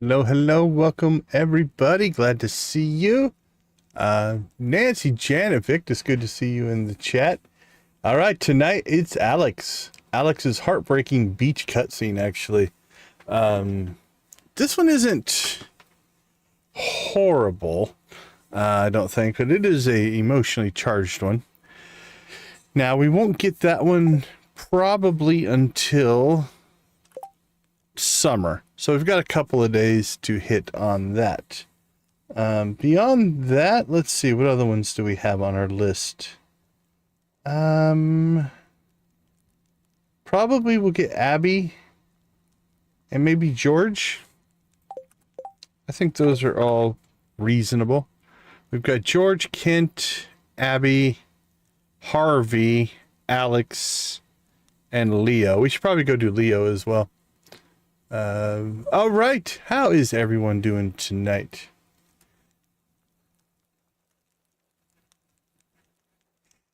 Hello, hello, welcome everybody. Glad to see you. Nancy, Janet, Victus, good to see you in the chat. All right, tonight it's Alex. Alex's heartbreaking beach cutscene, actually. This one isn't horrible, I don't think, but it is a emotionally charged one. Now, we won't get that one probably until summer. So we've got a couple of days to hit on that. Beyond that, let's see, what other ones do we have on our list? Probably we'll get Abby and maybe George. I think those are all reasonable. We've got George, Kent, Abby, Harvey, Alex, and Leo. We should probably go do Leo as well. All right. How is everyone doing tonight?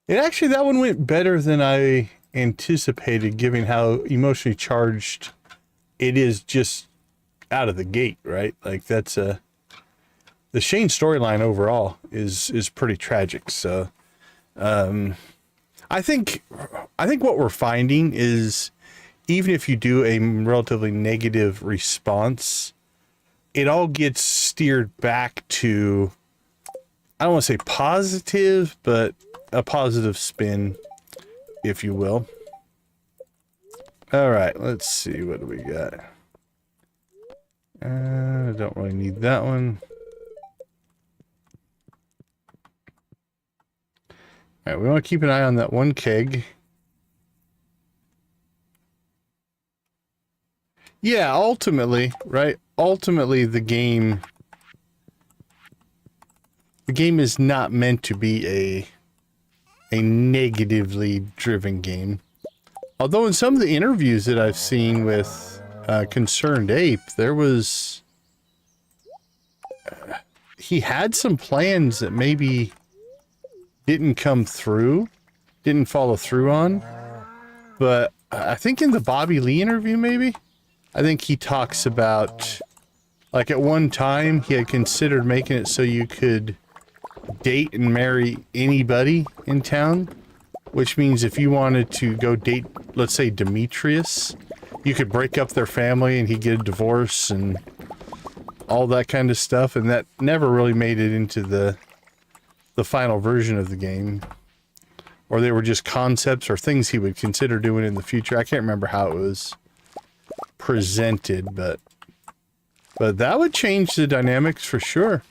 Actually, that one went better than I anticipated, given how emotionally charged it is just out of the gate, right? Like that's the Shane storyline overall is pretty tragic. So, I think what we're finding is, even if you do a relatively negative response, it all gets steered back to, I don't want to say positive, but a positive spin, if you will. All right, let's see, what do we got? I don't really need that one. All right, we want to keep an eye on that one keg. Yeah, ultimately, right? Ultimately, the game is not meant to be a negatively driven game. Although in some of the interviews that I've seen with Concerned Ape, there was he had some plans that maybe didn't follow through on. But I think in the Bobby Lee interview, maybe, I think he talks about, like, at one time he had considered making it so you could date and marry anybody in town, which means if you wanted to go date, let's say, Demetrius, you could break up their family and he'd get a divorce and all that kind of stuff. And that never really made it into the final version of the game, or they were just concepts or things he would consider doing in the future. I can't remember how it was presented, but that would change the dynamics for sure.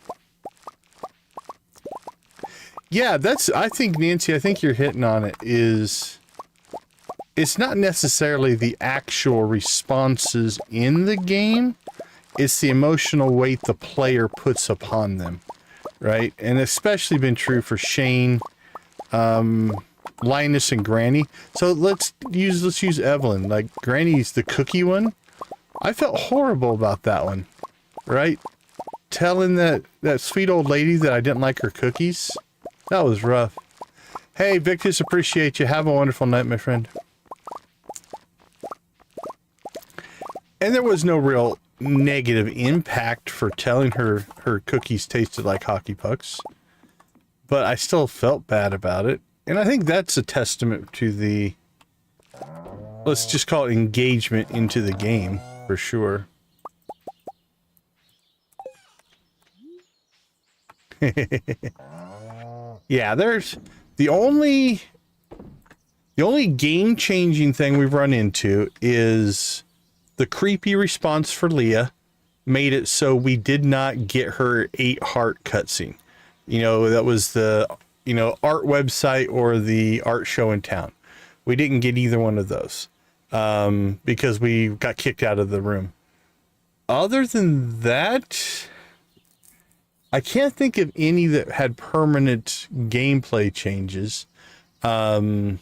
Yeah, I think, Nancy, I think you're hitting on it. It's not necessarily the actual responses in the game, it's the emotional weight the player puts upon them, right? And especially been true for Shane, Linus, and Granny. So let's use Evelyn. Like, Granny's the cookie one. I felt horrible about that one, right? Telling that sweet old lady that I didn't like her cookies. That was rough. Hey, Victus, appreciate you. Have a wonderful night, my friend. And there was no real negative impact for telling her cookies tasted like hockey pucks, but I still felt bad about it. And I think that's a testament to the, let's just call it, engagement into the game, for sure. Yeah, there's the only game-changing thing we've run into is the creepy response for Leah made it so we did not get her 8-heart cutscene. You know, that was the, art website or the art show in town. We didn't get either one of those because we got kicked out of the room. Other than that, I can't think of any that had permanent gameplay changes. Obviously,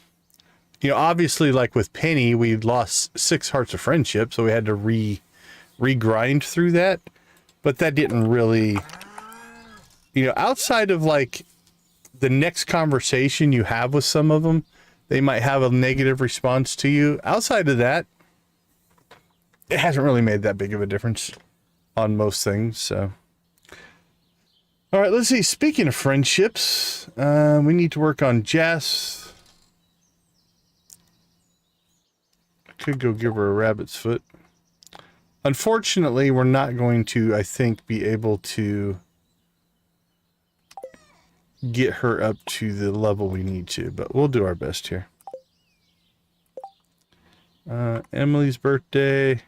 like with Penny, we lost 6 hearts of friendship, so we had to re-grind through that. But that didn't really, outside of, like, the next conversation you have with some of them, they might have a negative response to you. Outside of that, it hasn't really made that big of a difference. on most things, so. All right, let's see. Speaking of friendships, we need to work on Jess. I could go give her a rabbit's foot. Unfortunately, we're not going to, I think, be able to get her up to the level we need to, but we'll do our best here. Emily's birthday.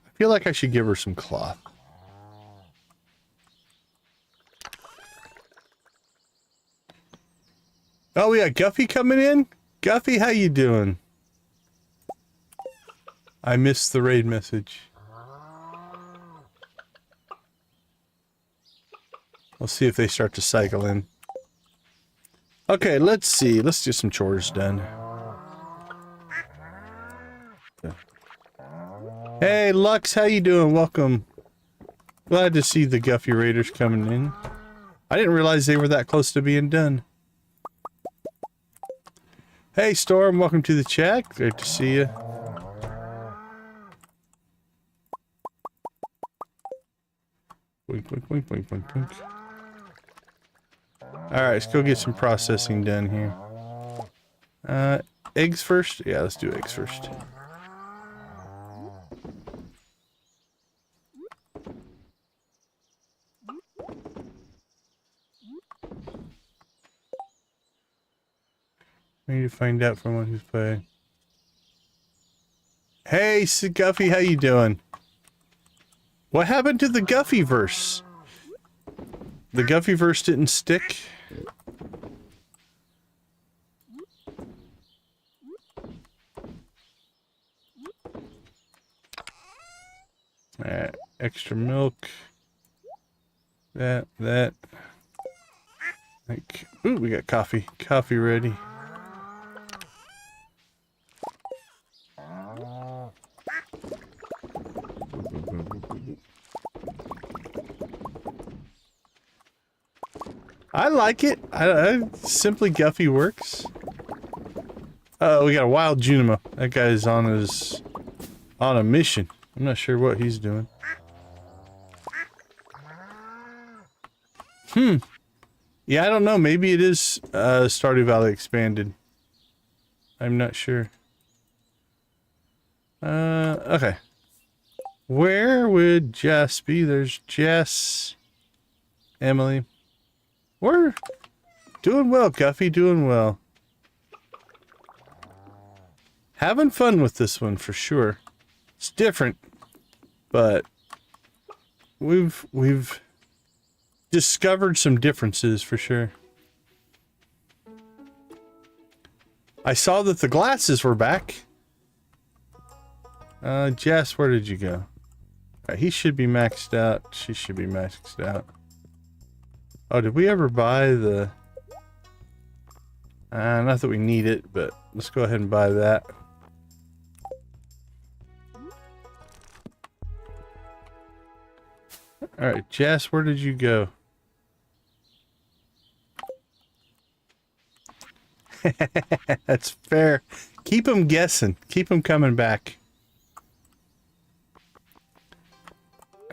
I feel like I should give her some cloth. Oh, we got Guffy coming in? Guffy, how you doing? I missed the raid message. We'll see if they start to cycle in. Okay, let's see. Let's get some chores done. Hey, Lux, how you doing? Welcome. Glad to see the Guffy Raiders coming in. I didn't realize they were that close to being done. Hey, Storm, welcome to the chat. Great to see you. Wink, wink, wink, wink, wink, wink. Alright, let's go get some processing done here. Eggs first? Yeah, let's do eggs first. I need to find out from one who's playing. Hey, Guffy, how you doing? What happened to the Guffy verse? The Guffy verse didn't stick. Alright, extra milk. That. Like, ooh, we got coffee. Coffee ready. I like it. Simply Guffy works. Oh, we got a wild Junimo. That guy's on a mission. I'm not sure what he's doing. Yeah, I don't know. Maybe it is Stardew Valley expanded. I'm not sure. Okay. Where would Jess be? There's Jess. Emily. We're doing well, Guffy. Doing well. Having fun with this one for sure. It's different, but we've discovered some differences for sure. I saw that the glasses were back. Jess, where did you go? He should be maxed out. She should be maxed out. Oh, did we ever buy the... not that we need it, but let's go ahead and buy that. Alright, Jess, where did you go? That's fair. Keep them guessing. Keep them coming back.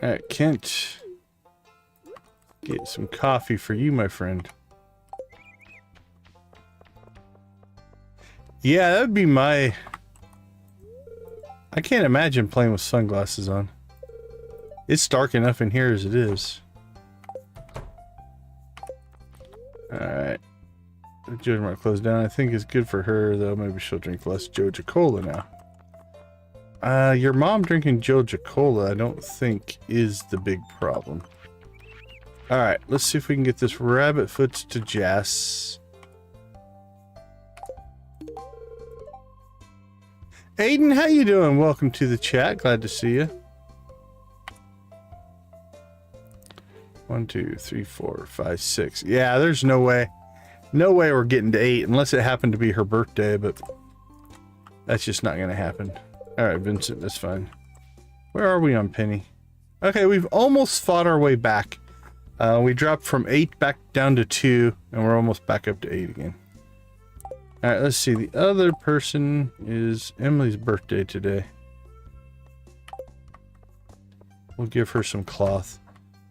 Alright, Kent. Get some coffee for you, my friend. Yeah, that would be my... I can't imagine playing with sunglasses on. It's dark enough in here as it is. Alright. The Joja might close down. I think it's good for her, though. Maybe she'll drink less Joja Cola now. Your mom drinking Joja Cola, I don't think, is the big problem. Alright, let's see if we can get this rabbit foot to Jess. Aiden, how you doing? Welcome to the chat. Glad to see you. 1, 2, 3, 4, 5, 6. Yeah, there's no way. No way we're getting to 8 unless it happened to be her birthday, but that's just not going to happen. Alright, Vincent, that's fine. Where are we on Penny? Okay, we've almost fought our way back. We dropped from 8 back down to 2, and we're almost back up to 8 again. All right, let's see. The other person is Emily's birthday today. We'll give her some cloth.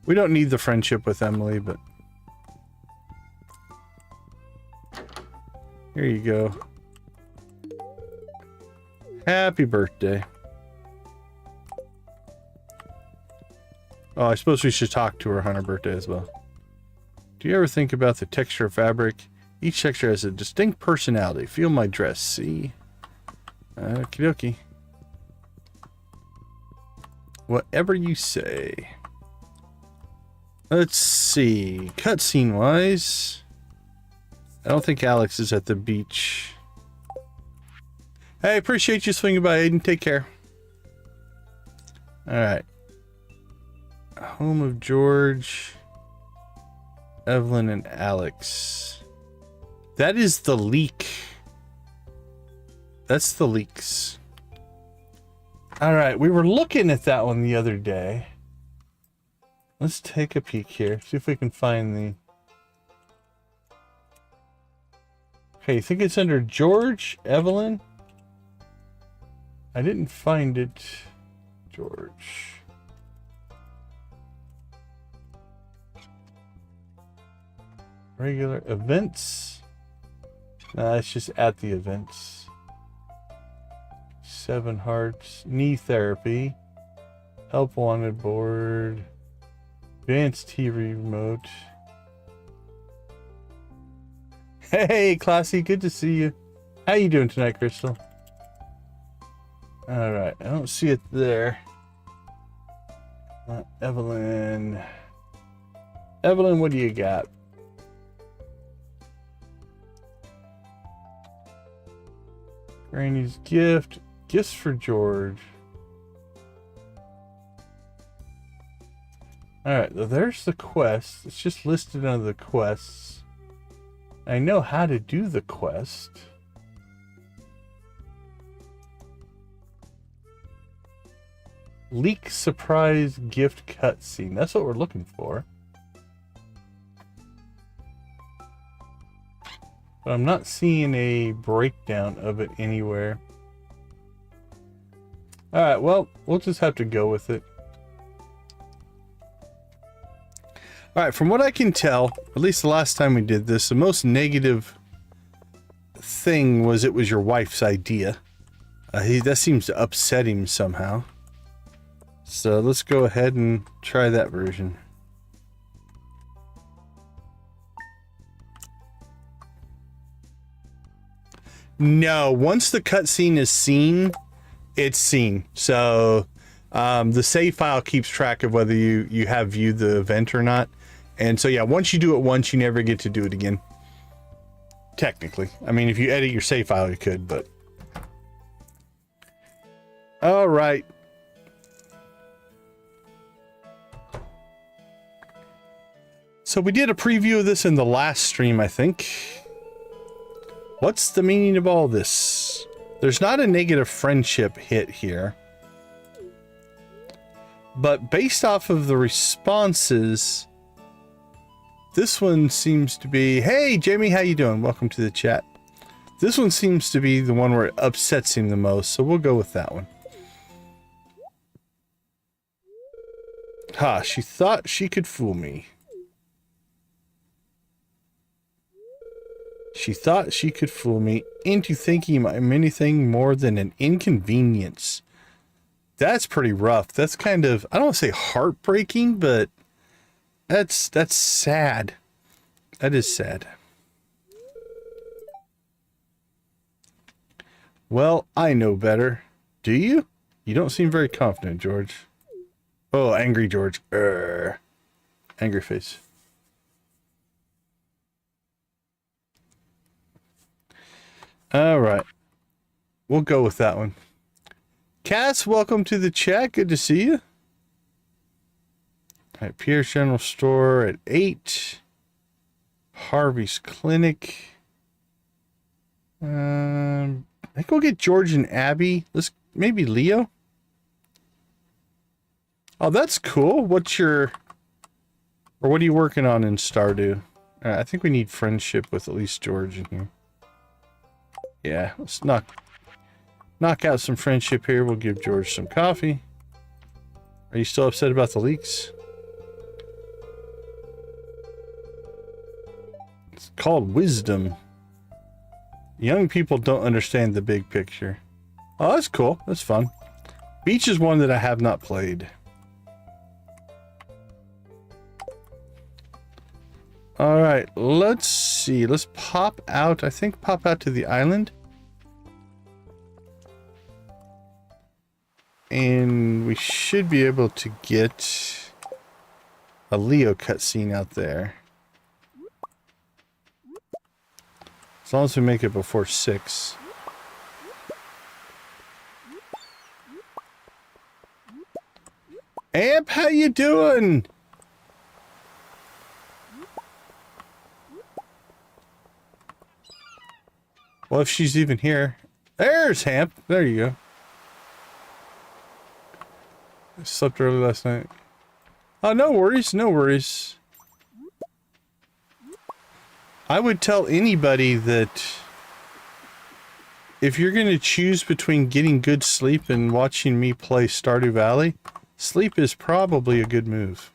We don't need the friendship with Emily, but... Here you go. Happy birthday. Oh, I suppose we should talk to her on her birthday as well. Do you ever think about the texture of fabric? Each texture has a distinct personality. Feel my dress, see? Okie dokie. Whatever you say. Let's see. Cutscene wise. I don't think Alex is at the beach. Hey, appreciate you swinging by, Aiden. Take care. Alright. Home of George, Evelyn, and Alex. That is the leak. That's the leaks. Alright, we were looking at that one the other day. Let's take a peek here. See if we can find the... Okay, I think it's under George, Evelyn. I didn't find it. George. Regular events. Nah, it's just at the events. 7 hearts. Knee therapy. Help wanted board. Advanced TV remote. Hey, Classy, good to see you. How you doing tonight, Crystal? Alright, I don't see it there. Evelyn. Evelyn, what do you got? Granny's gift. Gifts for George. Alright, well, there's the quest. It's just listed under the quests. I know how to do the quest. Leak surprise gift cutscene. That's what we're looking for. But I'm not seeing a breakdown of it anywhere. Alright, well, we'll just have to go with it. Alright, from what I can tell, at least the last time we did this, the most negative thing was it was your wife's idea. That seems to upset him somehow. So let's go ahead and try that version. No, once the cutscene is seen, it's seen. So the save file keeps track of whether you have viewed the event or not. And so yeah, once you do it once, you never get to do it again. Technically. I mean, if you edit your save file, you could, but... Alright. So we did a preview of this in the last stream, I think. What's the meaning of all this? There's not a negative friendship hit here. But based off of the responses, this one seems to be... Hey, Jamie, how you doing? Welcome to the chat. This one seems to be the one where it upsets him the most, so we'll go with that one. Ha, she thought she could fool me. She thought she could fool me into thinking I'm anything more than an inconvenience. That's pretty rough. That's kind of, I don't want to say heartbreaking, but that's sad. That is sad. Well, I know better. Do you? You don't seem very confident, George. Oh, angry George. Angry face. All right. We'll go with that one. Cass, welcome to the chat. Good to see you. All right, Pierre's General Store at 8. Harvey's Clinic. I think we'll get George and Abby. Let's maybe Leo. Oh, that's cool. What's your... Or what are you working on in Stardew? I think we need friendship with at least George in here. Yeah, let's knock out some friendship here. We'll give George some coffee. Are you still upset about the leaks? It's called wisdom. Young people don't understand the big picture. Oh, that's cool. That's fun. Beach is one that I have not played. All right, let's see. Let's pop out. I think pop out to the island. And we should be able to get a Leo cutscene out there. As long as we make it before 6. Amp, how you doing? Well, if she's even here. There's Hamp. There you go. I slept early last night. Oh, no worries. No worries. I would tell anybody that if you're going to choose between getting good sleep and watching me play Stardew Valley, sleep is probably a good move.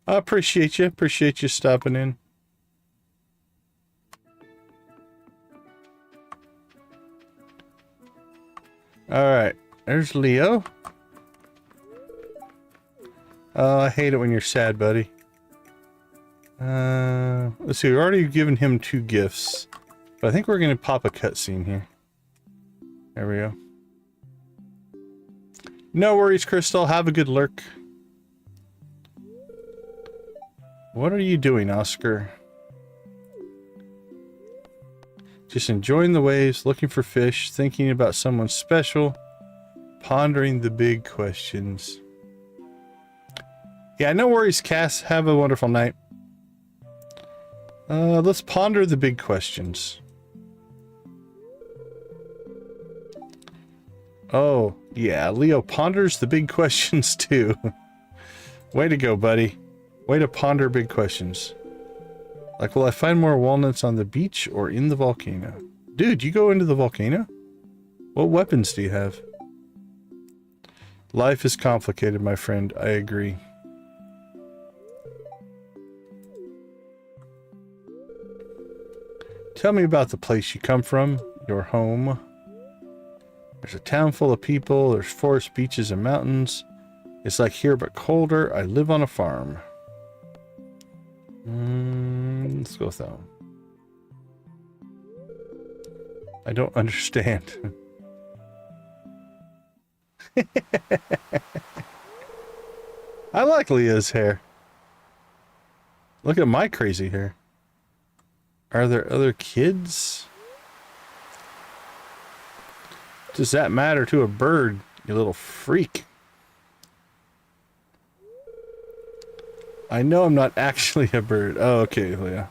I appreciate you. Appreciate you stopping in. Alright. There's Leo. Oh, I hate it when you're sad, buddy. Let's see. We've already given him 2 gifts. But I think we're going to pop a cutscene here. There we go. No worries, Crystal. Have a good lurk. What are you doing, Oscar? Just enjoying the waves, looking for fish, thinking about someone special, pondering the big questions. Yeah, no worries, Cass. Have a wonderful night. Let's ponder the big questions. Oh, yeah, Leo ponders the big questions too. Way to go, buddy. Way to ponder big questions. Like, will I find more walnuts on the beach or in the volcano? Dude, you go into the volcano? What weapons do you have? Life is complicated, my friend. I agree. Tell me about the place you come from, your home. There's a town full of people. There's forests, beaches, and mountains. It's like here, but colder. I live on a farm. Let's go with that one. I don't understand. I like Leah's hair. Look at my crazy hair. Are there other kids? Does that matter to a bird, you little freak? I know I'm not actually a bird. Oh, okay, Leah.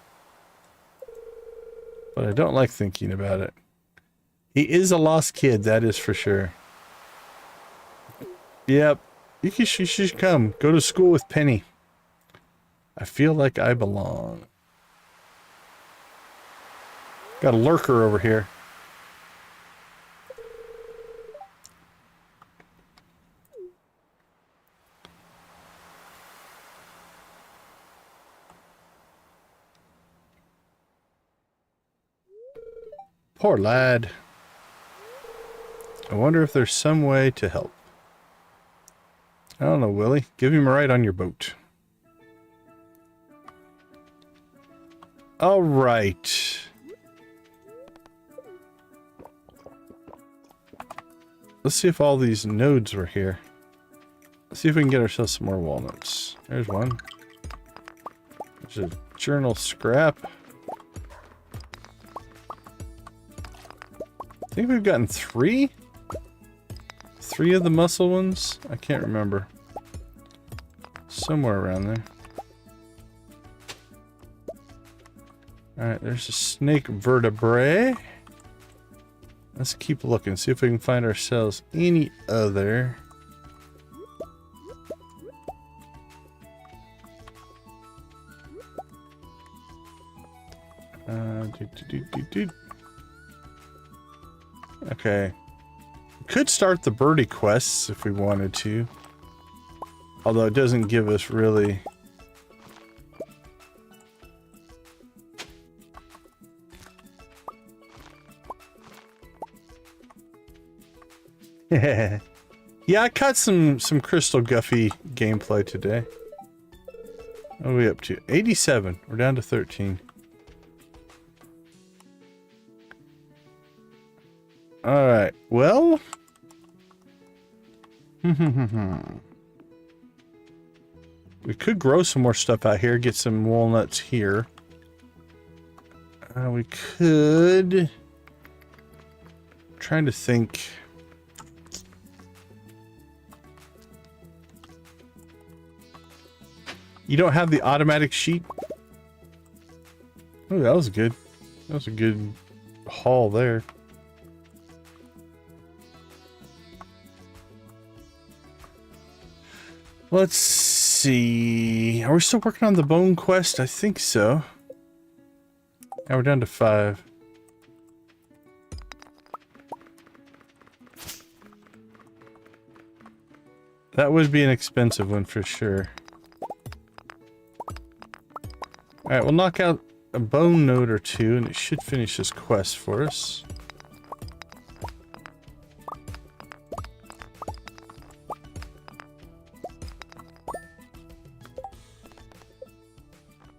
But I don't like thinking about it. He is a lost kid, that is for sure. Yep. You should come. Go to school with Penny. I feel like I belong. Got a lurker over here. Poor lad. I wonder if there's some way to help. I don't know, Willie. Give him a ride on your boat. All right. Let's see if all these nodes were here. Let's see if we can get ourselves some more walnuts. There's one. There's a journal scrap. I think we've gotten 3? 3 of the muscle ones? I can't remember. Somewhere around there. Alright, there's a snake vertebrae. Let's keep looking, see if we can find ourselves any other. Okay. We could start the birdie quests if we wanted to. Although it doesn't give us really... Yeah, I caught some Crystal Guffey gameplay today. What are we up to? 87. We're down to 13. Alright, well... we could grow some more stuff out here, get some walnuts here. We could... I'm trying to think... You don't have the automatic sheet? Oh, that was good. That was a good haul there. Let's see. Are we still working on the bone quest? I think so. Now we're down to 5. That would be an expensive one for sure. Alright, we'll knock out a bone node or 2 and it should finish this quest for us.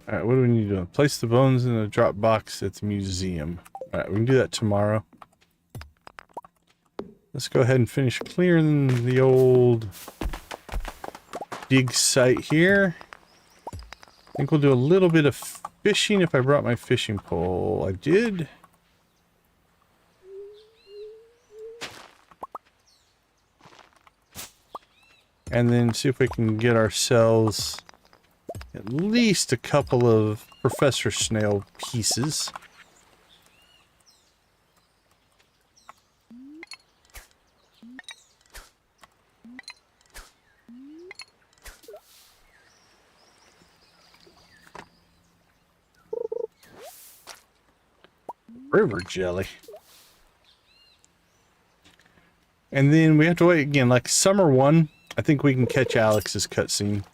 Alright, what do we need to do? Place the bones in a drop box at the museum. Alright, we can do that tomorrow. Let's go ahead and finish clearing the old dig site here. I think we'll do a little bit of fishing if I brought my fishing pole. I did. And then see if we can get ourselves at least a couple of Professor Snail pieces. River jelly. And then we have to wait again, like summer 1, I think we can catch Alex's cutscene.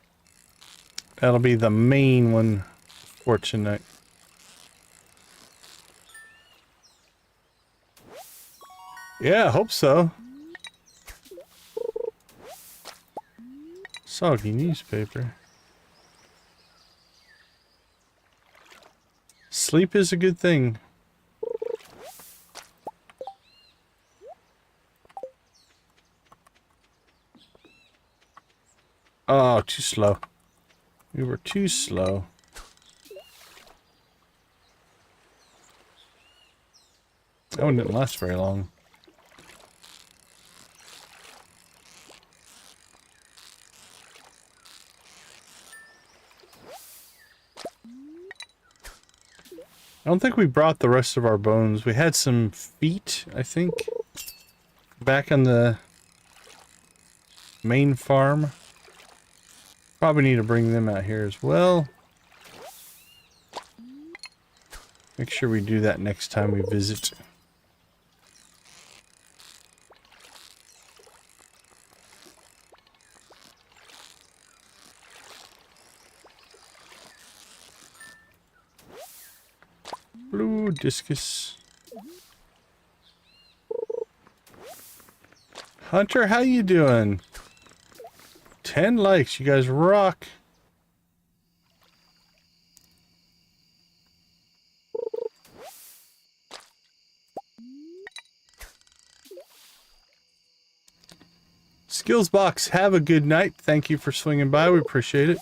That'll be the main one for tonight. Yeah, I hope so. Soggy newspaper. Sleep is a good thing. Oh, too slow. We were too slow. That one didn't last very long. I don't think we brought the rest of our bones. We had some feet, I think, back on the main farm. Probably need to bring them out here as well. Make sure we do that next time we visit. Blue discus. Hunter, how you doing? 10 likes, you guys rock. Skills box, have a good night. Thank you for swinging by. We appreciate it.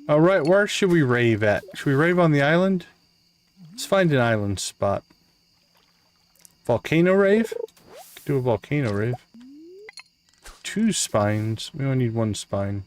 All right, where should we rave at? Should we rave on the island? Let's find an island spot. Volcano rave? Could do a volcano rave. 2 spines. We only need 1 spine.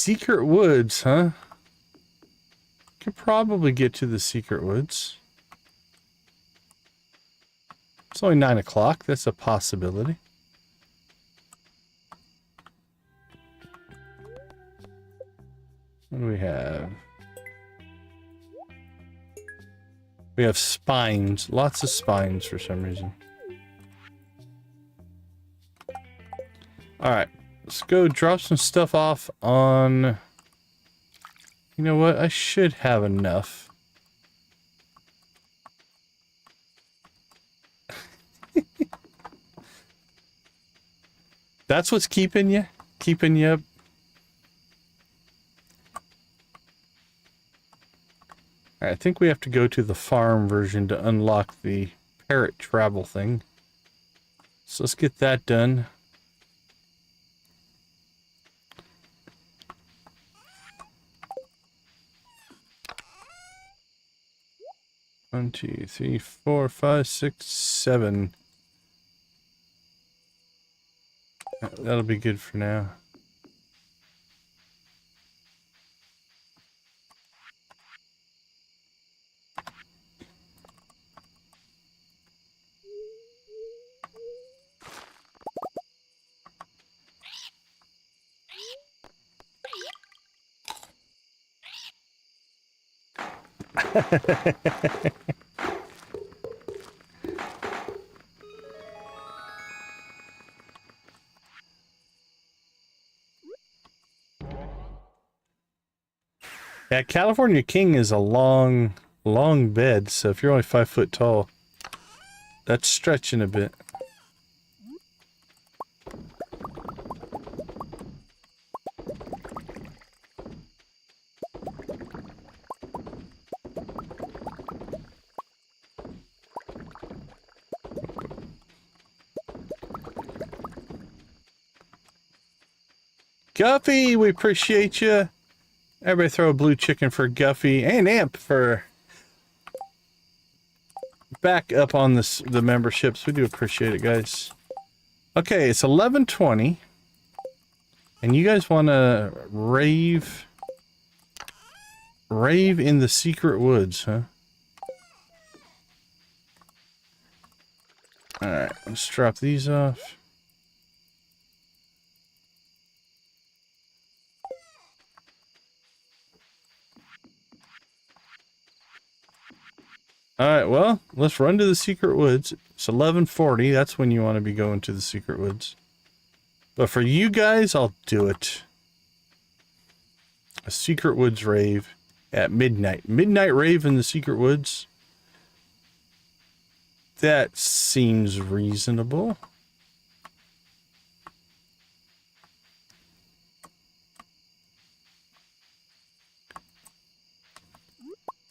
secret woods, huh? Could probably get to the secret woods. It's only 9 o'clock. That's a possibility. What do we have? We have spines. Lots of spines for some reason. Alright. Let's go drop some stuff off on... You know what? I should have enough. That's what's keeping you? Keeping you up? I think we have to go to the farm version to unlock the parrot travel thing. So let's get that done. One, two, three, 4, 5, 6, 7. That'll be good for now. Yeah, California King is a long bed, so if you're only 5 foot tall, that's stretching a bit. Guffy, we appreciate you. Everybody throw a blue chicken for Guffy and Amp for back up on this, the memberships. We do appreciate it, guys. Okay, it's 11:20. And you guys want to rave in the secret woods, huh? Alright, let's drop these off. Alright, well, let's run to the secret woods. It's 11:40. That's when you want to be going to the secret woods. But for you guys, I'll do it. A secret woods rave at midnight. Midnight rave in the secret woods. That seems reasonable.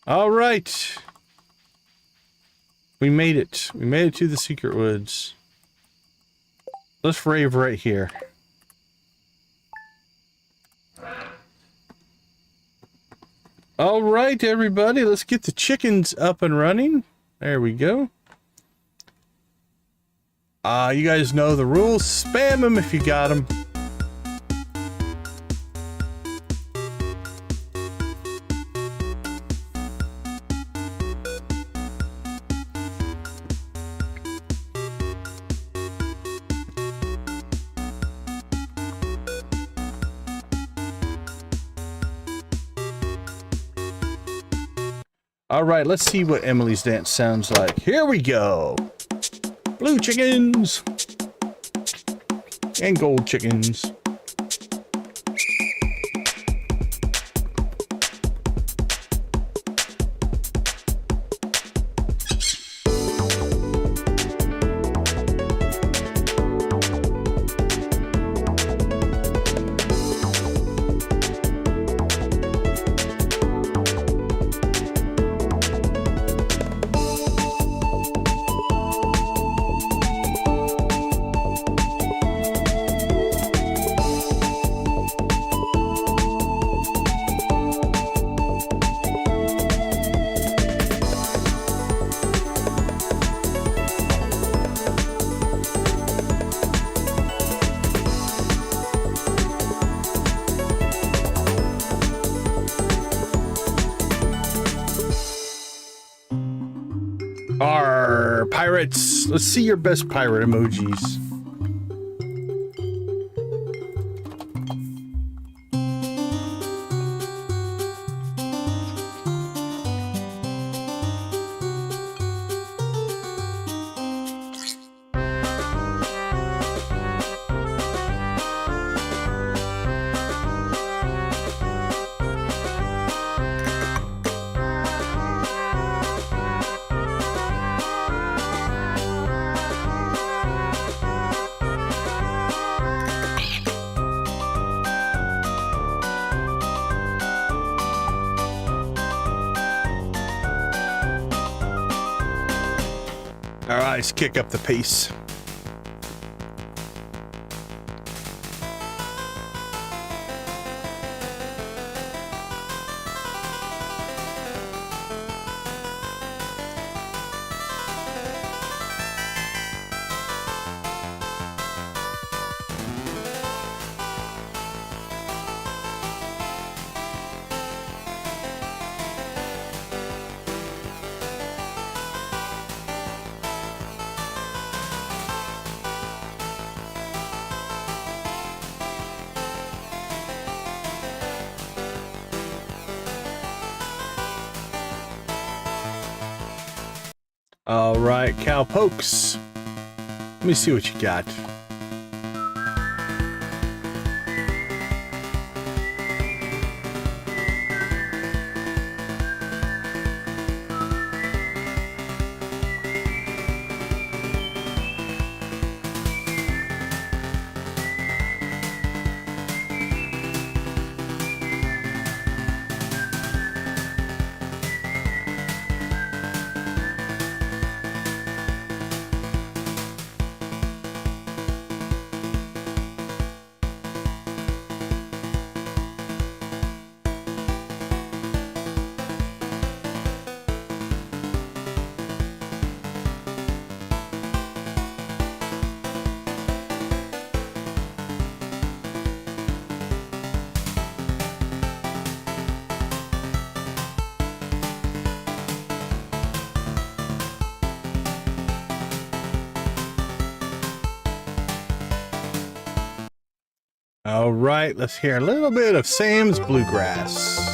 All right. We made it. We made it to the secret woods. Let's rave right here. All right, everybody. Let's get the chickens up and running. There we go. You guys know the rules. Spam them if you got them. All right, let's see what Emily's dance sounds like. Here we go. Blue chickens and gold chickens. Arr, pirates. Let's see your best pirate emojis. All right, let's kick up the pace. All right, cowpokes. Let me see what you got. All right, let's hear a little bit of Sam's Bluegrass.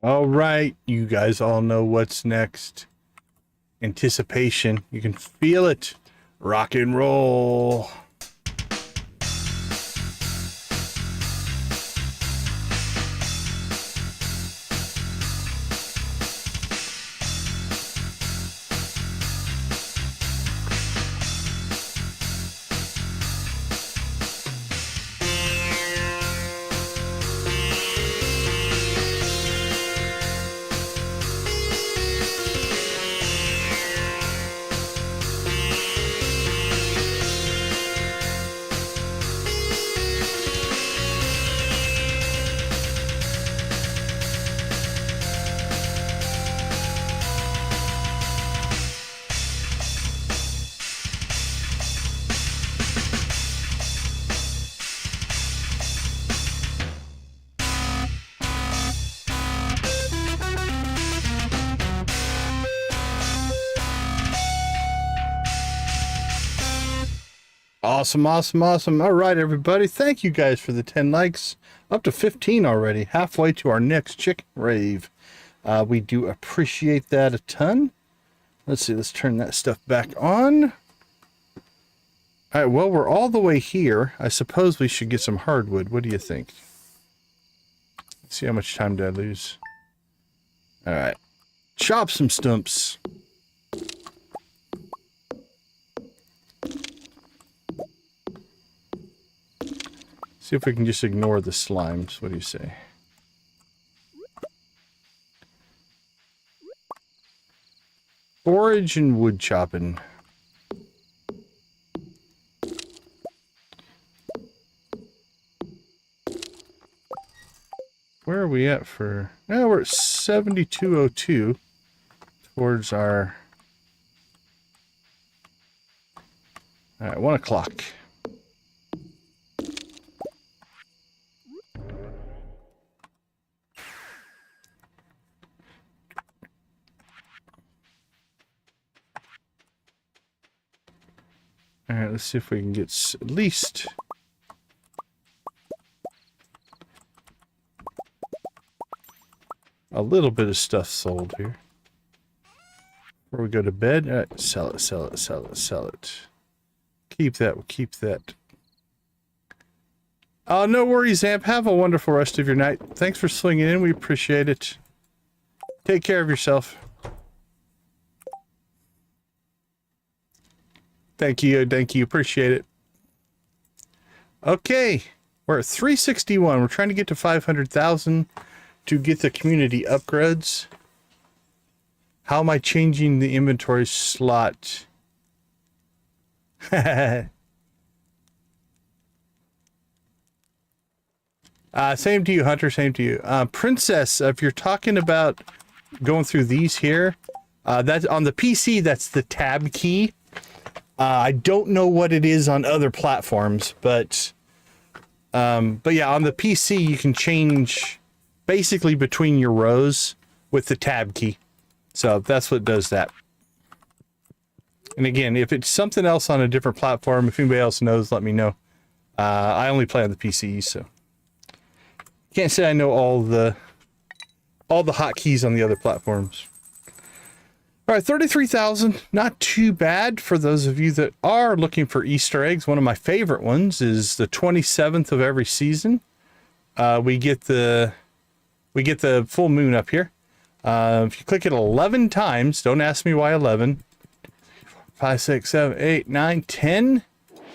All right, you guys all know what's next. Anticipation. You can feel it. Rock and roll. Awesome, awesome, awesome. All right, everybody. Thank you guys for the 10 likes. Up to 15 already. Halfway to our next chicken rave. We do appreciate that a ton. Let's see. Let's turn that stuff back on. All right, well, we're all the way here. I suppose we should get some hardwood. What do you think? Let's see how much time did I lose. All right. Chop some stumps. See if we can just ignore the slimes. What do you say? Forage and wood chopping. Where are we at for... Now we're at 7202 towards our... Alright, 1 o'clock. Alright, let's see if we can get at least... a little bit of stuff sold here. Before we go to bed, all right, sell it, sell it, sell it, sell it. Keep that, we'll keep that. No worries, Amp. Have a wonderful rest of your night. Thanks for swinging in. We appreciate it. Take care of yourself. Thank you, appreciate it. Okay, we're at 361. We're trying to get to 500,000 to get the community upgrades. How am I changing the inventory slot? Same to you, Hunter, same to you. Princess, if you're talking about going through these here, that's on the PC, that's the tab key. I don't know what it is on other platforms, but yeah, on the PC you can change basically between your rows with the tab key. So that's what does that. And again, if it's something else on a different platform, if anybody else knows, let me know. I only play on the PC, so can't say I know all the hotkeys on the other platforms. All right, 33,000, not too bad for those of you that are looking for Easter eggs. One of my favorite ones is the 27th of every season. We get the full moon up here. If you click it 11 times, don't ask me why 11. 5, 6, 7, 8, 9, 10.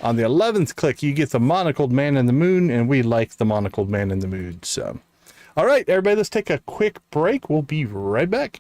On the 11th click, you get the monocled man in the moon, and we like the monocled man in the moon. So, all right, everybody, let's take a quick break. We'll be right back.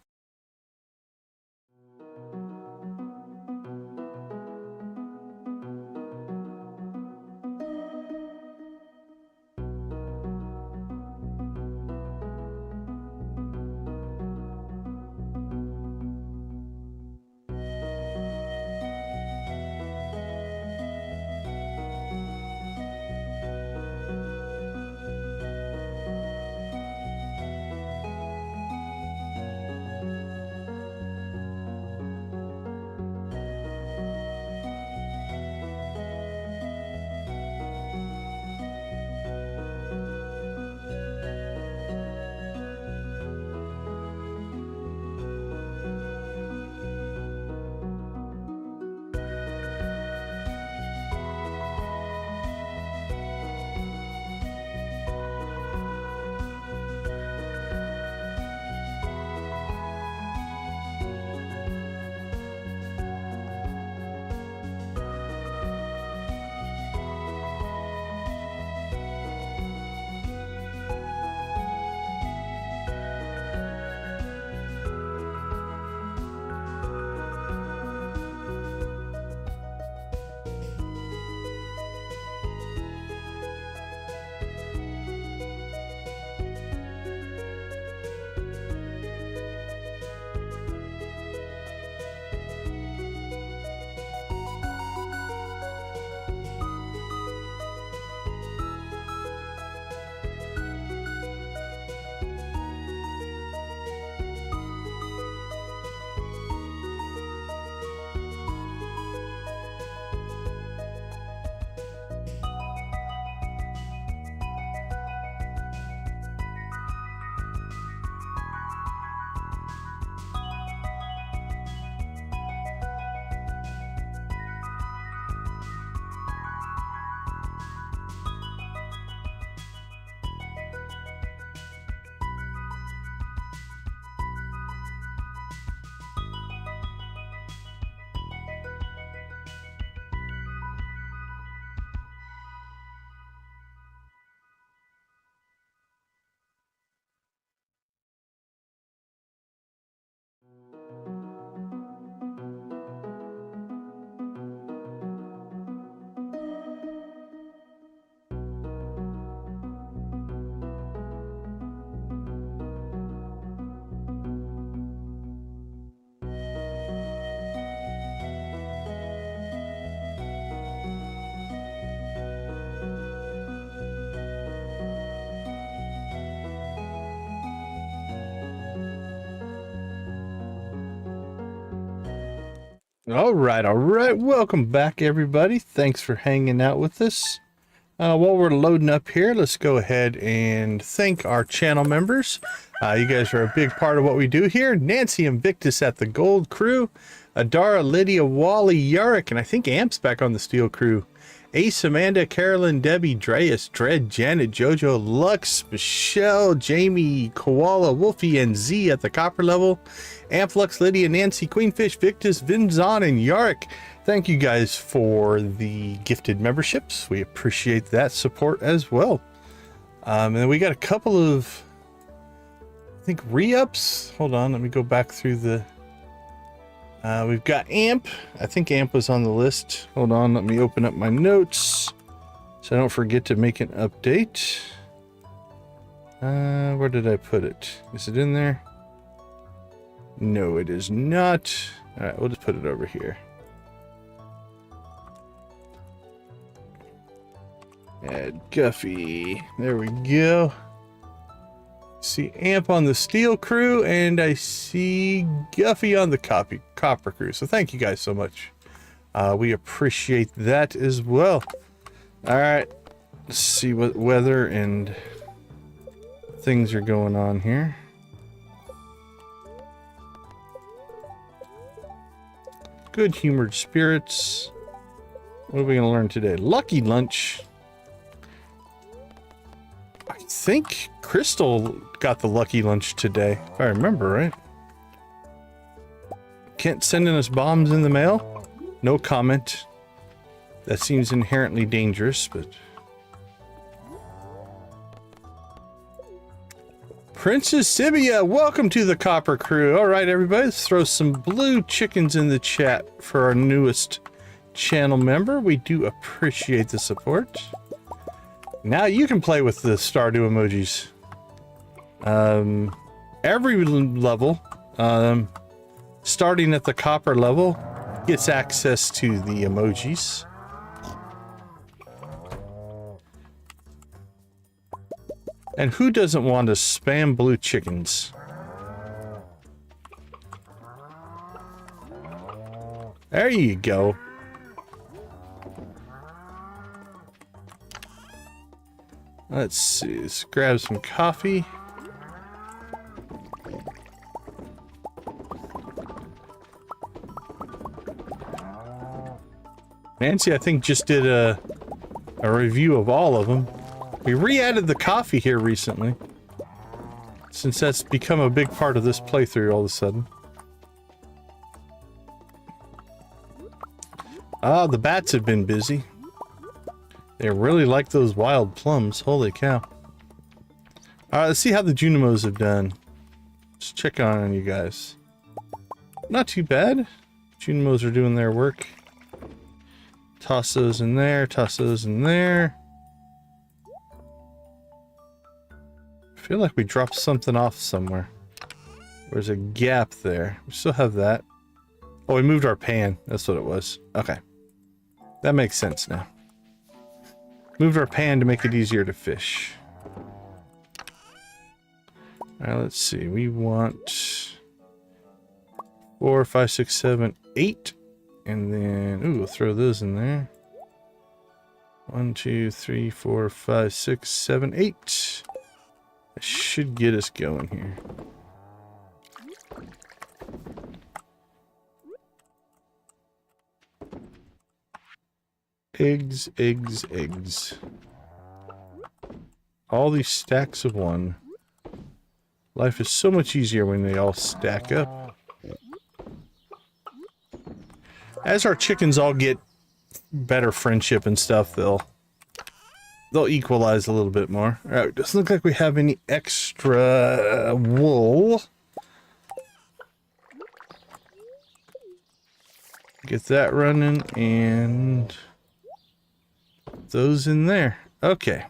All right. Welcome back, everybody. Thanks for hanging out with us. While we're loading up here, let's go ahead and thank our channel members. You guys are a big part of what we do here. Nancy Invictus at the Gold Crew, Adara, Lydia, Wally, Yarick, and I think Amp's back on the Steel Crew. Ace, Amanda, Carolyn, Debbie, Dreas, Dread, Janet, Jojo, Lux, Michelle, Jamie, Koala, Wolfie, and Z at the copper level. Amplux, Lydia, Nancy, Queenfish, Victus, Vinzon, and Yarick. Thank you guys for the gifted memberships. We appreciate that support as well. And then we got a couple of, I think, re-ups. Hold on, let me go back through the... we've got Amp. I think Amp was on the list. Hold on, let me open up my notes so I don't forget to make an update. Where did I put it? Is it in there? No, it is not. All right, we'll just put it over here. Add Guffy. There we go. See Amp on the Steel Crew, and I see Guffy on the Copper Crew. So thank you guys so much. We appreciate that as well. All right, let's see what weather and things are going on here. Good humored spirits. What are we going to learn today? Lucky lunch. I think Crystal got the lucky lunch today, if I remember right. Kent sending us bombs in the mail? No comment. That seems inherently dangerous, but... Princess Sibia, welcome to the Copper Crew. All right, everybody, let's throw some blue chickens in the chat for our newest channel member. We do appreciate the support. Now you can play with the Stardew emojis. Every level, starting at the copper level, gets access to the emojis. And who doesn't want to spam blue chickens? There you go. Let's see, let's grab some coffee. Nancy, I think, just did a review of all of them. We re-added the coffee here recently, since that's become a big part of this playthrough all of a sudden. Ah, the bats have been busy. They really like those wild plums. Holy cow. Alright, let's see how the Junimos have done. Just check on you guys. Not too bad. Junimos are doing their work. Toss those in there, toss those in there. I feel like we dropped something off somewhere. There's a gap there. We still have that. Oh, we moved our pan. That's what it was. Okay. That makes sense now. Moved our pan to make it easier to fish. Alright, let's see. We want 4, 5, 6, 7, 8. And then, ooh, we'll throw those in there. 1, 2, 3, 4, 5, 6, 7, 8. That should get us going here. Eggs, eggs, eggs. All these stacks of one. Life is so much easier when they all stack up. As our chickens all get better friendship and stuff, they'll equalize a little bit more. All right, doesn't look like we have any extra wool. Get that running and those in there. Okay.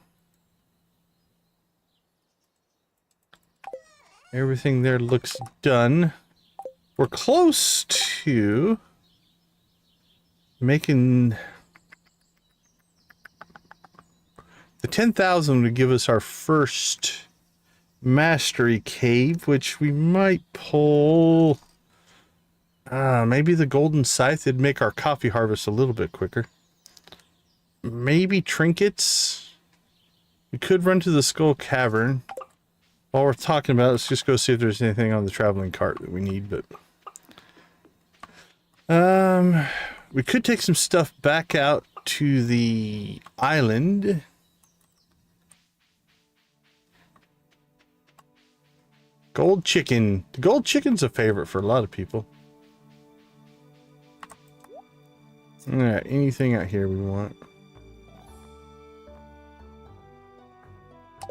Everything there looks done. We're close to making... The 10,000 would give us our first mastery cave, which we might pull Maybe the golden scythe would make our coffee harvest a little bit quicker. Maybe trinkets. We could run to the Skull Cavern. While we're talking about it, let's just go see if there's anything on the traveling cart that we need, but... we could take some stuff back out to the island. Gold chicken. The gold chicken's a favorite for a lot of people. Alright, anything out here we want?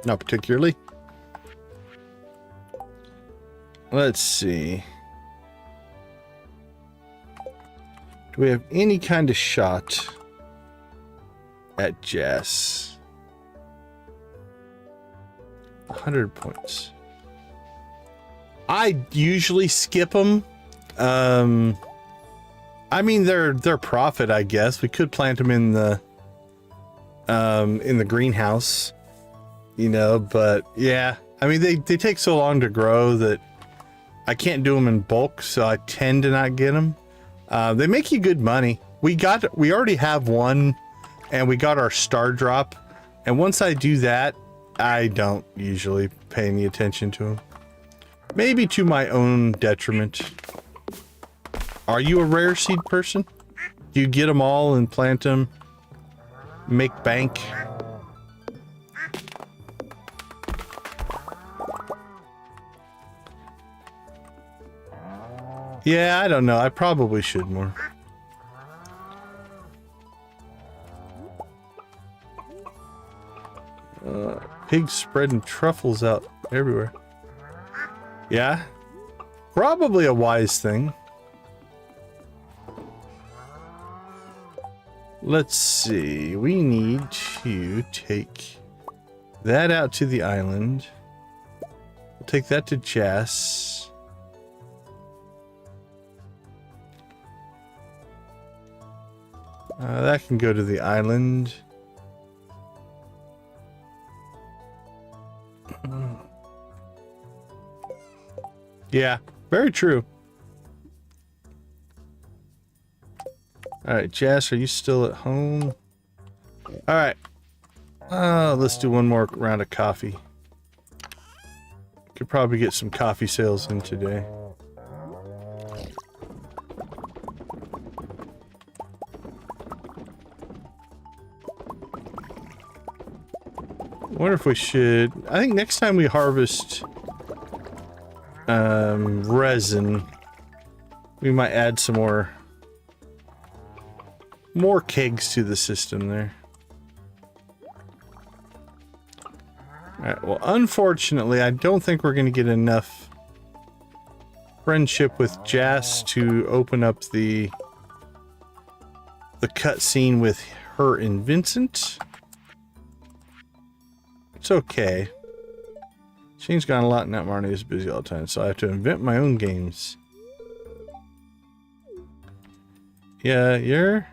Not particularly. Let's see. Do we have any kind of shot at Jess? 100 points. I usually skip them. I mean, they're profit, I guess. We could plant them in the greenhouse, you know, but yeah. I mean, they take so long to grow that I can't do them in bulk, so I tend to not get them. They make you good money. We already have one, and we got our star drop. And once I do that, I don't usually pay any attention to them. Maybe to my own detriment. Are you a rare seed person? Do you get them all and plant them? Make bank? Yeah, I don't know. I probably should more. Pigs spreading truffles out everywhere. Yeah? Probably a wise thing. Let's see. We need to take that out to the island. We'll take that to Jess. That can go to the island. Yeah, very true. Alright, Jess, are you still at home? Alright. Let's do one more round of coffee. Could probably get some coffee sales in today. I wonder if we should... I think next time we harvest resin, we might add some more kegs to the system there. Alright, well, unfortunately, I don't think we're going to get enough friendship with Jas to open up the cutscene with her and Vincent. It's okay. Shane's gone a lot and that Marnie is busy all the time, so I have to invent my own games. Yeah, you're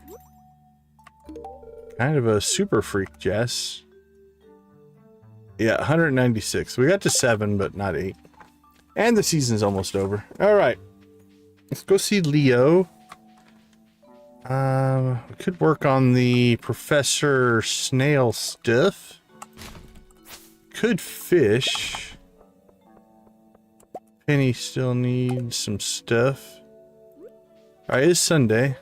kind of a super freak, Jess. Yeah, 196. We got to 7, but not 8. And the season's almost over. Alright. Let's go see Leo. We could work on the Professor Snail stuff. Could fish. Penny still needs some stuff. Alright, it's Sunday.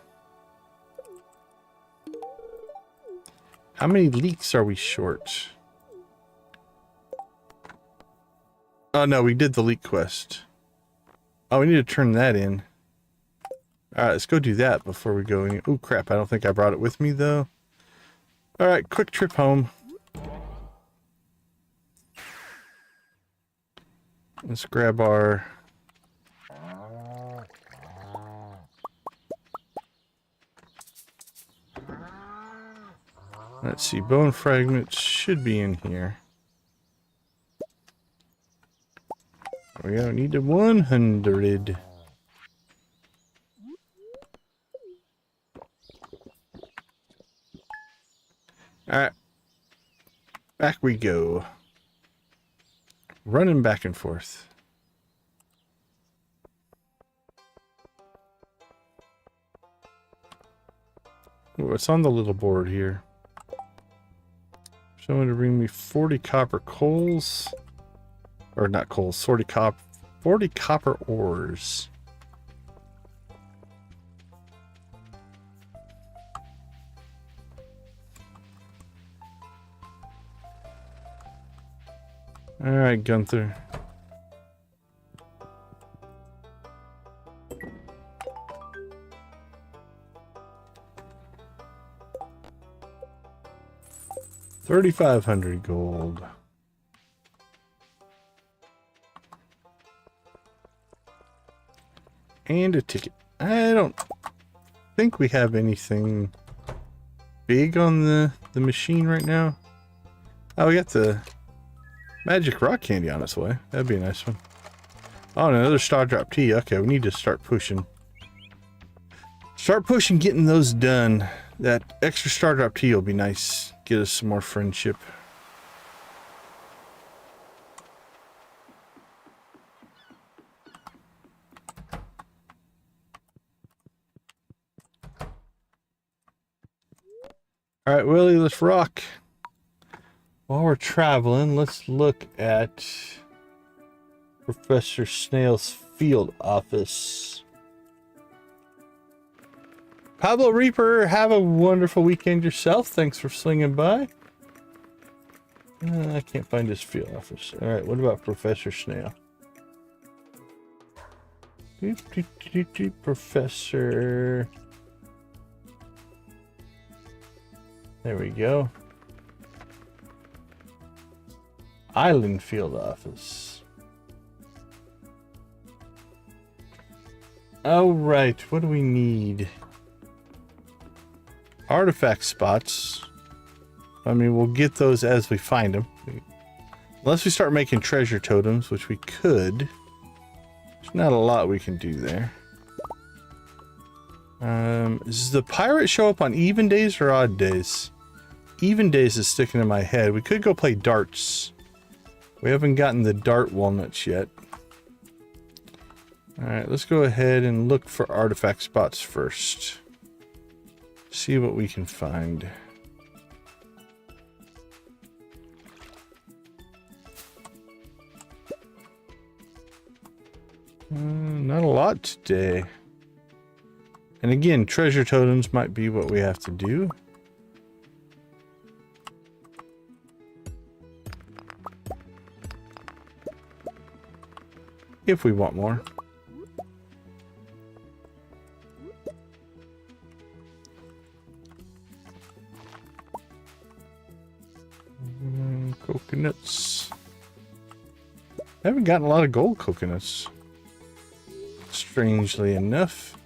How many leeks are we short? Oh no, we did the leek quest. Oh, we need to turn that in. Alright, let's go do that before we go in. Oh crap, I don't think I brought it with me though. Alright, quick trip home. Let's grab our... Let's see, bone fragments should be in here. We don't need a 100. Alright. Back we go. Running back and forth. what's on the little board here? Someone to bring me 40 copper coals. Or not coals, 40 copper ores. Alright, Gunther. $3,500 gold. And a ticket. I don't think we have anything big on the machine right now. Oh, we got the magic rock candy on its way. That'd be a nice one. Oh, and another star drop tea. Okay, we need to start pushing. Start pushing, getting those done. That extra star drop tea will be nice. Get us some more friendship. All right, Willie, let's rock. While we're traveling, let's look at Professor Snail's field office. Pablo Reaper, have a wonderful weekend yourself. Thanks for swinging by. I can't find his field office. All right, what about Professor Snail? Professor. There we go. Island field office. All right, what do we need? Artifact spots. I mean, we'll get those as we find them. Unless we start making treasure totems, which we could. There's not a lot we can do there. Does the pirate show up on even days or odd days? Even days is sticking in my head. We could go play darts. We haven't gotten the dart walnuts yet. Alright, let's go ahead and look for artifact spots first. See what we can find. Not a lot today. And again, treasure totems might be what we have to do. If we want more. Coconuts. I haven't gotten a lot of gold coconuts. Strangely enough.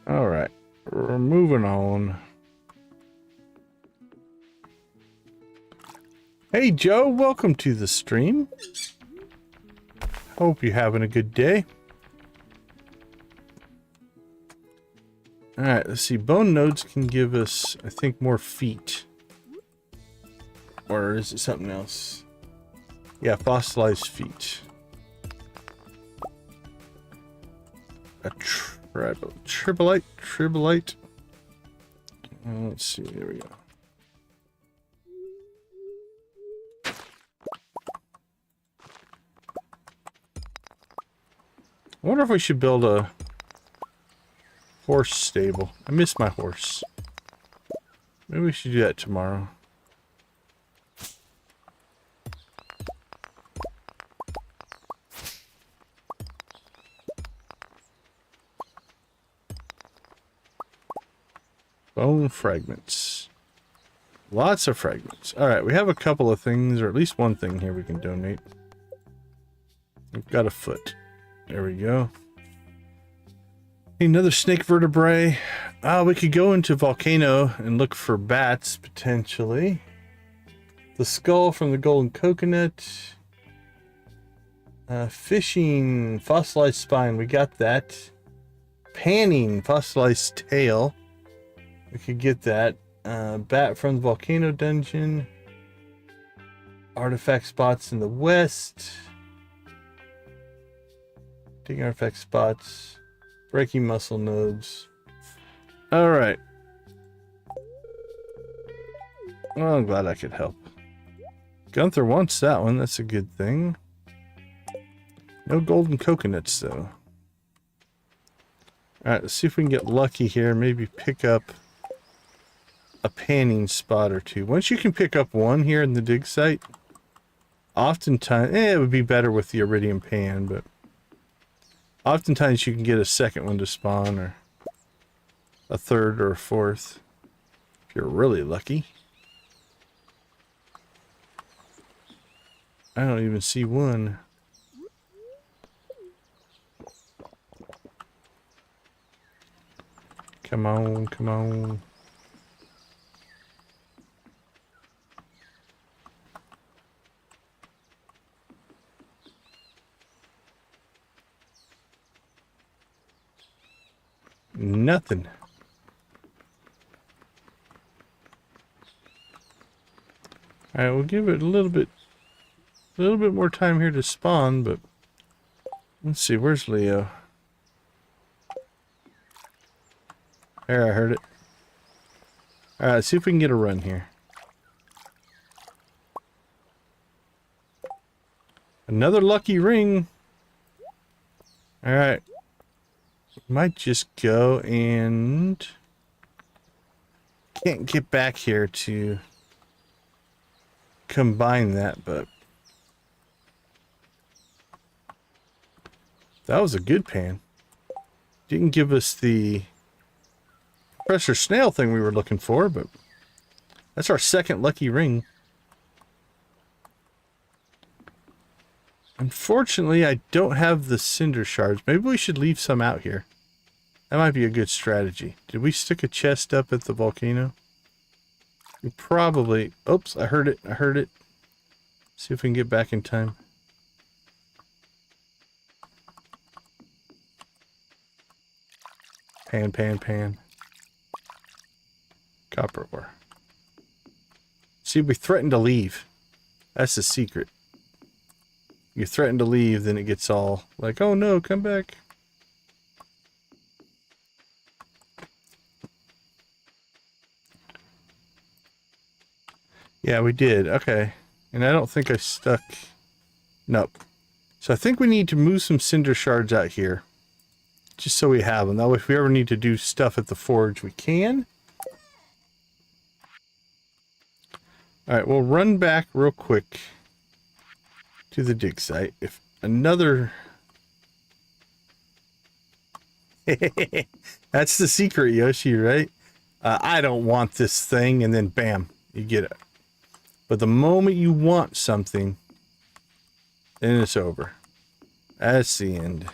All right, we're moving on. Hey Joe, welcome to the stream. Hope you're having a good day. All right, let's see. Bone nodes can give us, I think, more feet. Or is it something else? Yeah, fossilized feet. A tribolite. Let's see, there we go. I wonder if we should build a horse stable. I miss my horse. Maybe we should do that tomorrow. Bone fragments. Lots of fragments. Alright, we have a couple of things, or at least one thing here we can donate. We've got a foot. There we go. Another snake vertebrae. We could go into Volcano and look for bats, potentially. The skull from the golden coconut. Fishing, fossilized spine, we got that. Panning, fossilized tail. We could get that. Bat from the volcano dungeon. Artifact spots in the west. Taking artifact spots. Breaking muscle nodes. Alright. Well, I'm glad I could help. Gunther wants that one. That's a good thing. No golden coconuts, though. Alright, let's see if we can get lucky here. Maybe pick up a panning spot or two. Once you can pick up one here in the dig site, oftentimes, it would be better with the iridium pan, but oftentimes you can get a second one to spawn, or a third or a fourth, if you're really lucky. I don't even see one. Come on, come on. Nothing. Alright, we'll give it a little bit more time here to spawn, but let's see, where's Leo? There, I heard it. Alright, let's see if we can get a run here. Another lucky ring. Alright. Might just go and can't get back here to combine that, but that was a good pan. Didn't give us the Professor Snail thing we were looking for, but that's our second lucky ring. Unfortunately, I don't have the cinder shards. Maybe we should leave some out here. That might be a good strategy. Did we stick a chest up at the volcano? We probably... Oops, I heard it. I heard it. See if we can get back in time. Pan, pan, pan. Copper ore. See, we threatened to leave. That's the secret. You threaten to leave, then it gets all like, oh no, come back. Yeah, we did. Okay. And I don't think I stuck... Nope. So I think we need to move some cinder shards out here. Just so we have them. That way if we ever need to do stuff at the forge, we can. Alright, we'll run back real quick to the dig site. If another... That's the secret, Yoshi, right? I don't want this thing, and then bam, you get it. But the moment you want something, then it's over. That's the end.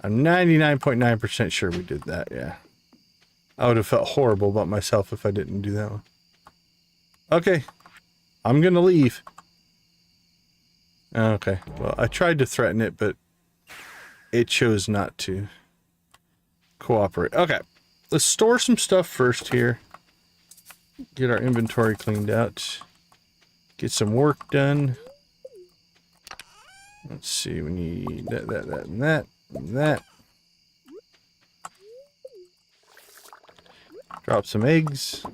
I'm 99.9% sure we did that, yeah. I would have felt horrible about myself if I didn't do that one. Okay. I'm gonna leave. Okay. Well, I tried to threaten it, but it chose not to cooperate. Okay. Let's store some stuff first here. Get our inventory cleaned out. Get some work done. Let's see. We need that, and that, and that. Drop some eggs.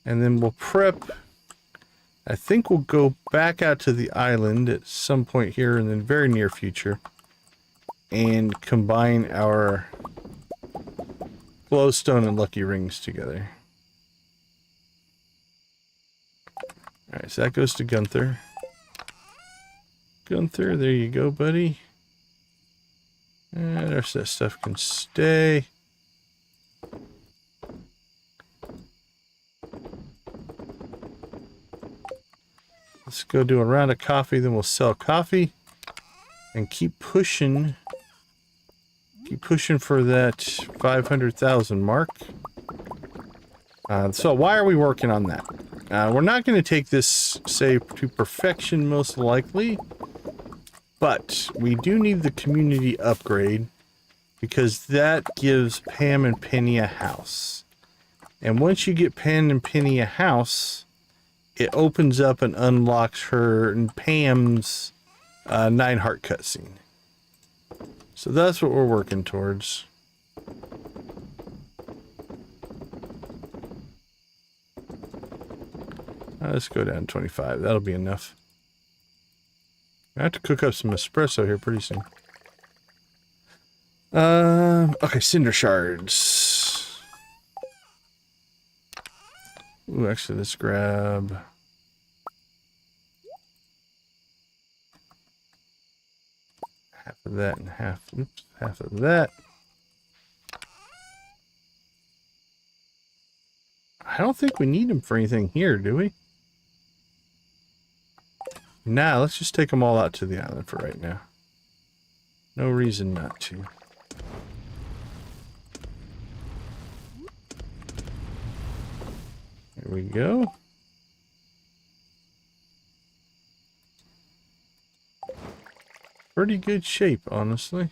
And then we'll prep. I think we'll go back out to the island at some point here in the very near future. And combine our glowstone and lucky rings together. Alright, so that goes to Gunther. Gunther, there you go, buddy. And there's that stuff can stay. Let's go do a round of coffee, then we'll sell coffee. And keep pushing. Keep pushing for that 500,000 mark. So why are we working on that? We're not going to take this, say, to perfection most likely. But we do need the community upgrade. Because that gives Pam and Penny a house. And once you get Pam and Penny a house, it opens up and unlocks her and Pam's 9 heart cutscene. So that's what we're working towards. Let's go down 25. That'll be enough. I have to cook up some espresso here pretty soon. Okay, cinder shards. Ooh, actually, let's grab... half of that and half of that. I don't think we need them for anything here, do we? Nah, let's just take them all out to the island for right now. No reason not to. Here we go. Pretty good shape, honestly.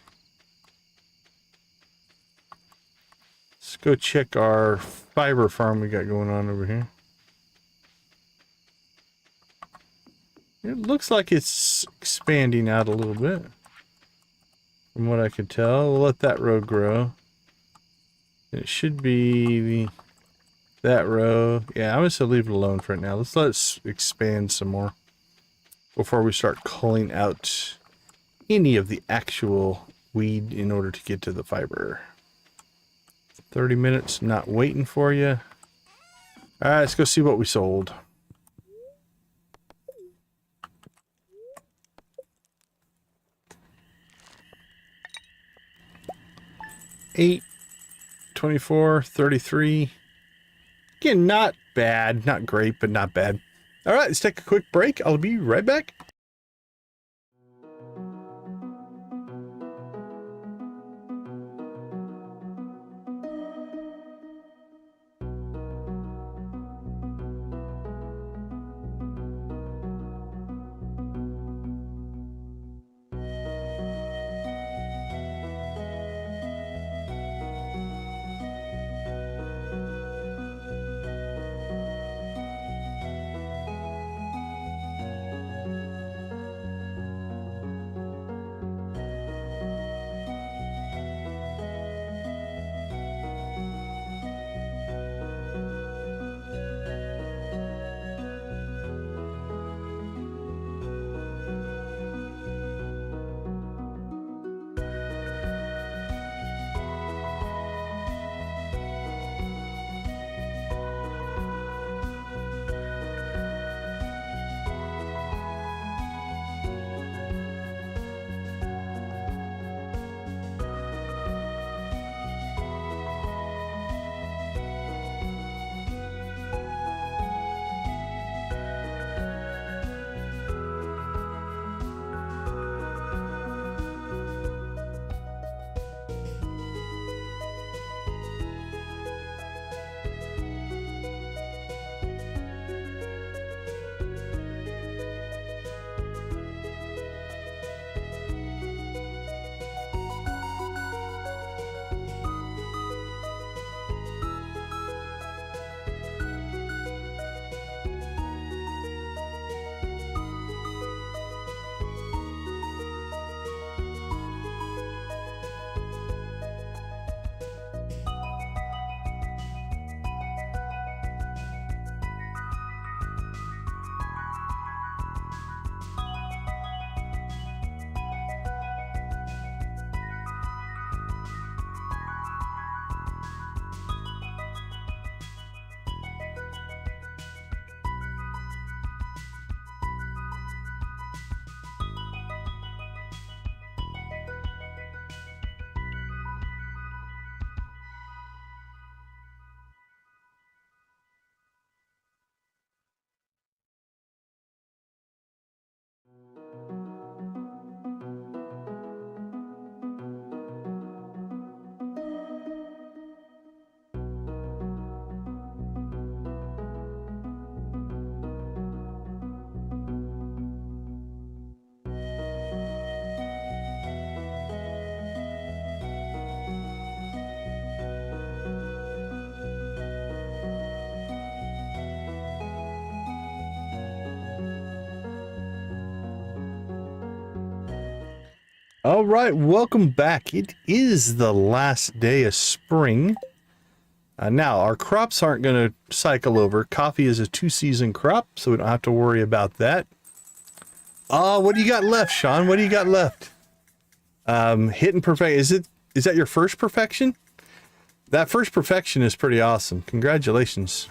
Let's go check our fiber farm we got going on over here. It looks like it's expanding out a little bit. From what I can tell. We'll let that row grow. It should be that row. Yeah, I'm just going to leave it alone for now. Let's let it expand some more before we start culling out any of the actual weed in order to get to the fiber. 30 minutes, not waiting for you. Alright, let's go see what we sold. $8, $24, $33. Again, not bad. Not great, but not bad. Alright, let's take a quick break. I'll be right back. All right, welcome back. It is the last day of spring. Now, our crops aren't going to cycle over. Coffee is a 2-season crop, so we don't have to worry about that. What do you got left, Sean? What do you got left? Hitting perfect. Is that your first perfection? That first perfection is pretty awesome. Congratulations.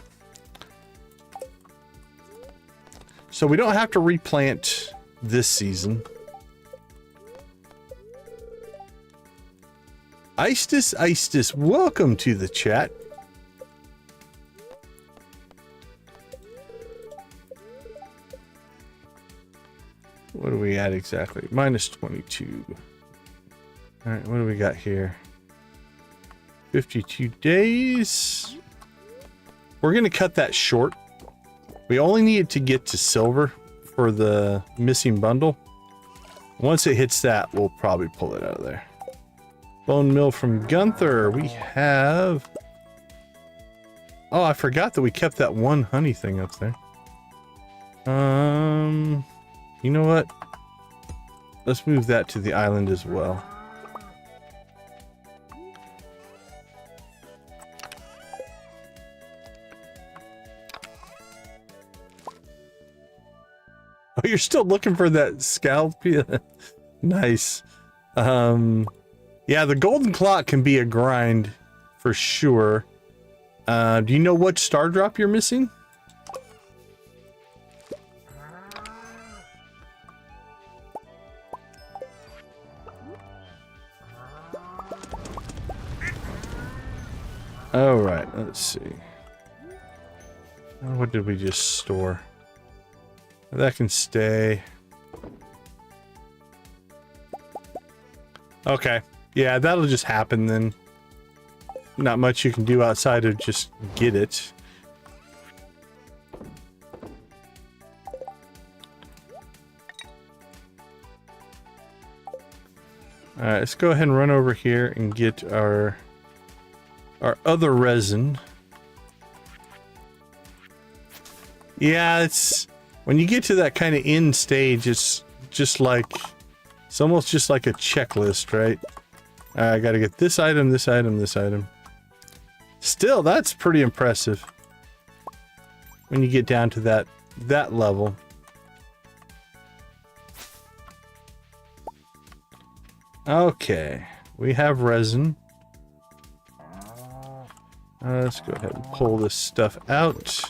So we don't have to replant this season. Istis, welcome to the chat. What are we at exactly? Minus 22. All right, what do we got here? 52 days. We're going to cut that short. We only need to get to silver for the missing bundle. Once it hits that, we'll probably pull it out of there. Bone meal from Gunther. We have... Oh, I forgot that we kept that one honey thing up there. You know what? Let's move that to the island as well. Oh, you're still looking for that scalp? Nice. Yeah, the golden clock can be a grind for sure. Do you know what star drop you're missing? All right, let's see. What did we just store? That can stay. Okay. Yeah, that'll just happen then. Not much you can do outside of just get it. Alright, let's go ahead and run over here and get our other resin. Yeah, it's when you get to that kind of end stage, it's just like it's almost just like a checklist, right? I gotta get this item, this item, this item. Still, that's pretty impressive when you get down to that level. Okay, we have resin. Let's go ahead and pull this stuff out.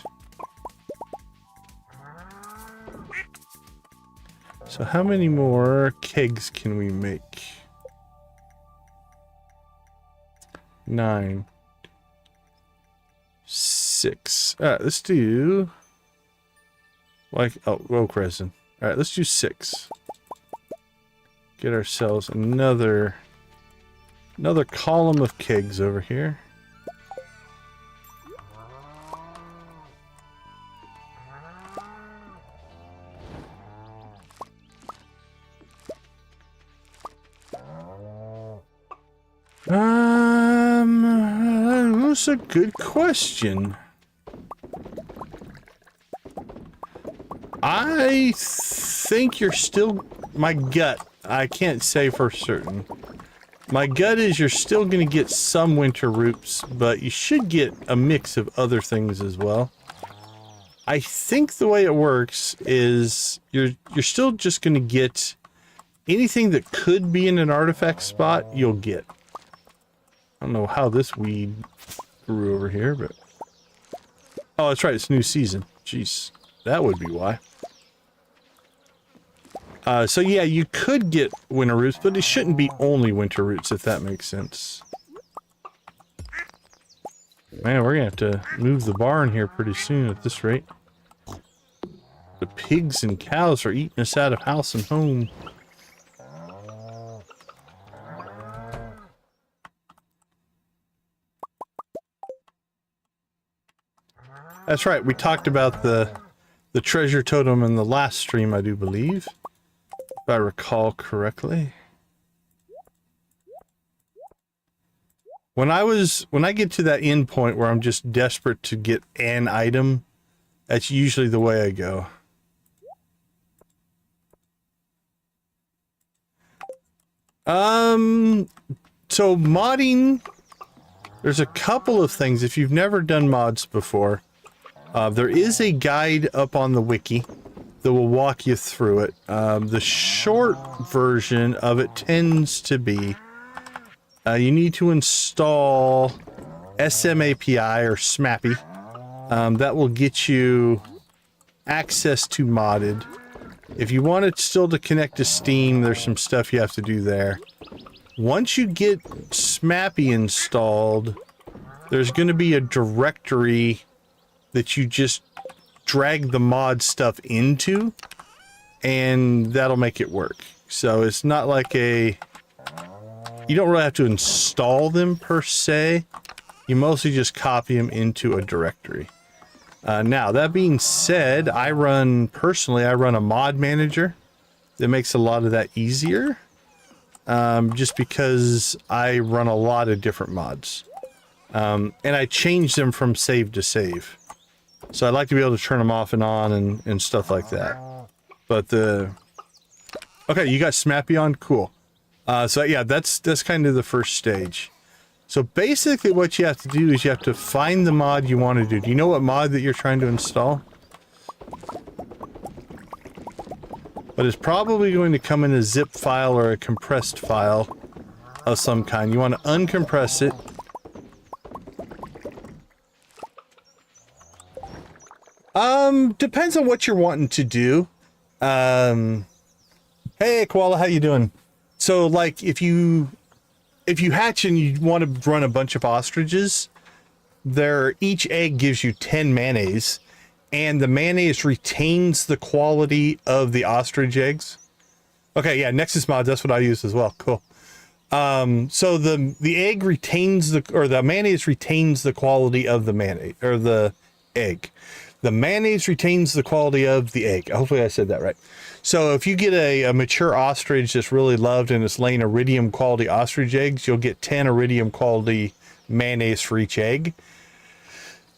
So how many more kegs can we make? 9. 6. Alright, let's do... oak resin. Alright, let's do 6. Get ourselves another column of kegs over here. That's a good question. I think you're still... My gut, I can't say for certain. My gut is you're still going to get some winter roots, but you should get a mix of other things as well. I think the way it works is you're still just going to get anything that could be in an artifact spot, you'll get. I don't know how this weed grew over here, but... Oh, that's right, it's new season. Jeez, that would be why. So yeah, you could get winter roots, but it shouldn't be only winter roots, if that makes sense. Man, we're gonna have to move the barn here pretty soon at this rate. The pigs and cows are eating us out of house and home. That's right, we talked about the treasure totem in the last stream, I do believe. If I recall correctly. When I get to that end point where I'm just desperate to get an item, that's usually the way I go. So modding, there's a couple of things. If you've never done mods before, there is a guide up on the wiki that will walk you through it. The short version of it tends to be, you need to install SMAPI or SMAPI. That will get you access to modded. If you want it still to connect to Steam, there's some stuff you have to do there. Once you get SMAPI installed, there's going to be a directory that you just drag the mod stuff into, and that'll make it work. So it's not like you don't really have to install them per se. You mostly just copy them into a directory. Now, that being said, I run a mod manager that makes a lot of that easier. Just because I run a lot of different mods. And I change them from save to save. So I like to be able to turn them off and on and stuff like that. But okay, you got SMAPI on? Cool. So yeah, that's kind of the first stage. So basically what you have to do is you have to find the mod you want to do. Do you know what mod that you're trying to install? But it's probably going to come in a zip file or a compressed file of some kind. You want to uncompress it. Depends on what you're wanting to do. Hey, Koala, how you doing? So, like, if you hatch and you want to run a bunch of ostriches, each egg gives you 10 mayonnaise, and the mayonnaise retains the quality of the ostrich eggs. Okay, yeah, Nexus mods, that's what I use as well. Cool. So the egg retains the mayonnaise retains the quality of the mayonnaise, or the egg. The mayonnaise retains the quality of the egg. Hopefully I said that right. So if you get a mature ostrich that's really loved and it's laying iridium quality ostrich eggs, you'll get 10 iridium quality mayonnaise for each egg.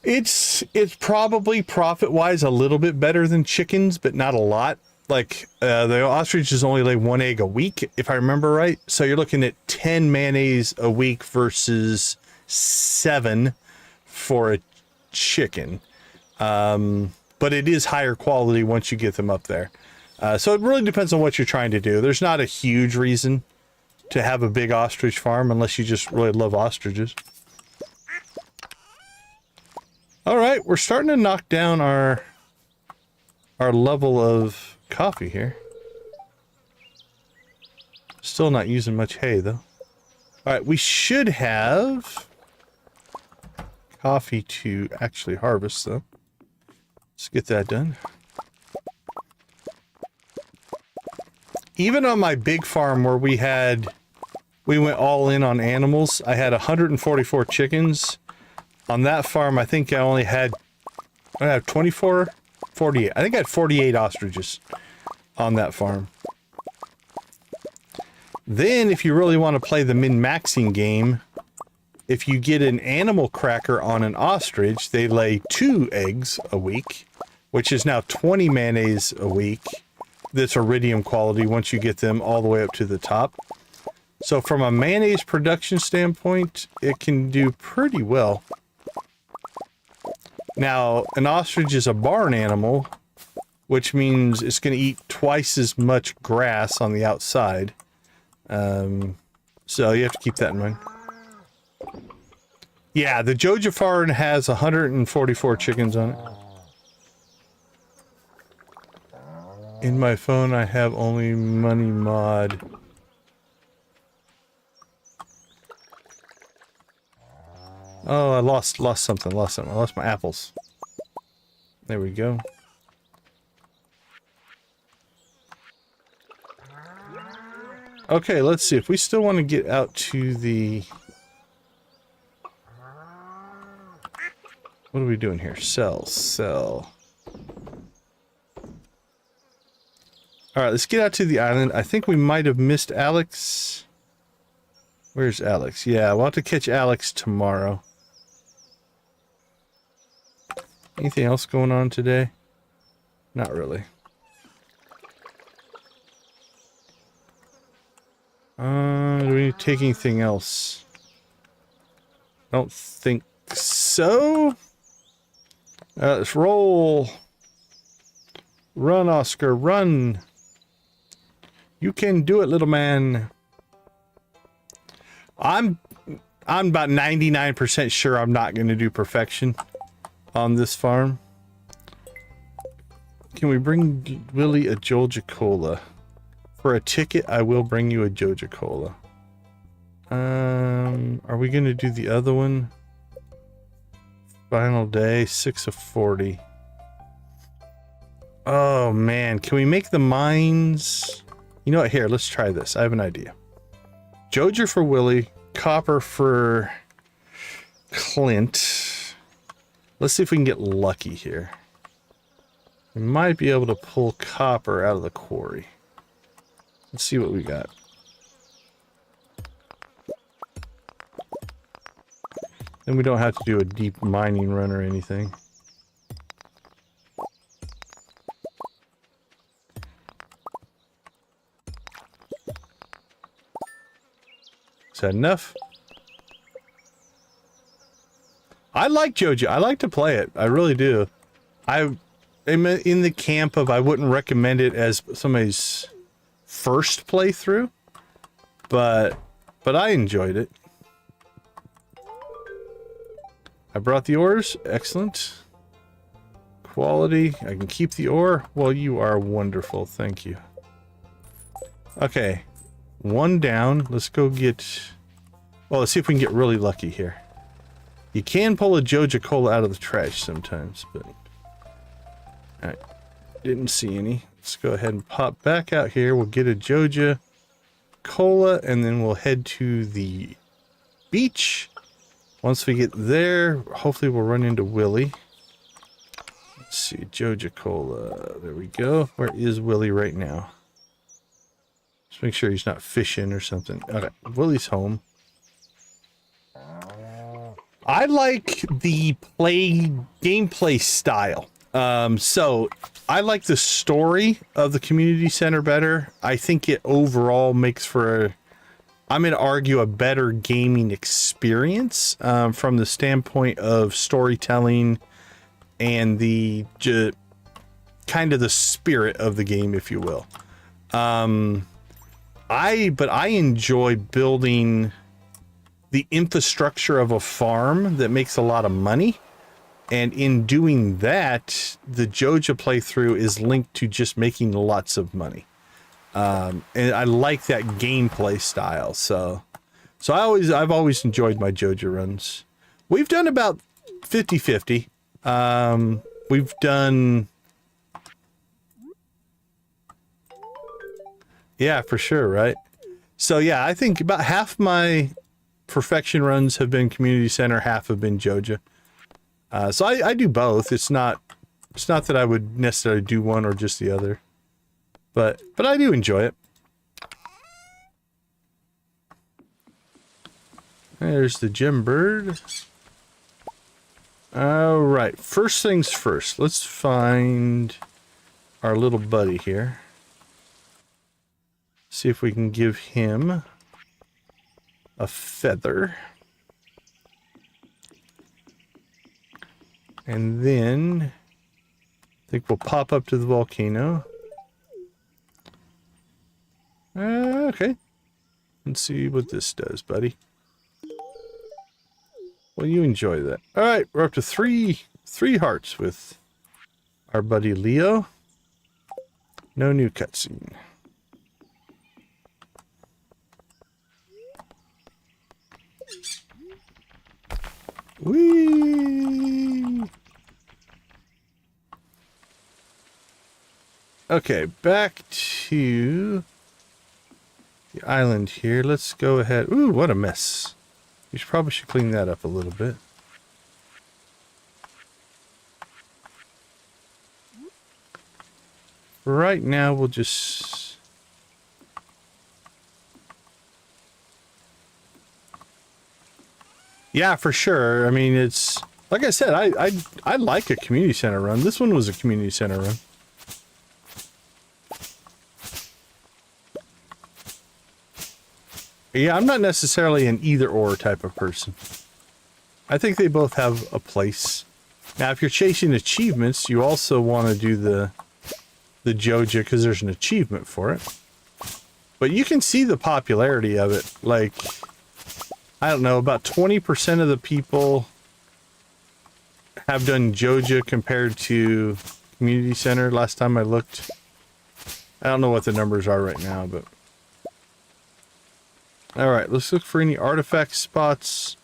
It's probably profit-wise a little bit better than chickens, but not a lot. Like, the ostriches only lay 1 egg a week, if I remember right. So you're looking at 10 mayonnaise a week versus 7 for a chicken. But it is higher quality once you get them up there. So it really depends on what you're trying to do. There's not a huge reason to have a big ostrich farm unless you just really love ostriches. All right, we're starting to knock down our level of coffee here. Still not using much hay though. All right, we should have coffee to actually harvest though. Let's get that done. Even on my big farm where we went all in on animals, I had 144 chickens. On that farm, I think I have 24, 48. I think I had 48 ostriches on that farm. Then, if you really want to play the min-maxing game, if you get an animal cracker on an ostrich, they lay 2 eggs a week, which is now 20 mayonnaise a week. That's iridium quality once you get them all the way up to the top. So from a mayonnaise production standpoint, it can do pretty well. Now, an ostrich is a barn animal, which means it's going to eat twice as much grass on the outside. So you have to keep that in mind. Yeah, the Joja farm has 144 chickens on it. In my phone, I have only money mod. Oh, I lost something. I lost my apples. There we go. Okay, let's see if we still want to get out to the... What are we doing here? Sell. Alright, let's get out to the island. I think we might have missed Alex. Where's Alex? Yeah, we'll have to catch Alex tomorrow. Anything else going on today? Not really. Do we need to take anything else? Don't think so. Let's roll. Run, Oscar, run. You can do it, little man. I'm about 99% sure I'm not going to do perfection on this farm. Can we bring Willie a Joja Cola? For a ticket, I will bring you a Joja Cola. Are we going to do the other one? Final day, 6 of 40. Oh, man. Can we make the mines? You know what? Here, let's try this. I have an idea. Joja for Willie. Copper for Clint. Let's see if we can get lucky here. We might be able to pull copper out of the quarry. Let's see what we got. Then we don't have to do a deep mining run or anything. Is that enough? I like Joja. I like to play it. I really do. I am in the camp of I wouldn't recommend it as somebody's first playthrough, but I enjoyed it. I brought the ores. Excellent. Quality. I can keep the ore. Well, you are wonderful. Thank you. Okay. One down. Let's go get... Well, let's see if we can get really lucky here. You can pull a Joja Cola out of the trash sometimes, but... Alright. Didn't see any. Let's go ahead and pop back out here. We'll get a Joja Cola, and then we'll head to the beach. Once we get there, hopefully we'll run into Willie. Let's see, Joja Cola. There we go. Where is Willie right now? Just make sure he's not fishing or something. Okay, Willie's home. I like the gameplay style. So I like the story of the community center better. I think it overall makes for I'm going to argue a better gaming experience from the standpoint of storytelling and the kind of the spirit of the game, if you will. But I enjoy building the infrastructure of a farm that makes a lot of money. And in doing that, the Joja playthrough is linked to just making lots of money. And I like that gameplay style. So I've always enjoyed my Joja runs. We've done about 50-50. We've done... Yeah, for sure, right? So yeah, I think about half my perfection runs have been community center, half have been Joja. So I do both. It's not that I would necessarily do one or just the other. But I do enjoy it. There's the gem bird. All right, first things first. Let's find our little buddy here. See if we can give him a feather. And then I think we'll pop up to the volcano. Okay. Let's see what this does, buddy. Well, you enjoy that. All right, we're up to three hearts with our buddy Leo. No new cutscene. Whee! Okay, back to the island here. Let's go ahead. Ooh, what a mess. You probably should clean that up a little bit. Right now, we'll just... Yeah, for sure. I mean, it's... Like I said, I like a community center run. This one was a community center run. Yeah, I'm not necessarily an either-or type of person. I think they both have a place. Now, if you're chasing achievements, you also want to do the Joja because there's an achievement for it. But you can see the popularity of it. Like, I don't know, about 20% of the people have done Joja compared to Community Center last time I looked. I don't know what the numbers are right now, but... Alright, let's look for any artifact spots.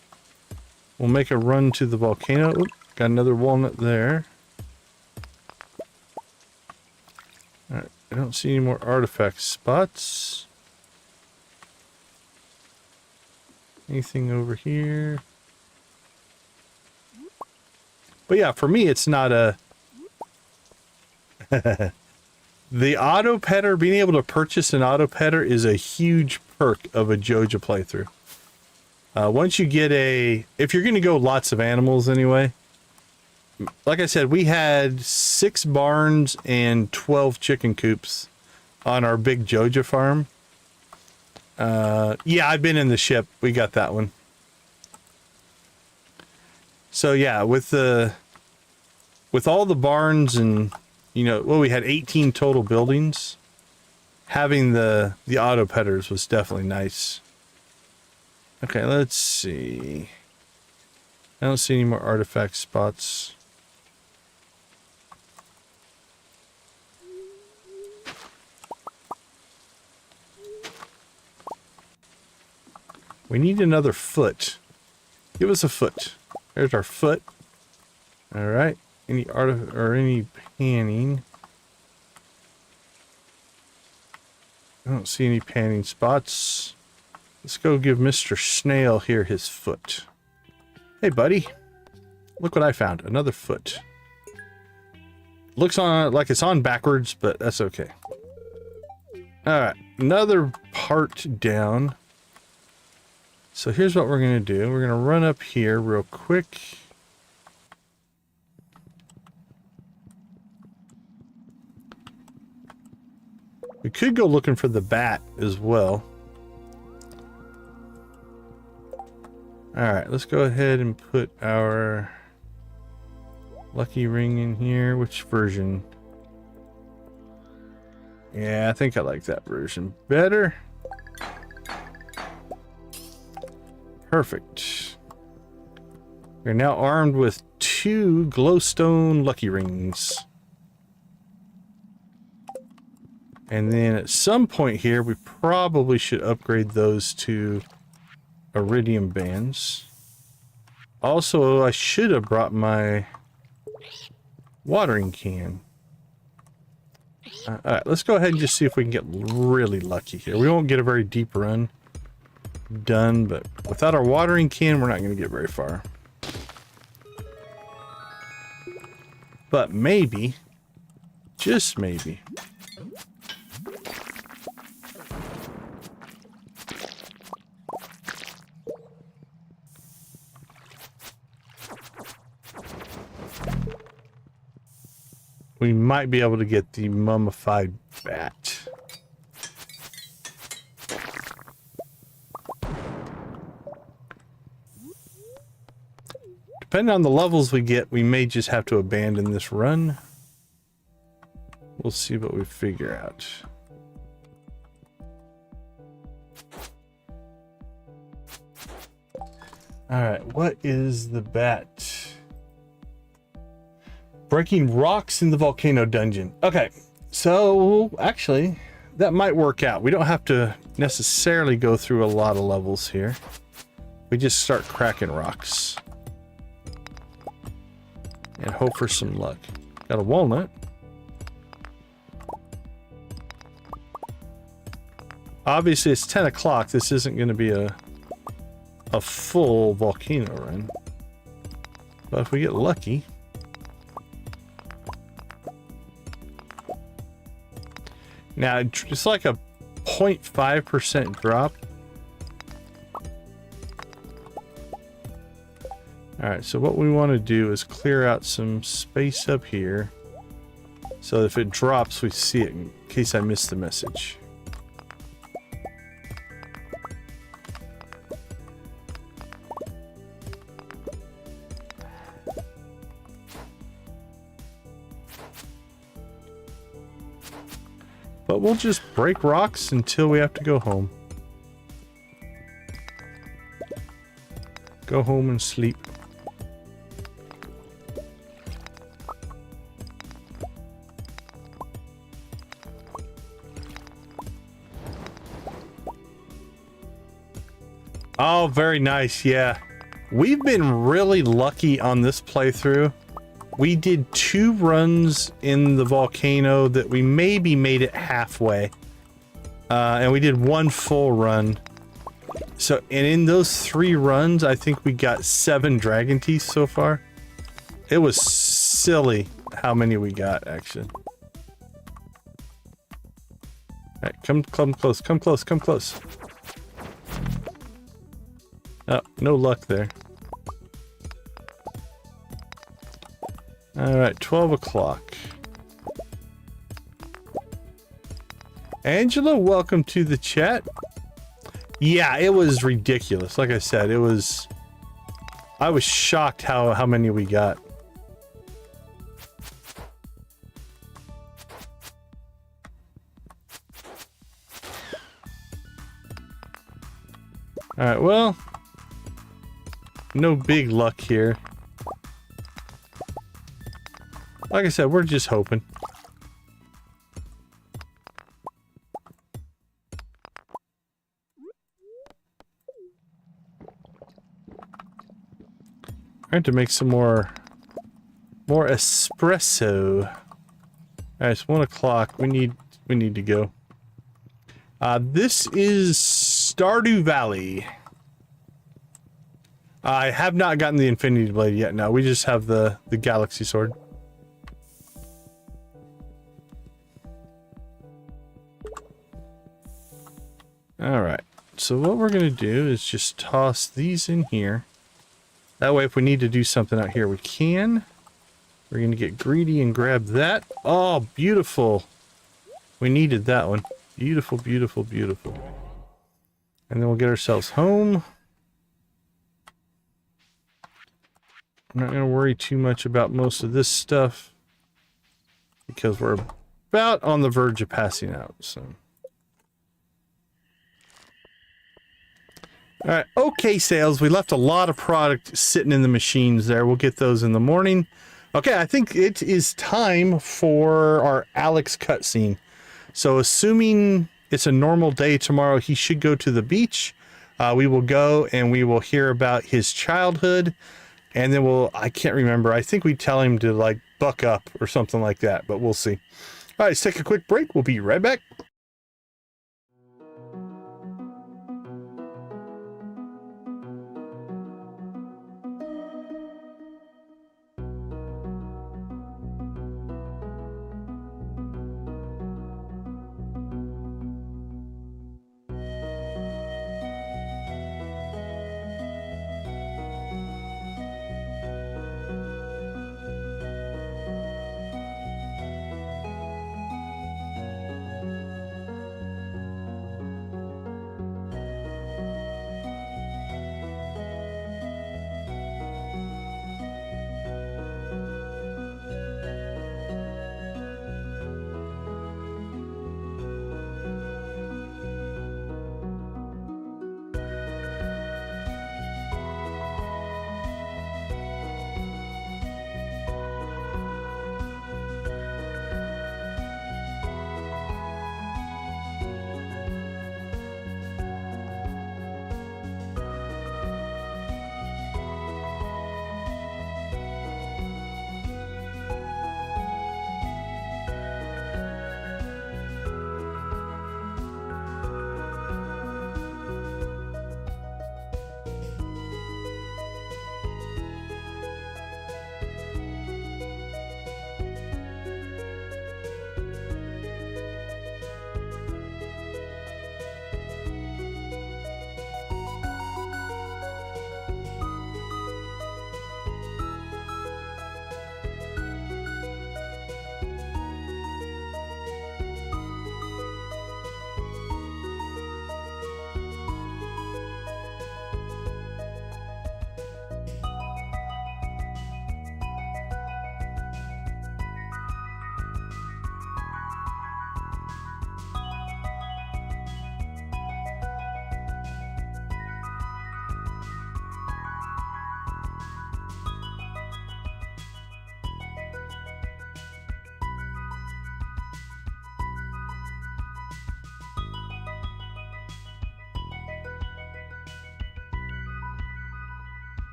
We'll make a run to the volcano. Oop, got another walnut there. Alright, I don't see any more artifact spots. Anything over here? But yeah, for me, it's not a... The auto petter, being able to purchase an auto petter is a huge perk of a Joja playthrough. Once you get if you're going to go lots of animals anyway, like I said, we had 6 barns and 12 chicken coops on our big Joja farm. Yeah, I've been in the ship. We got that one. So yeah, with all the barns and, you know, well, we had 18 total buildings. Having the auto petters was definitely nice. Okay, let's see. I don't see any more artifact spots. We need another foot. Give us a foot. There's our foot. All right. Any any panning? I don't see any panning spots. Let's go give Mr. Snail here his foot. Hey, buddy. Look what I found. Another foot. Looks on like it's on backwards, but that's okay. All right. Another part down. So here's what we're going to do. We're going to run up here real quick. We could go looking for the bat as well. Alright, let's go ahead and put our lucky ring in here. Which version? Yeah, I think I like that version better. Perfect. We're now armed with 2 glowstone lucky rings. And then at some point here, we probably should upgrade those to iridium bands. Also, I should have brought my watering can. Alright, let's go ahead and just see if we can get really lucky here. We won't get a very deep run done, but without our watering can, we're not going to get very far. But maybe, just maybe, we might be able to get the mummified bat. Depending on the levels we get, we may just have to abandon this run. We'll see what we figure out. Alright, what is the bat? Breaking rocks in the volcano dungeon. Okay, so actually, that might work out. We don't have to necessarily go through a lot of levels here. We just start cracking rocks. And hope for some luck. Got a walnut. Obviously, it's 10 o'clock. This isn't going to be a full volcano run. But if we get lucky... Now, it's like a 0.5% drop. Alright, so what we want to do is clear out some space up here. So if it drops, we see it in case I missed the message. But we'll just break rocks until we have to go home. Go home and sleep. Oh, very nice, yeah. We've been really lucky on this playthrough. We did 2 runs in the volcano that we maybe made it halfway. And we did 1 full run. So, and in those 3 runs, I think we got 7 dragon teeth so far. It was silly how many we got, actually. Alright, come close, come close, come close. Oh, no luck there. Alright, 12 o'clock. Angela, welcome to the chat. Yeah, it was ridiculous. Like I said, it was... I was shocked how many we got. Alright, well... no big luck here. Like I said, we're just hoping. I have to make some more espresso. Alright, it's 1 o'clock. We need to go. This is Stardew Valley. I have not gotten the Infinity Blade yet. No, we just have the Galaxy Sword. Alright, so what we're going to do is just toss these in here. That way if we need to do something out here, we can. We're going to get greedy and grab that. Oh, beautiful. We needed that one. Beautiful, beautiful, beautiful. And then we'll get ourselves home. I'm not going to worry too much about most of this stuff because we're about on the verge of passing out, so... Alright, okay sales. We left a lot of product sitting in the machines there. We'll get those in the morning. Okay, I think it is time for our Alex cutscene. So assuming it's a normal day tomorrow, he should go to the beach. We will go and we will hear about his childhood. And then I can't remember. I think we tell him to like buck up or something like that, but we'll see. All right, let's take a quick break. We'll be right back.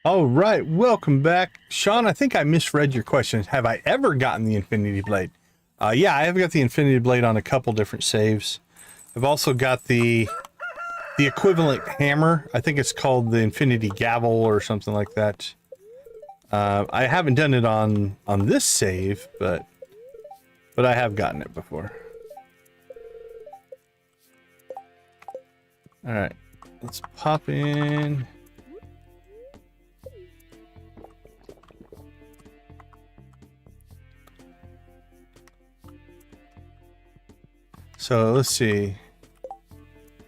All right, welcome back. Sean, I think I misread your question. Have I ever gotten the Infinity Blade? Yeah, I have got the Infinity Blade on a couple different saves. I've also got the equivalent hammer. I think it's called the Infinity Gavel or something like that. I haven't done it on this save, but I have gotten it before. All right, let's pop in. So let's see.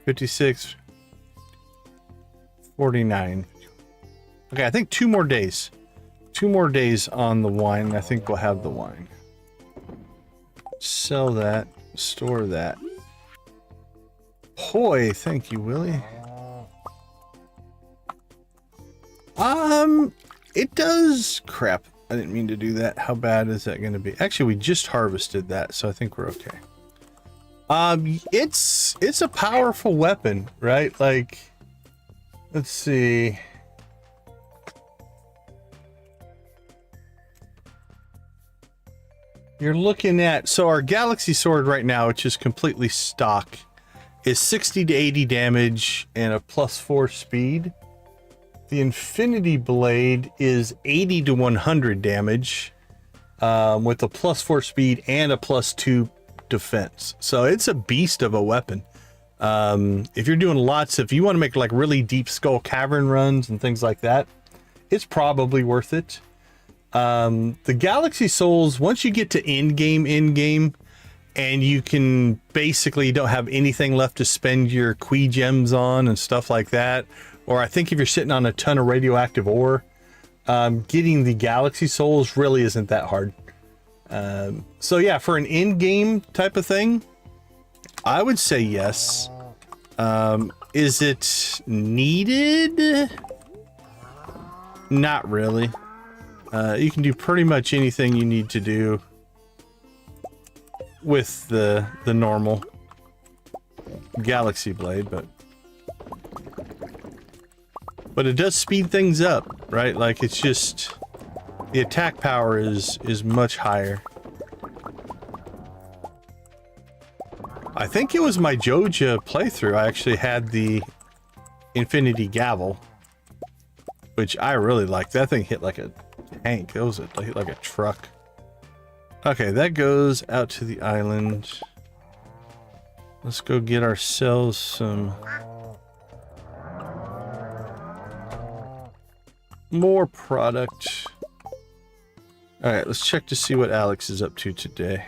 56, 49. Okay, I think 2 more days. 2 more days on the wine, and I think we'll have the wine. Sell that, store that. Hoy, thank you, Willie. It does. Crap, I didn't mean to do that. How bad is that going to be? Actually, we just harvested that, so I think we're okay. It's a powerful weapon, right? Like, let's see. You're looking at, so our Galaxy Sword right now, which is completely stock, is 60 to 80 damage and a +4 speed. The Infinity Blade is 80 to 100 damage, with a +4 speed and a +2 defense. So it's a beast of a weapon. If you're doing if you want to make like really deep skull cavern runs and things like that, it's probably worth it. The Galaxy Souls, once you get to end game, and you can basically don't have anything left to spend your Qui gems on and stuff like that, or I think if you're sitting on a ton of radioactive ore, getting the Galaxy Souls really isn't that hard. So yeah, for an in-game type of thing, I would say yes. Is it needed? Not really. You can do pretty much anything you need to do with the normal Galaxy Blade, but it does speed things up, right? Like, it's just the attack power is much higher. I think it was my Joja playthrough. I actually had the Infinity Gavel, which I really liked. That thing hit like a tank. It hit like a truck. Okay, that goes out to the island. Let's go get ourselves some more product. All right, let's check to see what Alex is up to today.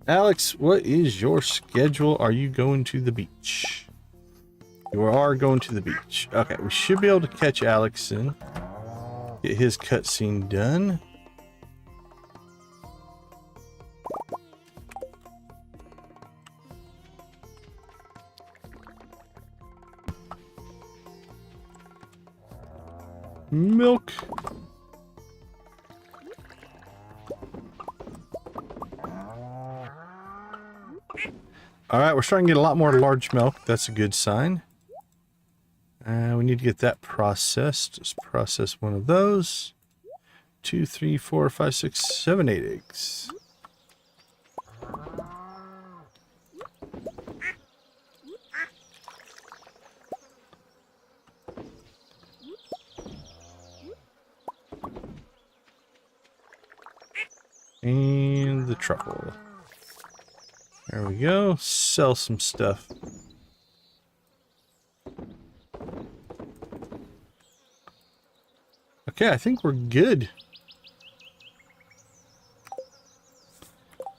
Alex, what is your schedule? Are you going to the beach? You are going to the beach. Okay, we should be able to catch Alex in. Get his cutscene done. Milk. All right, we're starting to get a lot more large milk. That's a good sign. We need to get that processed. Let's process one of those. 2, 3, 4, 5, 6, 7, 8 eggs. And the truffle. There we go. Sell some stuff. Okay, I think we're good.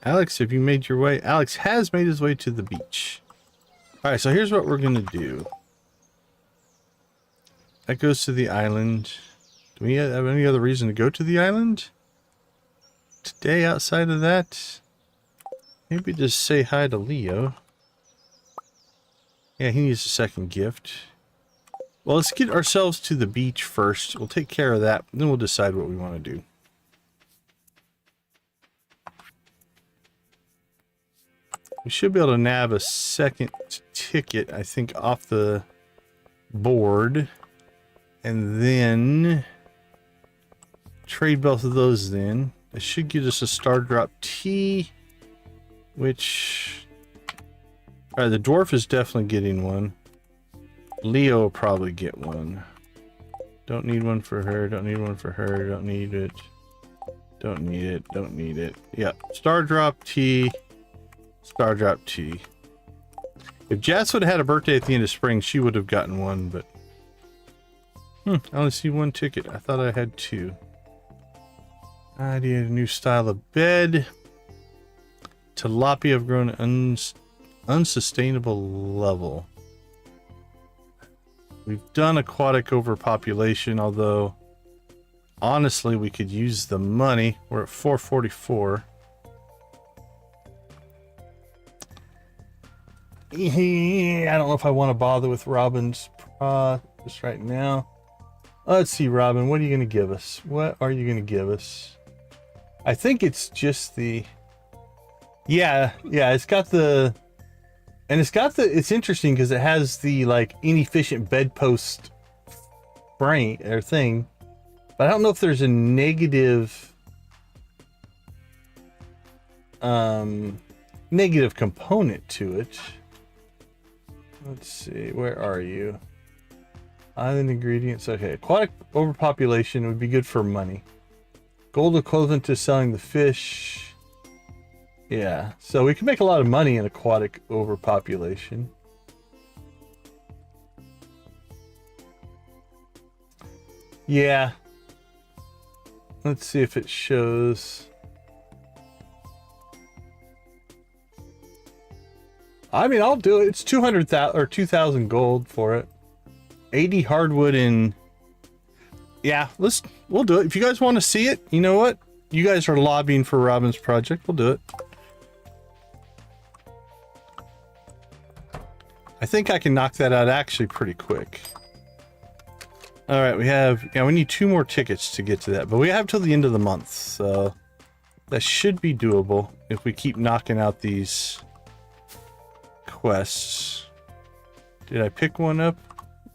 Alex, have you made your way? Alex has made his way to the beach. Alright, so here's what we're going to do. That goes to the island. Do we have any other reason to go to the island today outside of that? Maybe just say hi to Leo. Yeah, he needs a second gift. Well, let's get ourselves to the beach first. We'll take care of that, then we'll decide what we want to do. We should be able to nab a second ticket, I think, off the board. And then trade both of those then. It should give us a star drop T, which... Alright, the dwarf is definitely getting one. Leo will probably get one. Don't need one for her, don't need one for her, don't need it. Don't need it, don't need it. Yeah, star drop T, star drop T. If Jess would have had a birthday at the end of spring, she would have gotten one, but... I only see one ticket. I thought I had two. Idea, a new style of bed. Tilapia have grown unsustainable level. We've done aquatic overpopulation, although honestly we could use the money. We're at 444. I don't know if I want to bother with Robin's just right now. Let's see, Robin, what are you going to give us? What are you going to give us? I think it's just the... Yeah, it's got the... And it's got the... It's interesting because it has the, like, inefficient bedpost frame or thing. But I don't know if there's a negative... negative component to it. Let's see, where are you? Island ingredients. Okay, aquatic overpopulation would be good for money. Gold equivalent to selling the fish. Yeah, so we can make a lot of money in aquatic overpopulation. Yeah. Let's see if it shows. I mean, I'll do it. It's 200,000 or 2,000 gold for it. 80 hardwood and yeah, we'll do it. If you guys want to see it, you know what? You guys are lobbying for Robin's project. We'll do it. I think I can knock that out actually pretty quick. All right, we need 2 more tickets to get to that, but we have till the end of the month, so that should be doable if we keep knocking out these quests. Did I pick one up?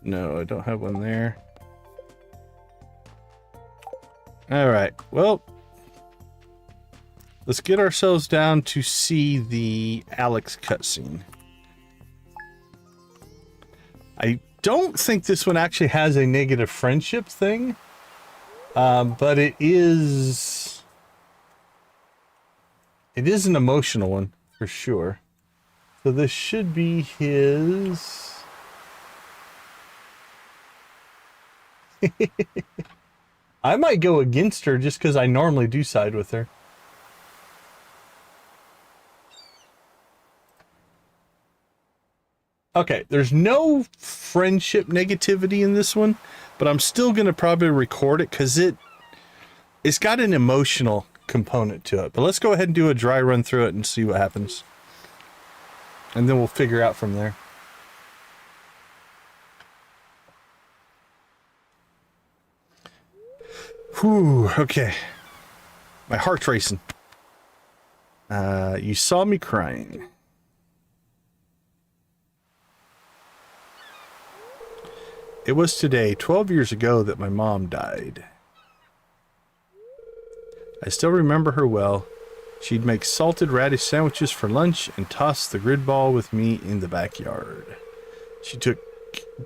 No, I don't have one there. Alright, well, let's get ourselves down to see the Alex cutscene. I don't think this one actually has a negative friendship thing, but it is an emotional one for sure. So this should be his... I might go against her just because I normally do side with her. Okay, there's no friendship negativity in this one, but I'm still going to probably record it because it's got an emotional component to it. But let's go ahead and do a dry run through it and see what happens. And then we'll figure out from there. Whew, okay. My heart's racing. You saw me crying. It was today, 12 years ago, that my mom died. I still remember her well. She'd make salted radish sandwiches for lunch and toss the grid ball with me in the backyard. She took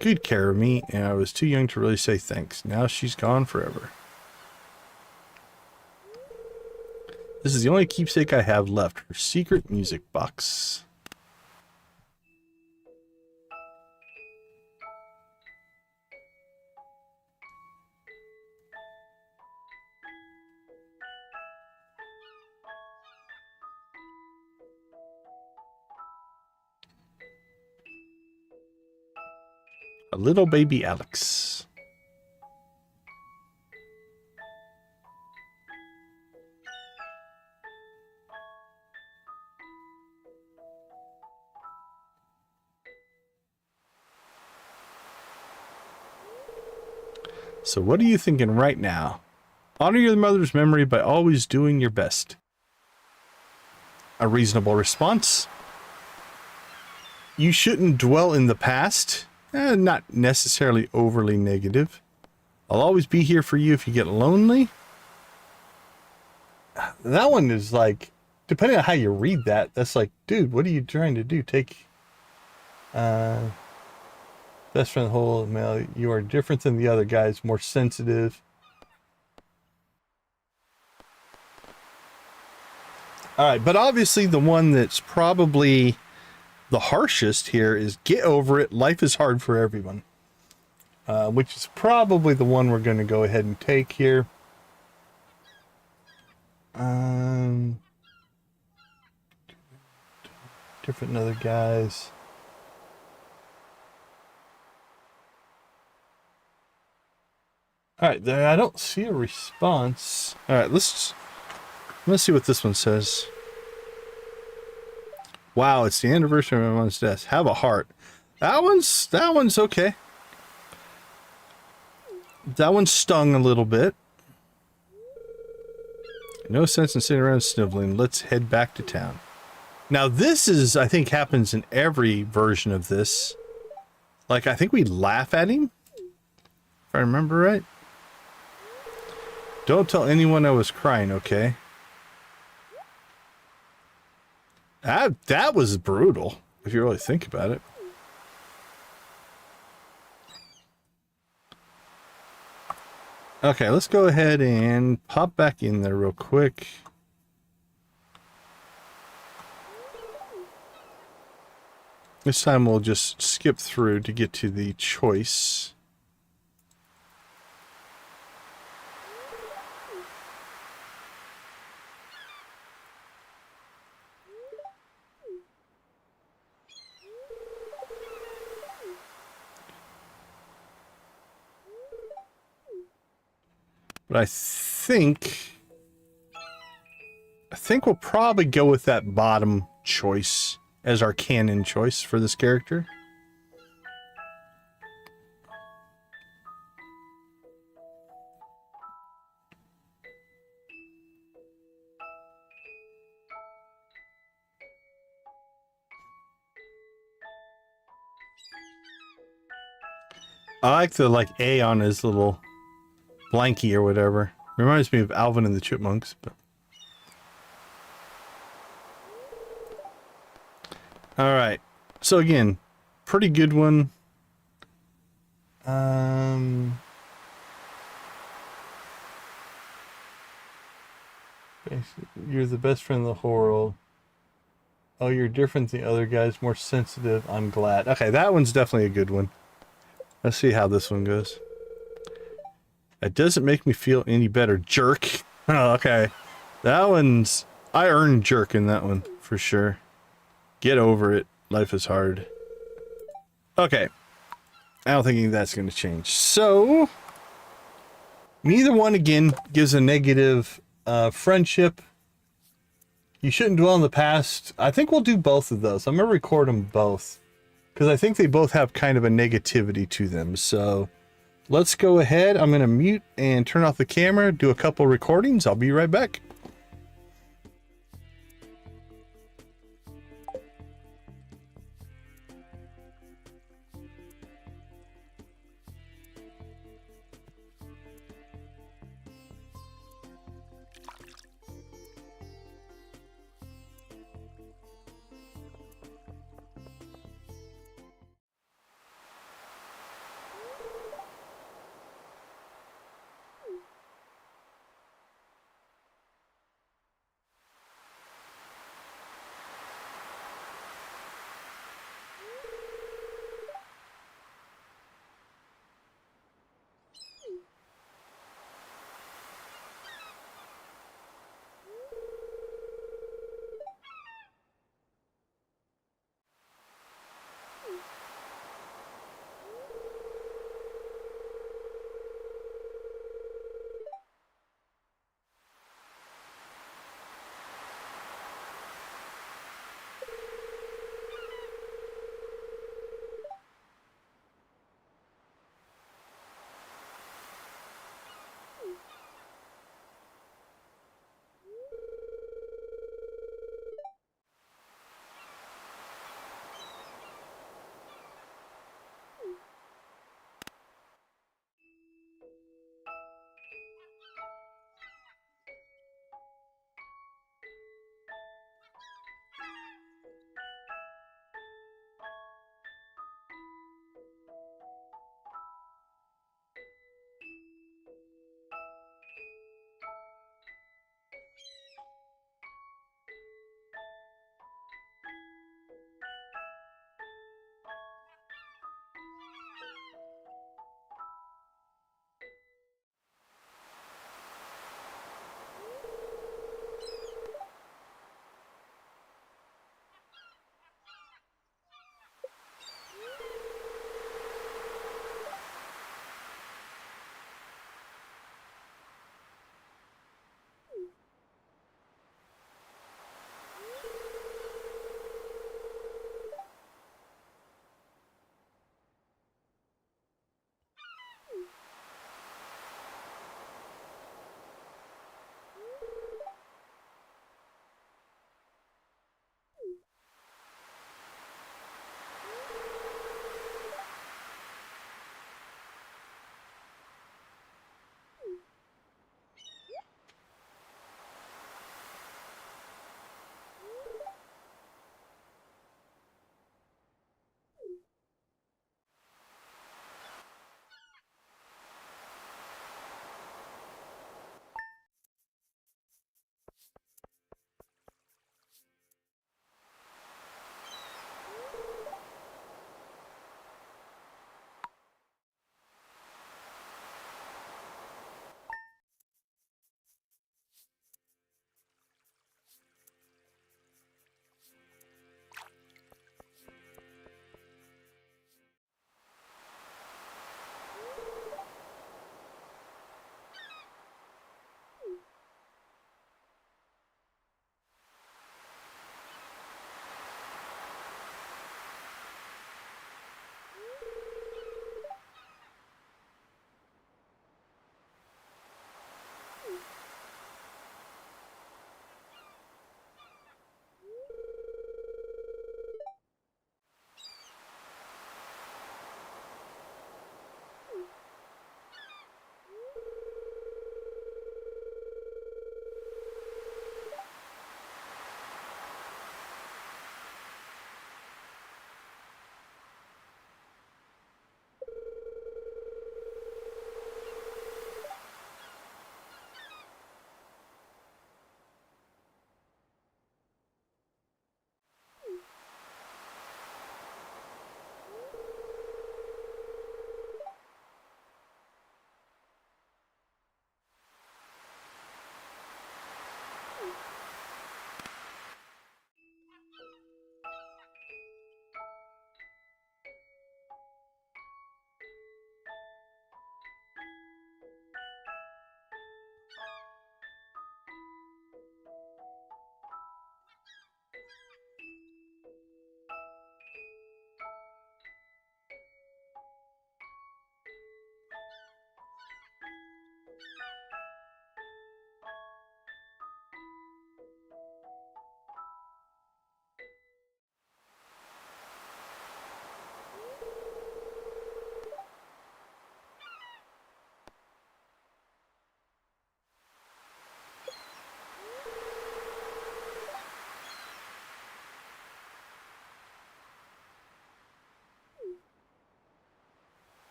good care of me, and I was too young to really say thanks. Now she's gone forever. This is the only keepsake I have left, her secret music box. A little baby Alex. So what are you thinking right now? Honor your mother's memory by always doing your best. A reasonable response. You shouldn't dwell in the past. Not necessarily overly negative. I'll always be here for you if you get lonely. That one is like, depending on how you read that, that's like, dude, what are you trying to do? Take, best friend of the whole male. You are different than the other guys, more sensitive. All right, but obviously the one that's probably the harshest here is get over it. Life is hard for everyone. Which is probably the one we're going to go ahead and take here. Different than other guys. All right, there. I don't see a response. All right, let's see what this one says. Wow, it's the anniversary of everyone's death. Have a heart. That one's okay. That one stung a little bit. No sense in sitting around sniveling. Let's head back to town. Now this is, I think, happens in every version of this. Like, I think we laugh at him, if I remember right. Don't tell anyone I was crying, okay? That was brutal, if you really think about it. Okay, let's go ahead and pop back in there real quick. This time we'll just skip through to get to the choice. But I think we'll probably go with that bottom choice as our canon choice for this character. I like the A on his little blankie or whatever. Reminds me of Alvin and the Chipmunks, but all right. So again, pretty good one. You're the best friend in the whole world. Oh, you're different than the other guys, more sensitive. I'm glad. Okay, that one's definitely a good one. Let's see how this one goes. That doesn't make me feel any better. Jerk. Oh, okay. That one's... I earned jerk in that one, for sure. Get over it. Life is hard. Okay. I don't think that's going to change. So... neither one, again, gives a negative friendship. You shouldn't dwell on the past. I think we'll do both of those. I'm going to record them both. Because I think they both have kind of a negativity to them. So... let's go ahead. I'm going to mute and turn off the camera, do a couple recordings. I'll be right back.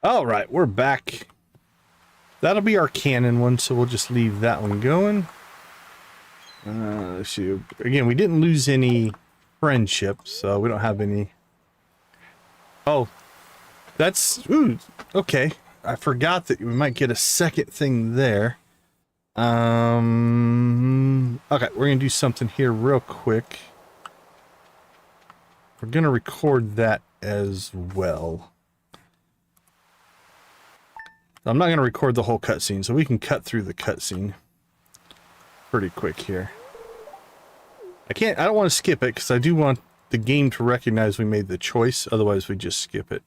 All right, we're back. That'll be our canon one, so we'll just leave that one going. Let's see. Again, we didn't lose any friendships, so we don't have any. Oh, that's ooh, okay. I forgot that we might get a second thing there. Okay, we're gonna do something here real quick. We're gonna record that as well. I'm not gonna record the whole cutscene, so we can cut through the cutscene pretty quick here. I don't want to skip it because I do want the game to recognize we made the choice. Otherwise, we just skip it.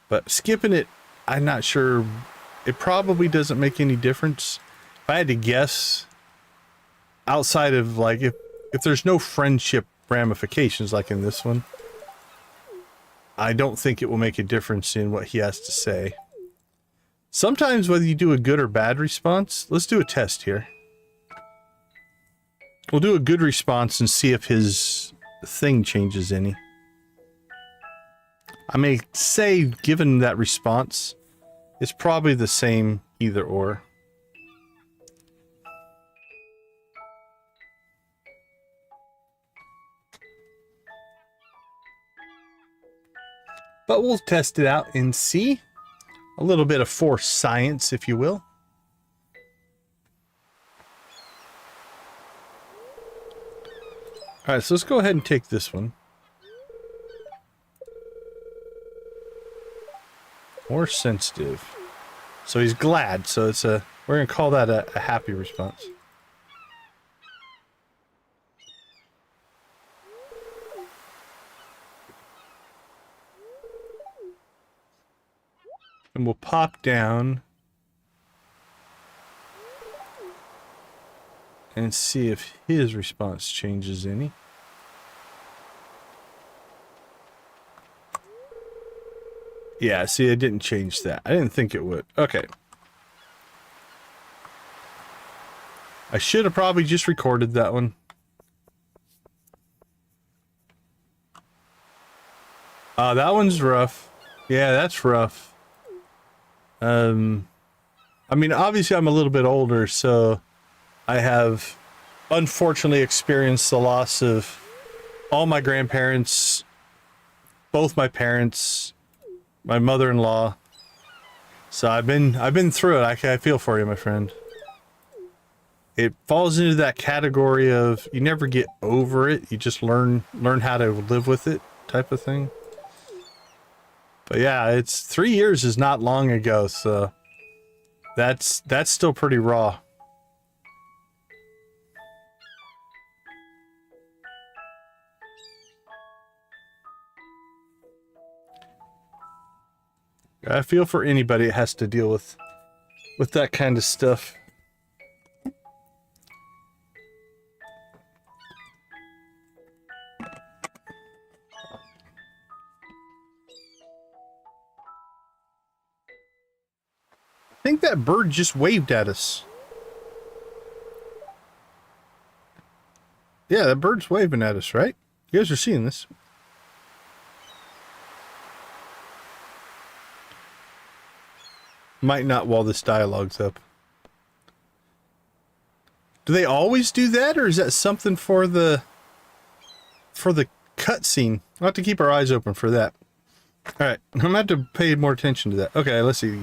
But skipping it, I'm not sure. It probably doesn't make any difference. If I had to guess, outside of like if there's no friendship ramifications like in this one, I don't think it will make a difference in what he has to say. Sometimes whether you do a good or bad response, let's do a test here. We'll do a good response and see if his thing changes any. I may say, given that response, it's probably the same either or. But we'll test it out and see. A little bit of forced science, if you will. Alright, so let's go ahead and take this one. More sensitive. So he's glad, so it's we're gonna call that a happy response. And we'll pop down and see if his response changes any. Yeah, see, I didn't change that. I didn't think it would. Okay. I should have probably just recorded that one. That one's rough. Yeah, that's rough. I mean, obviously I'm a little bit older, so I have unfortunately experienced the loss of all my grandparents, both my parents, my mother-in-law. So I've been through it. I feel for you, my friend. It falls into that category of you never get over it. You just learn how to live with it type of thing. But yeah, it's 3 years is not long ago, so that's still pretty raw. I feel for anybody that has to deal with that kind of stuff. I think that bird just waved at us. Yeah, that bird's waving at us, right? You guys are seeing this. Might not while this dialogue's up. Do they always do that, or is that something for the cutscene? We'll have to keep our eyes open for that. Alright, I'm gonna have to pay more attention to that. Okay, let's see.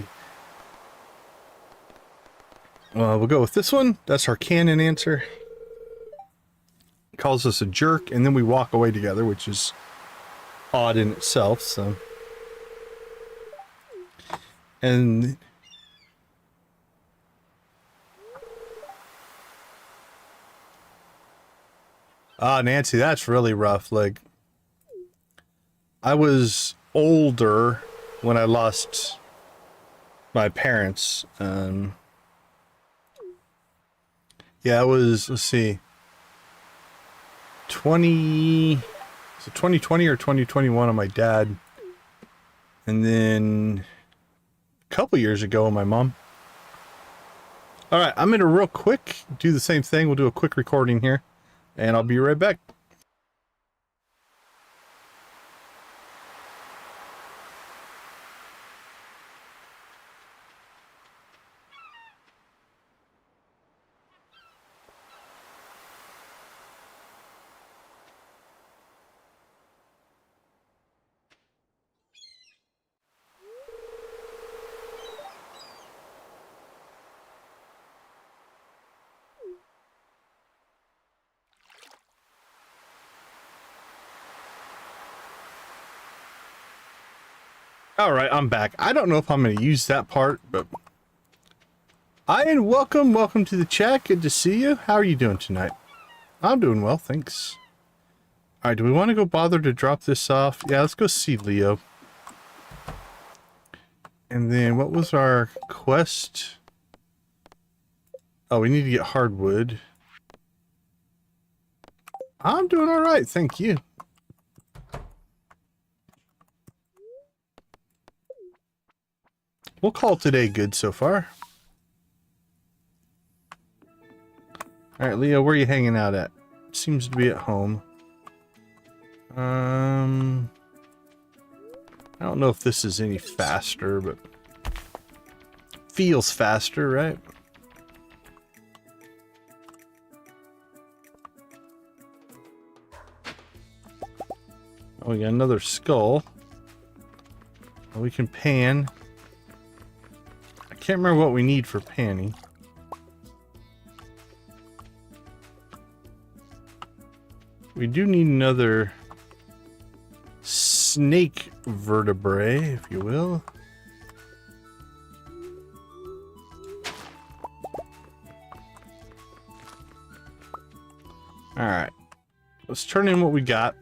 We'll go with this one. That's our canon answer. Calls us a jerk, and then we walk away together, which is odd in itself, so. And Nancy, that's really rough. Like, I was older when I lost my parents. Yeah, it was, let's see, 2020 or 2021 on my dad. And then a couple years ago on my mom. All right, I'm gonna real quick do the same thing. We'll do a quick recording here, and I'll be right back. All right, I'm back. I don't know if I'm going to use that part, but welcome to the chat. Good to see you. How are you doing tonight? I'm doing well, thanks. All right, do we want to go bother to drop this off? Yeah, let's go see Leo. And then what was our quest? Oh, we need to get hardwood. I'm doing all right, thank you. We'll call today good so far. All right, Leo, where are you hanging out at? Seems to be at home. I don't know if this is any faster, but feels faster, right? Oh, we got another skull. We can pan. I can't remember what we need for panning. We do need another snake vertebrae, if you will. Alright. Let's turn in what we got.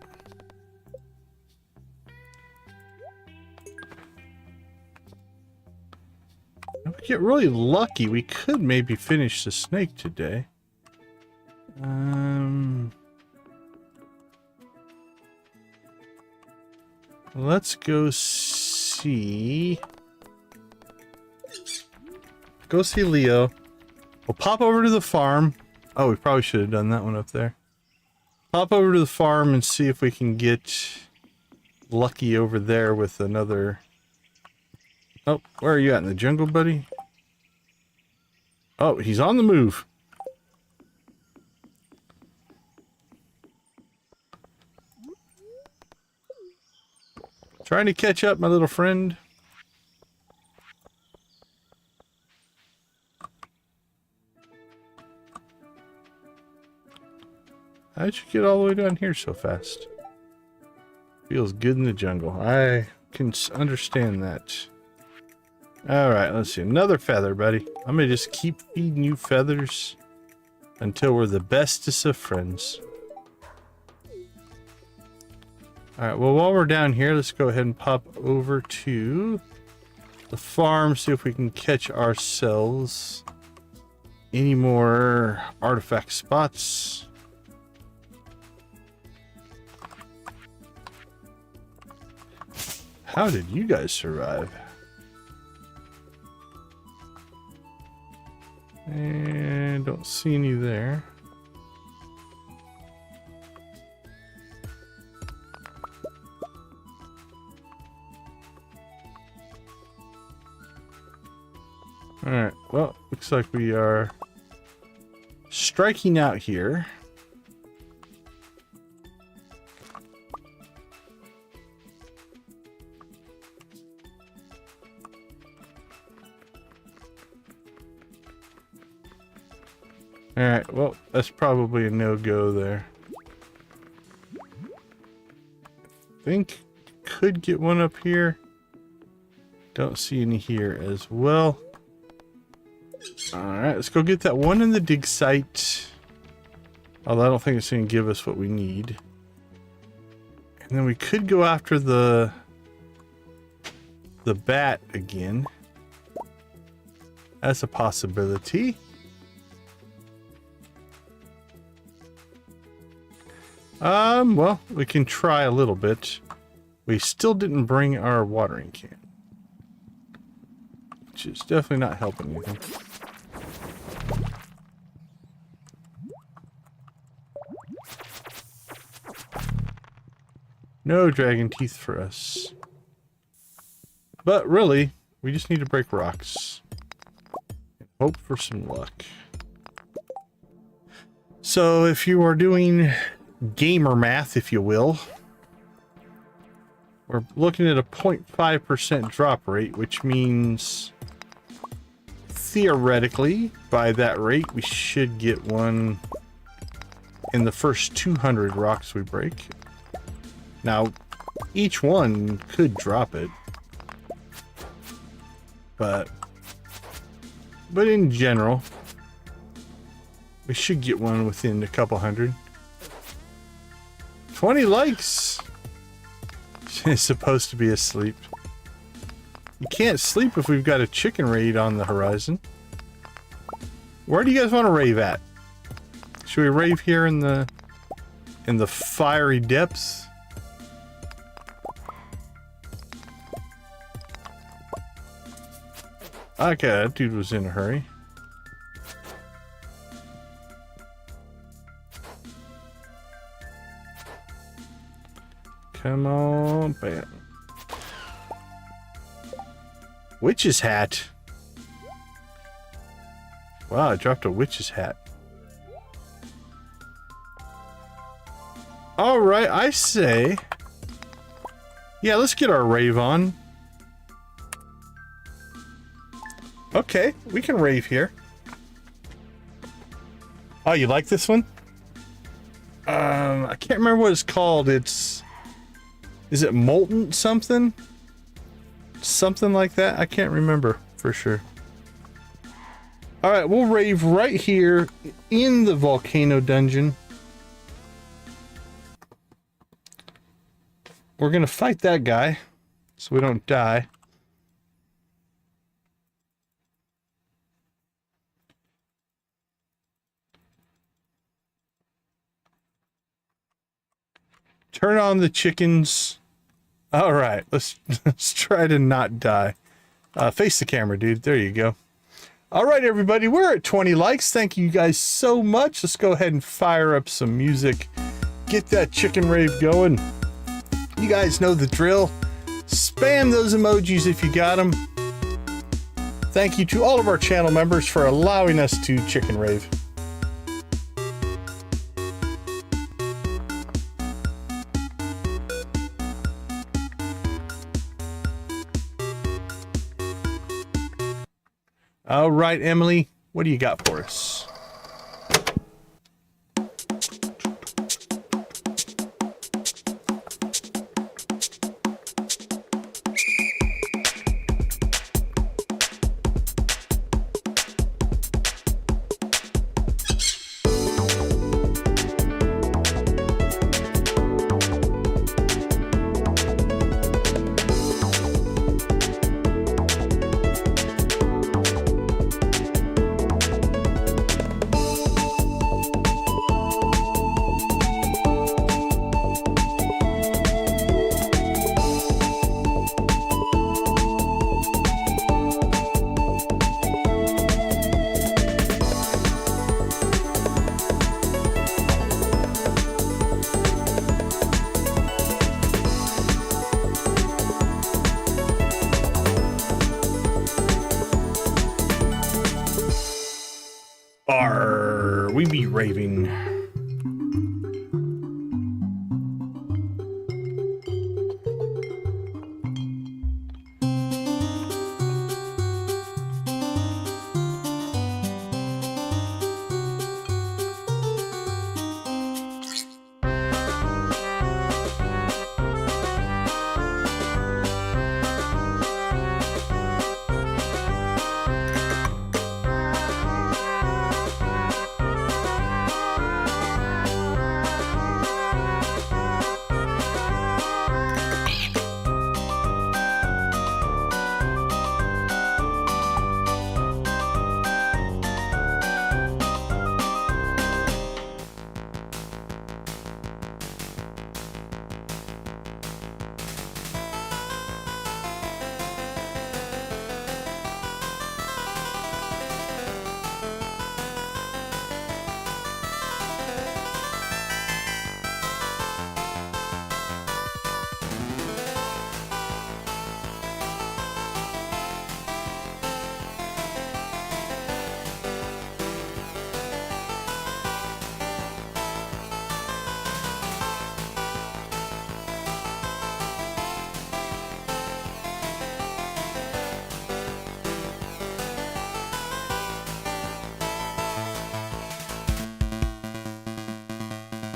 If we get really lucky, we could maybe finish the snake today. Let's go see. Go see Leo. We'll pop over to the farm. Oh, we probably should have done that one up there. Pop over to the farm and see if we can get lucky over there with another. Oh, where are you at in the jungle, buddy? Oh, he's on the move. Trying to catch up, my little friend. How'd you get all the way down here so fast? Feels good in the jungle. I can understand that. Alright, let's see. Another feather, buddy. I'm gonna just keep feeding you feathers until we're the bestest of friends. Alright, well, while we're down here, let's go ahead and pop over to the farm, see if we can catch ourselves any more artifact spots. How did you guys survive? And don't see any there. Alright, well, looks like we are striking out here. Alright, well, that's probably a no-go there. I think could get one up here. Don't see any here as well. Alright, let's go get that one in the dig site. Although I don't think it's going to give us what we need. And then we could go after the bat again. That's a possibility. Well, we can try a little bit. We still didn't bring our watering can, which is definitely not helping anything. No dragon teeth for us. But really, we just need to break rocks. And hope for some luck. So if you are doing gamer math, if you will, we're looking at a 0.5% drop rate, which means theoretically, by that rate, we should get one in the first 200 rocks we break. Now, each one could drop it. but in general, we should get one within a couple hundred. 20 likes. She's supposed to be asleep. You can't sleep if we've got a chicken raid on the horizon. Where do you guys want to rave at? Should we rave here in the fiery depths? Okay, that dude was in a hurry. Come on, bam. Witch's hat. Wow, I dropped a witch's hat. Alright, I say... yeah, let's get our rave on. Okay, we can rave here. Oh, you like this one? I can't remember what it's called. It's... is it Molten something? Something like that? I can't remember for sure. Alright, we'll rave right here in the volcano dungeon. We're gonna fight that guy so we don't die. Turn on the chickens. All right, let's try to not die. Face the camera, dude. There you go. All right, everybody, we're at 20 likes. Thank you guys so much. Let's go ahead and fire up some music. Get that chicken rave going. You guys know the drill. Spam those emojis if you got them. Thank you to all of our channel members for allowing us to chicken rave. All right, Emily, what do you got for us? We be raving.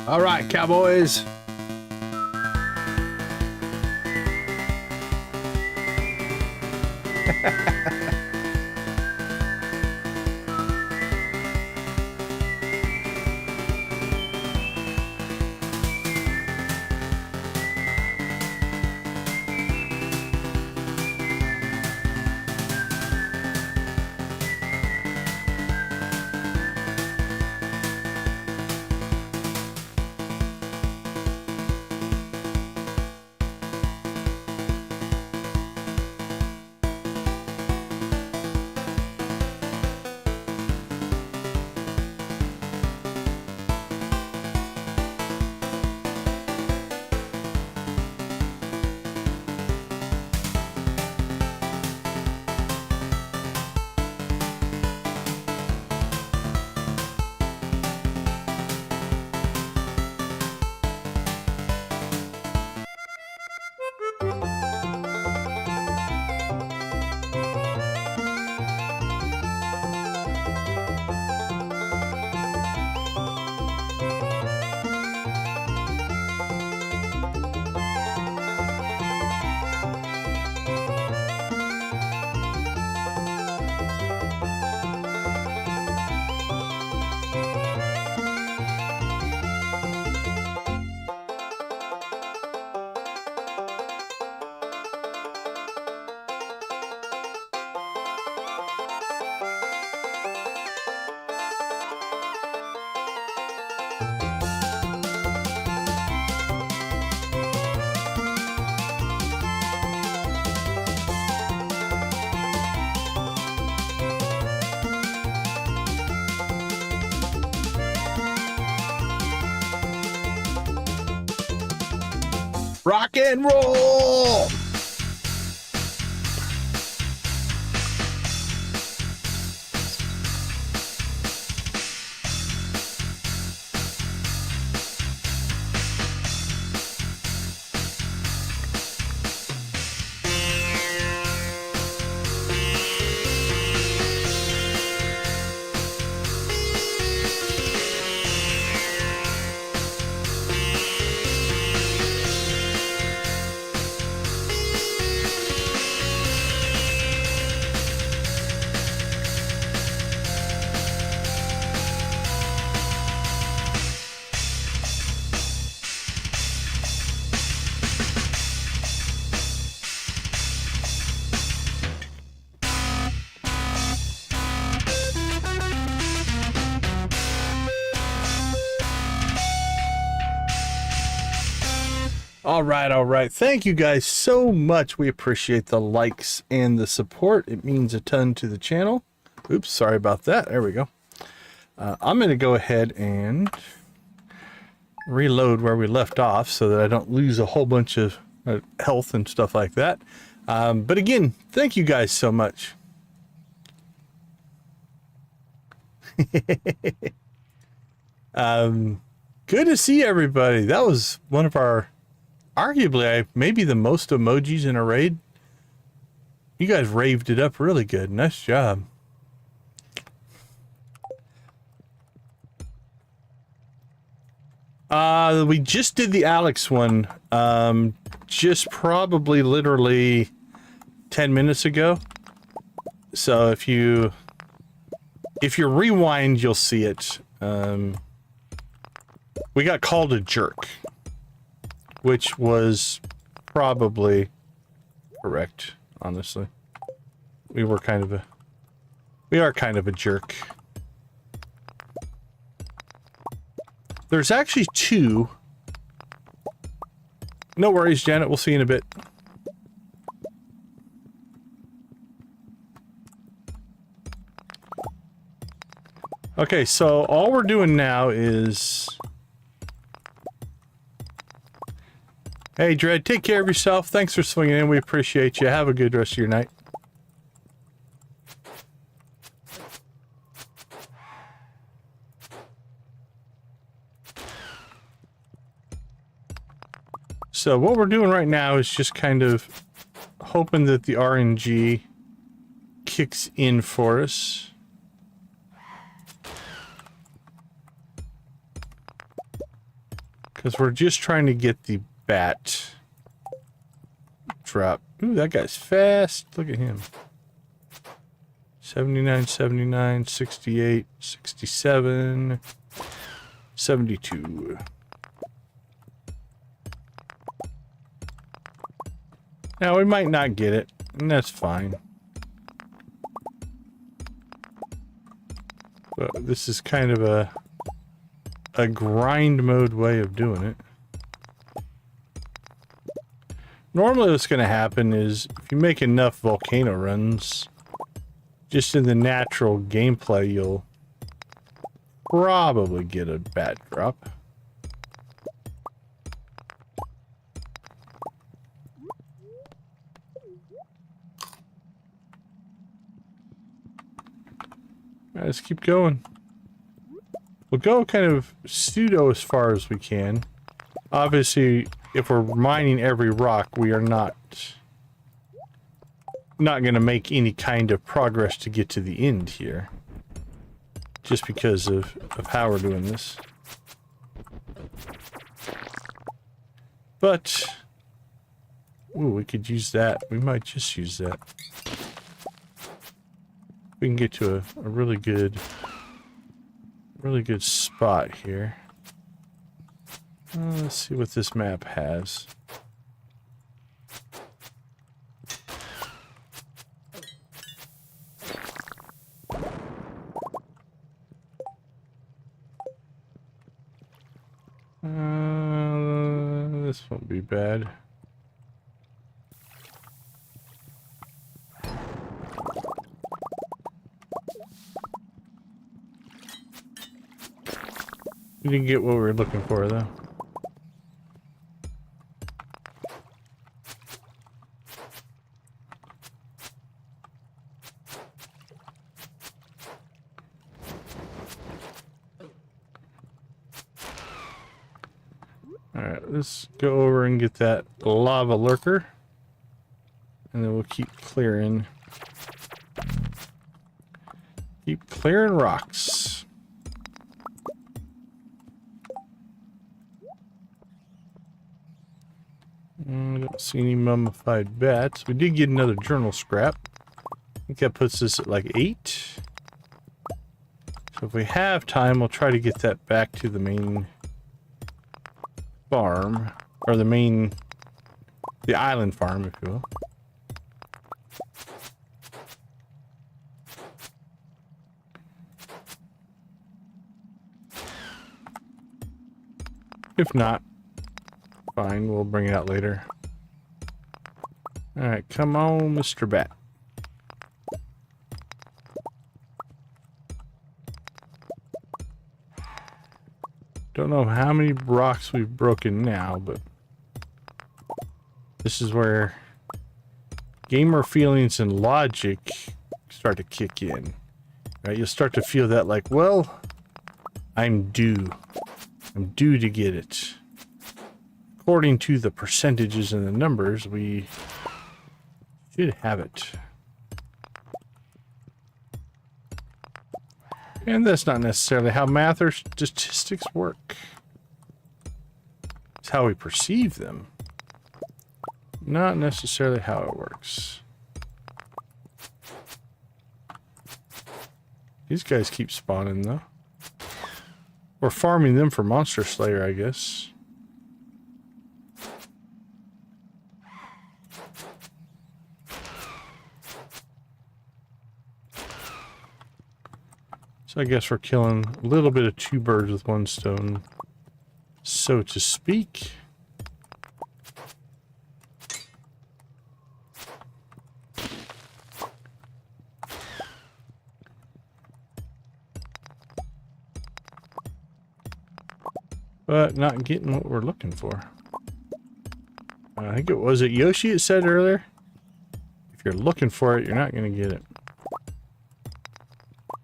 All right, cowboys. Rock and roll! All right. Thank you guys so much. We appreciate the likes and the support. It means a ton to the channel. Oops, sorry about that. There we go. I'm going to go ahead and reload where we left off so that I don't lose a whole bunch of health and stuff like that. But again, thank you guys so much. Good to see everybody. That was one of our, arguably, maybe the most emojis in a raid. You guys raved it up really good. Nice job. We just did the Alex one, just probably literally 10 minutes ago. So if you rewind, you'll see it. We got called a jerk, which was probably correct, honestly. We are kind of a jerk. There's actually two. No worries, Janet. We'll see you in a bit. Okay, so all we're doing now is... Hey, Dread, take care of yourself. Thanks for swinging in. We appreciate you. Have a good rest of your night. So what we're doing right now is just kind of hoping that the RNG kicks in for us. Because we're just trying to get the bat drop. Ooh, that guy's fast. Look at him. 79, 79, 68, 67, 72. Now, we might not get it, and that's fine. But this is kind of a grind mode way of doing it. Normally what's going to happen is if you make enough volcano runs, just in the natural gameplay, you'll probably get a bat drop. Let's keep going. We'll go kind of pseudo as far as we can. Obviously, if we're mining every rock, we are not going to make any kind of progress to get to the end here. Just because of how we're doing this. But, ooh, we could use that. We might just use that. We can get to a really good spot here. Let's see what this map has. This won't be bad. We didn't get what we were looking for, though. Alright, let's go over and get that lava lurker. And then we'll keep clearing. Keep clearing rocks. I don't see any mummified bats. We did get another journal scrap. I think that puts us at like 8. So if we have time, we'll try to get that back to the main farm. Or the island farm, if you will. If not, fine, we'll bring it out later. Alright, come on, Mr. Bat. Don't know how many rocks we've broken now, but this is where gamer feelings and logic start to kick in. Right? You'll start to feel that like, well, I'm due to get it. According to the percentages and the numbers, we should have it. And that's not necessarily how math or statistics work. It's how we perceive them. Not necessarily how it works. These guys keep spawning, though. We're farming them for Monster Slayer, I guess. So I guess we're killing a little bit of 2 birds with 1 stone, so to speak. But not getting what we're looking for. I think it was Yoshi it said earlier. If you're looking for it, you're not going to get it.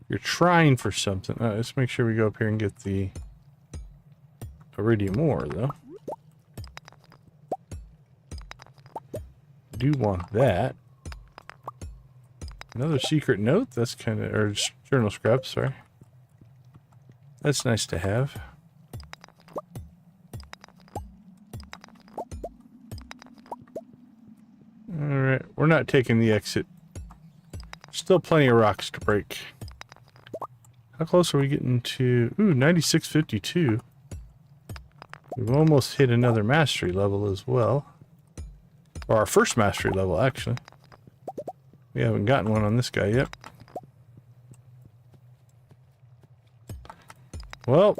You're trying for something. Let's make sure we go up here and get the iridium ore, though. Do want that. Another secret note. That's kind of, or journal scrap. Sorry. That's nice to have. All right, we're not taking the exit. Still plenty of rocks to break. How close are we getting to... Ooh, 9652. We've almost hit another mastery level as well. Or our first mastery level, actually. We haven't gotten one on this guy yet. Well,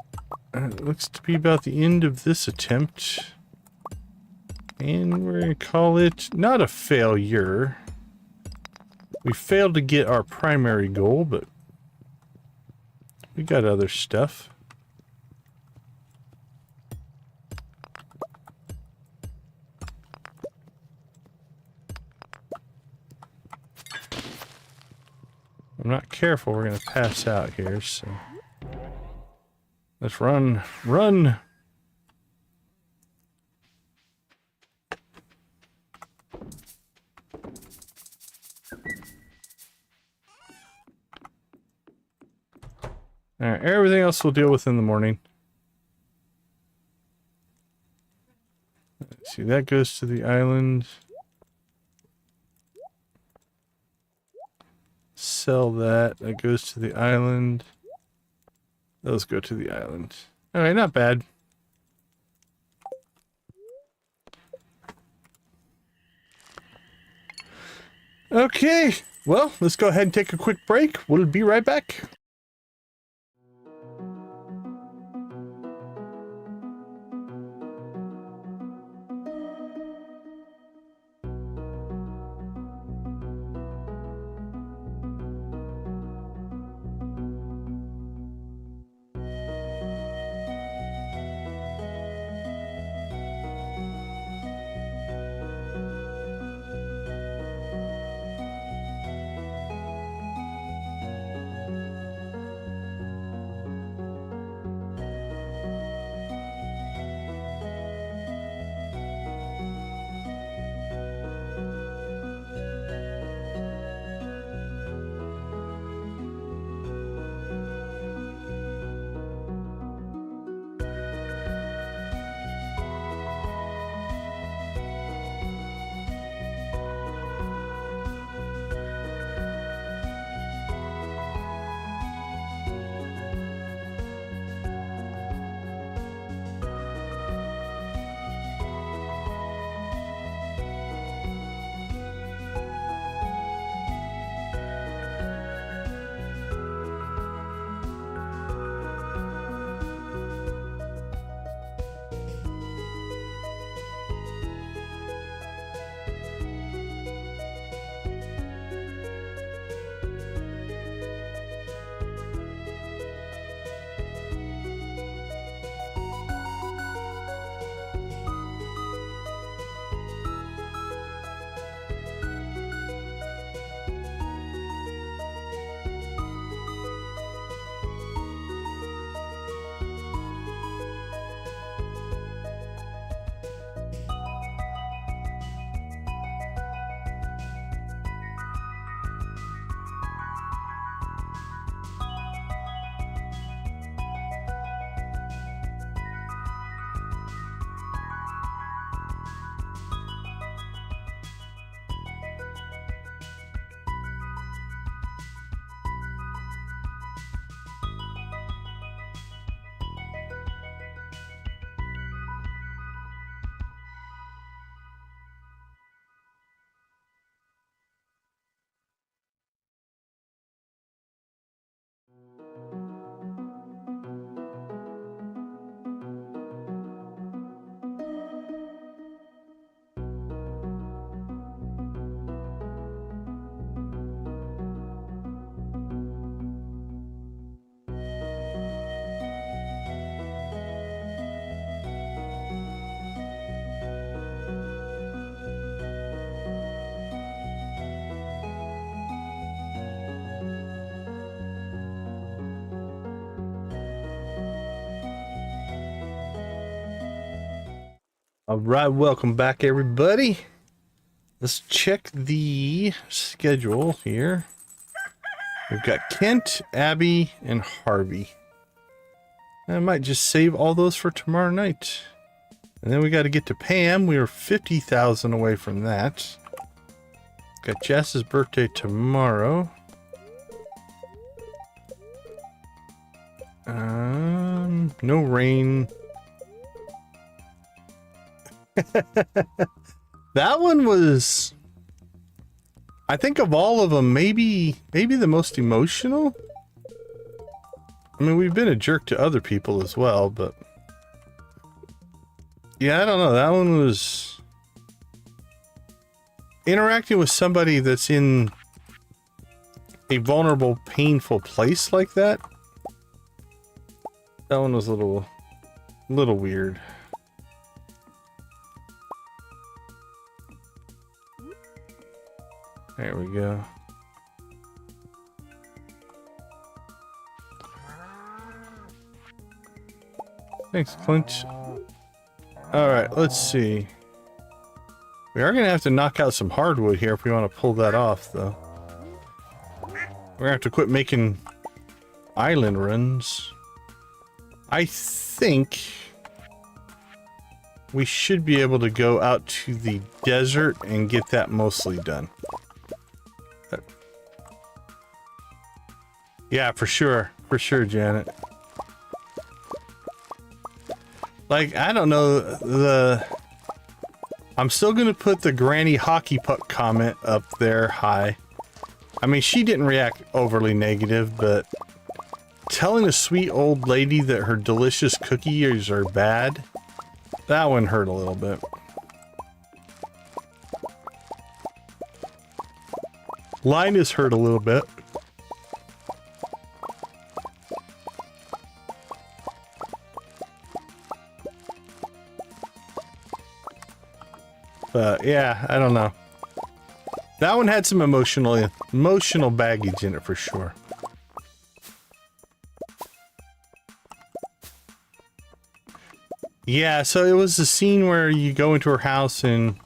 it looks to be about the end of this attempt. And we're going to call it not a failure. We failed to get our primary goal, but we got other stuff. I'm not careful, we're going to pass out here, so let's run, run! Alright, everything else we'll deal with in the morning. Let's see, that goes to the island. Sell that. That goes to the island. Those go to the island. Alright, not bad. Okay, well, let's go ahead and take a quick break. We'll be right back. All right, welcome back, everybody. Let's check the schedule here. We've got Kent, Abby, and Harvey. I might just save all those for tomorrow night. And then we got to get to Pam. We are 50,000 away from that. Got Jess's birthday tomorrow. No rain. That one was, I think of all of them, maybe the most emotional. I mean, we've been a jerk to other people as well, but yeah, I don't know. That one was interacting with somebody that's in a vulnerable, painful place like that. That one was a little weird. There we go. Thanks, Clint. Alright, let's see. We are going to have to knock out some hardwood here if we want to pull that off, though. We're going to have to quit making island runs. I think we should be able to go out to the desert and get that mostly done. Yeah, for sure, Janet. Like, I don't know, I'm still gonna put the Granny Hockey Puck comment up there high. I mean, she didn't react overly negative, but telling a sweet old lady that her delicious cookies are bad, that one hurt a little bit. Linus hurt a little bit. But yeah, I don't know. That one had some emotional baggage in it for sure. Yeah, so it was the scene where you go into her house and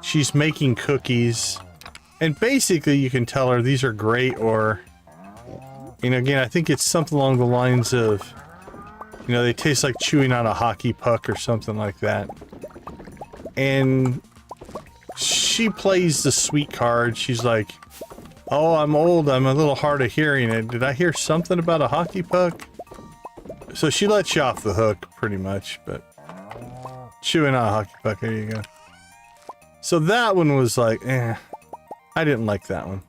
she's making cookies. And basically you can tell her these are great, or, you know, again, I think it's something along the lines of, you know, they taste like chewing on a hockey puck or something like that. And she plays the sweet card. She's like, oh, I'm old, I'm a little hard of hearing. Did I hear something about a hockey puck? So she lets you off the hook, pretty much, but chewing on a hockey puck, there you go. So that one was like, eh, I didn't like that one.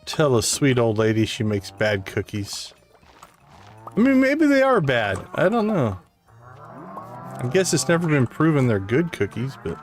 Tell a sweet old lady she makes bad cookies. I mean, maybe they are bad. I don't know. I guess it's never been proven they're good cookies, but...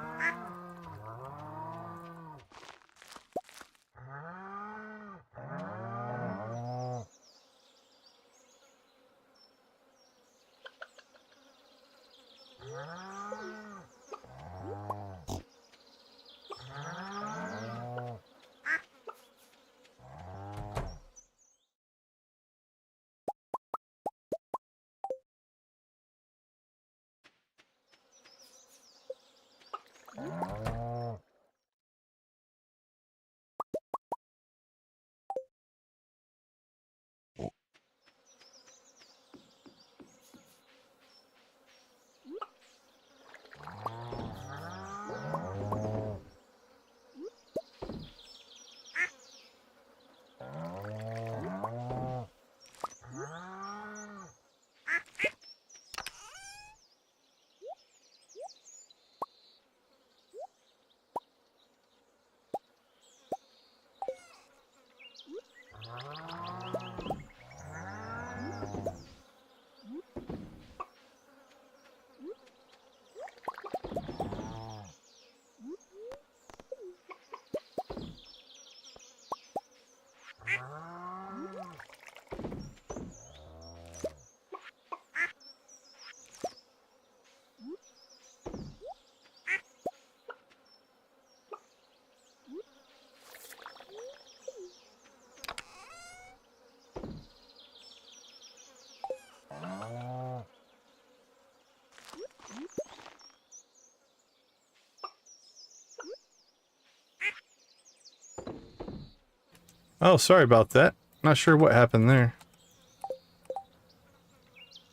Oh, sorry about that. Not sure what happened there.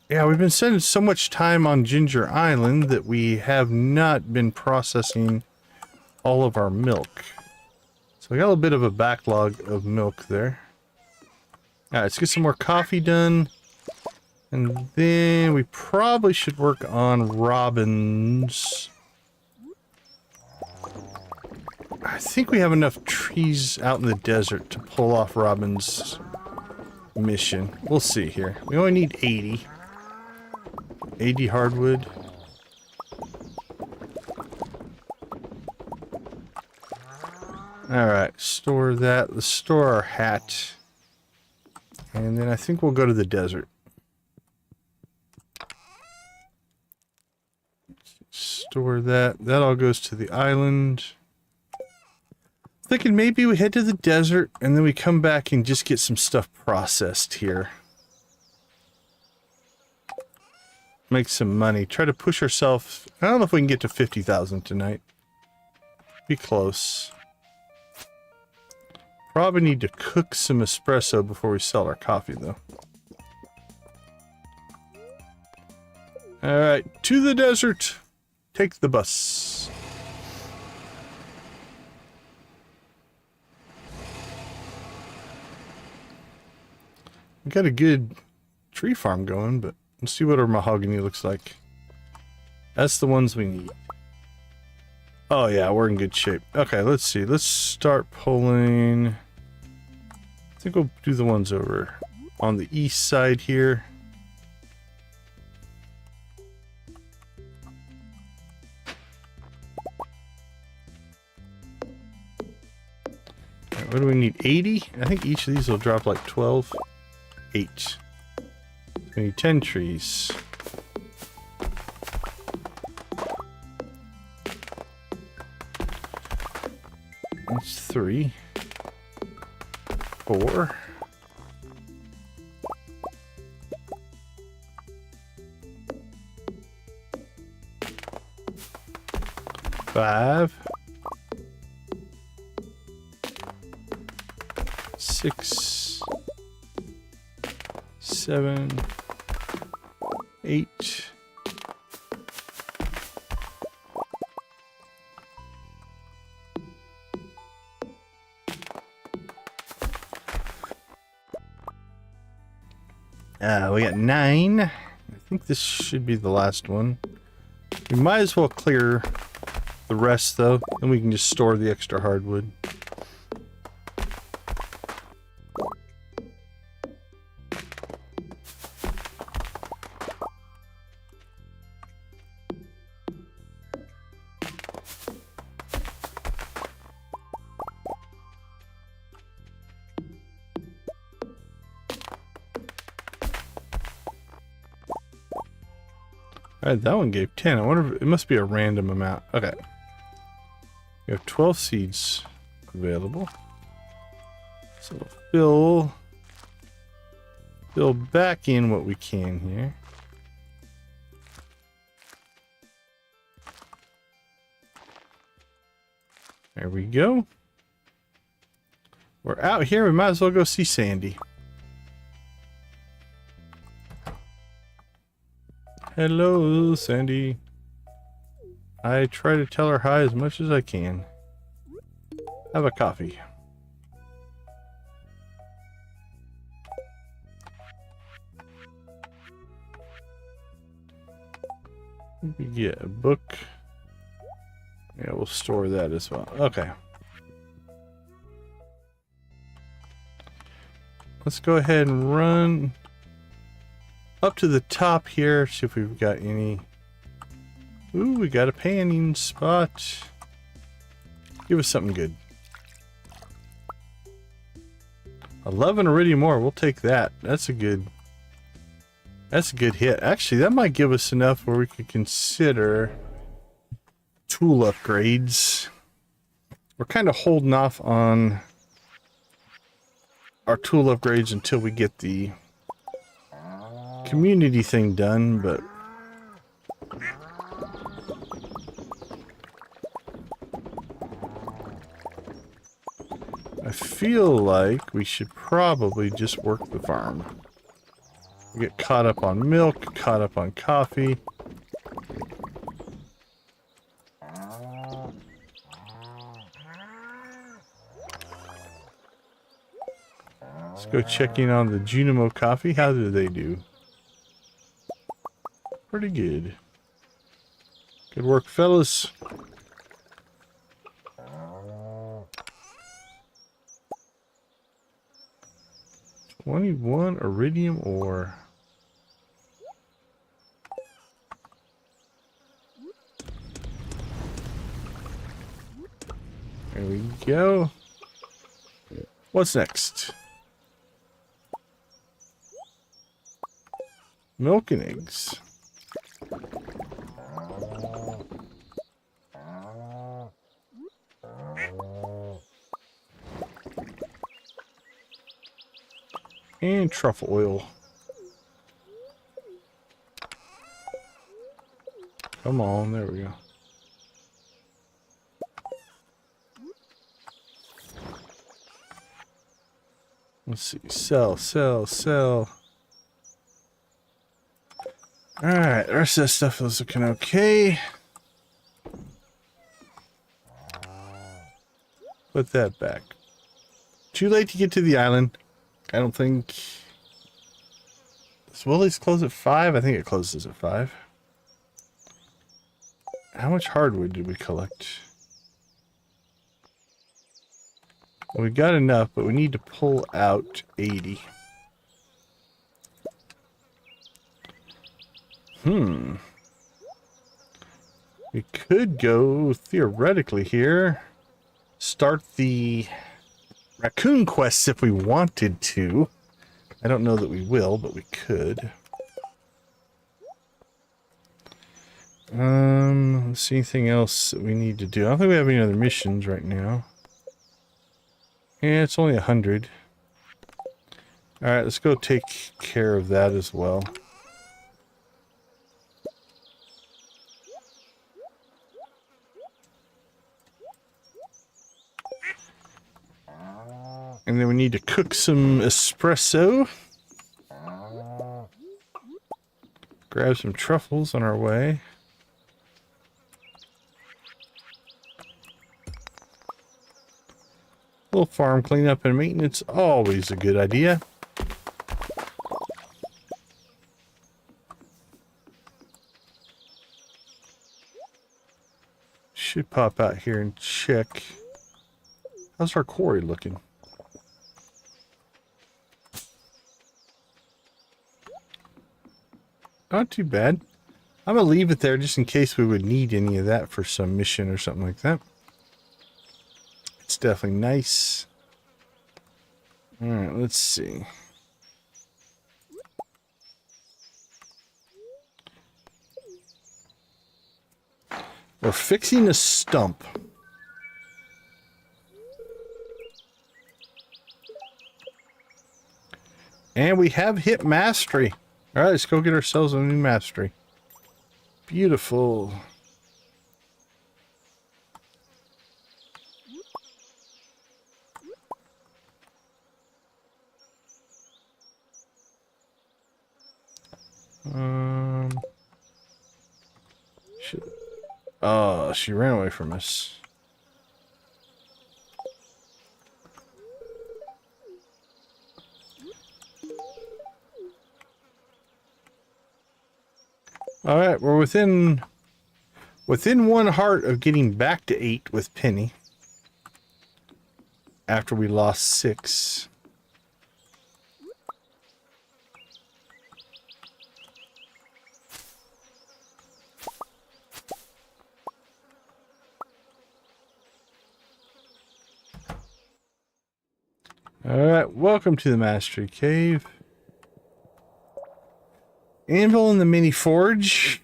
Yeah, we've been spending so much time on Ginger Island that we have not been processing all of our milk. So we got a little bit of a backlog of milk there. Alright, let's get some more coffee done. And then we probably should work on robins. I think we have enough trees out in the desert to pull off Robin's mission. We'll see here. We only need 80. 80 hardwood. Alright, store that. Let's store our hat. And then I think we'll go to the desert. Store that. That all goes to the island. Thinking maybe we head to the desert and then we come back and just get some stuff processed here. Make some money. Try to push ourselves. I don't know if we can get to 50,000 tonight. Be close. Probably need to cook some espresso before we sell our coffee though. Alright, to the desert. Take the bus. We got a good tree farm going, but let's see what our mahogany looks like. That's the ones we need. Oh yeah, we're in good shape. Okay, let's see. Let's start pulling. I think we'll do the ones over on the east side here. What do we need? 80? I think each of these will drop like 12. 8. We need 10 trees. That's 3. 4. 5. 6. 7. 8. We got 9. I think this should be the last one. We might as well clear the rest though, and we can just store the extra hardwood. Alright, that one gave 10. I wonder if it must be a random amount. Okay. We have 12 seeds available. So we'll fill back in what we can here. There we go. We're out here. We might as well go see Sandy. Hello, Sandy. I try to tell her hi as much as I can. Have a coffee. Maybe get a book. Yeah, we'll store that as well. Okay. Let's go ahead and run up to the top here, see if we've got any. Ooh, we got a panning spot. Give us something good. 11 iridium ore, we'll take that. That's a good hit. Actually, that might give us enough where we could consider tool upgrades. We're kind of holding off on our tool upgrades until we get the community thing done, but I feel like we should probably just work the farm. We get caught up on milk, caught up on coffee. Let's go check in on the Junimo coffee. How do they do? Pretty good. Good work, fellas. 21 iridium ore. There we go. What's next? Milk and eggs. And truffle oil. Come on, there we go. Let's see. Sell, sell, sell. Alright, the rest of that stuff is looking okay. Put that back. Too late to get to the island. I don't think... Does Willie's close at 5? I think it closes at 5. How much hardwood did we collect? Well, we got enough, but we need to pull out 80. We could go, theoretically here, start the raccoon quests if we wanted to. I don't know that we will, but we could. Let's see anything else that we need to do. I don't think we have any other missions right now. Yeah, it's only 100. Alright, let's go take care of that as well. And then we need to cook some espresso. Grab some truffles on our way. A little farm cleanup and maintenance, always a good idea. Should pop out here and check. How's our quarry looking? Not too bad. I'm going to leave it there just in case we would need any of that for some mission or something like that. It's definitely nice. Alright, let's see. We're fixing a stump. And we have hit mastery. Alright, let's go get ourselves a new mastery. Beautiful. Oh, she ran away from us. All right, we're within 1 heart of getting back to 8 with Penny. After we lost 6. All right, welcome to the Mastery Cave. Anvil in the mini forge.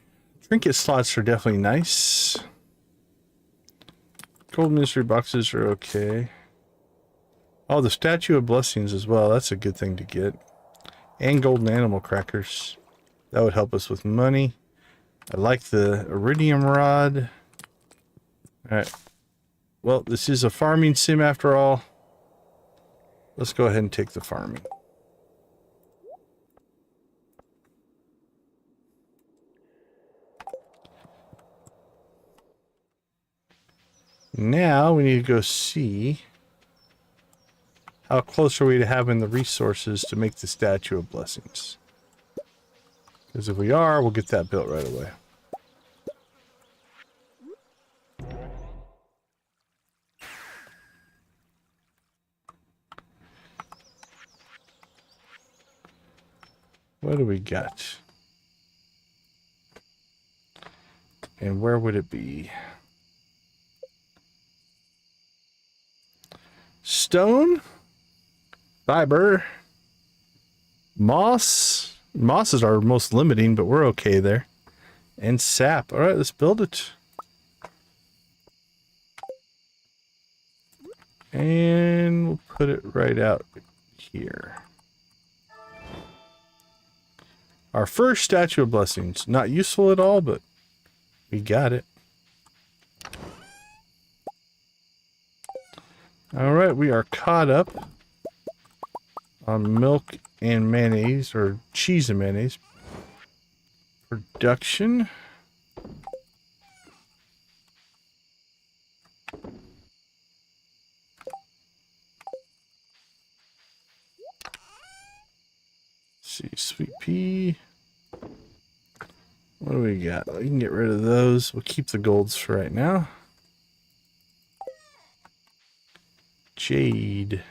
Trinket slots are definitely nice. Gold mystery boxes are okay. Oh, the statue of blessings as well. That's a good thing to get. And golden animal crackers. That would help us with money. I like the iridium rod. Alright. Well, this is a farming sim after all. let's go ahead and take the farming. Now we need to go see how close are we to having the resources to make the Statue of Blessings. Because if we are, we'll get that built right away. What do we got? And where would it be? Stone, fiber, moss. Moss is our most limiting, but we're okay there. And sap. All right, let's build it. And we'll put it right out here. Our first Statue of Blessings. Not useful at all, but we got it. All right, we are caught up on milk and mayonnaise, or cheese and mayonnaise production. Let's see, sweet pea. What do we got? We can get rid of those. We'll keep the golds for right now. Jade.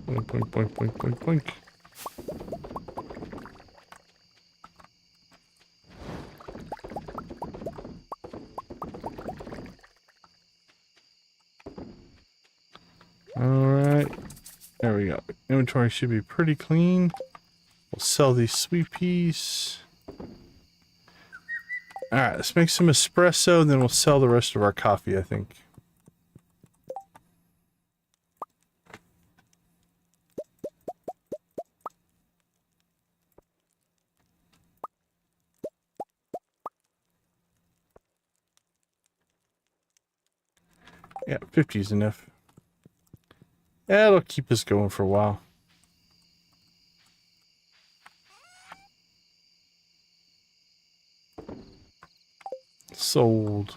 Boink, boink, boink, boink, boink, boink. Alright. There we go. Inventory should be pretty clean. We'll sell these sweet peas. Alright, let's make some espresso, and then we'll sell the rest of our coffee, I think. Yeah, 50 is enough. That'll keep us going for a while. Sold.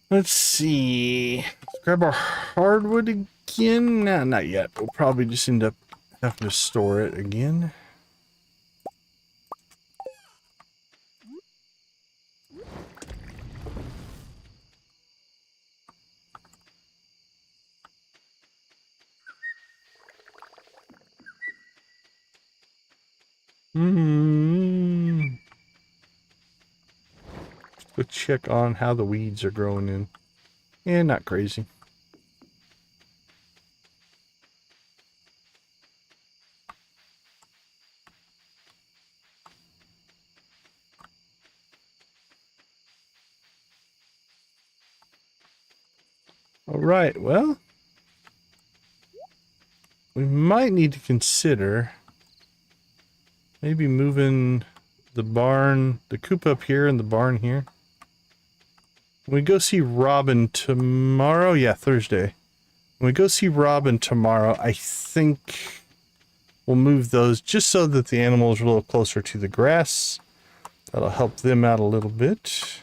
Let's see. Let's grab our hardwood again. Nah, not yet. We'll probably just end up having to store it again. Go check on how the weeds are growing in. Yeah, not crazy. All right, well, we might need to consider maybe moving the barn, the coop up here and the barn here. When we go see Robin tomorrow, yeah, Thursday. When we go see Robin tomorrow, I think we'll move those just so that the animals are a little closer to the grass. That'll help them out a little bit.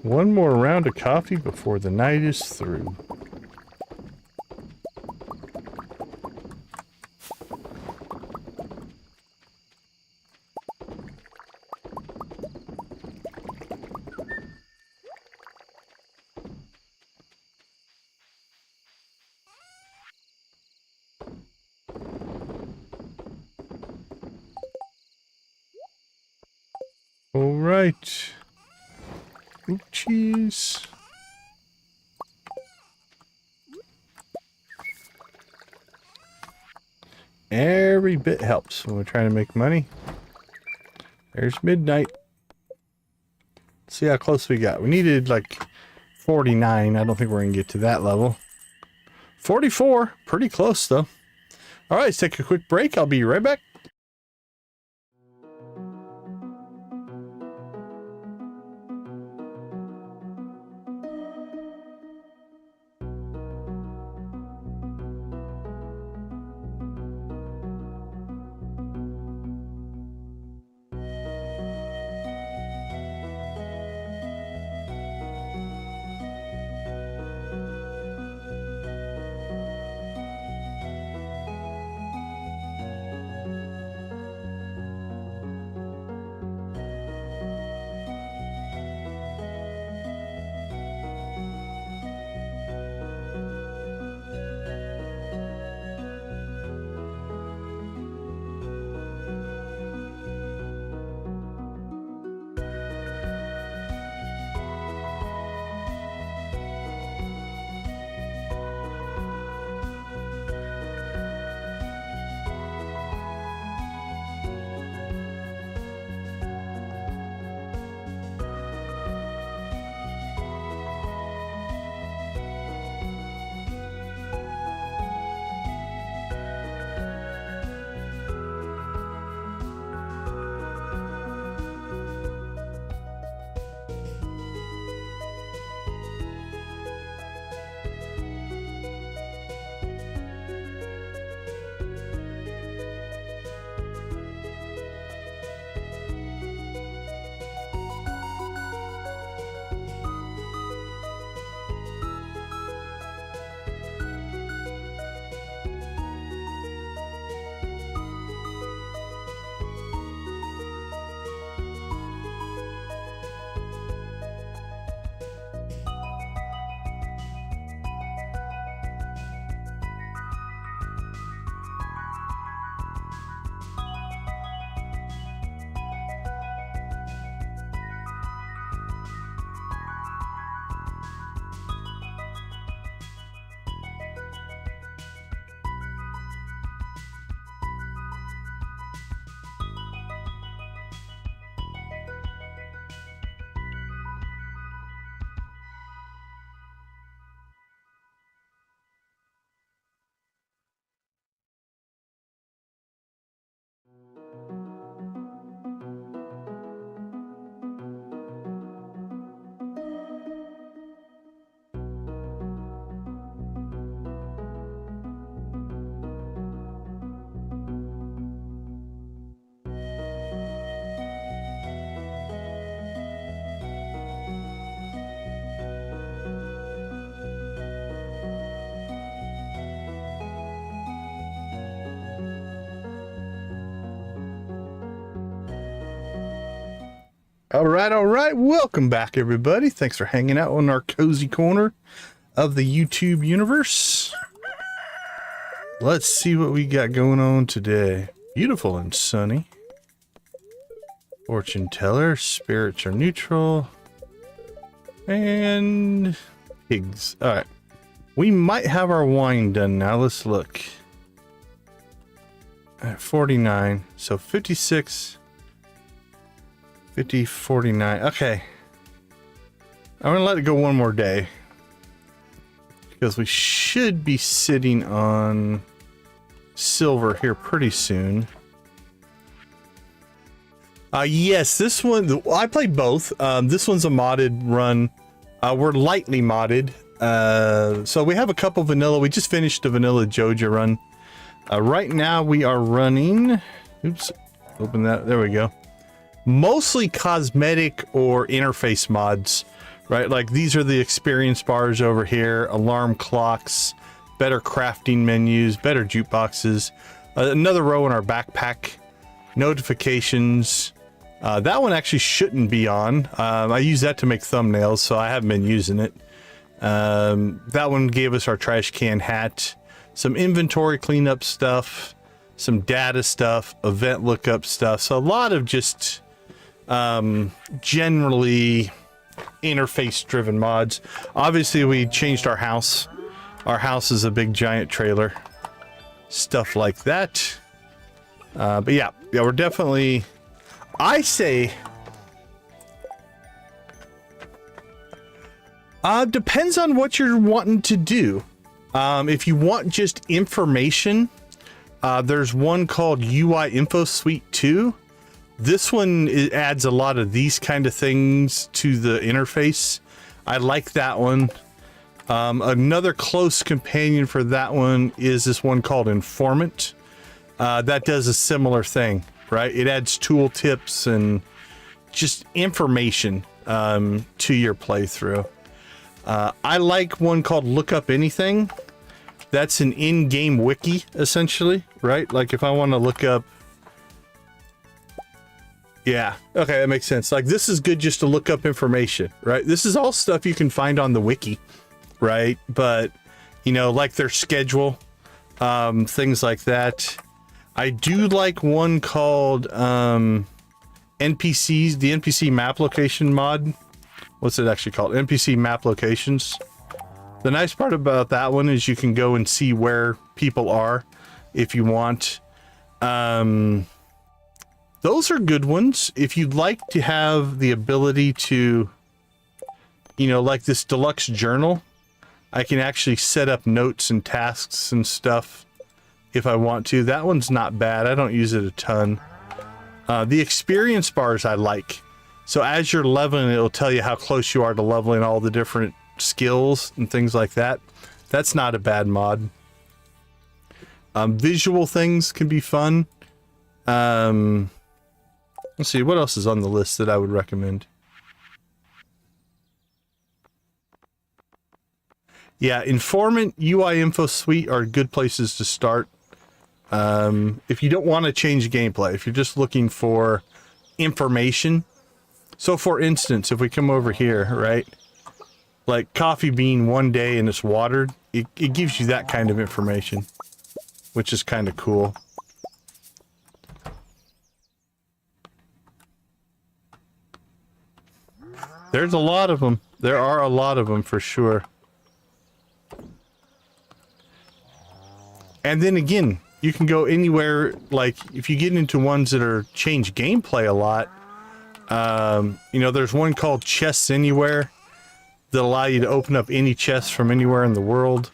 One more round of coffee before the night is through. All right. Oop, cheese. Every bit helps when we're trying to make money. There's midnight. Let's see how close we got. We needed like 49. I don't think we're going to get to that level. 44. Pretty close, though. All right, let's take a quick break. I'll be right back. All right. Welcome back, everybody. Thanks for hanging out on our cozy corner of the YouTube universe. Let's see what we got going on today. Beautiful and sunny. Fortune teller, spirits are neutral, and pigs. All right. We might have our wine done now. Let's look. At 49, so 56. 50, 49. Okay. I'm going to let it go one more day. Because we should be sitting on silver here pretty soon. Yes, this one, I played both. This one's a modded run. We're lightly modded. So we have a couple vanilla. We just finished the vanilla Joja run. Right now we are running. Oops. Open that. There we go. Mostly cosmetic or interface mods, right? Like these are the experience bars over here, alarm clocks, better crafting menus, better jukeboxes, another row in our backpack, notifications. That one actually shouldn't be on. I use that to make thumbnails, so I haven't been using it. That one gave us our trash can hat, some inventory cleanup stuff, some data stuff, event lookup stuff. So a lot of just generally interface driven mods. Obviously we changed our house. Our house is a big giant trailer, stuff like that. But yeah, we're definitely, I say Depends on what you're wanting to do. If you want just information, there's one called UI Info Suite 2. This one adds a lot of these kind of things to the interface. I like that one. Another close companion for that one is this one called Informant. That does a similar thing, right? It adds tool tips and just information to your playthrough. I like one called Look Up Anything. That's an in-game wiki, essentially, right? Like if I want to look up... Yeah, okay, that makes sense. Like this is good just to look up information, right? This is all stuff you can find on the wiki, right? But, you know, like their schedule, things like that. I do like one called NPCs, the NPC map location mod. What's it actually called? NPC map locations. The nice part about that one is you can go and see where people are if you want. Those are good ones. If you'd like to have the ability to, you know, like this deluxe journal, I can actually set up notes and tasks and stuff if I want to. That one's not bad. I don't use it a ton. The experience bars I like. So as you're leveling, it'll tell you how close you are to leveling all the different skills and things like that. That's not a bad mod. Visual things can be fun. Let's see, what else is on the list that I would recommend? Yeah, Informant, UI Info Suite are good places to start. If you don't want to change gameplay, if you're just looking for information. So for instance, if we come over here, right? Like coffee bean one day and it's watered, it gives you that kind of information, which is kind of cool. There's a lot of them. There are a lot of them for sure. And then again, you can go anywhere. Like if you get into ones that are change gameplay a lot, you know, there's one called Chests Anywhere that allow you to open up any chest from anywhere in the world.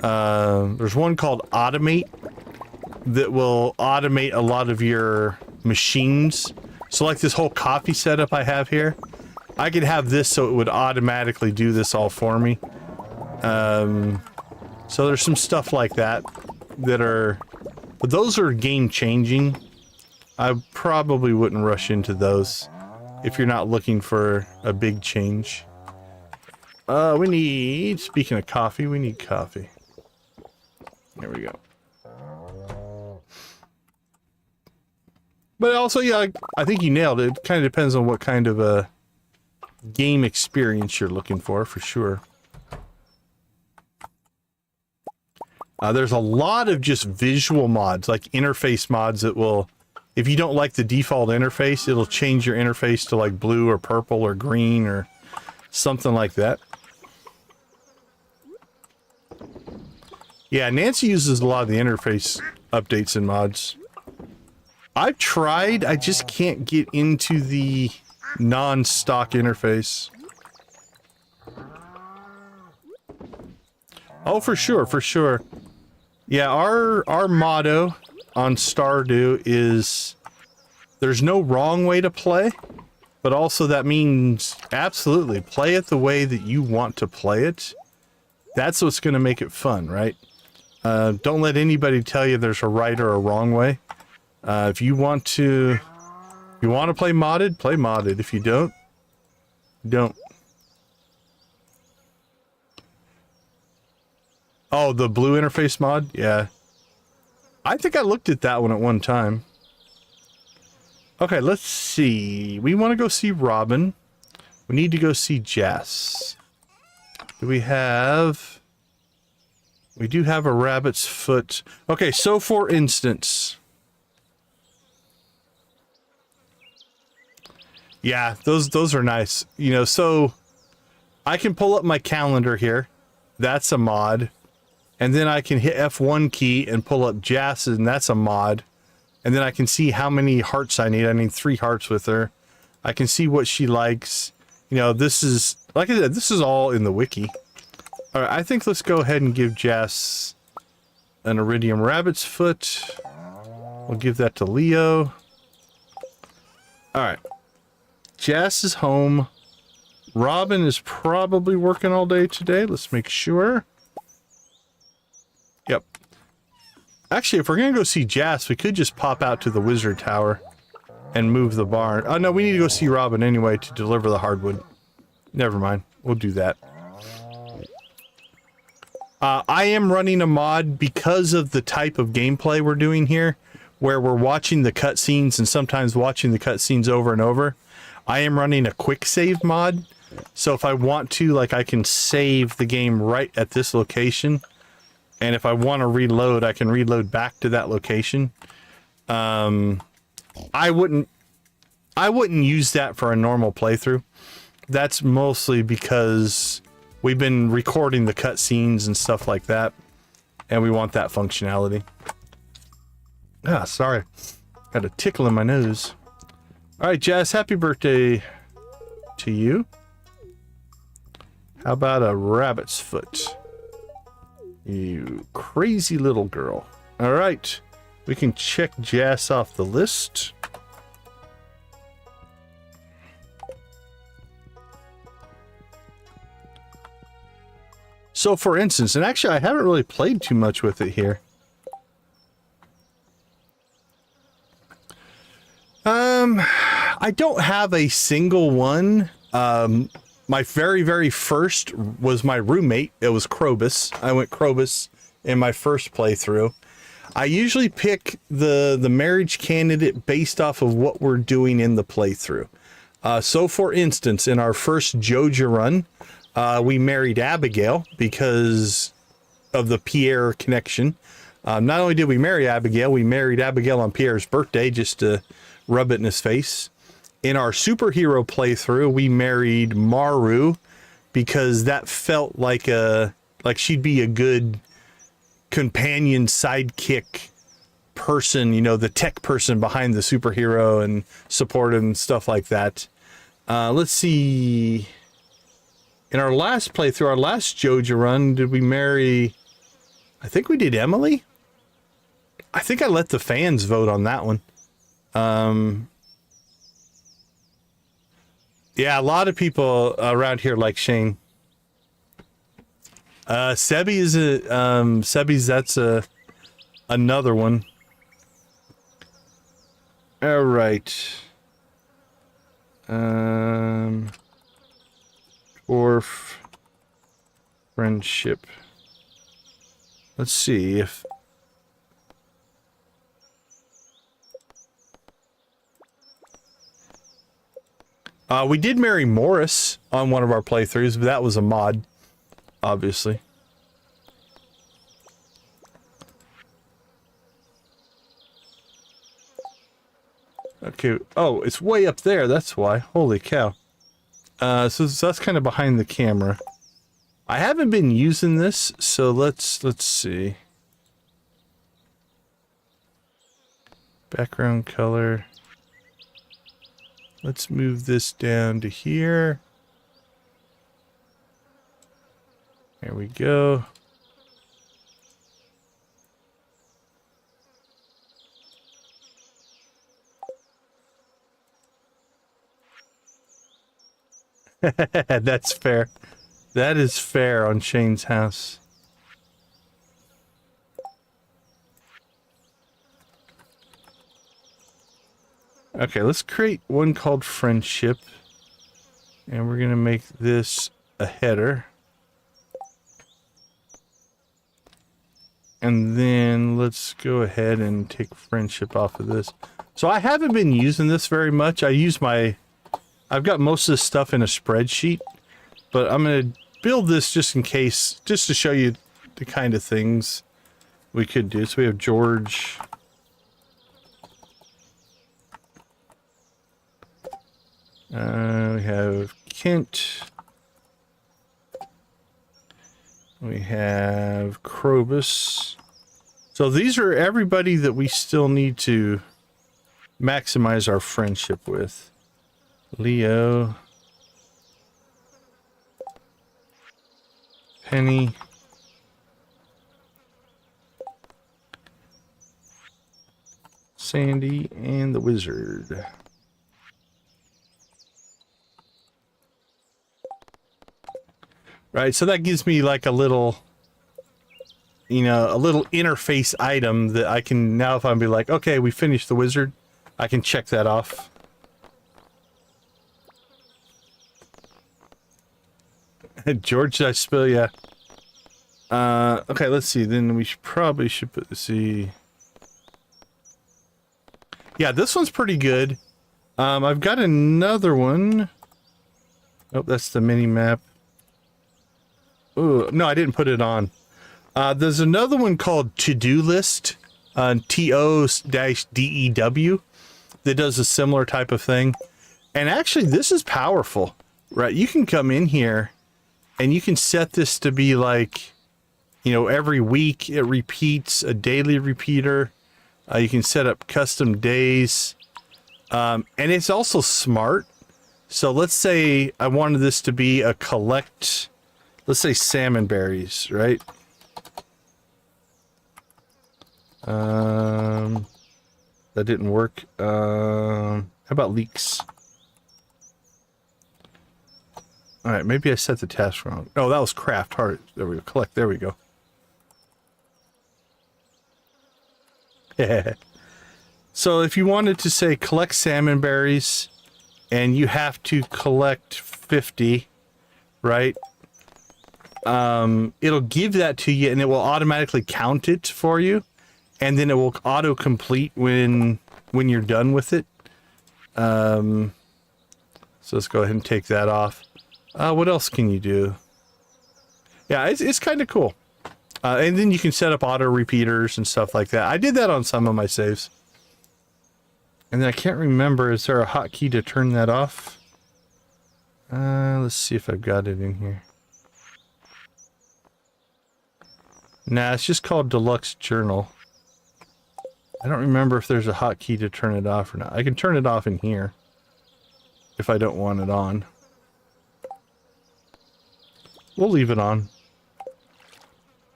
There's one called Automate that will automate a lot of your machines. So like this whole coffee setup I have here, I could have this so it would automatically do this all for me. So there's some stuff like that that are, but those are game changing. I probably wouldn't rush into those if you're not looking for a big change. We need, speaking of coffee, we need coffee. There we go. But also, yeah, I think you nailed it. It kind of depends on what kind of a game experience you're looking for sure. There's a lot of just visual mods, like interface mods that will, if you don't like the default interface, it'll change your interface to like blue or purple or green or something like that. Yeah, Nancy uses a lot of the interface updates and mods. I've tried, I just can't get into the non-stock interface. Oh, for sure, for sure. Yeah, our motto on Stardew is there's no wrong way to play, but also that means absolutely play it the way that you want to play it. That's what's going to make it fun, right? Don't let anybody tell you there's a right or a wrong way. If you want to play modded, play modded. If you don't, don't. Oh, the blue interface mod? Yeah. I think I looked at that one at one time. Okay, let's see. We want to go see Robin. We need to go see Jess. Do we have... We do have a rabbit's foot. Okay, so for instance... Yeah, those are nice. You know, so I can pull up my calendar here. That's a mod. And then I can hit F1 key and pull up Jess, and that's a mod. And then I can see how many hearts I need. I need 3 hearts with her. I can see what she likes. You know, this is like I said, this is all in the wiki. All right, I think let's go ahead and give Jess an iridium rabbit's foot. We'll give that to Leo. All right. Jess is home. Robin is probably working all day today. Let's make sure. Yep. Actually, if we're going to go see Jess, we could just pop out to the wizard tower and move the barn. Oh, no, we need to go see Robin anyway to deliver the hardwood. Never mind. We'll do that. I am running a mod because of the type of gameplay we're doing here, where we're watching the cutscenes and sometimes watching the cutscenes over and over. I am running a quick save mod, so if I want to, like, I can save the game right at this location, and if I want to reload, I can reload back to that location. I wouldn't use that for a normal playthrough. That's mostly because we've been recording the cutscenes and stuff like that, and we want that functionality. Ah, sorry. Got a tickle in my nose. All right, Jazz, happy birthday to you. How about a rabbit's foot? You crazy little girl. All right, we can check Jazz off the list. So, for instance, and actually I haven't really played too much with it here. I don't have a single one. My very, very first was my roommate. It was Krobus. I went Krobus in my first playthrough. I usually pick the marriage candidate based off of what we're doing in the playthrough. So, for instance, in our first Joja run, we married Abigail because of the Pierre connection. Not only did we marry Abigail on Pierre's birthday just to rub it in his face. In our superhero playthrough, we married Maru because that felt like she'd be a good companion sidekick person, you know, the tech person behind the superhero and support and stuff like that. Let's see. In our last playthrough, our last Joja run, did we marry... I think we did Emily? I think I let the fans vote on that one. Yeah, a lot of people around here like Shane. Sebi is that's another one. All right. Dwarf friendship. Let's see if we did marry Morris on one of our playthroughs, but that was a mod, obviously. Okay. Oh, it's way up there. That's why. Holy cow. So that's kind of behind the camera. I haven't been using this, so let's see. Background color. Let's move this down to here. There we go. That's fair. That is fair on Shane's house. Okay, let's create one called Friendship. And we're going to make this a header. And then let's go ahead and take Friendship off of this. So I haven't been using this very much. I've got most of this stuff in a spreadsheet. But I'm going to build this just in case, just to show you the kind of things we could do. So we have George... we have Kent. We have Krobus. So these are everybody that we still need to maximize our friendship with. Leo. Penny. Sandy and the wizard. Right, so that gives me like a little, you know, a little interface item that I can now, if I'm be like, okay, we finished the wizard, I can check that off. George, I spill, yeah. Okay, let's see. Then we probably should put, see. Yeah, this one's pretty good. I've got another one. Oh, that's the mini map. Ooh, no, I didn't put it on. There's another one called To-Do List, TO-DEW, that does a similar type of thing. And actually, this is powerful, right? You can come in here and you can set this to be like, you know, every week it repeats, a daily repeater. You can set up custom days. And it's also smart. So let's say I wanted this to be a collect, let's say salmon berries, right? That didn't work. How about leeks? All right, maybe I set the task wrong. Oh, that was craft heart. There we go. Collect. There we go. So if you wanted to say collect salmon berries, and you have to collect 50, right? It'll give that to you, and it will automatically count it for you, and then it will auto-complete when you're done with it. So let's go ahead and take that off. What else can you do? Yeah, it's kind of cool. And then you can set up auto repeaters and stuff like that. I did that on some of my saves. And then I can't remember, is there a hotkey to turn that off? Let's see if I've got it in here. Nah, it's just called Deluxe Journal. I don't remember if there's a hotkey to turn it off or not. I can turn it off in here if I don't want it on. We'll leave it on.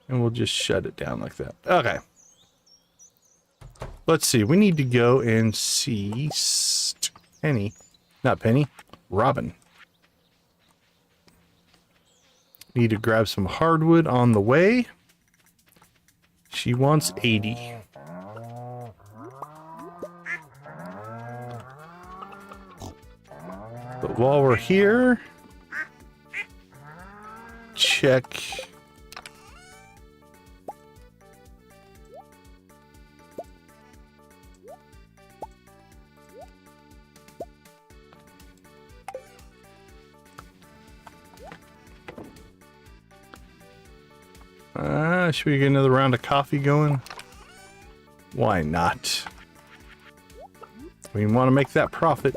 And we'll just shut it down like that. Okay. Let's see. We need to go and see Penny. Not Penny. Robin. Need to grab some hardwood on the way. She wants 80. But while we're here, check. Should we get another round of coffee going? Why not? We want to make that profit.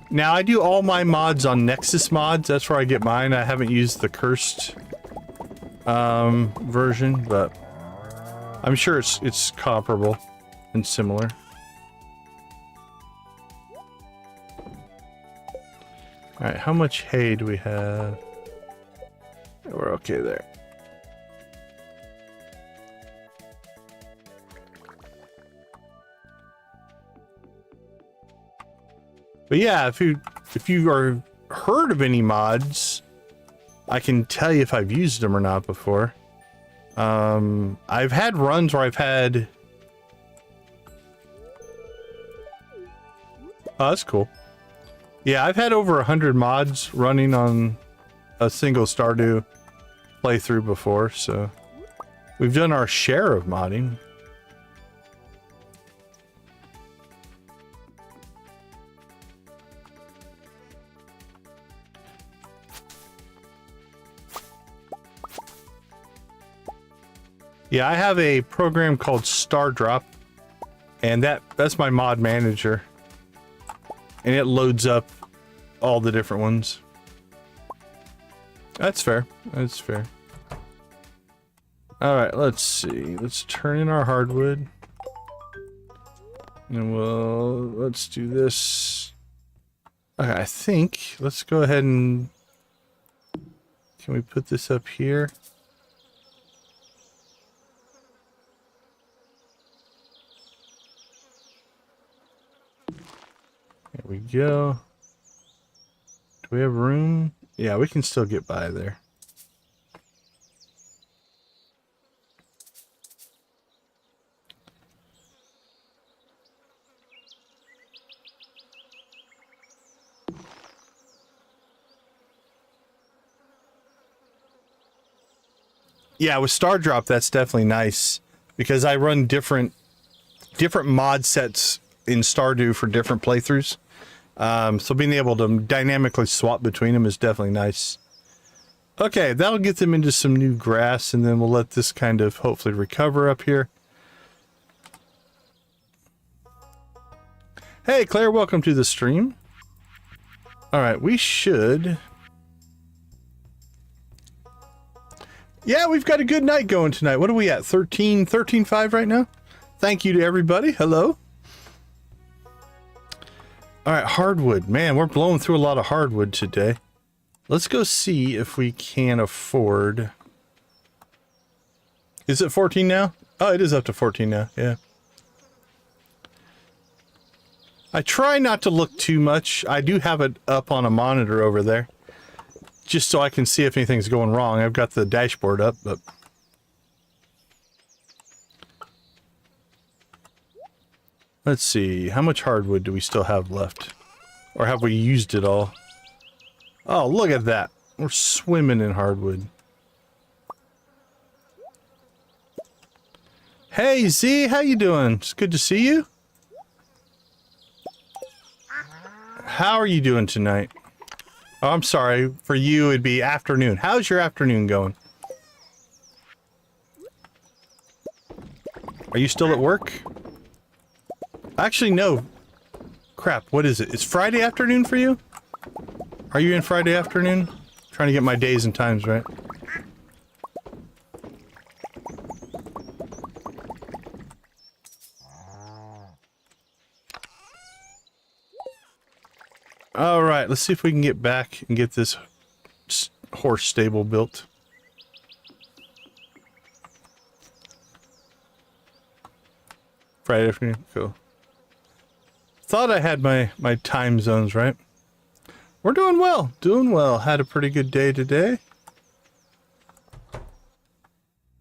Now, I do all my mods on Nexus mods. That's where I get mine. I haven't used the cursed version, but I'm sure it's comparable and similar. All right, how much hay do we have? We're okay there. But yeah, if you are heard of any mods, I can tell you if I've used them or not before. I've had runs where I've had. Oh, that's cool. Yeah, I've had over 100 mods running on a single Stardew playthrough before, so we've done our share of modding. Yeah, I have a program called Stardrop, and that's my mod manager. And it loads up all the different ones. That's fair. That's fair. All right, let's see. Let's turn in our hardwood. And let's do this. Okay, I think let's go ahead and can we put this up here? There we go. Do we have room? Yeah, we can still get by there. Yeah, with Star Drop, that's definitely nice because I run different mod sets in Stardew for different playthroughs. So being able to dynamically swap between them is definitely nice. Okay, that'll get them into some new grass, and then we'll let this kind of hopefully recover up here. Hey, Claire, welcome to the stream. All right, we should... Yeah, we've got a good night going tonight. What are we at? 13.5 right now? Thank you to everybody. Hello. All right, hardwood. Man, we're blowing through a lot of hardwood today. Let's go see if we can afford... Is it 14 now? Oh, it is up to 14 now. Yeah. I try not to look too much. I do have it up on a monitor over there, just so I can see if anything's going wrong. I've got the dashboard up, but... Let's see. How much hardwood do we still have left? Or have we used it all? Oh, look at that. We're swimming in hardwood. Hey, Z, how you doing? It's good to see you. How are you doing tonight? Oh, I'm sorry. For you, it'd be afternoon. How's your afternoon going? Are you still at work? Actually, no. Crap, what is it? It's Friday afternoon for you? Are you in Friday afternoon? Trying to get my days and times right. All right, let's see if we can get back and get this horse stable built. Friday afternoon, cool. Thought I had my time zones right. We're doing well. Had a pretty good day today.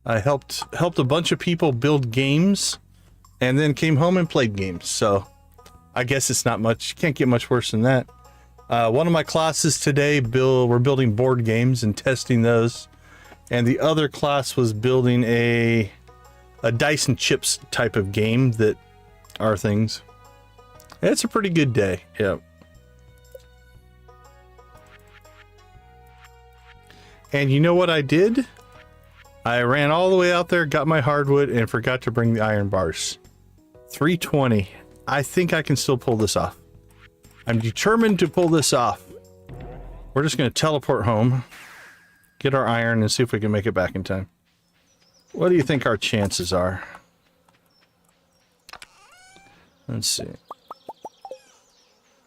I helped a bunch of people build games, and then came home and played games. So I guess it's not much. Can't get much worse than that. One of my classes today, we're building board games and testing those, and the other class was building a dice and chips type of game that are things. It's a pretty good day. Yep. And you know what I did? I ran all the way out there, got my hardwood, and forgot to bring the iron bars. 320. I think I can still pull this off. I'm determined to pull this off. We're just going to teleport home, get our iron, and see if we can make it back in time. What do you think our chances are? Let's see.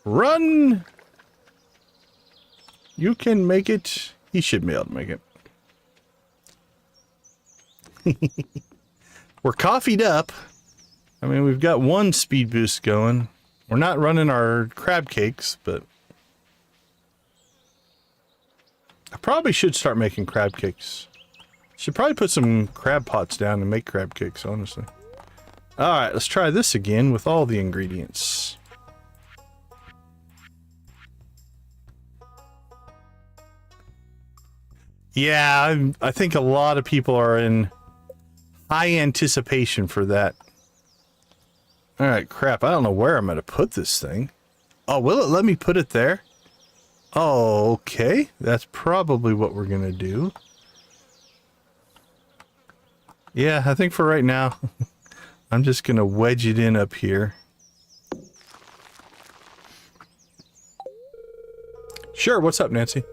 Run! You can make it. He should be able to make it. We're coffeeed up. I mean, we've got one speed boost going. We're not running our crab cakes, but... I probably should start making crab cakes. Should probably put some crab pots down and make crab cakes, honestly. Alright, let's try this again with all the ingredients. Yeah, I think a lot of people are in high anticipation for that. Alright, crap, I don't know where I'm going to put this thing. Oh, will it let me put it there? Oh, okay. That's probably what we're going to do. Yeah, I think for right now, I'm just going to wedge it in up here. Sure, what's up, Nancy?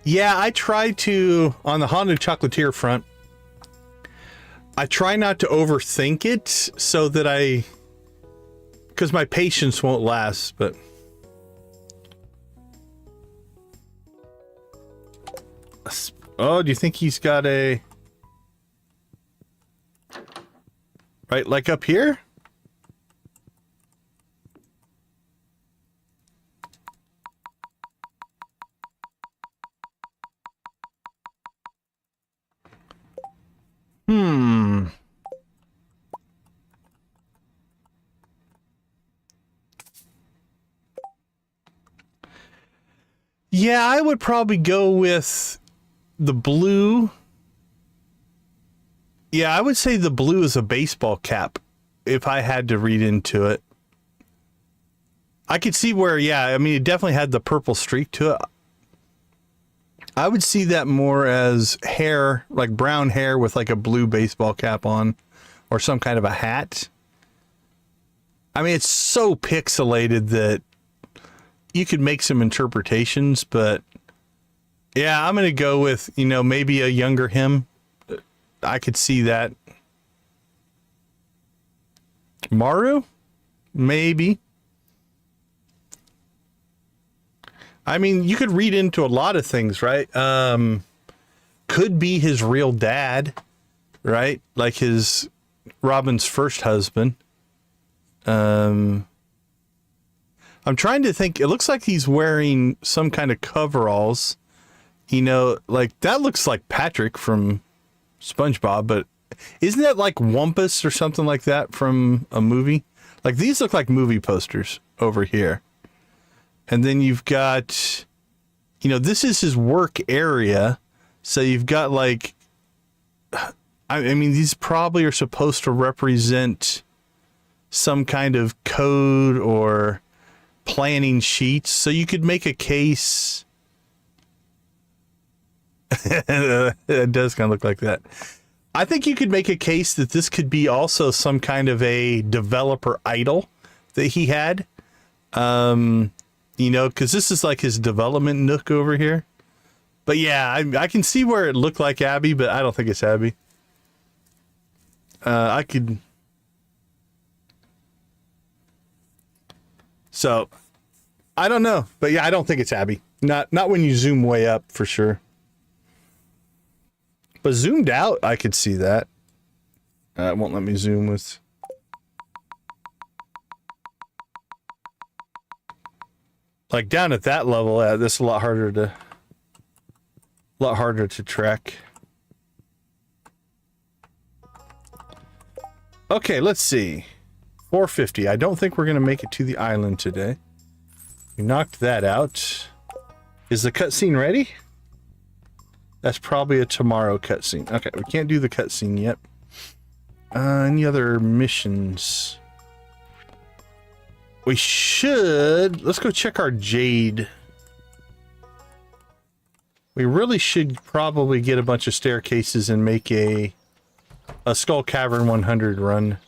Yeah, I try to, on the Haunted Chocolatier front, I try not to overthink it so that because my patience won't last, but... Oh, do you think he's got a... Right, like up here? Yeah, I would probably go with the blue. Yeah, I would say the blue is a baseball cap if I had to read into it. I could see where, yeah, I mean, it definitely had the purple streak to it. I would see that more as hair, like brown hair with like a blue baseball cap on or some kind of a hat. I mean, it's so pixelated that you could make some interpretations, but yeah, I'm going to go with, you know, maybe a younger him. I could see that. Maru? Maybe. I mean, you could read into a lot of things, right? Could be his real dad, right? Like his Robin's first husband. I'm trying to think. It looks like he's wearing some kind of coveralls. You know, like that looks like Patrick from SpongeBob, but isn't that like Wumpus or something like that from a movie? Like these look like movie posters over here. And then you've got, you know, this is his work area. So you've got like, I mean, these probably are supposed to represent some kind of code or planning sheets. So you could make a case. It does kind of look like that. I think you could make a case that this could be also some kind of a developer idol that he had. You know, because this is like his development nook over here. But yeah, I can see where it looked like Abby, but I don't think it's Abby. I could... So, I don't know. But yeah, I don't think it's Abby. Not when you zoom way up, for sure. But zoomed out, I could see that. It won't let me zoom with... Like down at that level, this is a lot harder to track. Okay, let's see. 450. I don't think we're gonna make it to the island today. We knocked that out. Is the cutscene ready? That's probably a tomorrow cutscene. Okay, we can't do the cutscene yet. Any other missions? We should... Let's go check our Jade. We really should probably get a bunch of staircases and make a Skull Cavern 100 run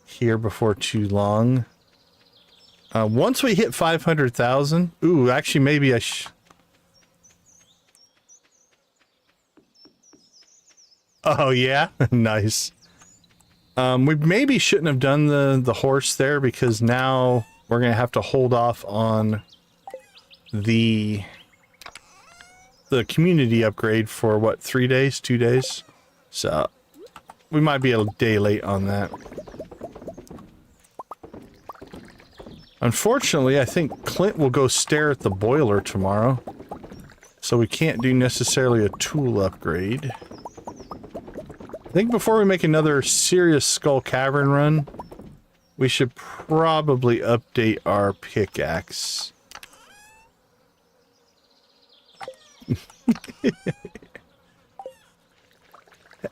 here before too long. Once we hit 500,000... Ooh, actually, maybe I Oh, yeah? Nice. We maybe shouldn't have done the horse there because now we're going to have to hold off on the community upgrade for what, 3 days, 2 days? So we might be a day late on that. Unfortunately, I think Clint will go stare at the boiler tomorrow. So we can't do necessarily a tool upgrade. I think before we make another serious Skull Cavern run, we should probably update our pickaxe.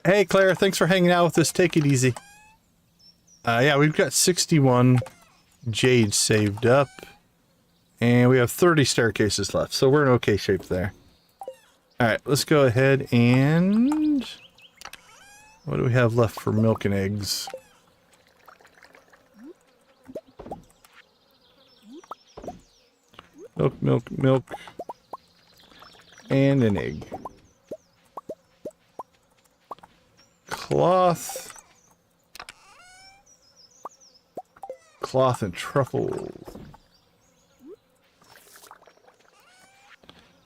Hey Claire, thanks for hanging out with us. Take it easy. Yeah, we've got 61 jade saved up. And we have 30 staircases left, so we're in okay shape there. Alright, let's go ahead and... What do we have left for milk and eggs? Milk, milk, milk. And an egg. Cloth. Cloth and truffle.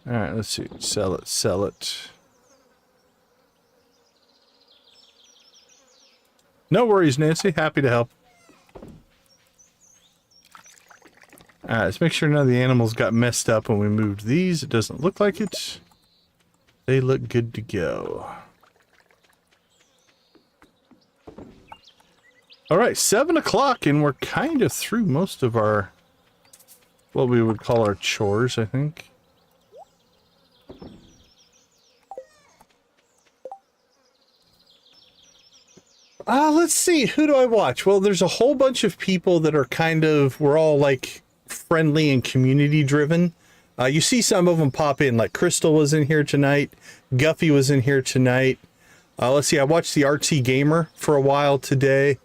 Alright, let's see. Sell it, sell it. No worries, Nancy. Happy to help. Alright, let's make sure none of the animals got messed up when we moved these. It doesn't look like it. They look good to go. Alright, 7 o'clock, and we're kind of through most of our, what we would call our chores, I think. Let's see. Who do I watch? Well, there's a whole bunch of people that are kind of, we're all like friendly and community driven. You see some of them pop in, like Crystal was in here tonight. Guffy was in here tonight. Let's see. I watched the Artsy Gamer for a while today.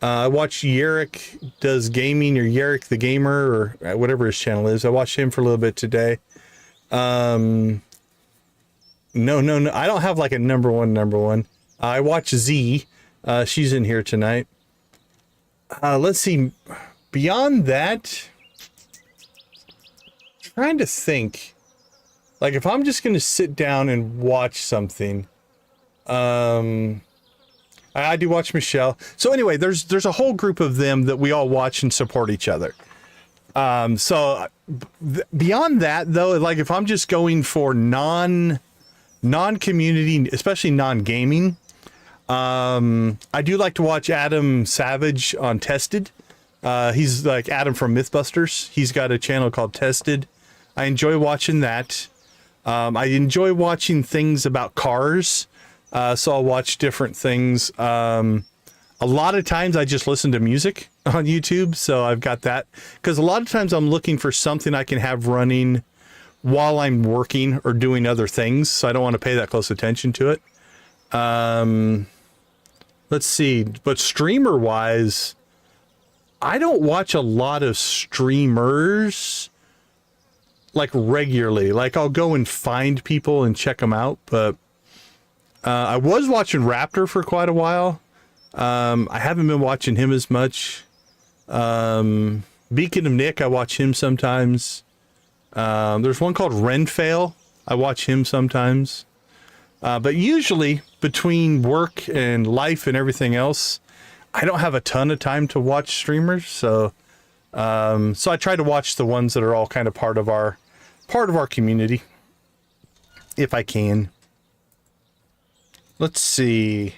I watched Yerrick Does Gaming, or Yerrick the Gamer, or whatever his channel is. I watched him for a little bit today. No. I don't have like a number one. I watch Z. She's in here tonight. Let's see. Beyond that, trying to think. Like, if I'm just going to sit down and watch something, I do watch Michelle. So anyway, there's a whole group of them that we all watch and support each other. Beyond that, though, like if I'm just going for non-community, especially non-gaming, I do like to watch Adam Savage on Tested. He's like Adam from Mythbusters. He's got a channel called Tested. I enjoy watching that. I enjoy watching things about cars. So I'll watch different things. A lot of times I just listen to music on YouTube. So I've got that, because a lot of times I'm looking for something I can have running while I'm working or doing other things. So I don't want to pay that close attention to it. Let's see, but streamer wise, I don't watch a lot of streamers like regularly. Like I'll go and find people and check them out, but I was watching Raptor for quite a while. I haven't been watching him as much. Beacon of Nick, I watch him sometimes. There's one called Renfail. I watch him sometimes. But usually between work and life and everything else, I don't have a ton of time to watch streamers. So I try to watch the ones that are all kind of part of our community, if I can. Let's see.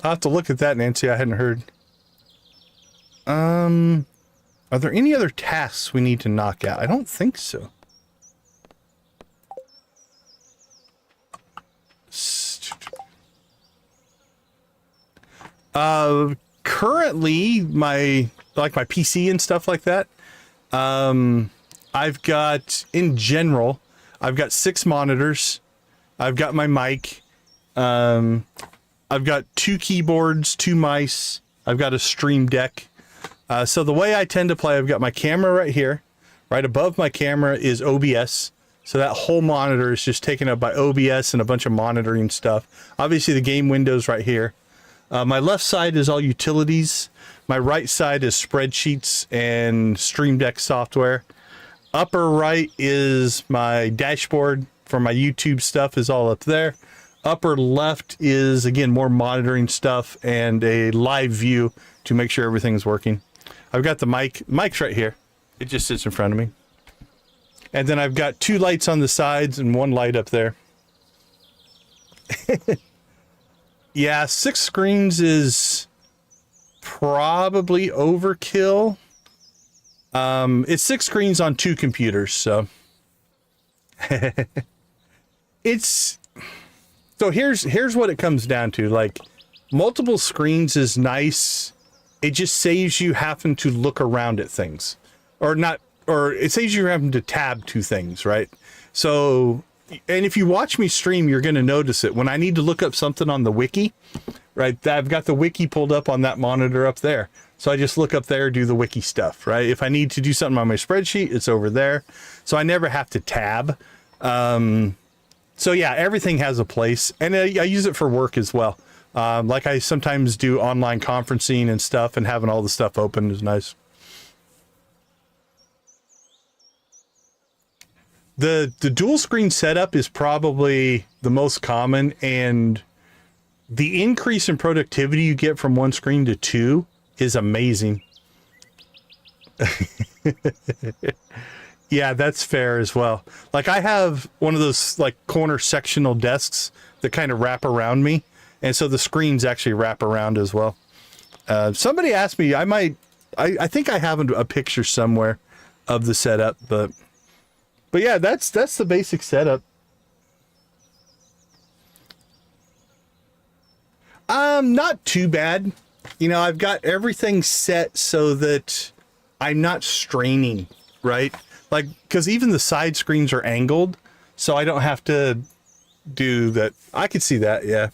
I'll have to look at that, Nancy. I hadn't heard. Are there any other tasks we need to knock out? I don't think so. Currently, my PC and stuff like that, I've got, in general, I've got 6 monitors. I've got my mic. I've got 2 keyboards, 2 mice. I've got a stream deck. So the way I tend to play, I've got my camera right here. Right above my camera is OBS. So that whole monitor is just taken up by OBS and a bunch of monitoring stuff. Obviously the game window's right here. My left side is all utilities. My right side is spreadsheets and Stream Deck software. Upper right is my dashboard for my YouTube stuff, is all up there. Upper left is, again, more monitoring stuff and a live view to make sure everything's working. I've got the mic's right here. It just sits in front of me. And then I've got 2 lights on the sides and 1 light up there. Yeah, 6 screens is probably overkill. It's 6 screens on 2 computers, so. So here's what it comes down to. Like, multiple screens is nice. It just saves you having to look around at things. Or it saves you having to tab to things, right? So, and if you watch me stream, you're going to notice it. When I need to look up something on the wiki, right? I've got the wiki pulled up on that monitor up there. So I just look up there, do the wiki stuff, right? If I need to do something on my spreadsheet, it's over there. So I never have to tab. So yeah, everything has a place, and I use it for work as well. Like I sometimes do online conferencing and stuff, and having all the stuff open is nice. The dual screen setup is probably the most common, and the increase in productivity you get from one screen to two is amazing. Yeah, that's fair as well. Like I have one of those like corner sectional desks that kind of wrap around me. And so the screens actually wrap around as well. Somebody asked me, I think I have a picture somewhere of the setup, but yeah, that's the basic setup. Not too bad. You know, I've got everything set so that I'm not straining, right? Like, because even the side screens are angled, so I don't have to do that. I could see that, yeah.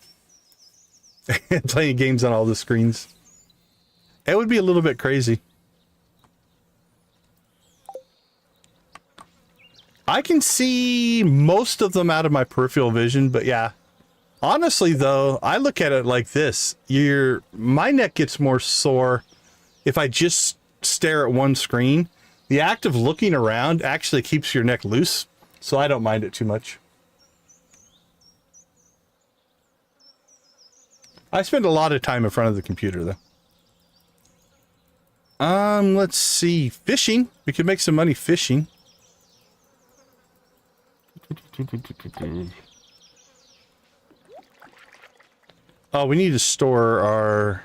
Playing games on all the screens. It would be a little bit crazy. I can see most of them out of my peripheral vision, but yeah. Honestly, though, I look at it like this. My neck gets more sore if I just stare at one screen. The act of looking around actually keeps your neck loose, so I don't mind it too much. I spend a lot of time in front of the computer, though. Let's see. Fishing. We could make some money fishing. Oh, we need to store our...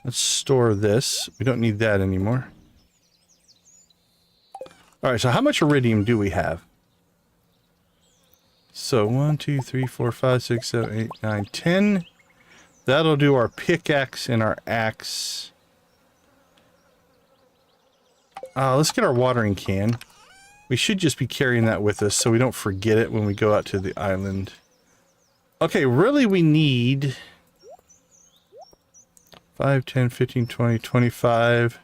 Let's store this. We don't need that anymore. Alright, so how much iridium do we have? So 1, 2, 3, 4, 5, 6, 7, 8, 9, 10. That'll do our pickaxe and our axe. Let's get our watering can. We should just be carrying that with us so we don't forget it when we go out to the island. Okay, really we need 5, 10, 15, 20, 25.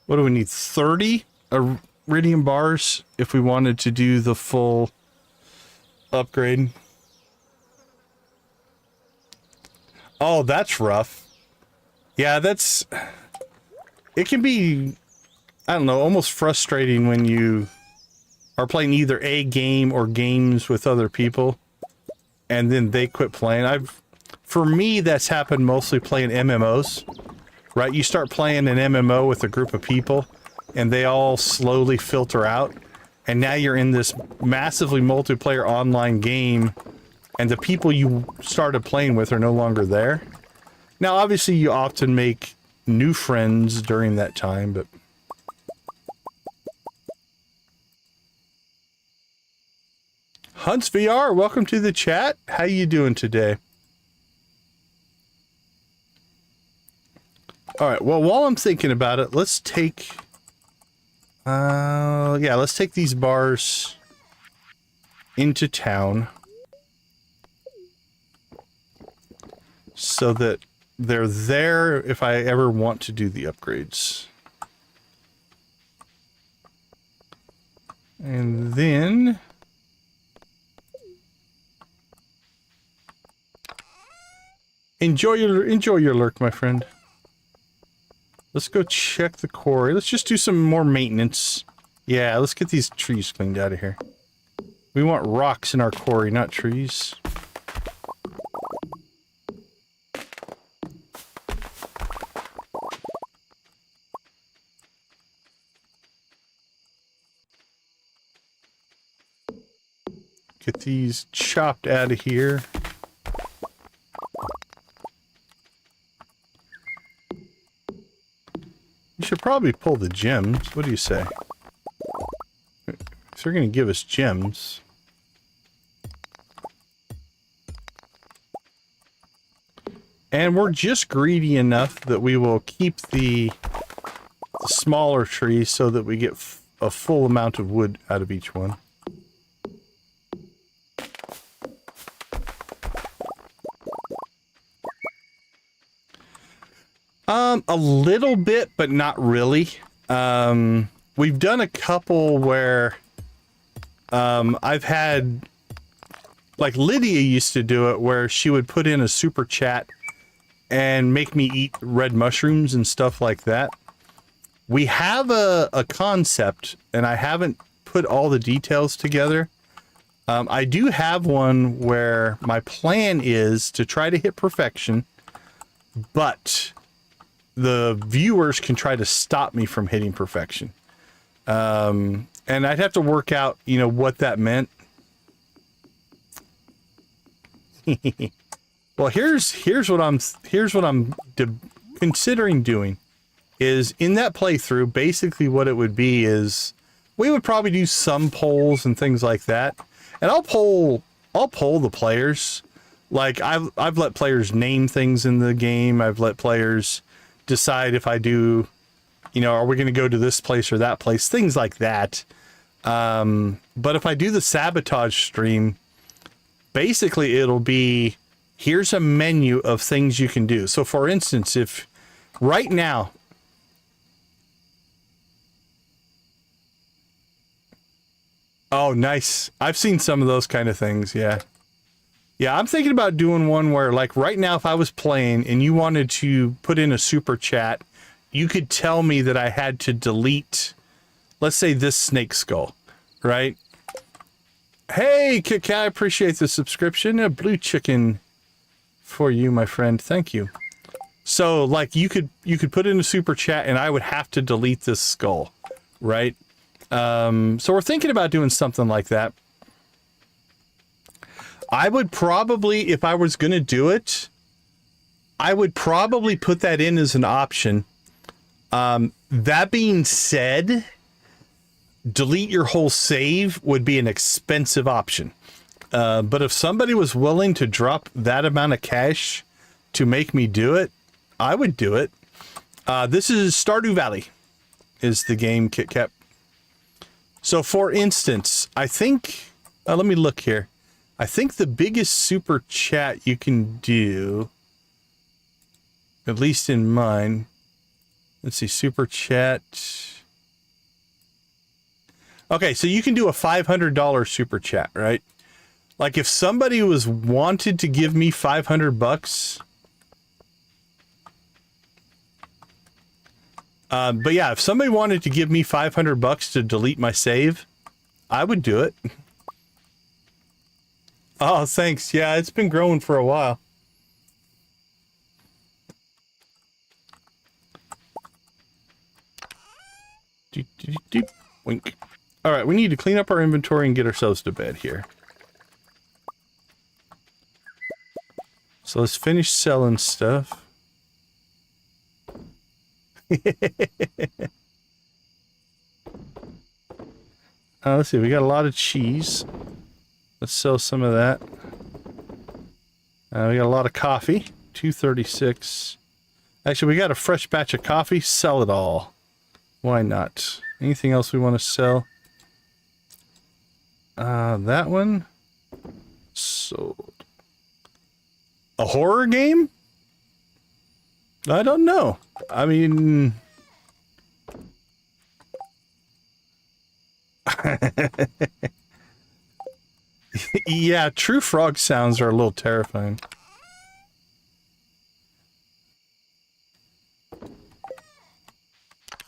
What do we need? 30 iridium bars if we wanted to do the full upgrade. Oh, that's rough. Yeah, it can be, I don't know, almost frustrating when you are playing either a game or games with other people and then they quit playing. For me, that's happened mostly playing MMOs, right? You start playing an MMO with a group of people and they all slowly filter out. And now you're in this massively multiplayer online game and the people you started playing with are no longer there. Now, obviously, you often make new friends during that time, but... Hunts VR, welcome to the chat. How you doing today? All right, well, while I'm thinking about it, let's take... let's take these bars into town so that they're there if I ever want to do the upgrades. And then... Enjoy your lurk, my friend. Let's go check the quarry. Let's just do some more maintenance. Yeah, let's get these trees cleaned out of here. We want rocks in our quarry, not trees. Get these chopped out of here. You should probably pull the gems. What do you say? If they're going to give us gems. And we're just greedy enough that we will keep the smaller trees so that we get a full amount of wood out of each one. A little bit, but not really. We've done a couple where I've had, like Lydia used to do it, where she would put in a super chat and make me eat red mushrooms and stuff like that. We have a concept, and I haven't put all the details together. I do have one where my plan is to try to hit perfection, but the viewers can try to stop me from hitting perfection. And I'd have to work out, you know, what that meant. Well, here's what I'm considering doing is in that playthrough. Basically, what it would be is we would probably do some polls and things like that, and I'll poll the players. Like I've let players name things in the game. I've let players decide if I do, you know, are we going to go to this place or that place, things like that. But if I do the sabotage stream, basically it'll be, here's a menu of things you can do. So for instance, if right now, oh, nice. I've seen some of those kind of things. Yeah. Yeah. I'm thinking about doing one where, like, right now, if I was playing and you wanted to put in a super chat, you could tell me that I had to delete, let's say, this snake skull, right? Hey, Kit Kat, I appreciate the subscription. A blue chicken for you, my friend. Thank you. So, like, you could put in a super chat and I would have to delete this skull, right? So we're thinking about doing something like that. I would probably, if I was going to do it, I would probably put that in as an option. That being said, delete your whole save would be an expensive option. But if somebody was willing to drop that amount of cash to make me do it, I would do it. This is Stardew Valley is the game, Kit Kat. So for instance, I think, let me look here. I think the biggest super chat you can do, at least in mine, let's see, super chat. Okay, so you can do a $500 super chat, right? Like if somebody was wanted to give me $500, but yeah, if somebody wanted to give me $500 to delete my save, I would do it. Oh, thanks. Yeah, it's been growing for a while. Wink. All right, we need to clean up our inventory and get ourselves to bed here. So let's finish selling stuff. Let's see, we got a lot of cheese. Let's sell some of that. We got a lot of coffee. 236. Actually, we got a fresh batch of coffee. Sell it all. Why not? Anything else we want to sell? That one. Sold. A horror game? I don't know. I mean... Yeah, true frog sounds are a little terrifying.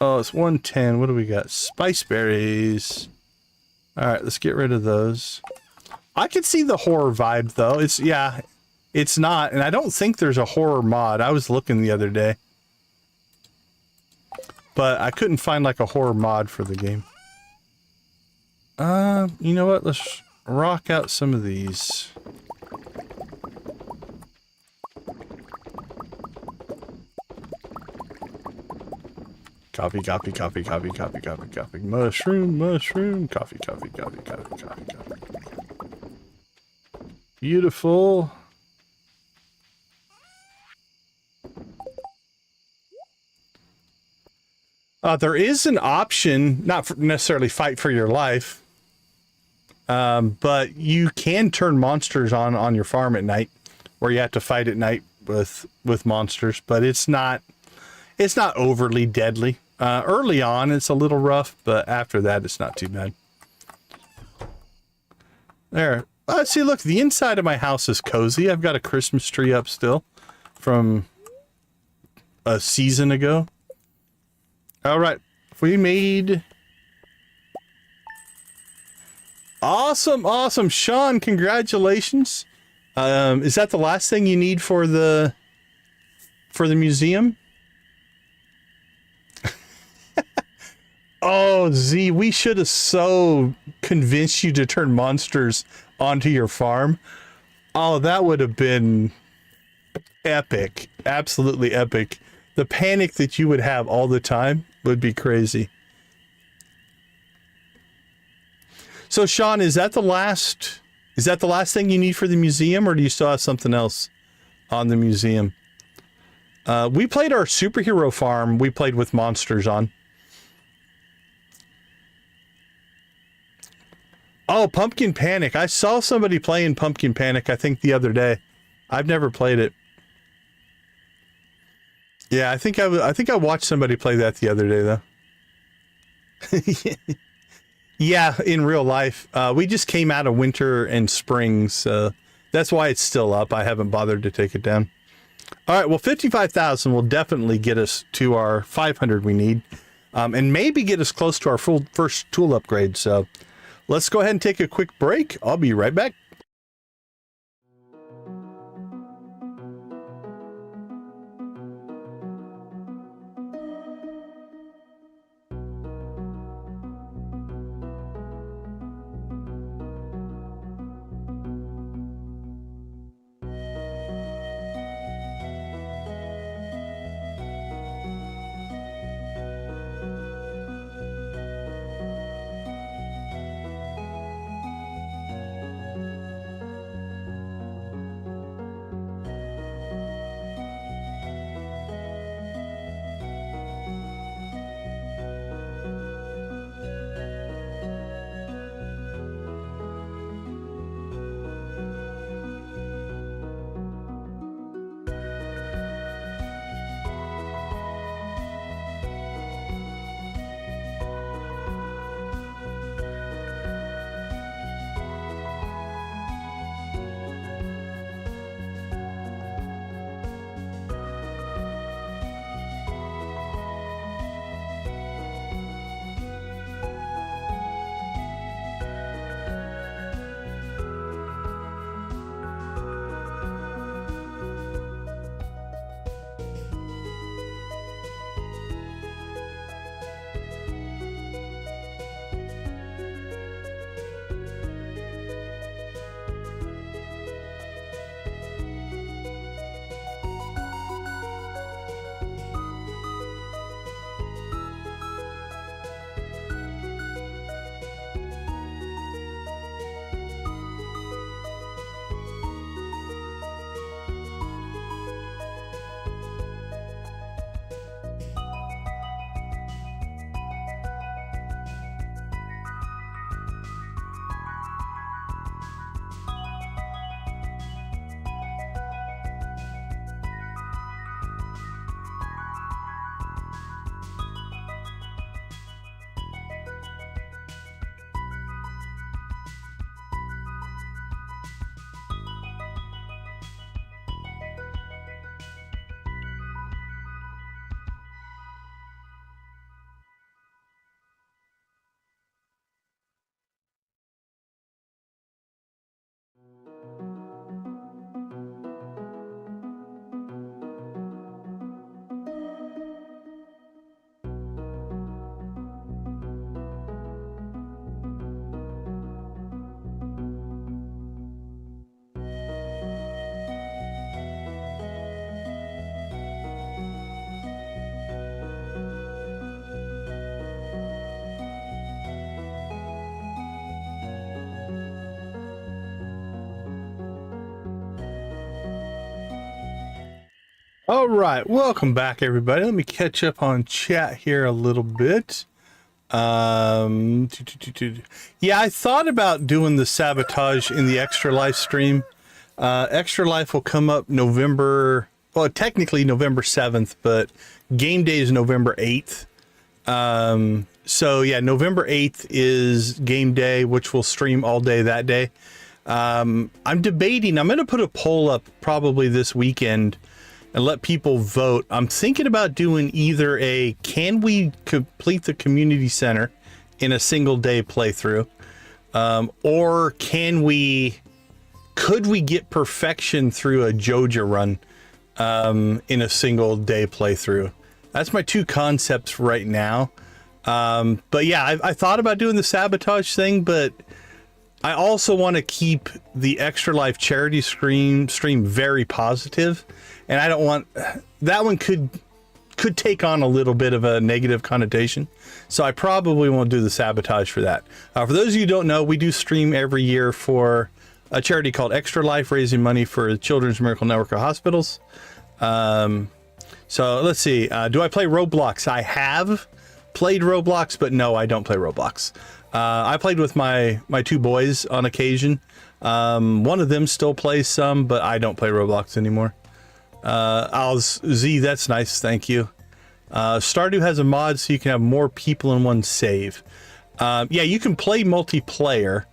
Oh, it's 110. What do we got? Spice berries. Alright, let's get rid of those. I could see the horror vibe, though. It's, yeah, it's not. And I don't think there's a horror mod. I was looking the other day. But I couldn't find, like, a horror mod for the game. You know what? Let's rock out some of these. Coffee, coffee, coffee, coffee, coffee, coffee, coffee. Mushroom, mushroom. Coffee, coffee, coffee, coffee, coffee, coffee. Beautiful. There is an option, not necessarily fight for your life, but you can turn monsters on your farm at night, where you have to fight at night with monsters. But it's not It's not overly deadly. Early on, it's a little rough, but after that, it's not too bad. There. See, look, the inside of my house is cozy. I've got a Christmas tree up still from a season ago. All right. We made... Awesome, awesome. Sean, congratulations. Is that the last thing you need for the museum? Oh, Z, we should have so convinced you to turn monsters onto your farm. Oh, that would have been epic. Absolutely epic. The panic that you would have all the time would be crazy. So, Sean, is that the last thing you need for the museum, or do you still have something else on the museum? We played our superhero farm. We played with monsters on. Oh, Pumpkin Panic. I saw somebody playing Pumpkin Panic, I think, the other day. I've never played it. Yeah, I think I watched somebody play that the other day, though. Yeah, in real life. We just came out of winter and spring, so that's why it's still up. I haven't bothered to take it down. All right, well, 55,000 will definitely get us to our 500 we need, and maybe get us close to our first tool upgrade, so... Let's go ahead and take a quick break. I'll be right back. All right, welcome back, everybody. Let me catch up on chat here a little bit. Yeah, I thought about doing the sabotage in the Extra Life stream. Extra Life will come up November well, technically November 7th, but game day is November 8th. So yeah, November 8th is game day, which will stream all day that day. I'm debating, I'm going to put a poll up probably this weekend and let people vote. I'm thinking about doing either can we complete the community center in a single day playthrough? Or could we get perfection through a Joja run, in a single day playthrough? That's my two concepts right now. But yeah, I thought about doing the sabotage thing, but I also want to keep the Extra Life charity stream very positive, and I don't want that one could take on a little bit of a negative connotation. So I probably won't do the sabotage for that. For those of you who don't know, we do stream every year for a charity called Extra Life, raising money for the Children's Miracle Network of Hospitals. So let's see. Do I play Roblox? I have played Roblox, but no, I don't play Roblox. I played with my two boys on occasion. One of them still plays some, but I don't play Roblox anymore. Z, that's nice. Thank you. Stardew has a mod so you can have more people in one save. Yeah, you can play multiplayer.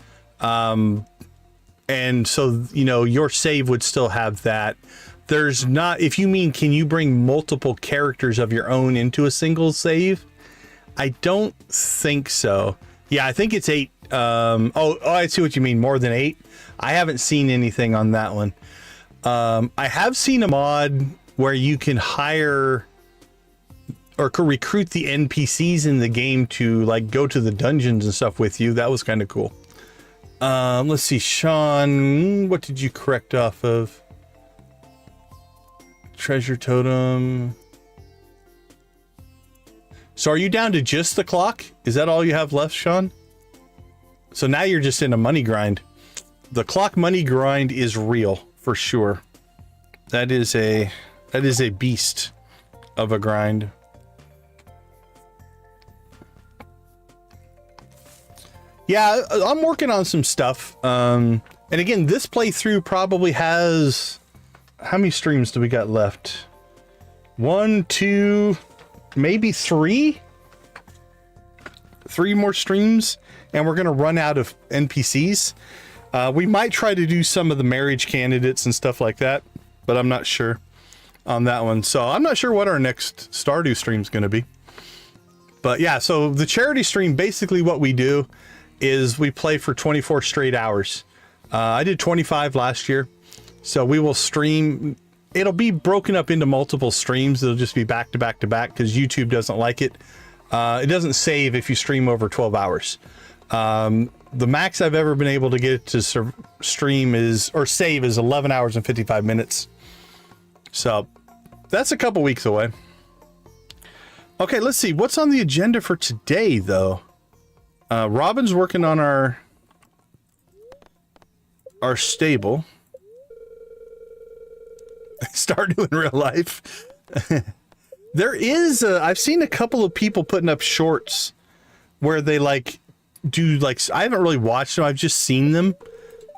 And so, you know, your save would still have that. There's not, if you mean, can you bring multiple characters of your own into a single save? I don't think so. Yeah, I think it's 8. Oh, I see what you mean. More than 8. I haven't seen anything on that one. I have seen a mod where you can hire or could recruit the NPCs in the game to like go to the dungeons and stuff with you. That was kind of cool. Let's see, Sean, what did you correct off of? Treasure totem. So are you down to just the clock? Is that all you have left, Sean? So now you're just in a money grind. The clock money grind is real for sure. That is a beast of a grind. Yeah, I'm working on some stuff. And again, this playthrough probably has, how many streams do we got left? 1, 2, maybe 3? 3 more streams, and we're gonna run out of NPCs. We might try to do some of the marriage candidates and stuff like that, but I'm not sure on that one. So I'm not sure what our next Stardew stream is gonna be. But yeah, so the charity stream, basically what we do is we play for 24 straight hours. I did 25 last year, so we will stream. It'll be broken up into multiple streams. It'll just be back to back to back because YouTube doesn't like it. It doesn't save if you stream over 12 hours. The max I've ever been able to get to stream or save is 11 hours and 55 minutes. So that's a couple weeks away. Okay, let's see. What's on the agenda for today, though? Robin's working on our stable. Stardew in real life. There is I've seen a couple of people putting up shorts where they like do like, I haven't really watched them, I've just seen them,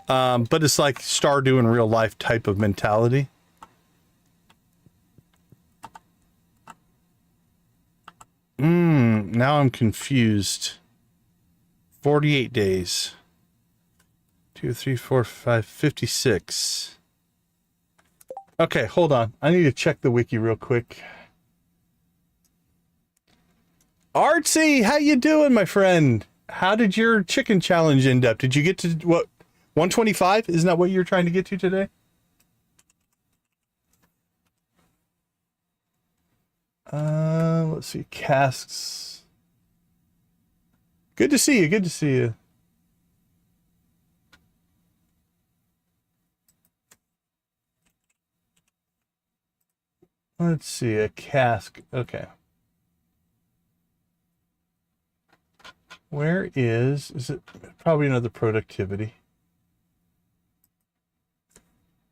but it's like Stardew in real life type of mentality. Now I'm confused. 48 days. 2, 3, 4, 5, 56. Okay, hold on. I need to check the wiki real quick. Artsy, how you doing, my friend? How did your chicken challenge end up? Did you get to, what, 125? Isn't that what you're trying to get to today? Let's see, casks. Good to see you, good to see you. Let's see, a cask, okay. Where is it probably another productivity?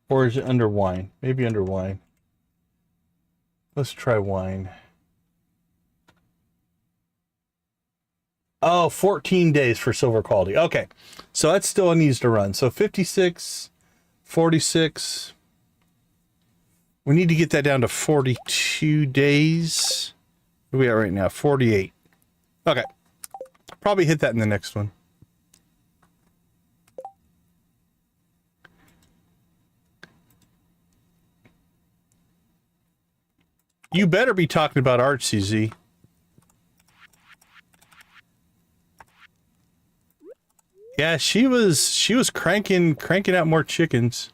Or is it under wine? Maybe under wine. Let's try wine. Oh, 14 days for silver quality. Okay, so that still needs to run. So 56, 46. We need to get that down to 42 days. Where are we at right now? 48. Okay. Probably hit that in the next one. You better be talking about art, CZ. Yeah, she was cranking out more chickens.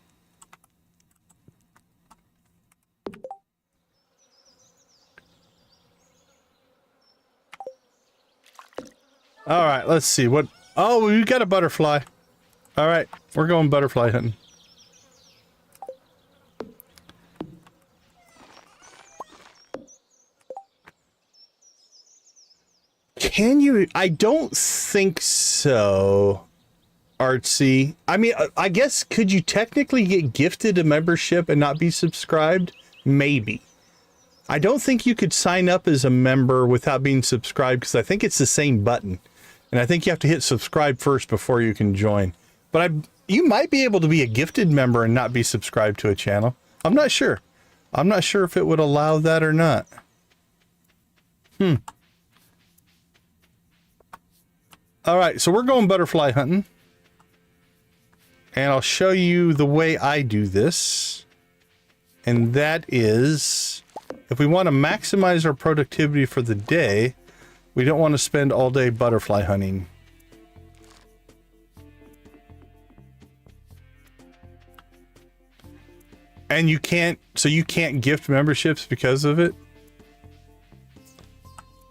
All right, let's see what. Oh, we got a butterfly. All right, we're going butterfly hunting. Can you? I don't think so, Artsy. I mean, I guess could you technically get gifted a membership and not be subscribed? Maybe. I don't think you could sign up as a member without being subscribed because I think it's the same button. And I think you have to hit subscribe first before you can join. But you might be able to be a gifted member and not be subscribed to a channel. I'm not sure. I'm not sure if it would allow that or not. All right, so we're going butterfly hunting. And I'll show you the way I do this. And that is, if we want to maximize our productivity for the day, we don't want to spend all day butterfly hunting. And you can't gift memberships because of it?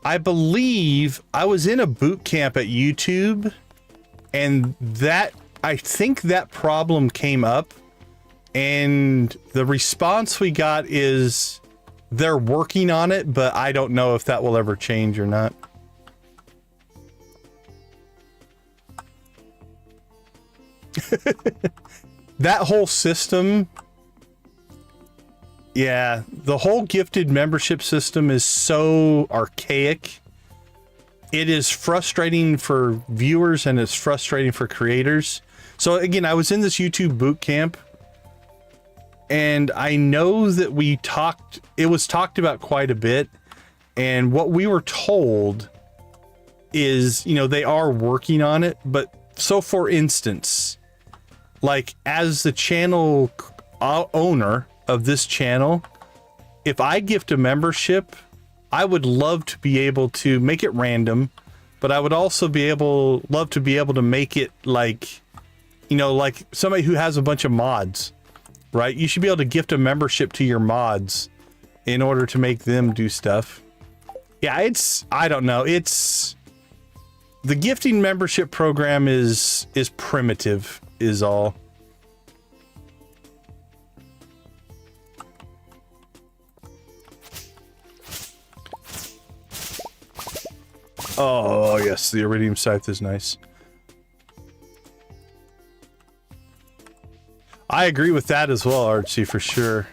I believe I was in a boot camp at YouTube, and I think that problem came up, and the response we got is they're working on it, but I don't know if that will ever change or not. That whole system, yeah, the whole gifted membership system is so archaic. It is frustrating for viewers and it's frustrating for creators. So again, I was in this YouTube boot camp, and I know that it was talked about quite a bit. And what we were told is, they are working on it. But so for instance, like as the channel owner of this channel, if I gift a membership, I would love to be able to make it random, but I would also love to be able to make it like, like somebody who has a bunch of mods, right? You should be able to gift a membership to your mods in order to make them do stuff. Yeah, I don't know. The gifting membership program is primitive, is all. Oh, yes, the iridium scythe is nice. I agree with that as well, Artsy, for sure.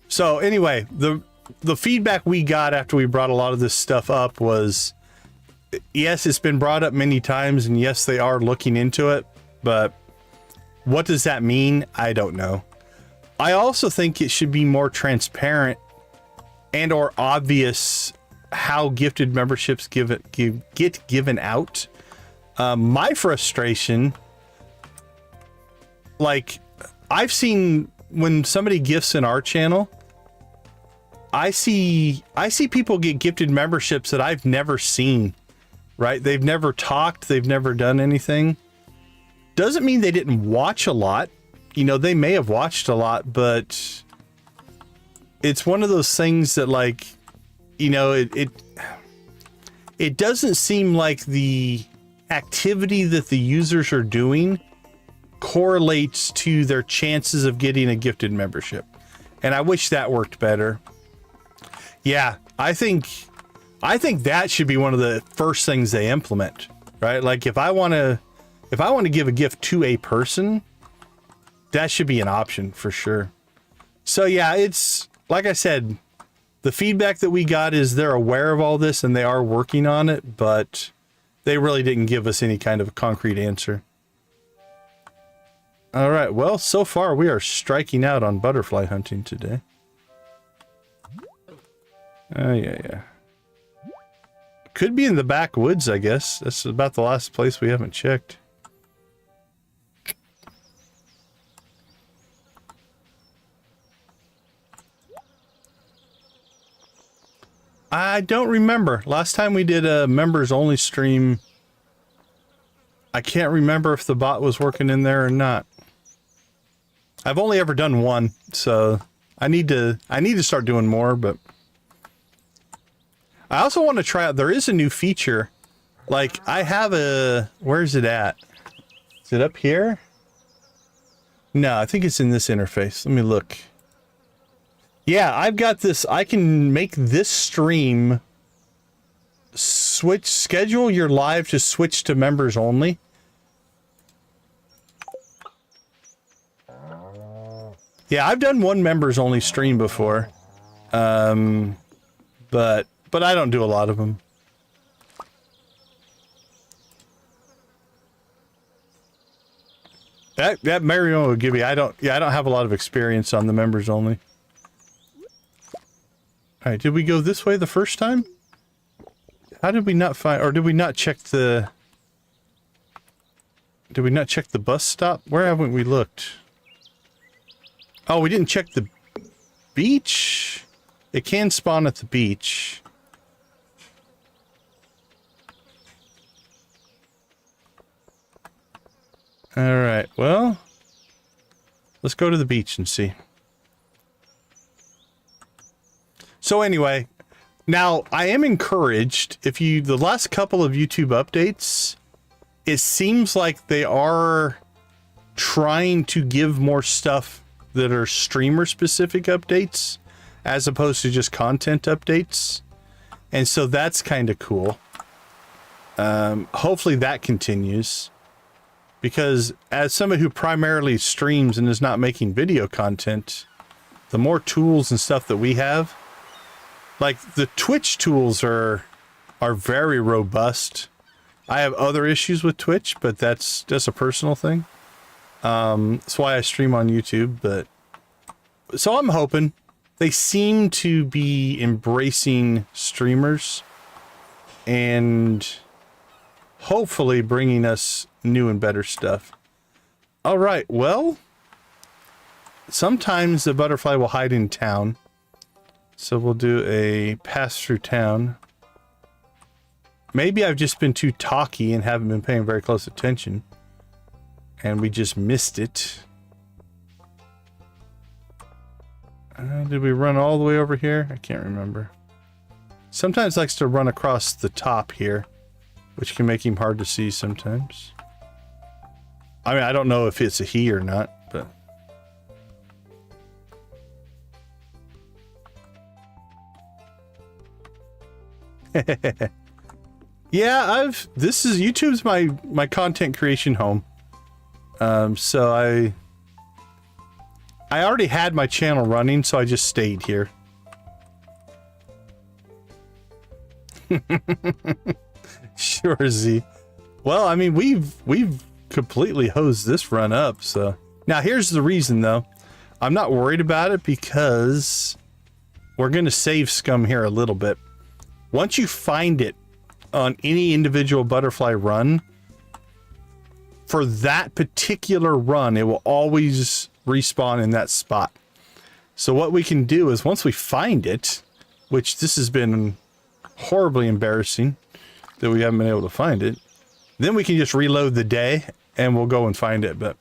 So anyway, the feedback we got after we brought a lot of this stuff up was, yes, it's been brought up many times, and yes, they are looking into it, but what does that mean? I don't know. I also think it should be more transparent and or obvious how gifted memberships get given out. My frustration, like I've seen when somebody gifts in our channel, I see people get gifted memberships that I've never seen, right? They've never talked, they've never done anything. Doesn't mean they didn't watch a lot. They may have watched a lot, but it's one of those things that, like, it doesn't seem like the activity that the users are doing correlates to their chances of getting a gifted membership. And I wish that worked better. Yeah, I think that should be one of the first things they implement, right? Like if I want to give a gift to a person, that should be an option for sure. So yeah, it's like I said, the feedback that we got is they're aware of all this and they are working on it, but they really didn't give us any kind of a concrete answer. All right. Well, so far we are striking out on butterfly hunting today. Oh, yeah. Could be in the backwoods, I guess. That's about the last place we haven't checked. I don't remember. Last time we did a members-only stream, I can't remember if the bot was working in there or not. I've only ever done one, so I need to start doing more, but I also want to try out, there is a new feature. Like, I have a, where's it at? Is it up here? No, I think it's in this interface. Let me look. Yeah, I've got this, I can make this stream schedule your live to switch to members only. Yeah, I've done one members only stream before. But I don't do a lot of them. That Mario will give you, I don't have a lot of experience on the members only. Alright, did we go this way the first time? How did we not find, or did we not check the... Did we not check the bus stop? Where haven't we looked? Oh, we didn't check the beach? It can spawn at the beach. Alright, well... Let's go to the beach and see. So anyway, now I am encouraged, if you, the last couple of YouTube updates, it seems like they are trying to give more stuff that are streamer specific updates as opposed to just content updates. And so that's kind of cool. Hopefully that continues, because as somebody who primarily streams and is not making video content, the more tools and stuff that we have, like the Twitch tools are very robust. I have other issues with Twitch, but that's just a personal thing. That's why I stream on YouTube, but so I'm hoping they seem to be embracing streamers and hopefully bringing us new and better stuff. All right, well, sometimes the butterfly will hide in town. So we'll do a pass through town. Maybe I've just been too talky and haven't been paying very close attention. And we just missed it. Did we run all the way over here? I can't remember. Sometimes likes to run across the top here, which can make him hard to see sometimes. I mean, I don't know if it's a he or not, but... Yeah, this is YouTube's my content creation home. So I already had my channel running, so I just stayed here. Sure, Z. Well, I mean, we've completely hosed this run up, so now here's the reason though. I'm not worried about it because we're gonna save scum here a little bit. Once you find it on any individual butterfly run, for that particular run, it will always respawn in that spot. So what we can do is once we find it, which this has been horribly embarrassing that we haven't been able to find it, then we can just reload the day and we'll go and find it. But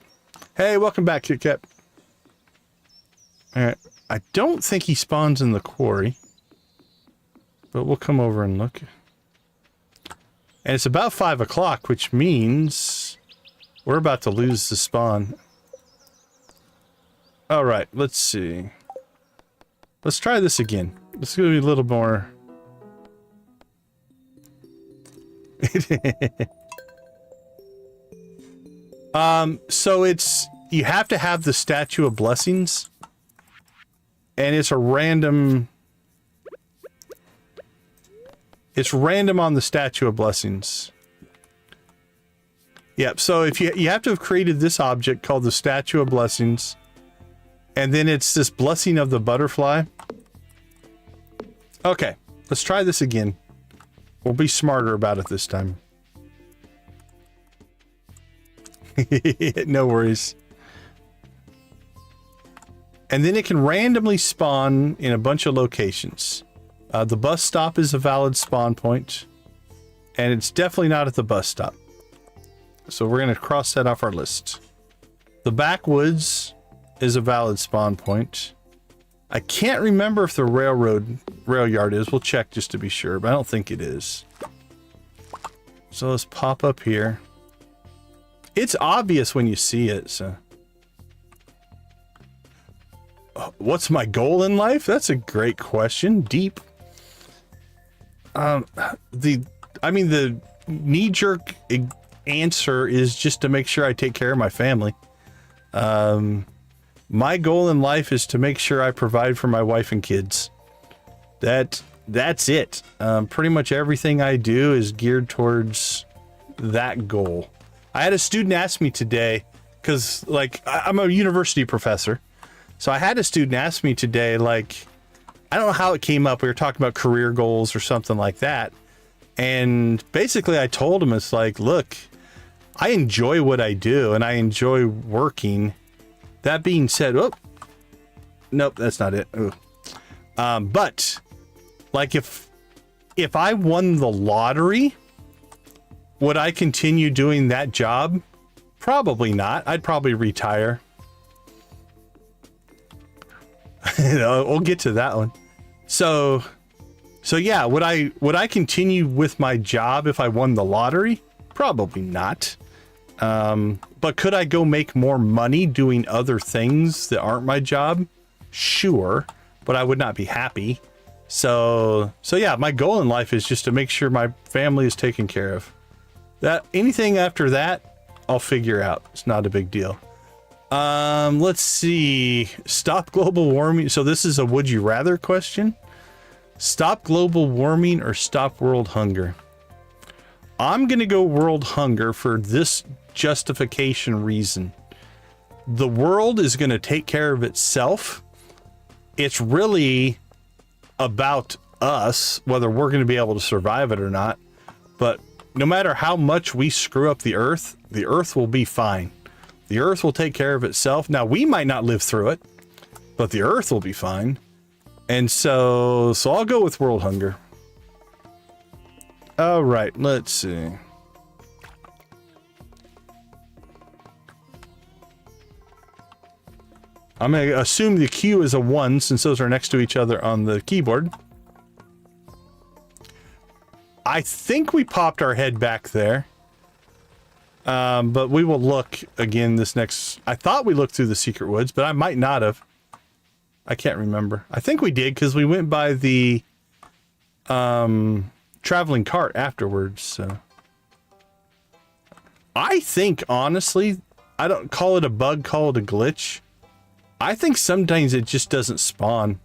hey, welcome back, Kit Kat. All right, I don't think he spawns in the quarry, but we'll come over and look. And it's about 5 o'clock, which means we're about to lose the spawn. All right, let's see. Let's try this again. This is going to be a little more... So it's... You have to have the Statue of Blessings. And it's a random... It's random on the Statue of Blessings. Yep, so if you have to have created this object called the Statue of Blessings, and then it's this blessing of the butterfly. Okay, let's try this again. We'll be smarter about it this time. No worries. And then it can randomly spawn in a bunch of locations. The bus stop is a valid spawn point, and it's definitely not at the bus stop. So we're going to cross that off our list. The backwoods is a valid spawn point. I can't remember if the rail yard is. We'll check just to be sure, but I don't think it is. So let's pop up here. It's obvious when you see it, so. What's my goal in life? That's a great question. Deep. The knee-jerk answer is just to make sure I take care of my family. My goal in life is to make sure I provide for my wife and kids. That's it. Pretty much everything I do is geared towards that goal. I had a student ask me today, because like I'm a university professor, so I had a student ask me today, like, I don't know how it came up. We were talking about career goals or something like that. And basically I told him, it's like, look, I enjoy what I do and I enjoy working. That being said, oh, nope, that's not it. But like if I won the lottery, would I continue doing that job? Probably not. I'd probably retire. We'll get to that one. So yeah, would I continue with my job if I won the lottery? Probably not. But could I go make more money doing other things that aren't my job? Sure, but I would not be happy. So yeah, my goal in life is just to make sure my family is taken care of. That anything after that, I'll figure out. It's not a big deal. Let's see. Stop global warming. So this is a would you rather question. Stop global warming or stop world hunger. I'm going to go world hunger for this justification reason. The world is going to take care of itself. It's really about us, whether we're going to be able to survive it or not. But no matter how much we screw up the earth will be fine. The earth will take care of itself. Now, we might not live through it, but the earth will be fine. And so I'll go with world hunger. All right, let's see. I'm going to assume the Q is a 1 since those are next to each other on the keyboard. I think we popped our head back there. But we will look again this next... I thought we looked through the secret woods, but I might not have. I can't remember. I think we did because we went by the traveling cart afterwards. So I think, honestly, I don't call it a bug, call it a glitch. I think sometimes it just doesn't spawn.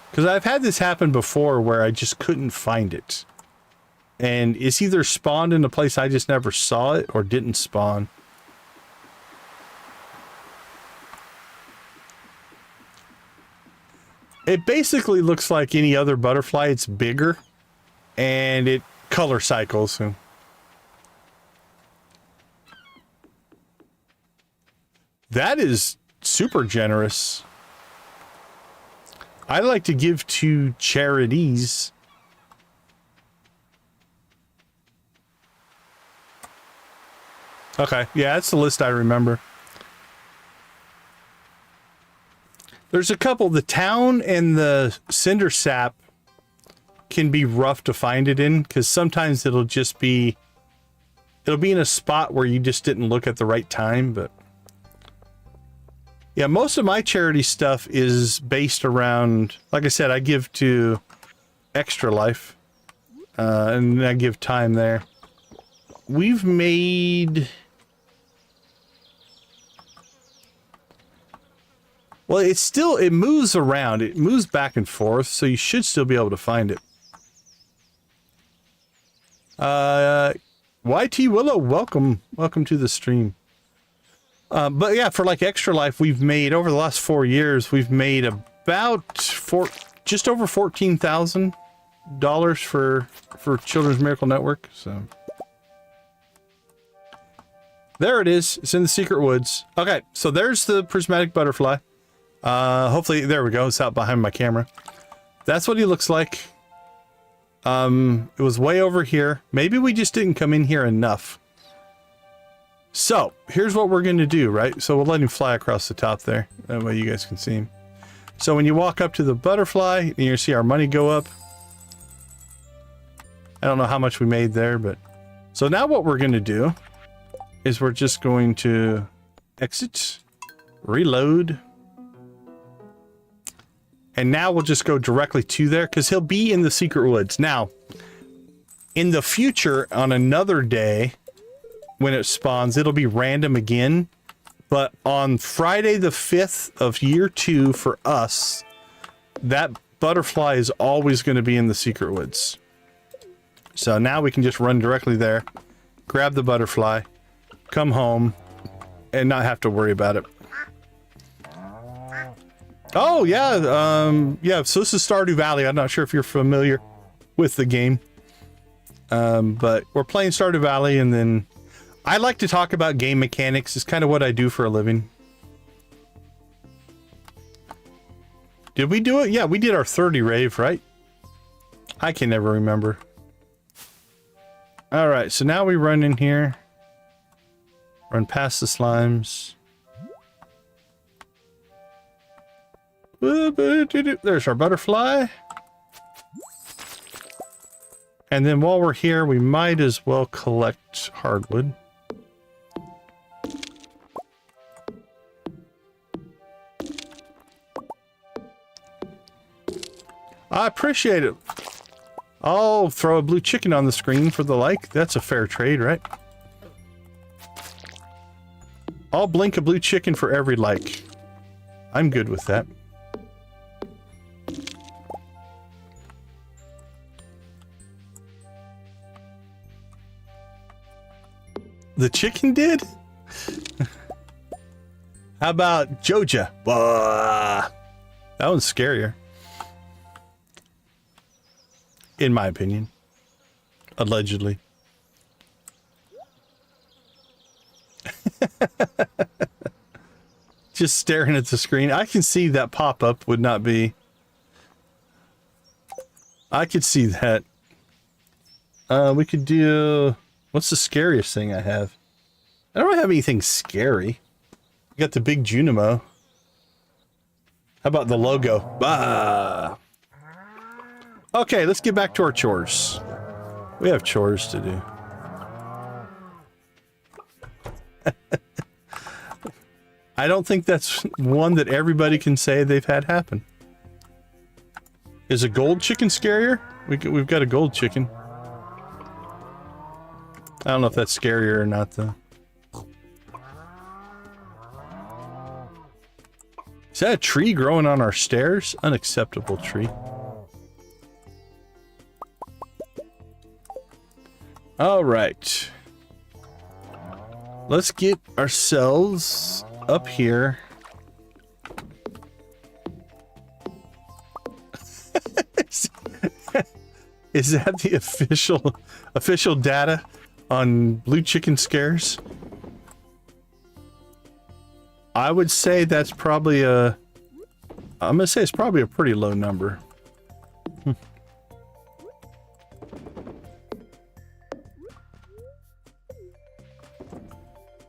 Because I've had this happen before where I just couldn't find it. And it's either spawned in a place I just never saw it or didn't spawn. It basically looks like any other butterfly. It's bigger and it color cycles. That is super generous. I like to give to charities. Okay, yeah, that's the list I remember. There's a couple. The town and the cinder sap can be rough to find it in because sometimes it'll be in a spot where you just didn't look at the right time. But yeah, most of my charity stuff is based around, like I said, I give to Extra Life, and I give time there. We've made... Well, it moves around. It moves back and forth, so you should still be able to find it. YT Willow, welcome to the stream. But yeah, for like Extra Life, we've made over the last 4 years, we've made about just over $14,000 for Children's Miracle Network. So there it is. It's in the secret woods. Okay, so there's the prismatic butterfly. Hopefully, there we go. It's out behind my camera. That's what he looks like. It was way over here. Maybe we just didn't come in here enough. So here's what we're going to do, right? So we'll let him fly across the top there. That way you guys can see him. So when you walk up to the butterfly, you see our money go up. I don't know how much we made there, but so now what we're going to do is we're just going to exit, reload. And now we'll just go directly to there because he'll be in the secret woods. Now, in the future, on another day, when it spawns, it'll be random again. But on Friday the 5th of year 2 for us, that butterfly is always going to be in the secret woods. So now we can just run directly there, grab the butterfly, come home, and not have to worry about it. Oh, yeah, yeah, so this is Stardew Valley. I'm not sure if you're familiar with the game. But we're playing Stardew Valley, and then I like to talk about game mechanics. It's kind of what I do for a living. Did we do it? Yeah, we did our 30 rave, right? I can never remember. All right, so now we run in here. Run past the slimes. There's our butterfly. And then while we're here, we might as well collect hardwood. I appreciate it. I'll throw a blue chicken on the screen for the like. That's a fair trade, right? I'll blink a blue chicken for every like. I'm good with that. The chicken did? How about Joja? That one's scarier. In my opinion. Allegedly. Just staring at the screen. I can see that pop-up would not be... I could see that. We could do... What's the scariest thing I have? I don't have anything scary. I got the big Junimo. How about the logo? Bah! Okay, let's get back to our chores. We have chores to do. I don't think that's one that everybody can say they've had happen. Is a gold chicken scarier? We've got a gold chicken. I don't know if that's scarier or not, though. Is that a tree growing on our stairs? Unacceptable tree. All right. Let's get ourselves up here. Is that the official data on blue chicken scares? I would say that's probably I'm gonna say it's probably a pretty low number.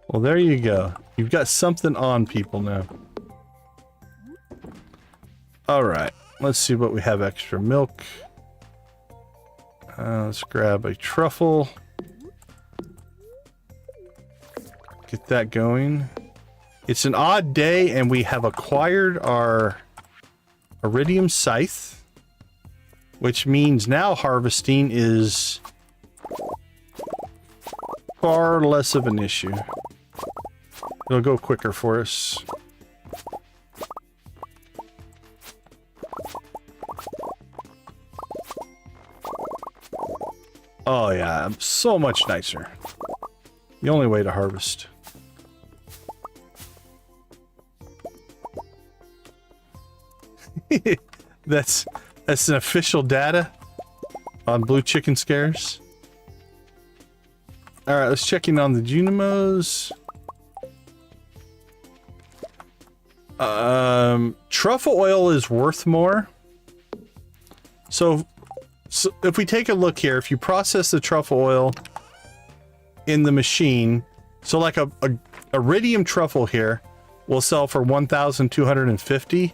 Well, there you go. You've got something on people now. Alright, let's see what we have extra. Milk. Let's grab a truffle. Get that going. It's an odd day and we have acquired our iridium scythe, which means now harvesting is far less of an issue. It'll go quicker for us. Oh yeah, so much nicer. The only way to harvest. That's an official data on blue chicken scares. All right, let's check in on the Junimos. Truffle oil is worth more. So if we take a look here, if you process the truffle oil in the machine, so like a iridium truffle here will sell for 1,250.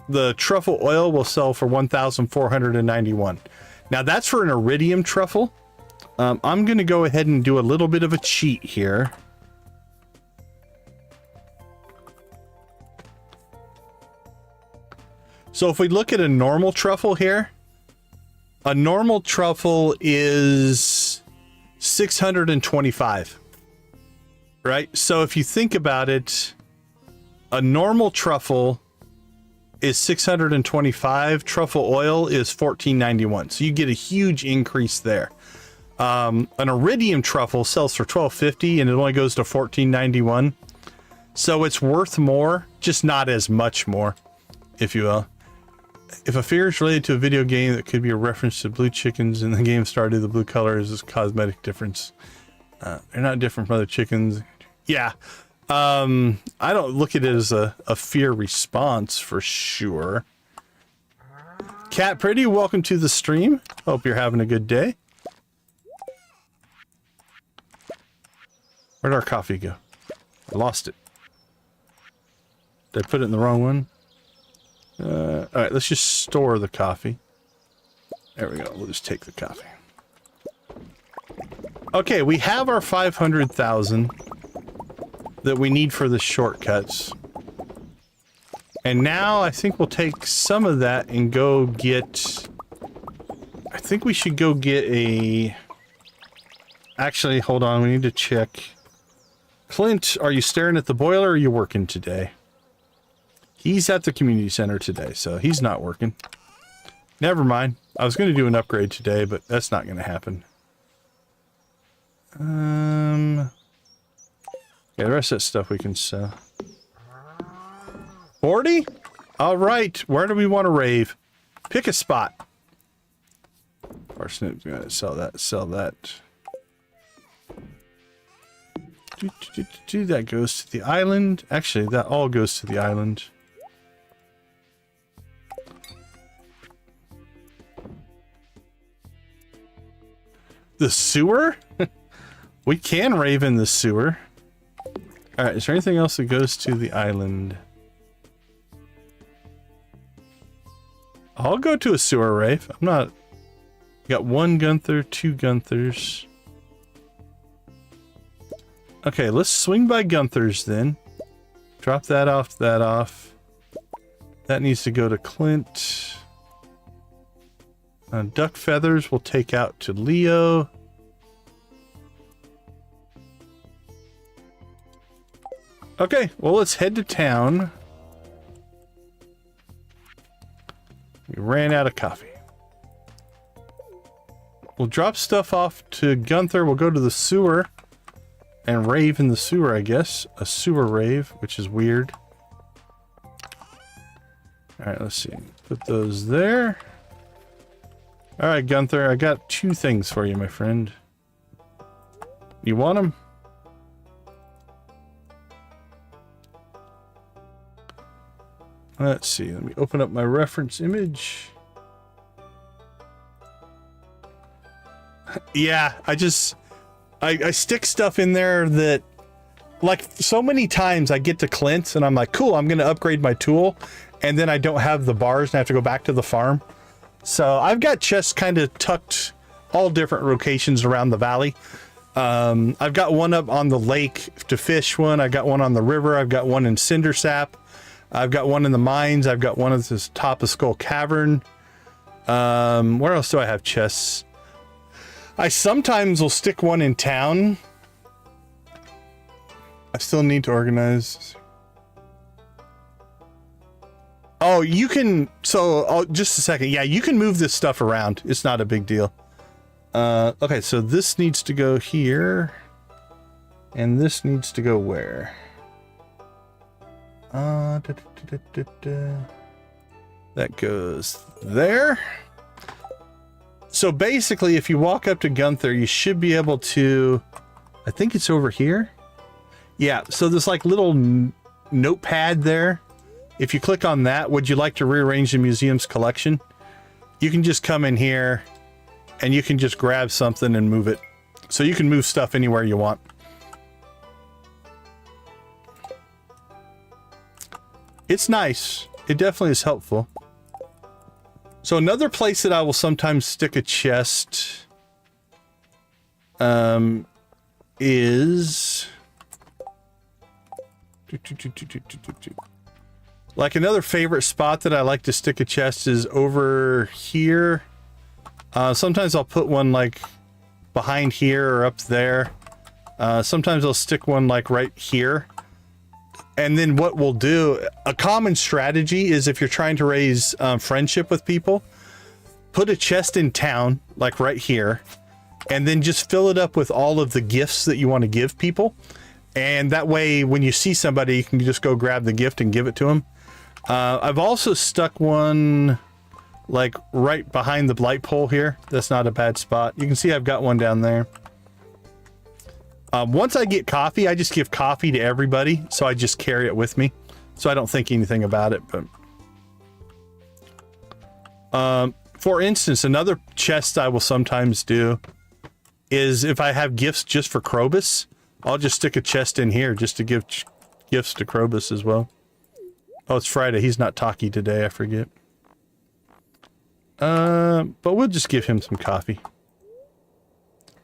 The truffle oil will sell for 1,491. Now that's for an iridium truffle. I'm going to go ahead and do a little bit of a cheat here. So if we look at a normal truffle here, a normal truffle is 625, right? So if you think about it, a normal truffle is 625, truffle oil is 1491. So you get a huge increase there. An iridium truffle sells for 1250 and it only goes to 1491. So it's worth more, just not as much more, if you will. If a fear is related to a video game, that could be a reference to blue chickens in the game Stardew. The blue color is a cosmetic difference. They're not different from other chickens. Yeah. I don't look at it as a fear response for sure. Cat Pretty, welcome to the stream. Hope you're having a good day. Where'd our coffee go? I lost it. Did I put it in the wrong one? All right, let's just store the coffee. There we go. We'll just take the coffee. Okay, we have our 500,000 that we need for the shortcuts. And now I think we'll take some of that and go get... I think we should go get a... Actually, hold on. We need to check. Clint, are you staring at the boiler or are you working today? He's at the community center today, so he's not working. Never mind. I was going to do an upgrade today, but that's not going to happen. Yeah, the rest of that stuff we can sell. 40? All right. Where do we want to rave? Pick a spot. Parsnip's going to sell that, sell that. That goes to the island. Actually, that all goes to the island. The sewer? We can rave in the sewer. Alright, is there anything else that goes to the island? I'll go to a sewer rave. I'm not... Got one Gunther, two Gunthers. Okay, let's swing by Gunther's then. Drop that off, that off. That needs to go to Clint. Duck feathers we'll take out to Leo. Okay, well, let's head to town. We ran out of coffee. We'll drop stuff off to Gunther. We'll go to the sewer and rave in the sewer, I guess. A sewer rave, which is weird. All right, let's see. Put those there. All right, Gunther, I got two things for you, my friend. You want them? Let's see. Let me open up my reference image. Yeah, I stick stuff in there that, like, so many times I get to Clint and I'm like, cool, I'm going to upgrade my tool. And then I don't have the bars and I have to go back to the farm. So I've got chests kind of tucked all different locations around the valley. I've got one up on the lake to fish one. I've got one on the river. I've got one in Cinder Sap. I've got one in the mines. I've got one at the top of Skull Cavern. Where else do I have chests? I sometimes will stick one in town. I still need to organize. Oh, you can... So, just a second. Yeah, you can move this stuff around. It's not a big deal. Okay, so this needs to go here. And this needs to go where? That goes there. So basically, if you walk up to Gunther, you should be able to... I think it's over here. Yeah, so there's like little notepad there. If you click on that, would you like to rearrange the museum's collection? You can just come in here and you can just grab something and move it. So you can move stuff anywhere you want. It's nice. It definitely is helpful. So another place that I will sometimes stick a chest is like another favorite spot that I like to stick a chest is over here. Sometimes I'll put one like behind here or up there. Sometimes I'll stick one like right here. And then what we'll do, a common strategy is if you're trying to raise friendship with people, put a chest in town, like right here, and then just fill it up with all of the gifts that you want to give people. And that way, when you see somebody, you can just go grab the gift and give it to them. I've also stuck one like right behind the light pole here. That's not a bad spot. You can see I've got one down there. Once I get coffee, I just give coffee to everybody, so I just carry it with me, so I don't think anything about it. But for instance, another chest I will sometimes do is if I have gifts just for Krobus, I'll just stick a chest in here just to give gifts to Krobus as well. Oh, it's Friday. He's not talky today. I forget. But we'll just give him some coffee.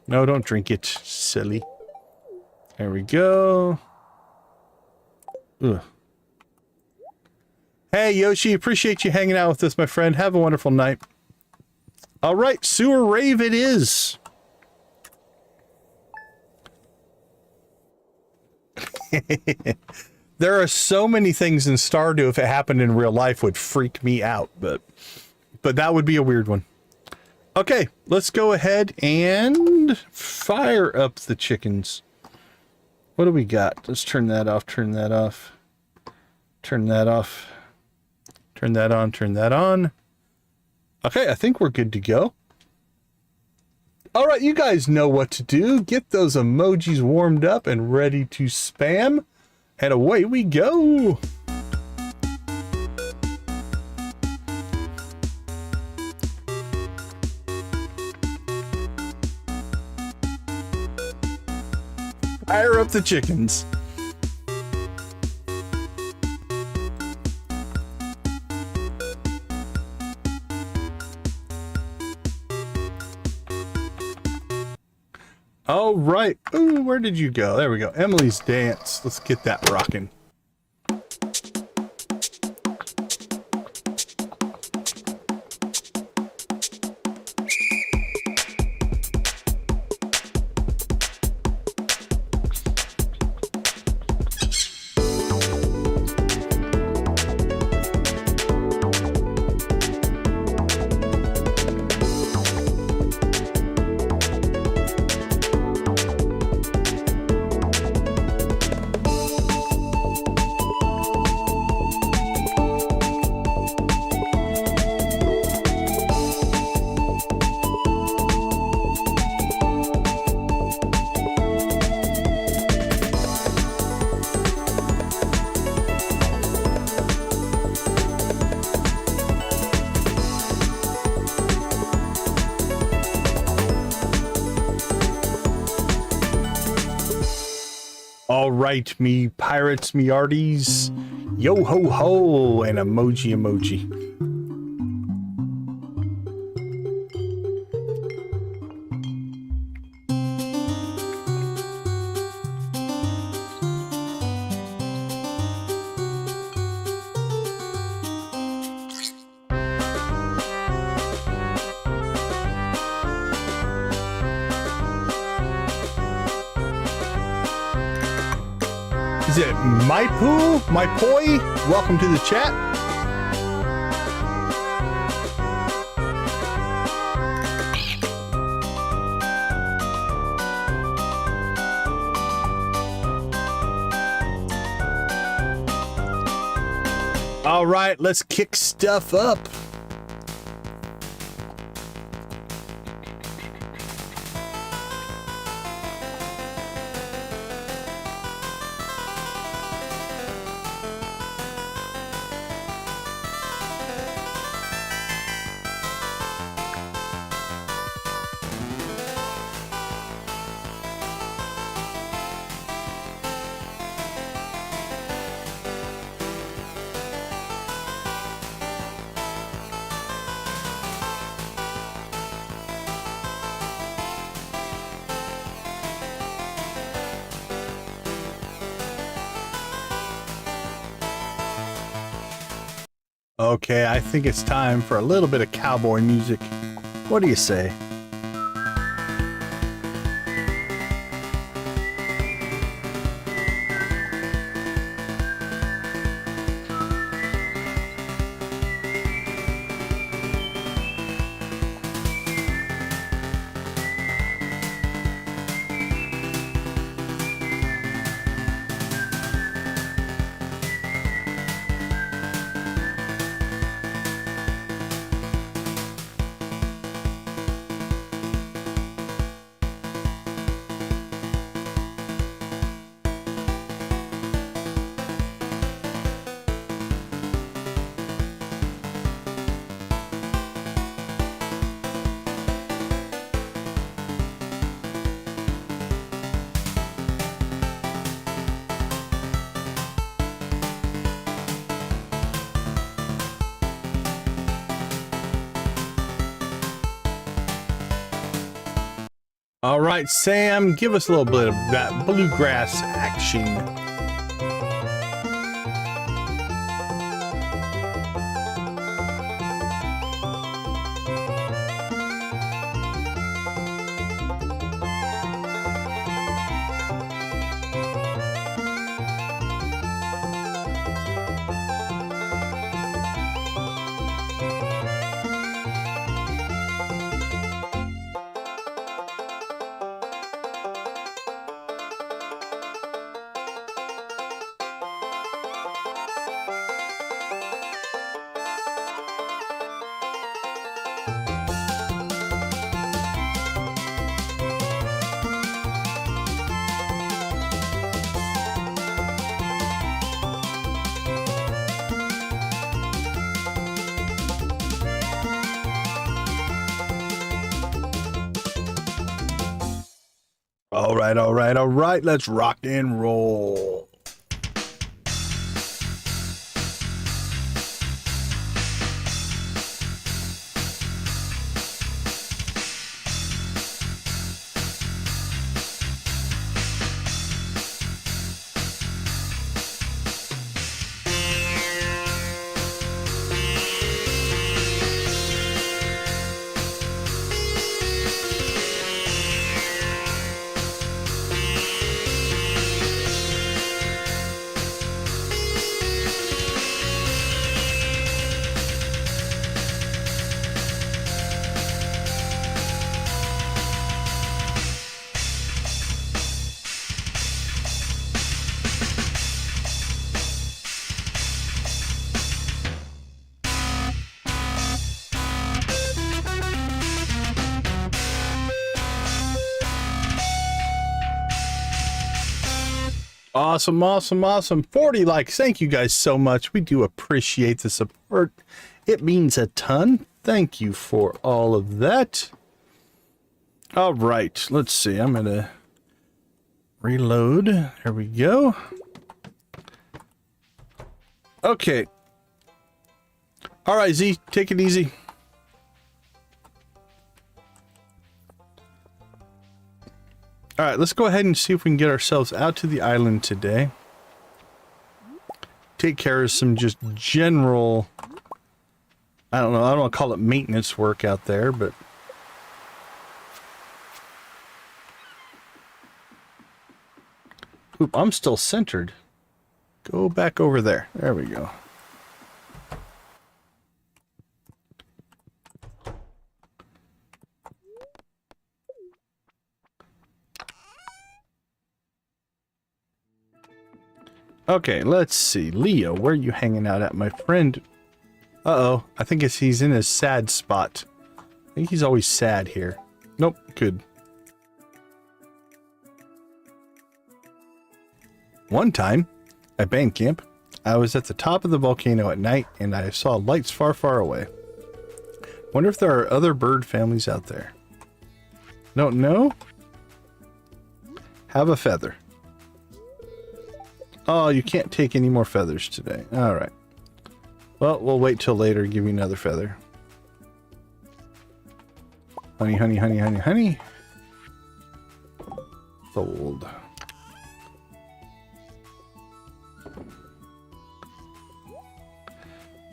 No, don't drink it, silly. There we go. Ugh. Hey, Yoshi, appreciate you hanging out with us, my friend. Have a wonderful night. All right, sewer rave it is. There are so many things in Stardew, if it happened in real life, would freak me out, but that would be a weird one. Okay, let's go ahead and fire up the chickens. What do we got? Let's turn that off, turn that off, turn that off, turn that on, turn that on. Okay, I think we're good to go. All right, you guys know what to do. Get those emojis warmed up and ready to spam, and away we go. Fire up the chickens. All right. Ooh, where did you go? There we go. Emily's dance. Let's get that rocking. All right, me pirates, me arties. Yo ho ho, and emoji emoji. Is it my poo? My poi? Welcome to the chat. All right, let's kick stuff up. Okay, I think it's time for a little bit of cowboy music. What do you say? All right, Sam, give us a little bit of that bluegrass action. All right, let's rock and roll. Awesome, awesome, awesome. 40 likes. Thank you guys so much. We do appreciate the support. It means a ton. Thank you for all of that. All right, let's see. I'm going to reload. There we go. Okay. All right, Z, take it easy. All right, let's go ahead and see if we can get ourselves out to the island today. Take care of some just general, I don't know, I don't want to call it maintenance work out there, but oop, I'm still centered. Go back over there. There we go. Okay, let's see. Leo, where are you hanging out at, my friend? Uh-oh. I think he's in his sad spot. I think he's always sad here. Nope, good. One time, at band camp, I was at the top of the volcano at night, and I saw lights far, far away. Wonder if there are other bird families out there. Don't know? Have a feather. Oh, you can't take any more feathers today. Alright. Well, we'll wait till later and give you another feather. Honey, honey, honey, honey, honey. Fold.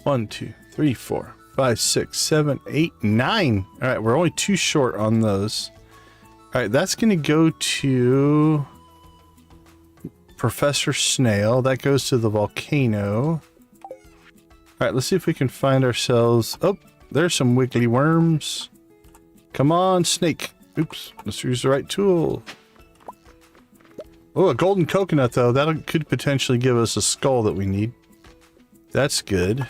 One, 2, 3, 4, 5, 6, 7, 8, 9. All right, we're only 2 short on those. All right, that's going to go to Professor Snail. That goes to the volcano. All right, let's see if we can find ourselves. Oh, there's some wiggly worms. Come on, snake. Oops, let's use the right tool. Oh, a golden coconut, though. That could potentially give us a skull that we need. That's good.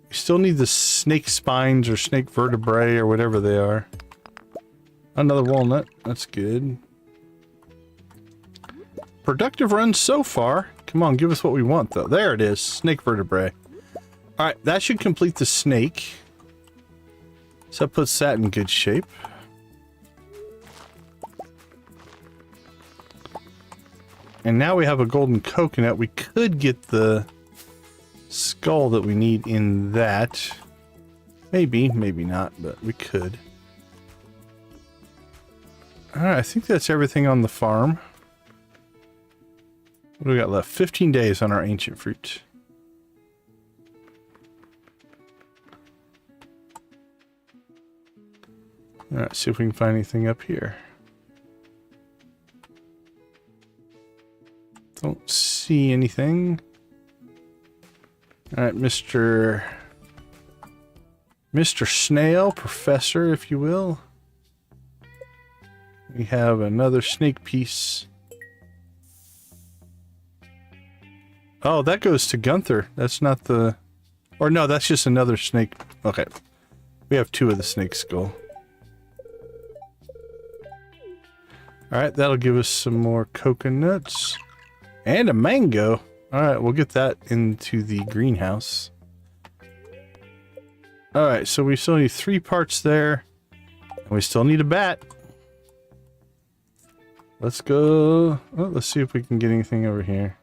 We still need the snake spines or snake vertebrae or whatever they are. Another walnut. That's good. Productive run so far. Come on, give us what we want, though. There it is. Snake vertebrae. Alright, that should complete the snake. So that puts that in good shape. And now we have a golden coconut. We could get the skull that we need in that. Maybe, maybe not, but we could. Alright, I think that's everything on the farm. What do we got left? 15 days on our ancient fruit. Alright, see if we can find anything up here. Don't see anything. Alright, Mr. Snail, Professor, if you will. We have another snake piece. Oh, that goes to Gunther. That's not the... Or no, that's just another snake. Okay. We have 2 of the snake skull. Alright, that'll give us some more coconuts. And a mango. Alright, we'll get that into the greenhouse. Alright, so we still need 3 parts there. And we still need a bat. Let's go... Oh, let's see if we can get anything over here.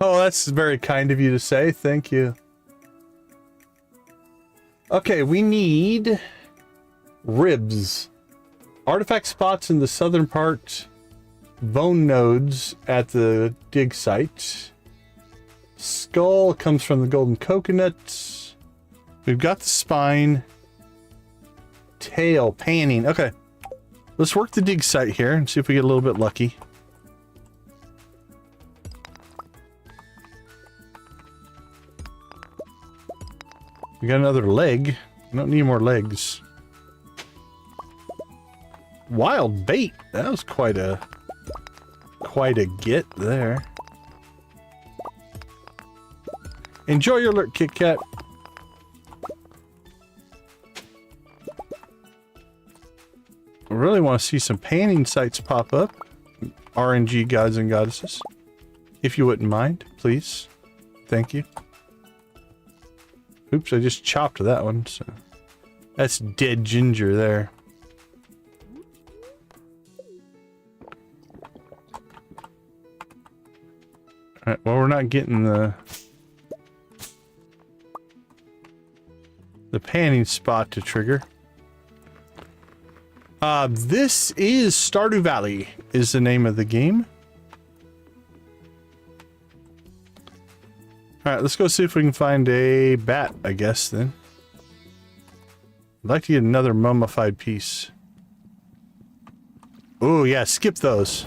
Oh, that's very kind of you to say. Thank you. Okay, we need ribs. Artifact spots in the southern part. Bone nodes at the dig site. Skull comes from the golden coconut. We've got the spine. Tail, panning. Okay. Let's work the dig site here and see if we get a little bit lucky. We got another leg. We don't need more legs. Wild bait. That was quite a get there. Enjoy your lurk, Kit Kat. I really want to see some panning sites pop up. RNG gods and goddesses. If you wouldn't mind, please. Thank you. Oops, I just chopped that one. So that's dead ginger there. Alright, well, we're not getting the panning spot to trigger. This is Stardew Valley, is the name of the game. Alright, let's go see if we can find a bat, I guess, then. I'd like to get another mummified piece. Oh, yeah, skip those.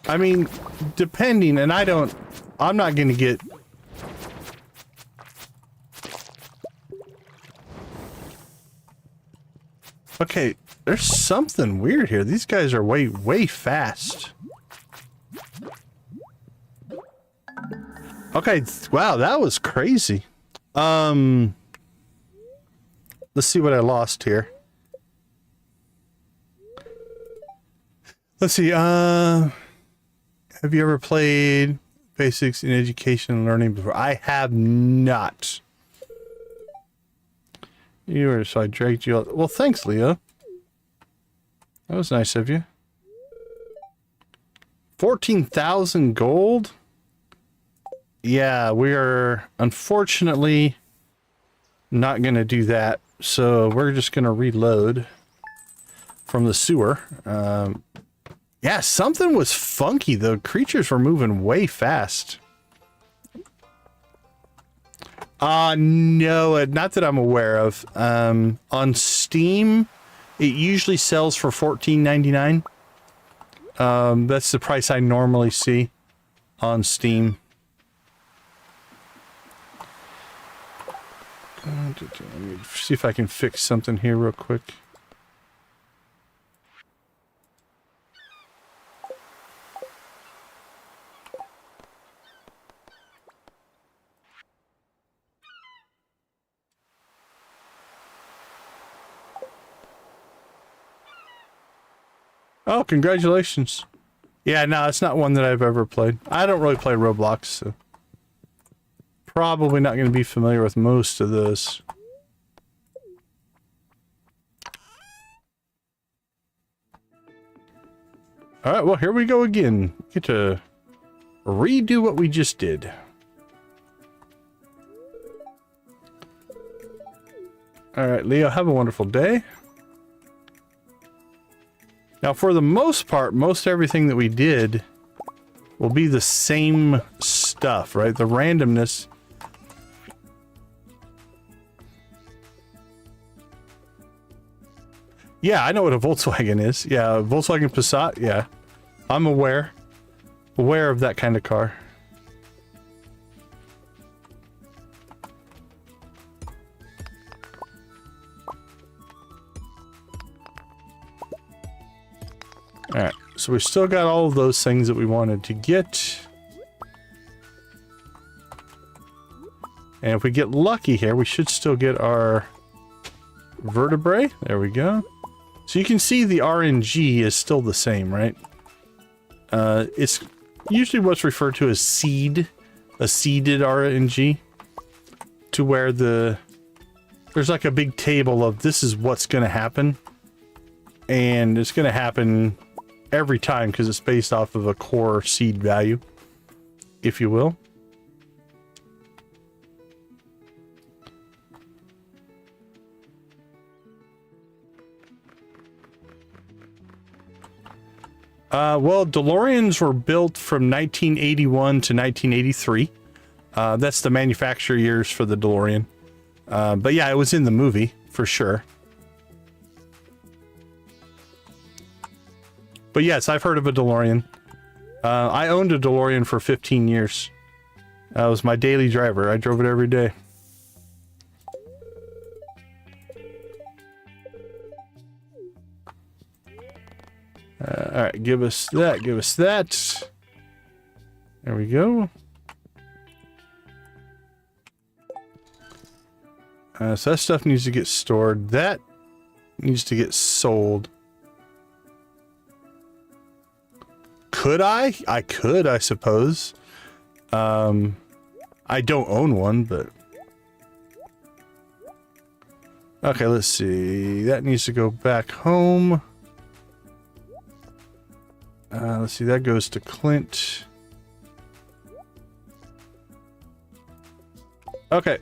I mean, depending, and I'm not going to get... Okay, there's something weird here. These guys are way fast. Okay, wow, that was crazy. Let's see what I lost here. Let's see, have you ever played Basics in Education and Learning before? I have not. You were, so I dragged you out. Well, thanks, Leo. That was nice of you. 14,000 gold? Yeah, we are unfortunately not going to do that. So we're just going to reload from the sewer. Yeah, something was funky. The creatures were moving way fast. No, not that I'm aware of. On Steam, it usually sells for $14.99. That's the price I normally see on Steam. Let me see if I can fix something here real quick. Oh, congratulations. Yeah, no, it's not one that I've ever played. I don't really play Roblox, so probably not going to be familiar with most of those. Alright, well, here we go again. Get to redo what we just did. Alright, Leo, have a wonderful day. Now, for the most part, most everything that we did will be the same stuff, right? The randomness. Yeah, I know what a Volkswagen is. Yeah, a Volkswagen Passat. Yeah, I'm aware of that kind of car. All right, so we still got all of those things that we wanted to get. And if we get lucky here, we should still get our vertebrae. There we go. So you can see the RNG is still the same, right? It's usually what's referred to as seed, a seeded RNG, to where there's like a big table of this is what's going to happen. And it's going to happen every time because it's based off of a core seed value, if you will. Well, DeLoreans were built from 1981 to 1983. That's the manufacturer years for the DeLorean. But yeah, it was in the movie, for sure. But yes, I've heard of a DeLorean. I owned a DeLorean for 15 years. That was my daily driver. I drove it every day. Alright, give us that, give us that. There we go. So that stuff needs to get stored. That needs to get sold. Could I? I could, I suppose. I don't own one, but... Okay, let's see. That needs to go back home. Let's see, that goes to Clint. Okay.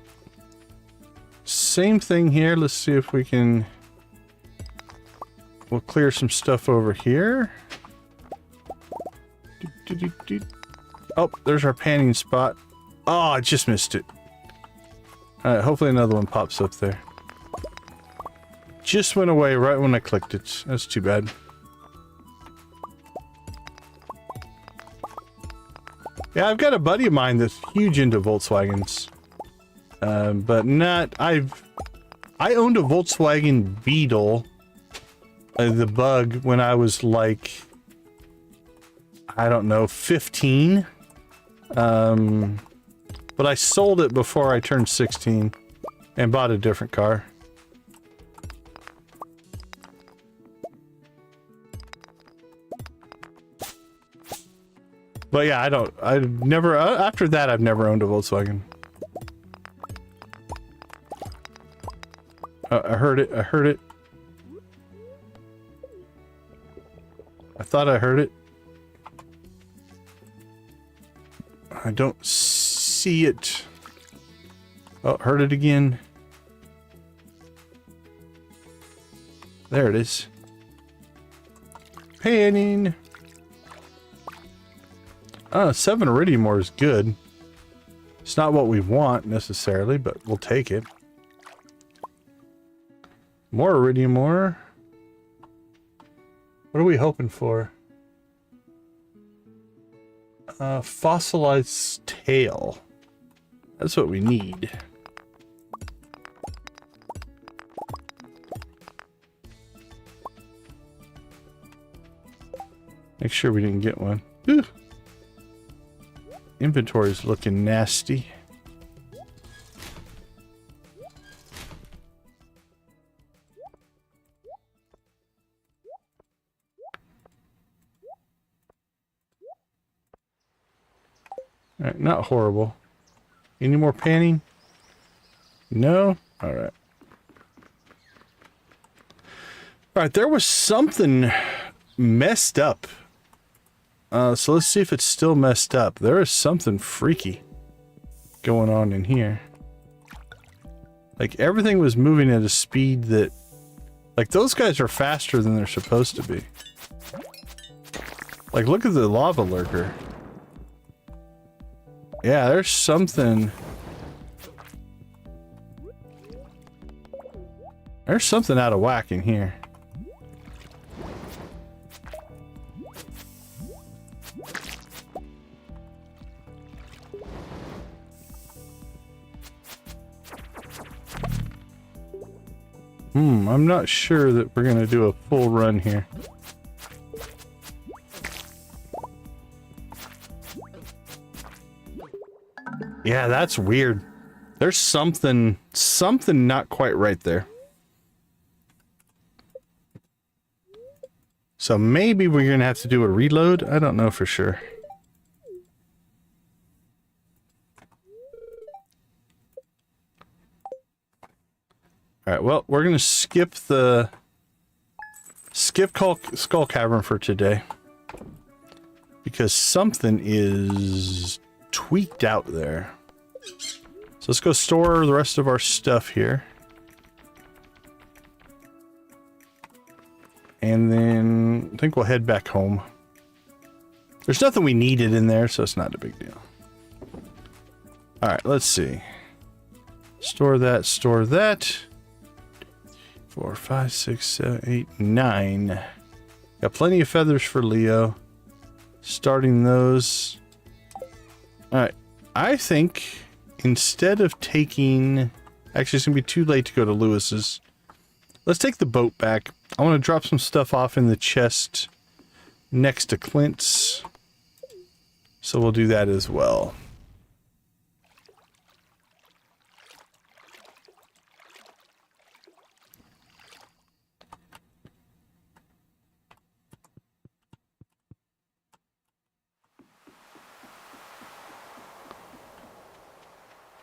Same thing here. Let's see if we can... We'll clear some stuff over here. Oh, there's our panning spot. Oh, I just missed it. Alright, hopefully another one pops up there. Just went away right when I clicked it. That's too bad. Yeah, I've got a buddy of mine that's huge into Volkswagens. But not... I owned a Volkswagen Beetle the bug when I was like, I don't know, 15. But I sold it before I turned 16 and bought a different car. But yeah, after that, I've never owned a Volkswagen. I heard it. I thought I heard it. I don't see it. Oh, heard it again. There it is. Panning. 7 iridium ore is good. It's not what we want necessarily, but we'll take it. More iridium ore. What are we hoping for? Fossilized tail. That's what we need. Make sure we didn't get one. Ooh. Inventory's looking nasty. Alright, not horrible. Any more panning? No? Alright. Alright, there was something messed up. So let's see if it's still messed up. There is something freaky going on in here. Like, everything was moving at a speed that... Like, those guys are faster than they're supposed to be. Like, look at the lava lurker. Yeah, there's something... There's something out of whack in here. I'm not sure that we're gonna do a full run here. Yeah, that's weird. There's something not quite right there. So maybe we're gonna have to do a reload. I don't know for sure. Alright, well, we're gonna skip Skull Cavern for today. Because something is tweaked out there. So let's go store the rest of our stuff here. And then I think we'll head back home. There's nothing we needed in there, so it's not a big deal. Alright, let's see. Store that, store that. 4, 5, 6, 7, 8, 9. Got plenty of feathers for Leo. Starting those. Alright, I think instead of taking... Actually, it's going to be too late to go to Lewis's. Let's take the boat back. I want to drop some stuff off in the chest next to Clint's. So we'll do that as well.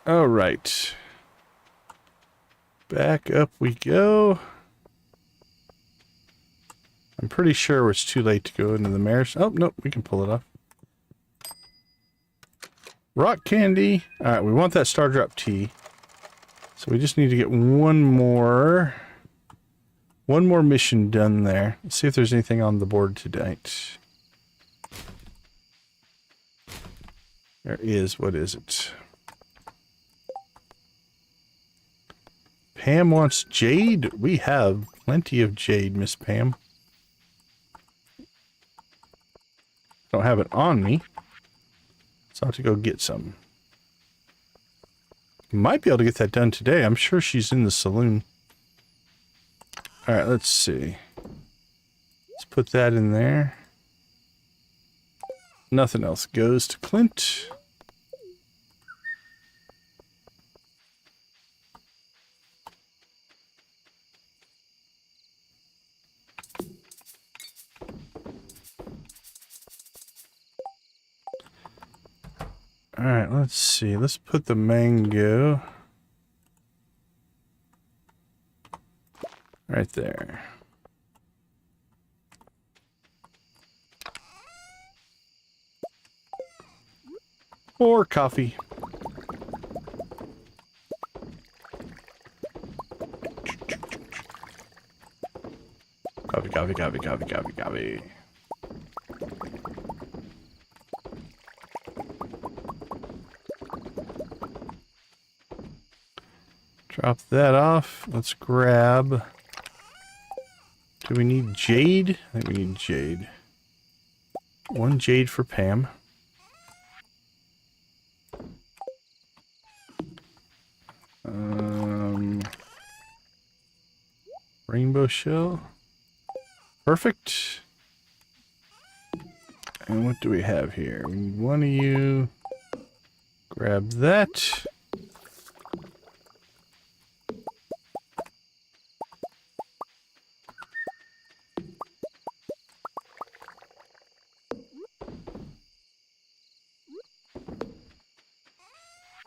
All right. Back up we go. I'm pretty sure it's too late to go into the mares. Oh, nope, we can pull it off. Rock candy. All right, we want that star drop tea. So we just need to get one more mission done there. Let's see if there's anything on the board tonight. There is. What is it? Pam wants jade. We have plenty of jade, Miss Pam. Don't have it on me, so I'll have to go get some. Might be able to get that done today. I'm sure she's in the saloon. All right, let's see. Let's put that in there. Nothing else goes to Clint. All right, let's see. Let's put the mango right there. Or coffee. Coffee, coffee, coffee, coffee, coffee, coffee. Drop that off. Let's grab... Do we need jade? I think we need jade. 1 jade for Pam. Rainbow shell. Perfect. And what do we have here? We need 1 of you. Grab that.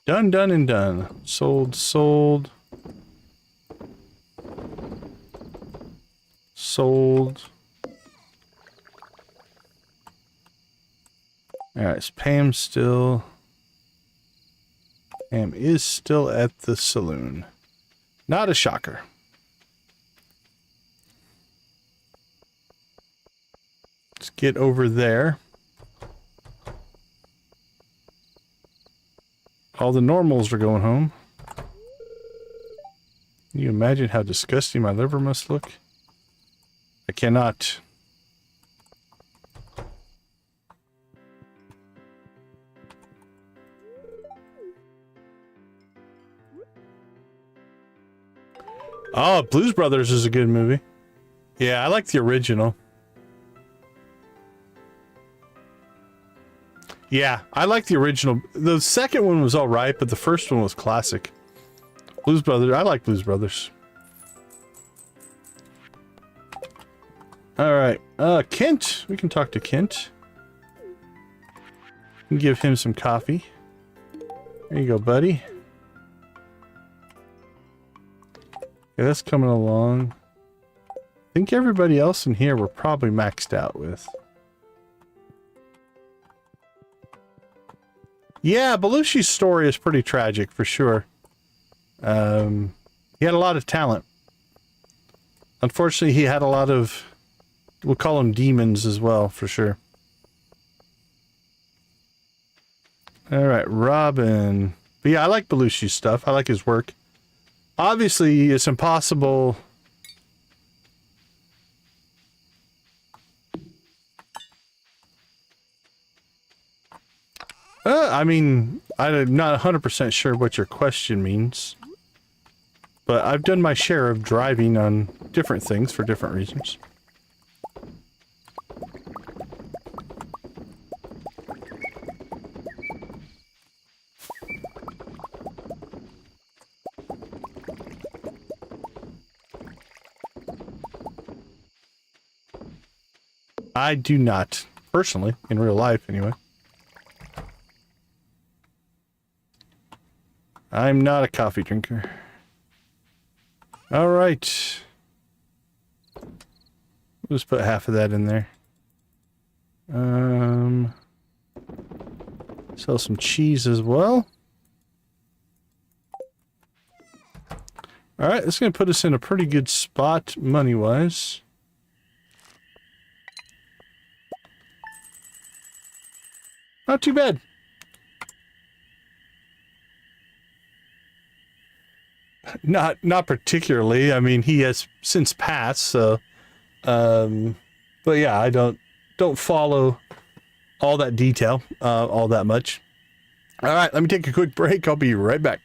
Done, done, and done. Sold, sold. Sold. Alright, is Pam still... Pam is still at the saloon. Not a shocker. Let's get over there. All the normals are going home. Can you imagine how disgusting my liver must look? I cannot. Oh, Blues Brothers is a good movie. Yeah, I like the original. Yeah, I like the original. The second one was all right, but the first one was classic. Blues Brothers. I like Blues Brothers. All right, Kent. We can talk to Kent. We can give him some coffee. There you go, buddy. Yeah, that's coming along. I think everybody else in here we're probably maxed out with. Yeah, Belushi's story is pretty tragic for sure. He had a lot of talent. Unfortunately, he had a lot of, we'll call them demons as well, for sure. Alright, Robin. But yeah, I like Belushi's stuff. I like his work. Obviously, it's impossible... I mean, I'm not 100% sure what your question means. But I've done my share of driving on different things for different reasons. I do not, personally, in real life anyway. I'm not a coffee drinker. All right. We'll just put half of that in there. Sell some cheese as well. All right, that's going to put us in a pretty good spot money-wise. Not too bad. Not particularly. I mean, he has since passed, so but yeah, I don't follow all that detail all that much. All right, let me take a quick break. I'll be right back.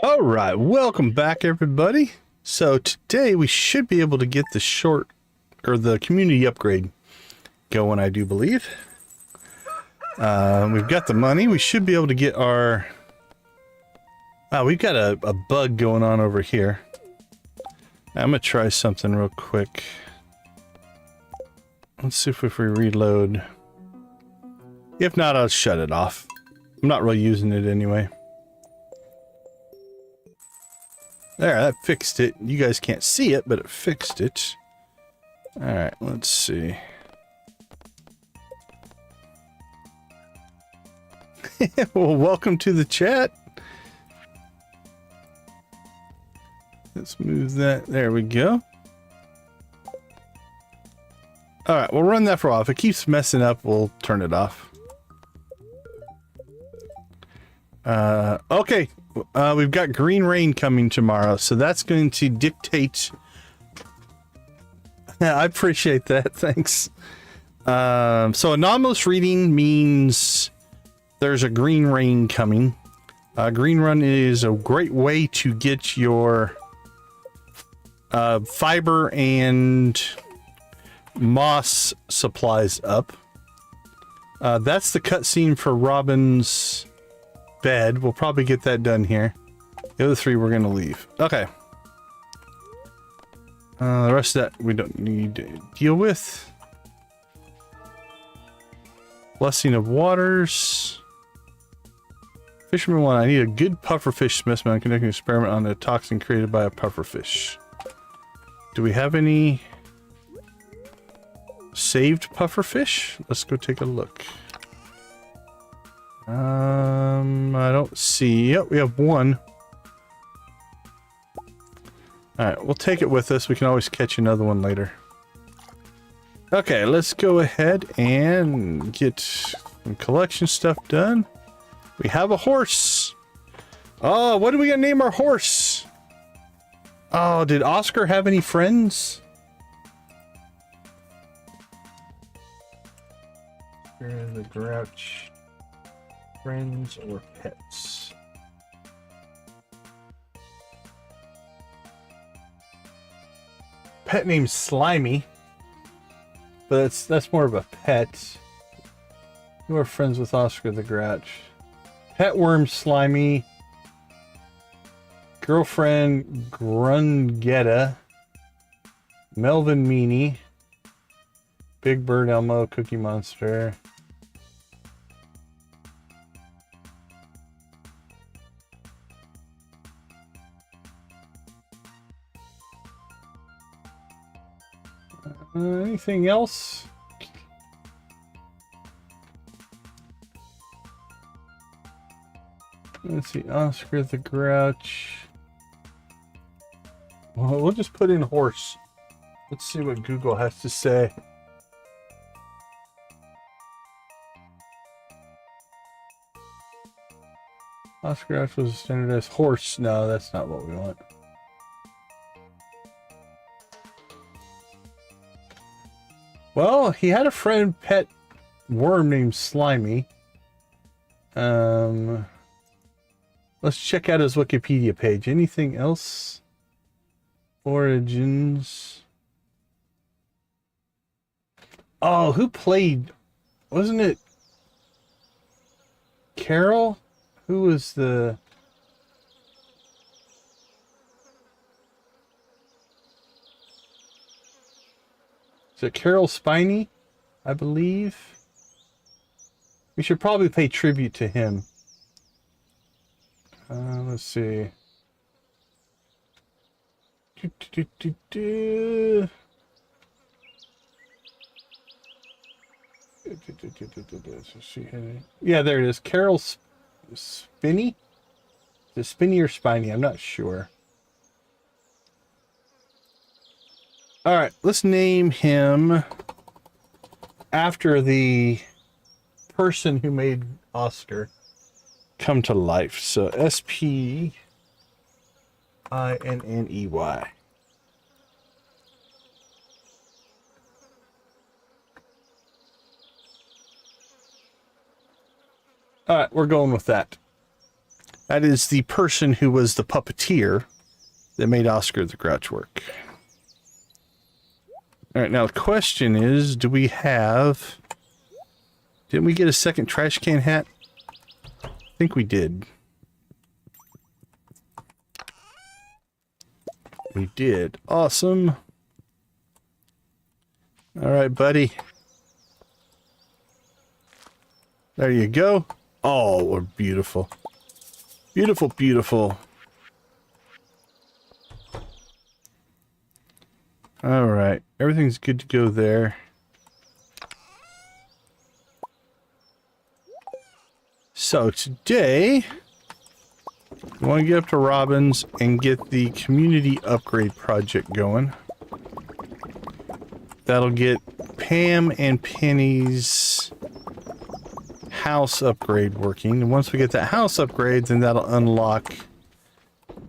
All right, welcome back, everybody. So today we should be able to get the the community upgrade going, I do believe. We've got the money. We should be able to get our... we've got a bug going on over here. I'm gonna try something real quick. Let's see if we reload. If not, I'll shut it off. I'm not really using it anyway. There, that fixed it. You guys can't see it, but it fixed it. Alright, let's see. Well, welcome to the chat. Let's move that. There we go. Alright, we'll run that for a while. If it keeps messing up, we'll turn it off. Okay. We've got green rain coming tomorrow, so that's going to dictate... I appreciate that, thanks. So anomalous reading means there's a green rain coming. Green run is a great way to get your fiber and moss supplies up. That's the cutscene for Robin's bed. We'll probably get that done here. The other three we're gonna leave. Okay. The rest of that we don't need to deal with. Blessing of Waters. Fisherman 1. I need a good pufferfish specimen. I'm conducting an experiment on the toxin created by a pufferfish. Do we have any saved pufferfish? Let's go take a look. I don't see. Yep, we have one. Alright, we'll take it with us. We can always catch another one later. Okay, let's go ahead and get some collection stuff done. We have a horse. Oh, what are we gonna name our horse? Oh, did Oscar have any friends? The Grouch. Friends or pets? Pet named Slimy, but that's more of a pet. You are friends with Oscar the Grouch. Pet worm Slimy. Girlfriend Grungetta. Melvin Meanie. Big Bird Elmo, Cookie Monster. Anything else? Let's see, Oscar the Grouch. Well, we'll just put in horse. Let's see what Google has to say. Oscar Grouch was a standardized horse. No, that's not what we want. Well, he had a friend pet worm named Slimy. Let's check out his Wikipedia page. Anything else? Origins. Oh, who played? Wasn't it Carol? Who was the... Is it Carol Spiney? I believe. We should probably pay tribute to him. Let's see. Yeah, there it is. Carol Spinney? Is it Spinney or Spiney? I'm not sure. Alright, let's name him after the person who made Oscar come to life. So S-P-I-N-N-E-Y. Alright, we're going with that. That is the person who was the puppeteer that made Oscar the Grouch work. All right, now the question is, do we have... Didn't we get a second trash can hat? I think we did. We did. Awesome. All right, buddy. There you go. Oh, we're beautiful. Beautiful, beautiful. All right. Everything's good to go there. So today, we want to get up to Robin's and get the community upgrade project going. That'll get Pam and Penny's house upgrade working. And once we get that house upgrade, then that'll unlock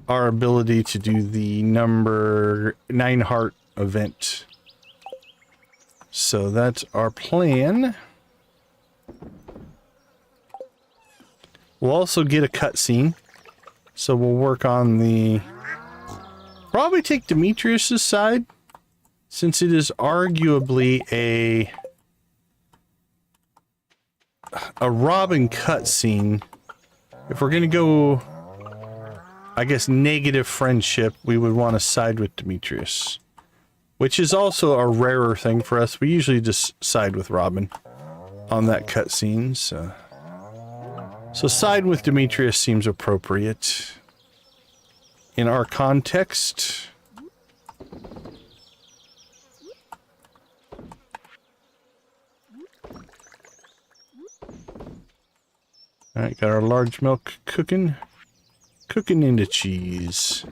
our ability to do the number 9 heart event. So that's our plan. We'll also get a cutscene. So we'll work on the... Probably take Demetrius's side, since it is arguably a Robin cutscene. If we're gonna go, I guess, negative friendship, we would want to side with Demetrius, which is also a rarer thing for us. We usually just side with Robin on that cutscene. So side with Demetrius seems appropriate in our context. All right, got our large milk cooking into cheese.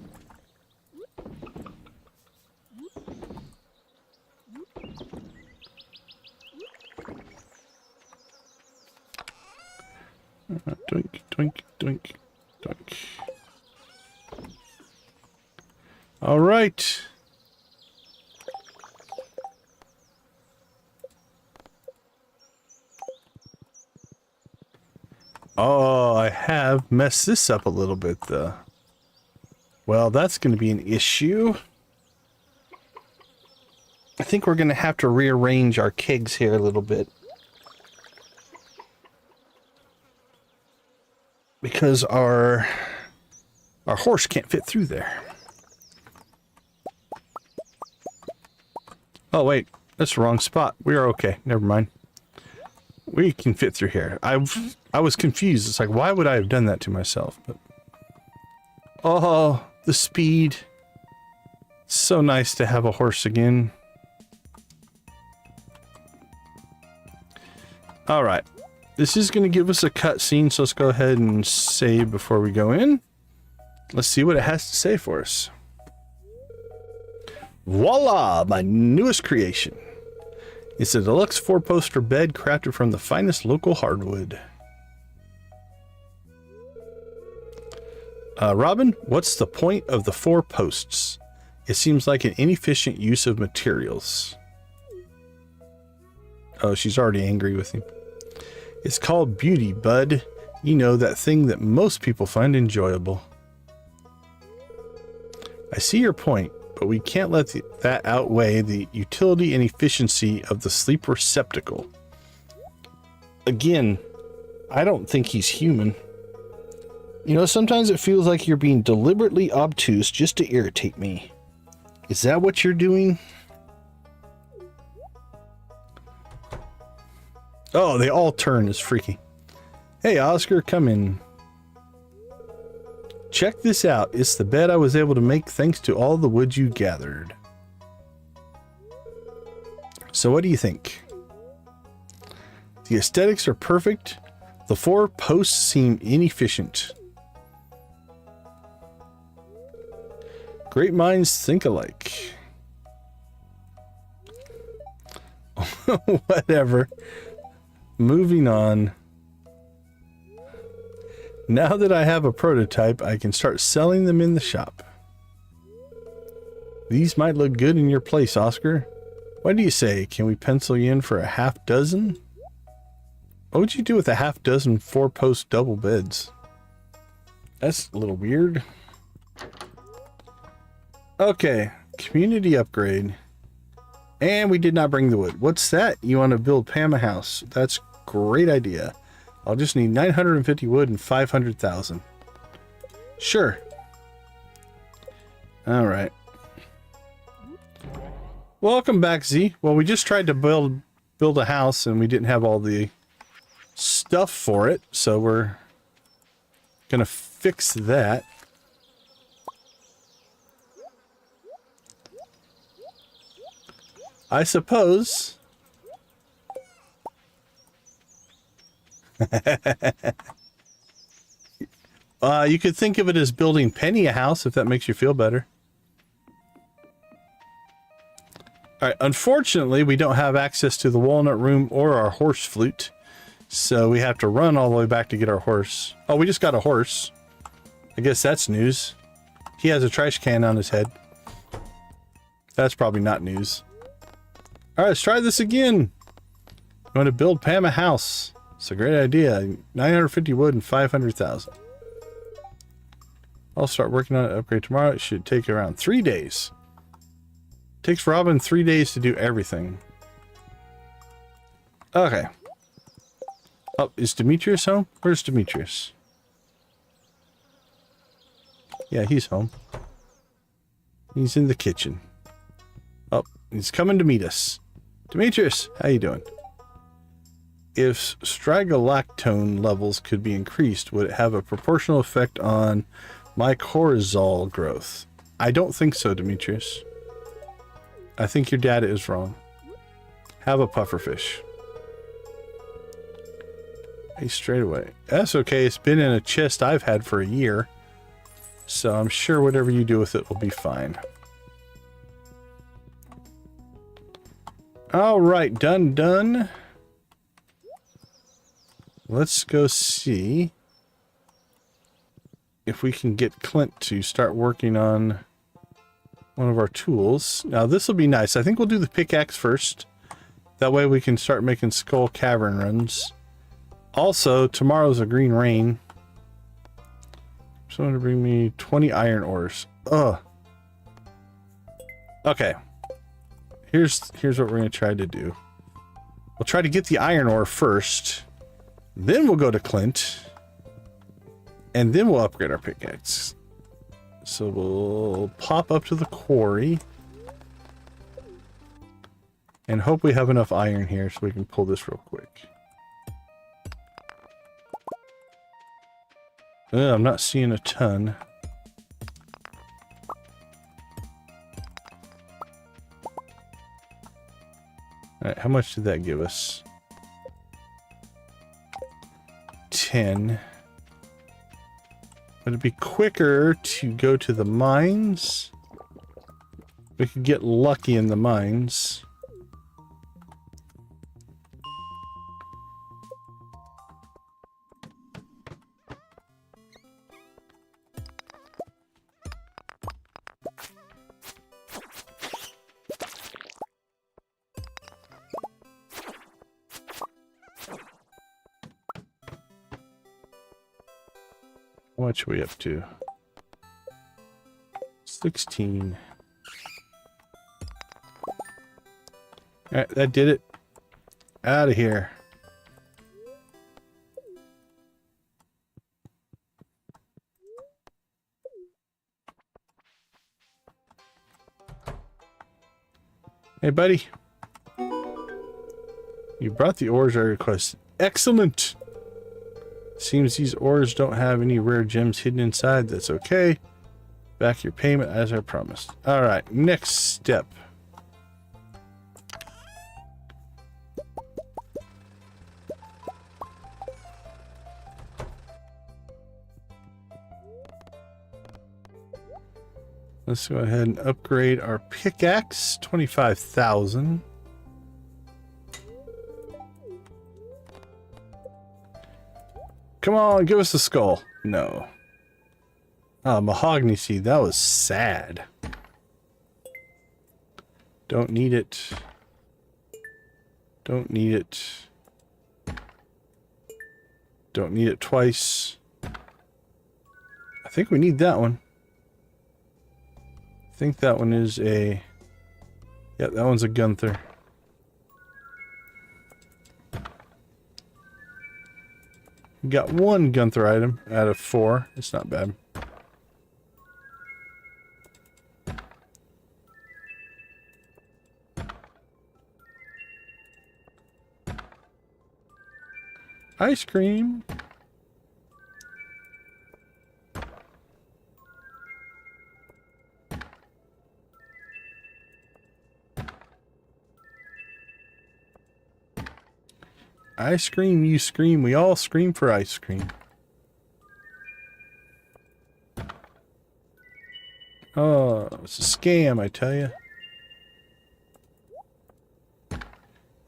Doink, doink, doink, doink. All right. Oh, I have messed this up a little bit, though. Well, that's going to be an issue. I think we're going to have to rearrange our kegs here a little bit. Because our horse can't fit through there. Oh, wait. That's the wrong spot. We are okay. Never mind. We can fit through here. I was confused. It's like, why would I have done that to myself? But oh, the speed. It's so nice to have a horse again. All right. This is going to give us a cutscene, so let's go ahead and save before we go in. Let's see what it has to say for us. Voila! My newest creation. It's a deluxe 4-poster bed crafted from the finest local hardwood. Robin, what's the point of the 4 posts? It seems like an inefficient use of materials. Oh, she's already angry with him. It's called beauty, bud. You know, that thing that most people find enjoyable. I see your point, but we can't let that outweigh the utility and efficiency of the sleep receptacle. Again, I don't think he's human. You know, sometimes it feels like you're being deliberately obtuse just to irritate me. Is that what you're doing? Oh, they all turn. It's freaky. Hey, Oscar, come in. Check this out. It's the bed I was able to make thanks to all the wood you gathered. So what do you think? The aesthetics are perfect. The 4 posts seem inefficient. Great minds think alike. Whatever. Moving on. Now that I have a prototype, I can start selling them in the shop. These might look good in your place, Oscar. What do you say? Can we pencil you in for a half dozen? What would you do with a half dozen 4-post double beds? That's a little weird. Okay, community upgrade. And we did not bring the wood. What's that? You want to build Pam a house? That's a great idea. I'll just need 950 wood and 500,000. Sure. All right. Welcome back, Z. Well, we just tried to build a house and we didn't have all the stuff for it, so we're gonna fix that. I suppose. You could think of it as building Penny a house, if that makes you feel better. Alright, unfortunately, we don't have access to the walnut room or our horse flute. So we have to run all the way back to get our horse. Oh, we just got a horse. I guess that's news. He has a trash can on his head. That's probably not news. Alright, let's try this again. I'm going to build Pam a house. It's a great idea. 950 wood and 500,000. I'll start working on an upgrade tomorrow. It should take around 3 days. Takes Robin 3 days to do everything. Okay. Oh, is Demetrius home? Where's Demetrius? Yeah, he's home. He's in the kitchen. Oh, he's coming to meet us. Demetrius, how you doing? If stragolactone levels could be increased, would it have a proportional effect on my cortisol growth? I don't think so, Demetrius. I think your data is wrong. Have a pufferfish. Hey, straight away. That's okay. It's been in a chest I've had for a year. So I'm sure whatever you do with it will be fine. Alright, done. Let's go see if we can get Clint to start working on one of our tools. Now this will be nice. I think we'll do the pickaxe first. That way we can start making Skull Cavern runs. Also, tomorrow's a green rain. Someone to bring me 20 iron ores. Ugh. Okay. Here's what we're going to try to do. We'll try to get the iron ore first. Then we'll go to Clint. And then we'll upgrade our pickaxe. So we'll pop up to the quarry. And hope we have enough iron here so we can pull this real quick. I'm not seeing a ton. Alright, how much did that give us? 10. Would it be quicker to go to the mines? We could get lucky in the mines. How much are we up to? 16. Alright, that did it. Out of here. Hey, buddy. You brought the ores I requested. Excellent! Seems these ores don't have any rare gems hidden inside. That's okay. Back your payment as I promised. Alright, next step. Let's go ahead and upgrade our pickaxe. 25,000. Come on, give us the skull. No. Oh, mahogany seed. That was sad. Don't need it. Don't need it. Don't need it twice. think we need that one. I think that one is a... Yeah, that one's a Gunther. Got one Gunther item out of 4. It's not bad. Ice cream. I scream, you scream, we all scream for ice cream. Oh, it's a scam, I tell you.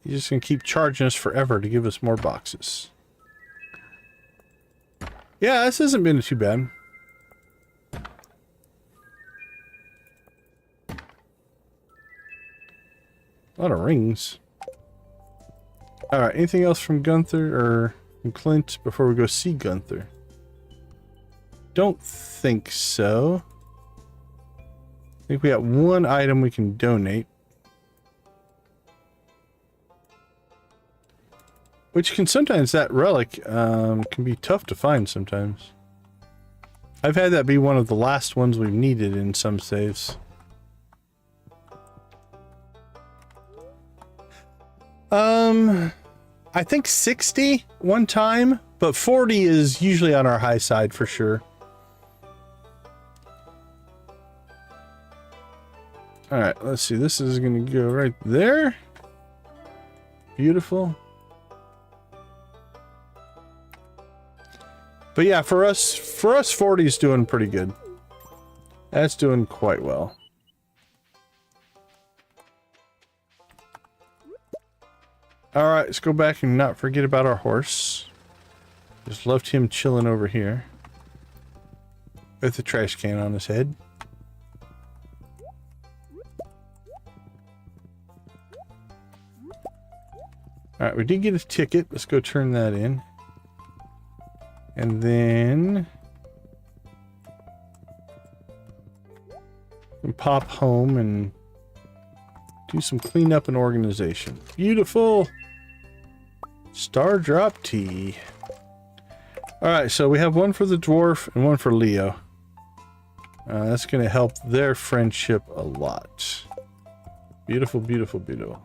He's just gonna keep charging us forever to give us more boxes. Yeah, this hasn't been too bad. A lot of rings. Alright, anything else from Gunther or from Clint before we go see Gunther? Don't think so. I think we got one item we can donate. Which can sometimes, that relic can be tough to find sometimes. I've had that be one of the last ones we've needed in some saves. I think 60 one time, but 40 is usually on our high side for sure. Alright, let's see. This is going to go right there. Beautiful. But yeah, for us 40 is doing pretty good. That's doing quite well. Alright, let's go back and not forget about our horse. Just left him chilling over here. With the trash can on his head. Alright, we did get a ticket. Let's go turn that in. And then... we can pop home and do some cleanup and organization. Beautiful! Star drop tea. Alright, so we have one for the dwarf and one for Leo. That's going to help their friendship a lot. Beautiful, beautiful, beautiful.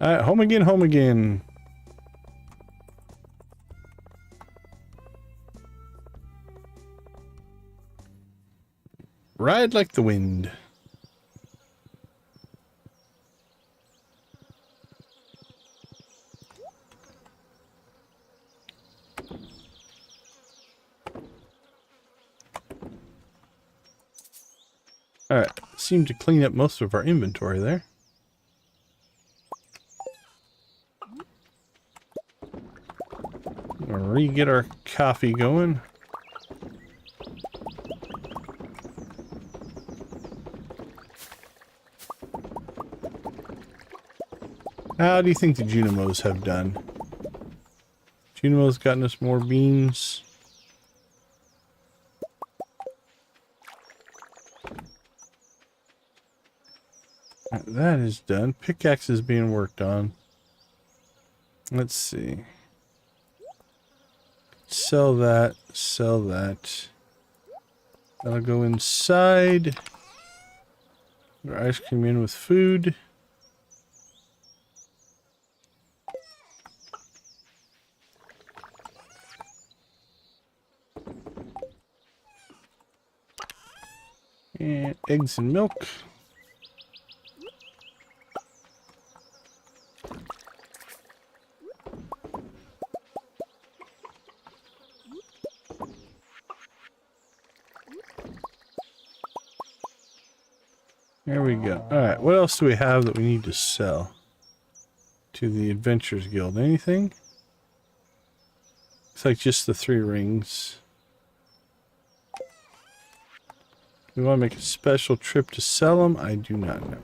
Alright, home again, home again. Ride like the wind. Alright, seemed to clean up most of our inventory there. Re-get our coffee going. How do you think the Junimos have done? Junimo's gotten us more beans. That is done. Pickaxe is being worked on. Let's see. Sell that. Sell that. That'll go inside. Put our ice cream in with food. And eggs and milk. There we go. Alright, what else do we have that we need to sell to the Adventurers Guild? Anything? Looks like just the 3 rings. We want to make a special trip to sell them? I do not know.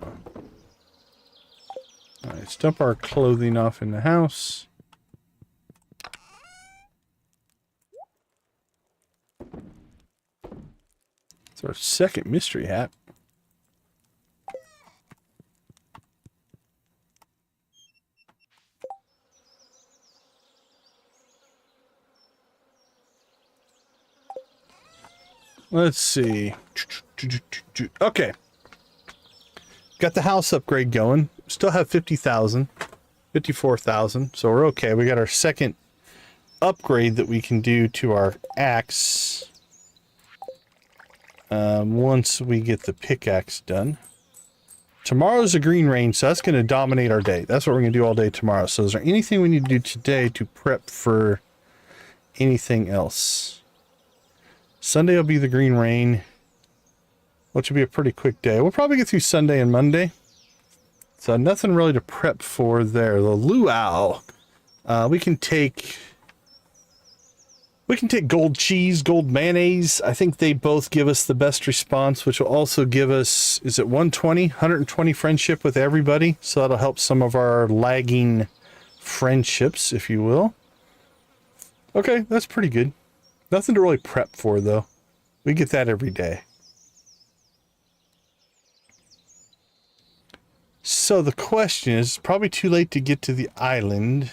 Let's dump our clothing off in the house. It's our second mystery hat. Let's see. Okay. Got the house upgrade going. Still have 50,000. 54,000. So we're okay. We got our second upgrade that we can do to our axe. Once we get the pickaxe done. Tomorrow's a green rain, so that's going to dominate our day. That's what we're going to do all day tomorrow. So is there anything we need to do today to prep for anything else? Sunday will be the green rain, which will be a pretty quick day. We'll probably get through Sunday and Monday. So nothing really to prep for there. The luau, we can take gold cheese, gold mayonnaise. I think they both give us the best response, which will also give us, is it 120 friendship with everybody? So that'll help some of our lagging friendships, if you will. Okay, that's pretty good. Nothing to really prep for, though. We get that every day. So the question is, it's probably too late to get to the island.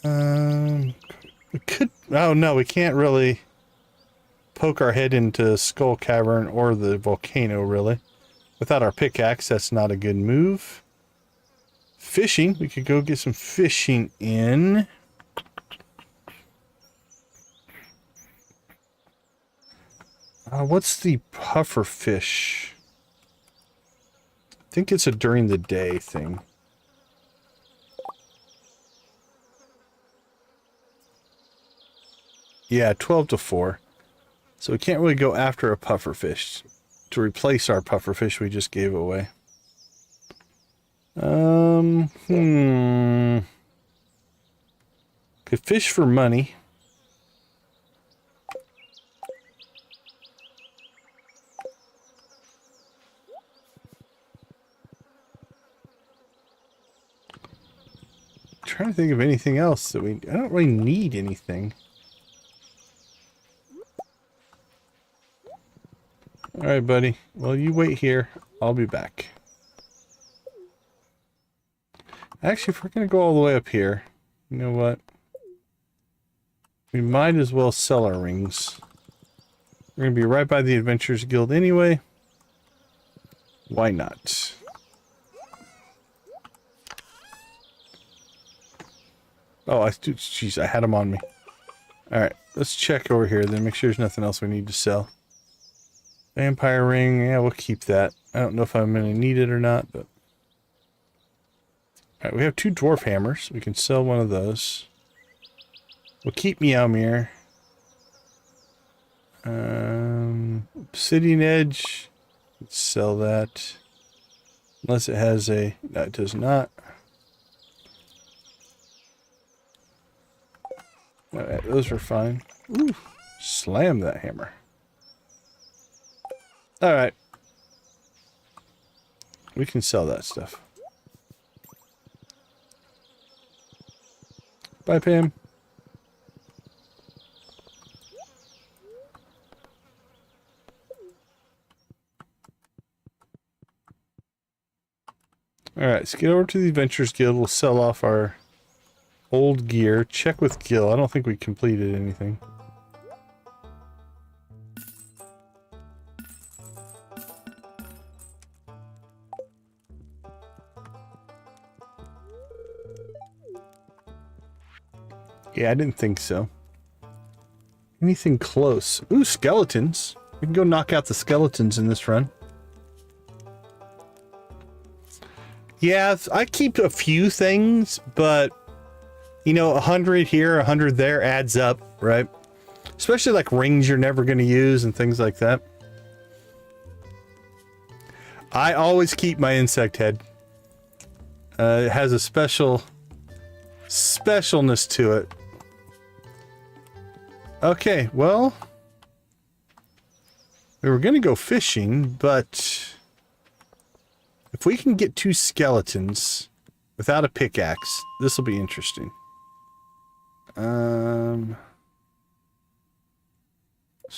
We could... Oh, no, we can't really poke our head into Skull Cavern or the volcano, really. Without our pickaxe, that's not a good move. Fishing. We could go get some fishing in. What's the puffer fish? I think it's a during the day thing. Yeah, 12 to 4. So we can't really go after a puffer fish to replace our puffer fish we just gave away. Could fish for money. Trying to think of anything else that I don't really need anything. All right, buddy. Well, you wait here. I'll be back. Actually, if we're going to go all the way up here, you know what? We might as well sell our rings. We're going to be right by the Adventurers Guild anyway. Why not? Oh, jeez, I had them on me. Alright, let's check over here, then make sure there's nothing else we need to sell. Vampire ring, yeah, we'll keep that. I don't know if I'm going to need it or not, but... Alright, we have 2 dwarf hammers. We can sell one of those. We'll keep Meowmere. Obsidian edge. Let's sell that. Unless it has a... No, it does not. Alright, those are fine. Ooh, slam that hammer. Alright. We can sell that stuff. Bye, Pam. Alright, let's get over to the Adventurers Guild. We'll sell off our old gear. Check with Gil. I don't think we completed anything. Yeah, I didn't think so. Anything close? Ooh, skeletons. We can go knock out the skeletons in this run. Yeah, I keep a few things, but you know, 100 here, 100 there adds up, right? Especially like rings you're never going to use and things like that. I always keep my insect head. It has a specialness to it. Okay, well, we were going to go fishing, but If we can get 2 skeletons without a pickaxe, this will be interesting. Let's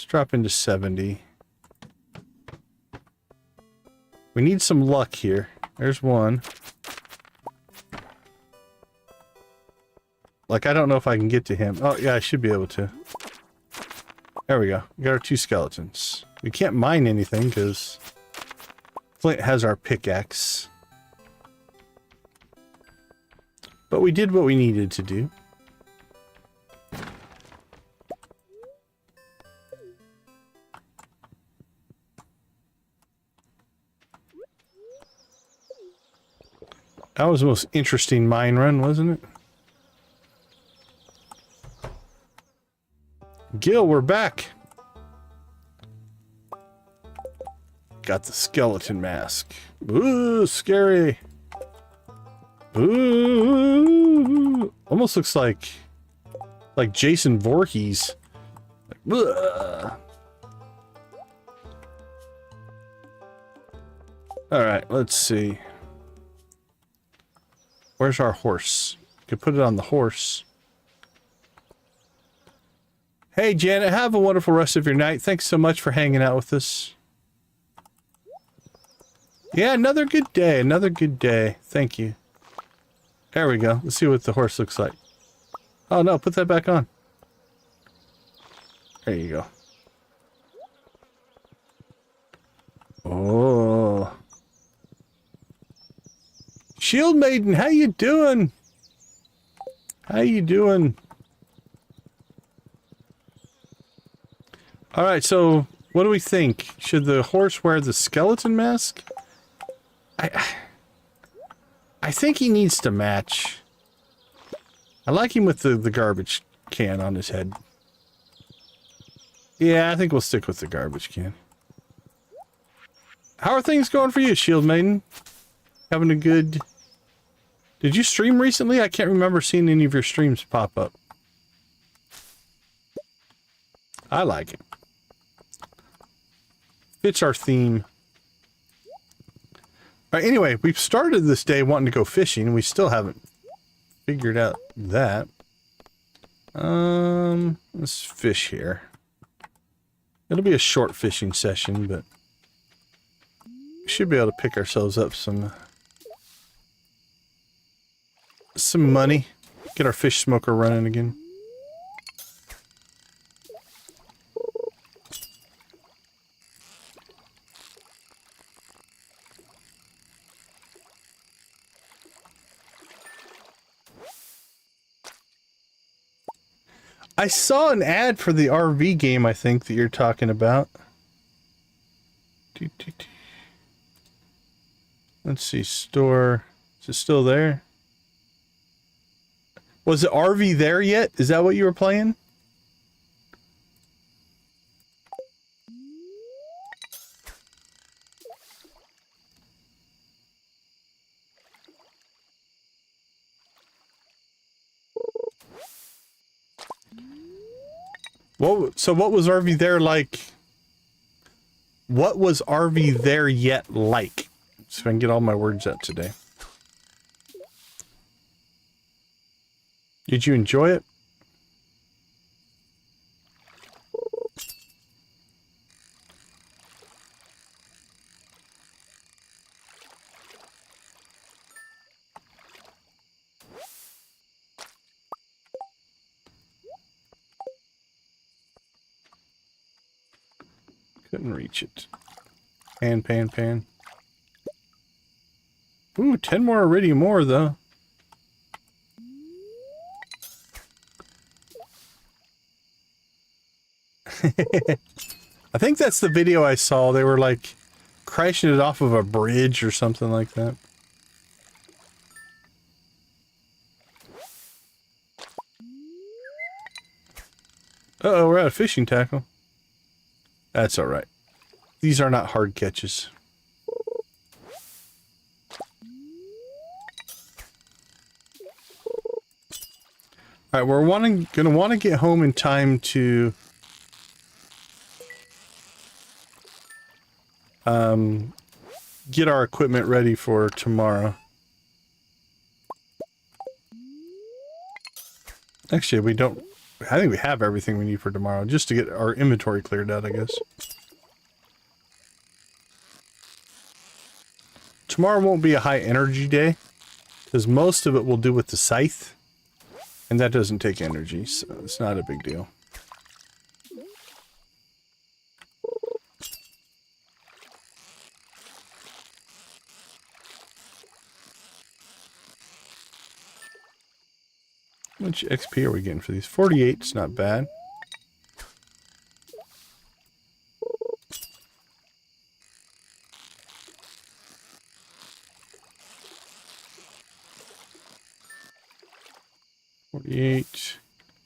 drop into 70. We need some luck here. There's one. Like, I don't know if I can get to him. Oh, yeah, I should be able to. There we go. We got our 2 skeletons. We can't mine anything because Flint has our pickaxe. But we did what we needed to do. That was the most interesting mine run, wasn't it? Gil, we're back. Got the skeleton mask. Ooh, scary. Ooh, almost looks like Jason Voorhees. Like, all right, let's see. Where's our horse? Could put it on the horse. Hey, Janet, have a wonderful rest of your night. Thanks so much for hanging out with us. Yeah, another good day. Another good day. Thank you. There we go. Let's see what the horse looks like. Oh, no. Put that back on. There you go. Oh. Shield Maiden, how you doing? How you doing? All right, so what do we think? Should the horse wear the skeleton mask? I think he needs to match. I like him with the garbage can on his head. Yeah, I think we'll stick with the garbage can. How are things going for you, Shield Maiden? Having a good... Did you stream recently? I can't remember seeing any of your streams pop up. I like it. Fits our theme. All right, anyway, we've started this day wanting to go fishing, and we still haven't figured out that. Let's fish here. It'll be a short fishing session, but we should be able to pick ourselves up some money. Get our fish smoker running again. I saw an ad for the RV game, I think, that you're talking about. Let's see, store. Is it still there? Was it RV there yet? Is that what you were playing? So what was RV there like? What was RV there yet like? So if I can get all my words out today. Did you enjoy it? Couldn't reach it. Pan. Ooh, 10 more iridium ore, though. I think that's the video I saw. They were, like, crashing it off of a bridge or something like that. Uh-oh, we're out of fishing tackle. That's alright. These are not hard catches. Alright, we're gonna want to get home in time to get our equipment ready for tomorrow. Actually, we don't... I think we have everything we need for tomorrow, just to get our inventory cleared out, I guess. Tomorrow won't be a high energy day, because most of it we'll do with the scythe, and that doesn't take energy, so it's not a big deal. How much XP are we getting for these? 48, it's not bad. $48,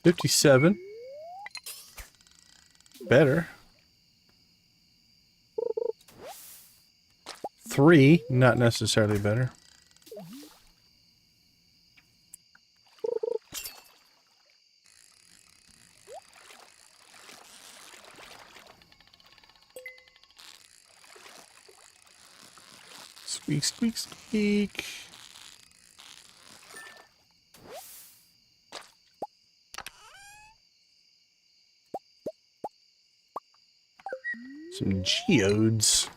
$57. Better. 3, not necessarily better. Squeak, squeak, squeak. Some geodes.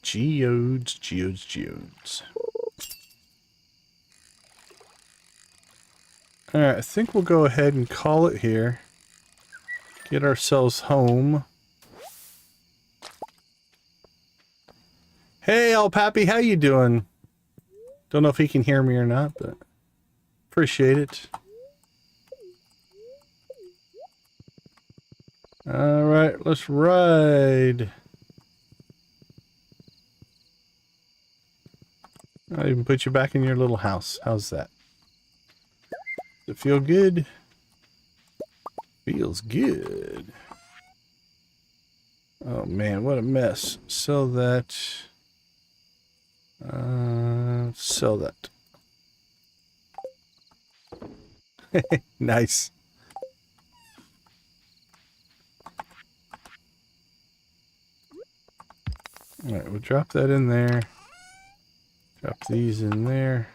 Geodes. Alright, I think we'll go ahead and call it here. Get ourselves home. Hey, El Pappy, how you doing? Don't know if he can hear me or not, but appreciate it. Alright, let's ride. I'll even put you back in your little house. How's that? Does it feel good? Feels good. Oh man, what a mess. Sell that. Sell that. Nice. Alright, we'll drop that in there. Drop these in there.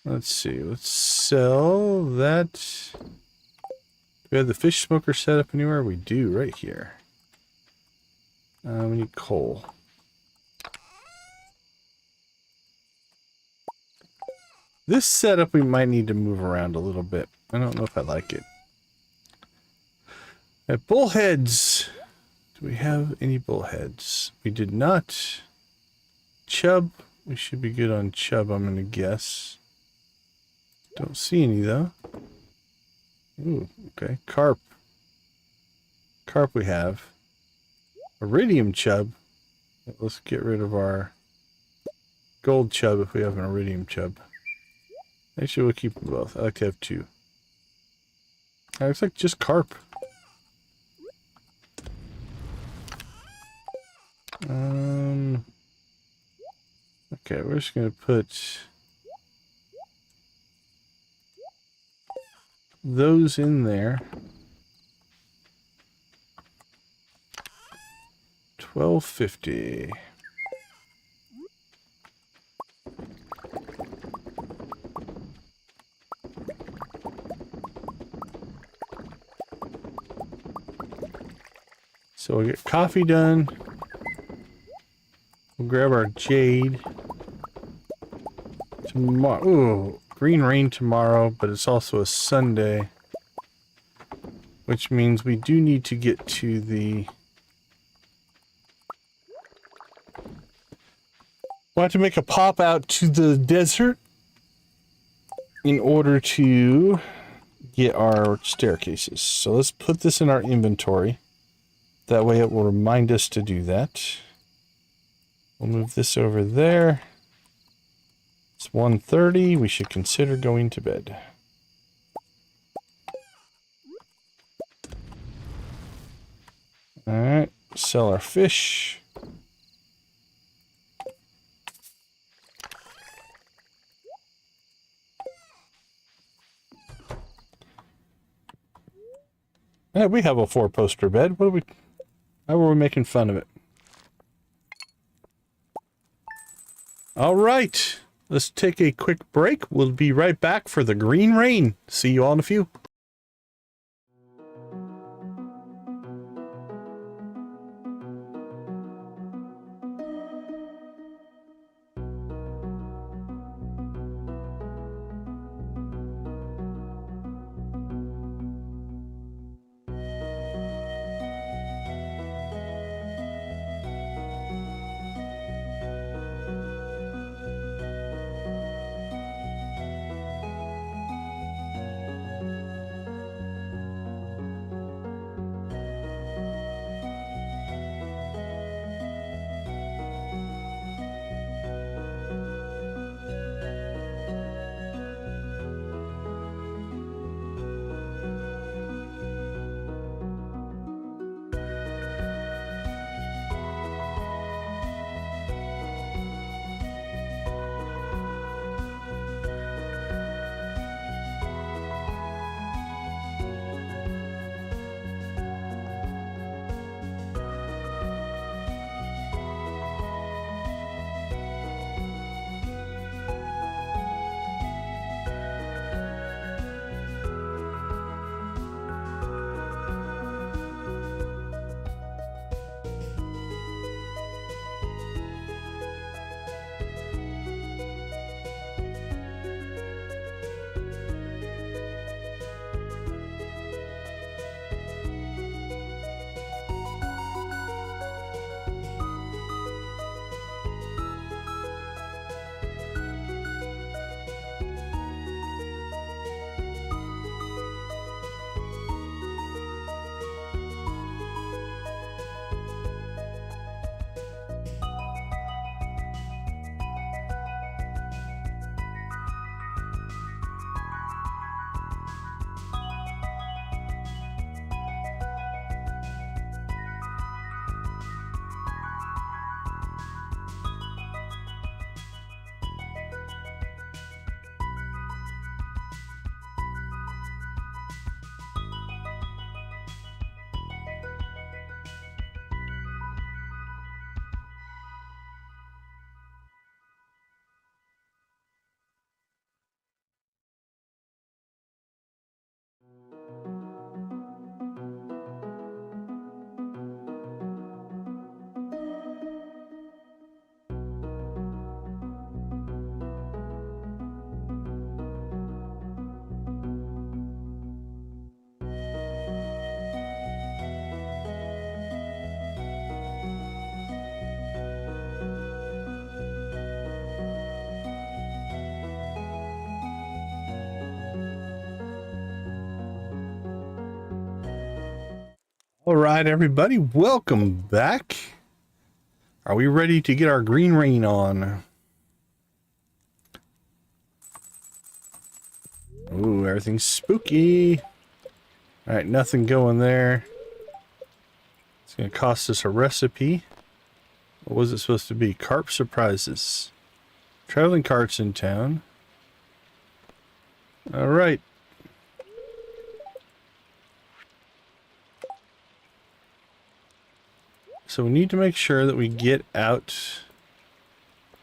Let's see, let's sell that. Do we have the fish smoker set up anywhere? We do, right here. We need coal. This setup we might need to move around a little bit. I don't know if I like it. At bullheads. Do we have any bullheads? We did not. Chub. We should be good on chub, I'm going to guess. Don't see any though. Ooh, okay. Carp. Carp we have. Iridium chub. Let's get rid of our gold chub if we have an iridium chub. Actually, we'll keep them both. I like to have 2. Looks like just carp. Okay, we're just gonna put those in there. 1250. So we'll get coffee done. We'll grab our jade. Tomorrow, ooh, green rain tomorrow, but it's also a Sunday. Which means we do need to get to the... We'll have to make a pop out to the desert in order to get our staircases. So let's put this in our inventory. That way it will remind us to do that. We'll move this over there. It's 1:30. We should consider going to bed. Alright, sell our fish. We have a 4-poster bed. How are we making fun of it? All right. Let's take a quick break. We'll be right back for the green rain. See you all in a few. All right, everybody, welcome back. Are we ready to get our green rain on? Ooh, everything's spooky. All right, nothing going there. It's going to cost us a recipe. What was it supposed to be? Carp surprises. Traveling carts in town. All right. So we need to make sure that we get out.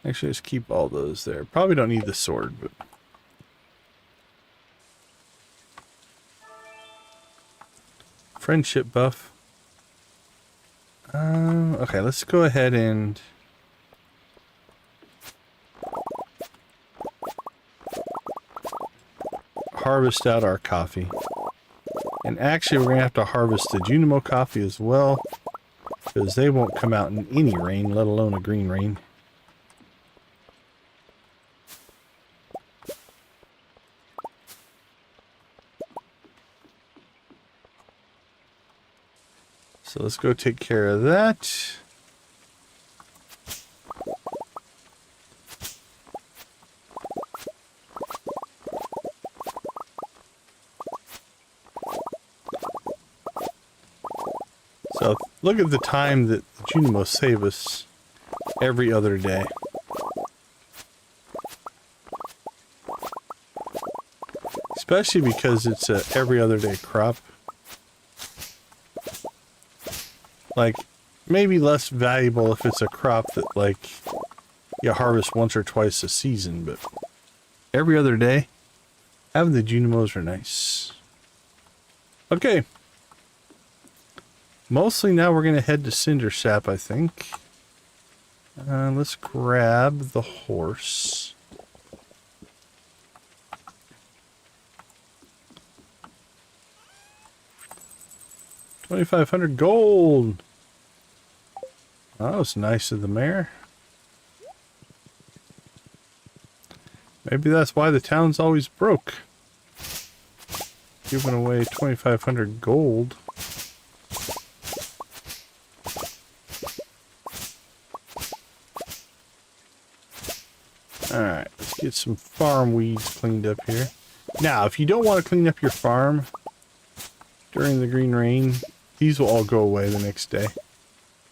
Actually, let's keep all those there. Probably don't need the sword, but friendship buff. Okay, let's go ahead and harvest out our coffee. And actually, we're going to have to harvest the Junimo coffee as well, because they won't come out in any rain, let alone a green rain. So let's go take care of that. So look at the time that the Junimo save us every other day. Especially because it's a every other day crop. Like, maybe less valuable if it's a crop that, like, you harvest once or twice a season, but every other day, having the Junimos are nice. Okay. Mostly now we're going to head to Cinder Sap, I think. Let's grab the horse. $2,500 gold. Oh, that was nice of the mayor. Maybe that's why the town's always broke. Giving away 2,500 gold. Alright, let's get some farm weeds cleaned up here. Now, if you don't want to clean up your farm during the green rain, these will all go away the next day.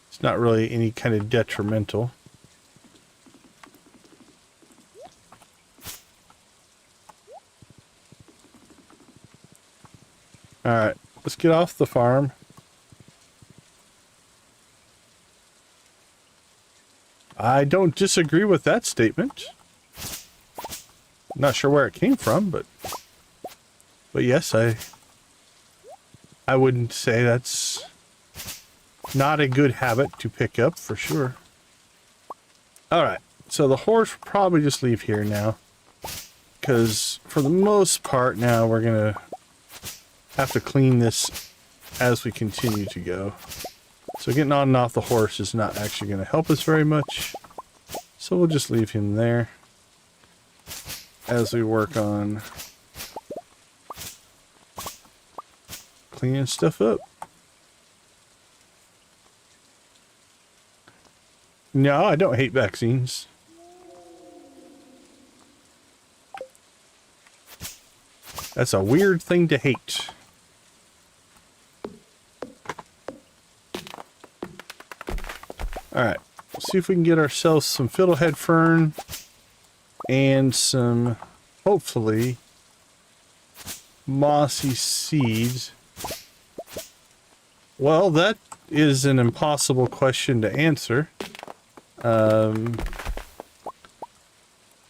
It's not really any kind of detrimental. Alright, let's get off the farm. I don't disagree with that statement. Not sure where it came from, but yes, I wouldn't say that's not a good habit to pick up for sure. Alright, so the horse will probably just leave here now, because for the most part now we're gonna have to clean this as we continue to go. So getting on and off the horse is not actually going to help us very much. So we'll just leave him there as we work on cleaning stuff up. No, I don't hate vaccines. That's a weird thing to hate. Alright, let's see if we can get ourselves some fiddlehead fern and some, hopefully, mossy seeds. Well, that is an impossible question to answer. Do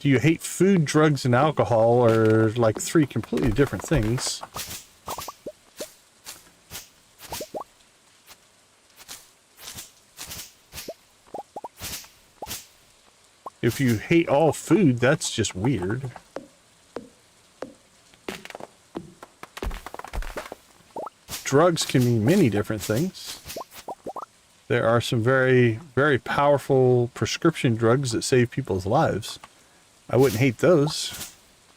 you hate food, drugs, and alcohol, or like three completely different things? If you hate all food, that's just weird. Drugs can mean many different things. There are some very, very powerful prescription drugs that save people's lives. I wouldn't hate those.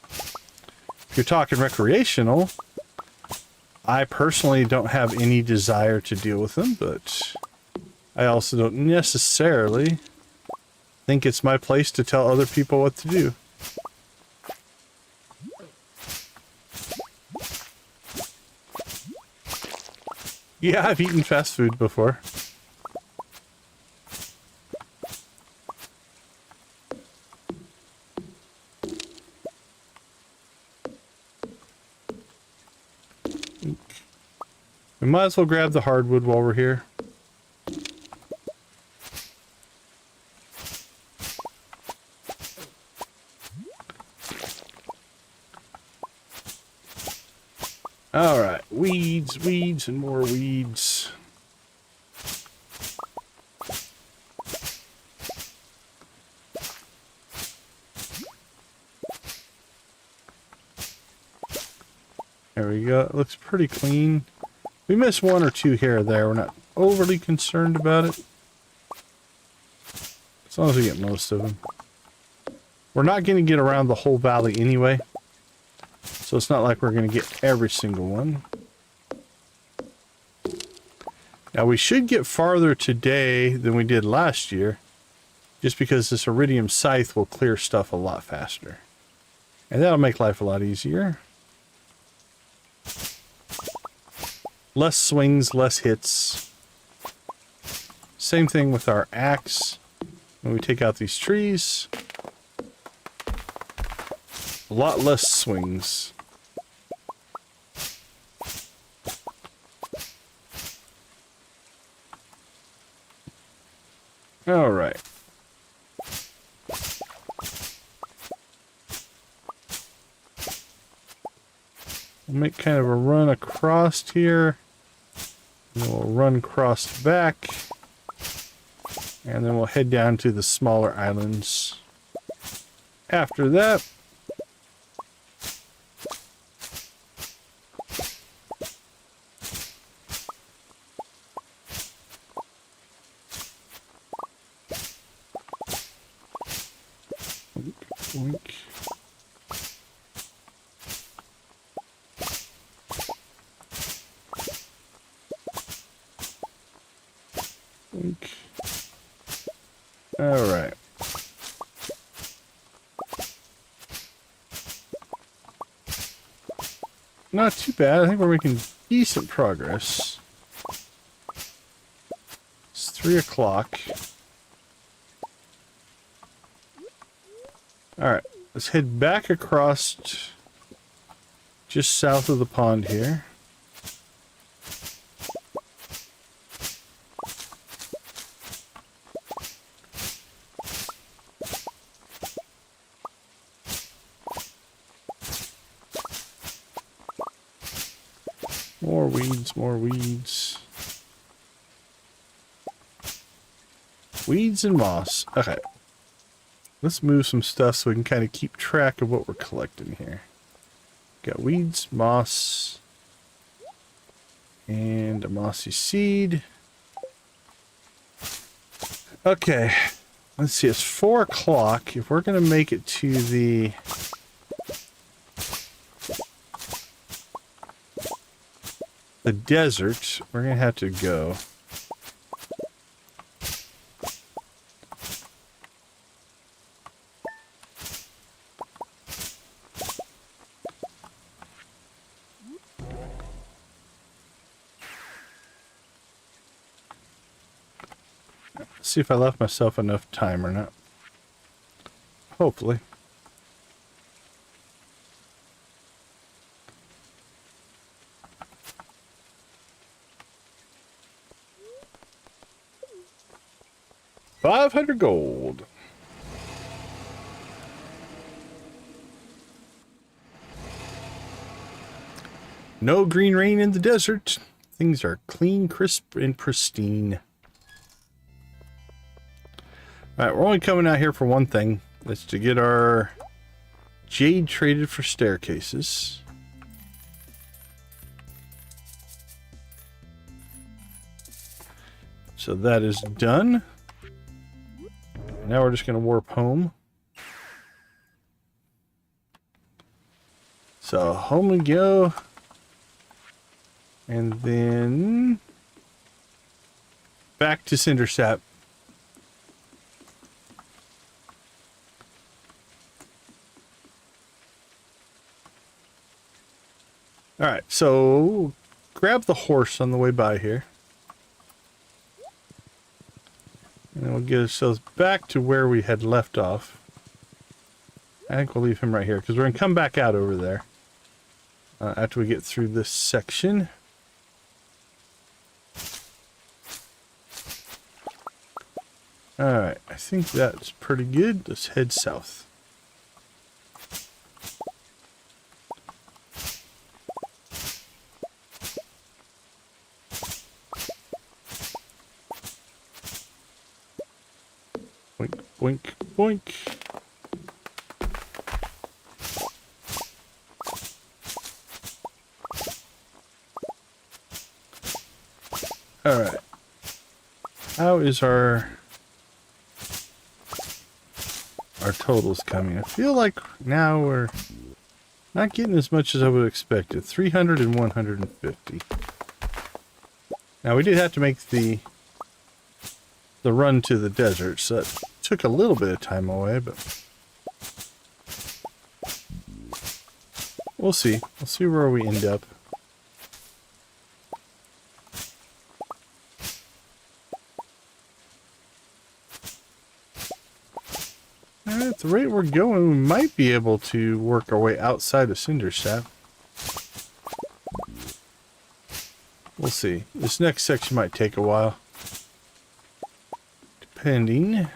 If you're talking recreational, I personally don't have any desire to deal with them, but I also don't necessarily think it's my place to tell other people what to do. Yeah, I've eaten fast food before. We might as well grab the hardwood while we're here. Alright, weeds, weeds, and more weeds. There we go, it looks pretty clean. We missed one or two here or there, we're not overly concerned about it. As long as we get most of them. We're not going to get around the whole valley anyway. So it's not like we're going to get every single one. Now we should get farther today than we did last year. Just because this iridium scythe will clear stuff a lot faster. And that'll make life a lot easier. Less swings, less hits. Same thing with our axe. When we take out these trees. A lot less swings. All right. We'll make kind of a run across here. And then we'll run across back. And then we'll head down to the smaller islands. After that, oink. Oink. All right. Not too bad. I think we're making decent progress. It's 3 o'clock. Alright, let's head back across just south of the pond here. More weeds, more weeds. Weeds and moss. Okay. Let's move some stuff so we can kind of keep track of what we're collecting here. Got weeds, moss, and a mossy seed. Okay. Let's see, it's 4 o'clock. If we're going to make it to the desert, we're going to have to go. Let's see if I left myself enough time or not. Hopefully. $500 gold. No green rain in the desert. Things are clean, crisp, and pristine. Alright, we're only coming out here for one thing. That's to get our jade traded for staircases. So that is done. Now we're just going to warp home. So home we go. And then back to Cindersap. Alright, so grab the horse on the way by here. And then we'll get ourselves back to where we had left off. I think we'll leave him right here because we're going to come back out over there after we get through this section. Alright, I think that's pretty good. Let's head south. Boink, boink, boink. Alright. How is our totals coming? I feel like now we're not getting as much as I would have expected. 300 and 150. Now we did have to make the run to the desert, so that took a little bit of time away, but we'll see. We'll see where we end up. At the rate we're going, we might be able to work our way outside of Cindersap. We'll see. This next section might take a while. pending.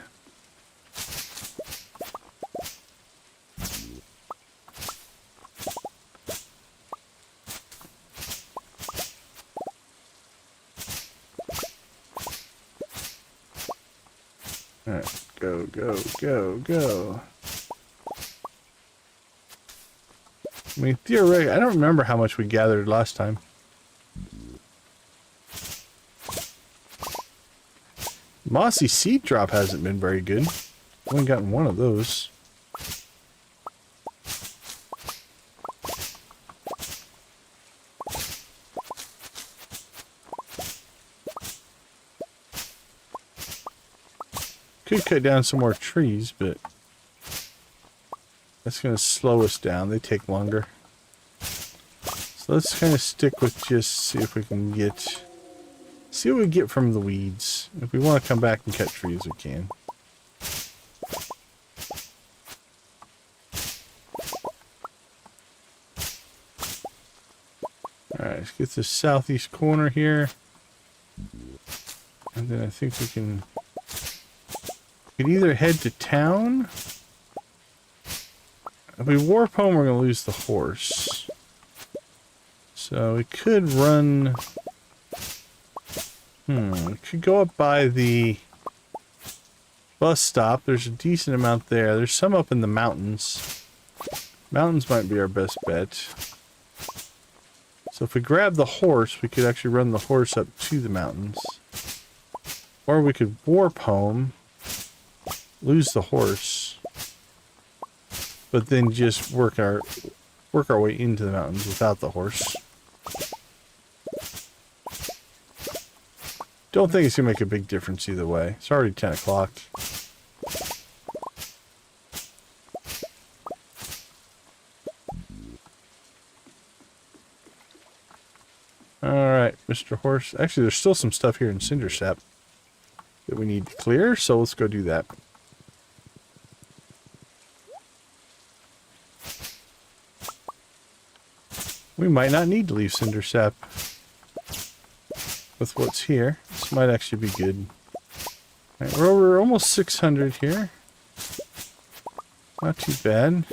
Alright, go, go, go, go. I mean, theoretically, I don't remember how much we gathered last time. Mossy seed drop hasn't been very good. Only gotten one of those. Could cut down some more trees, but that's going to slow us down. They take longer. So let's kind of stick with just see if we can get... See what we get from the weeds. If we want to come back and cut trees, we can. Alright, let's get this southeast corner here. And then I think we can... We could either head to town. If we warp home, we're going to lose the horse. So we could run... we could go up by the bus stop. There's a decent amount there. There's some up in the mountains. Mountains might be our best bet. So if we grab the horse, we could actually run the horse up to the mountains. Or we could warp home, lose the horse, but then just work our way into the mountains without the horse. Don't think it's going to make a big difference either way. It's already 10 o'clock. Alright, Mr. Horse. Actually, there's still some stuff here in Cindersap that we need to clear, so let's go do that. We might not need to leave Cindersap with what's here. This might actually be good. Alright, we're over almost 600 here. Not too bad.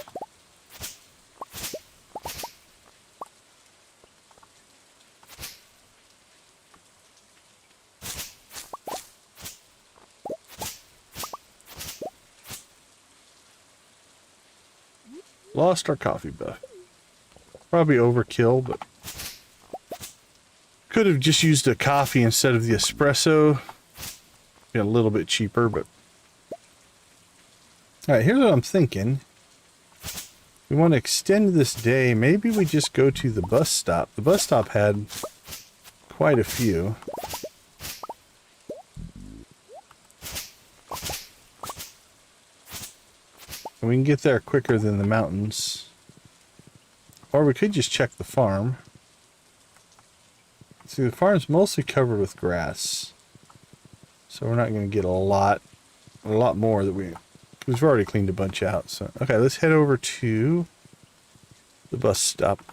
Lost our coffee buff. Probably overkill, but could have just used a coffee instead of the espresso. Be a little bit cheaper, but all right, here's what I'm thinking. We want to extend this day. Maybe we just go to the bus stop. The bus stop had quite a few. And we can get there quicker than the mountains. Or we could just check the farm. See, the farm's mostly covered with grass. So we're not going to get a lot more that we've already cleaned a bunch out. So, okay, let's head over to the bus stop.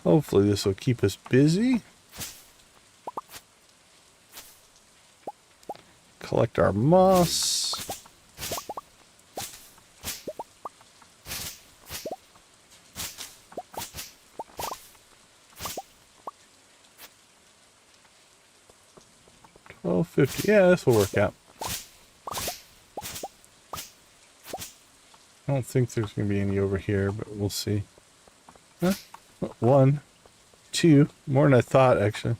Hopefully this will keep us busy. Collect our moss. $12.50. Yeah, this will work out. I don't think there's going to be any over here, but we'll see. Huh? 1, 2, more than I thought, actually.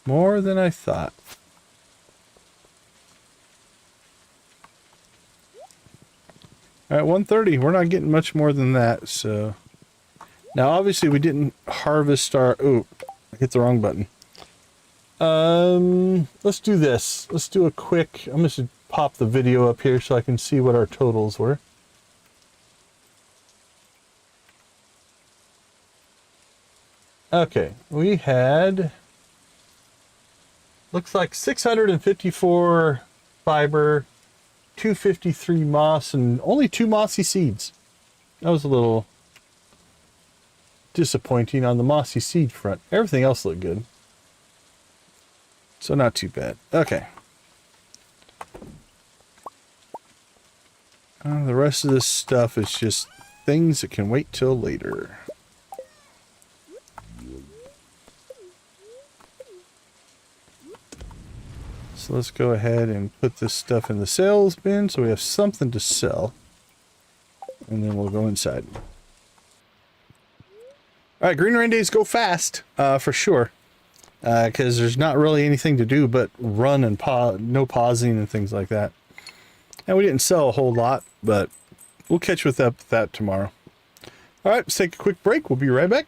More than I thought. Alright, 130. We're not getting much more than that, so... Now, obviously, we didn't harvest our... Oh, I hit the wrong button. Let's do this. Let's do a quick... I'm just going to pop the video up here so I can see what our totals were. Okay, we had... Looks like 654 fiber, 253 moss, and only 2 mossy seeds. That was a little disappointing on the mossy seed front. Everything else looked good. So not too bad. Okay. The rest of this stuff is just things that can wait till later. So let's go ahead and put this stuff in the sales bin so we have something to sell. And then we'll go inside. Alright, green rain days go fast, for sure. Because there's not really anything to do but run and no pausing and things like that. And we didn't sell a whole lot, but we'll catch with that tomorrow. Alright, let's take a quick break. We'll be right back.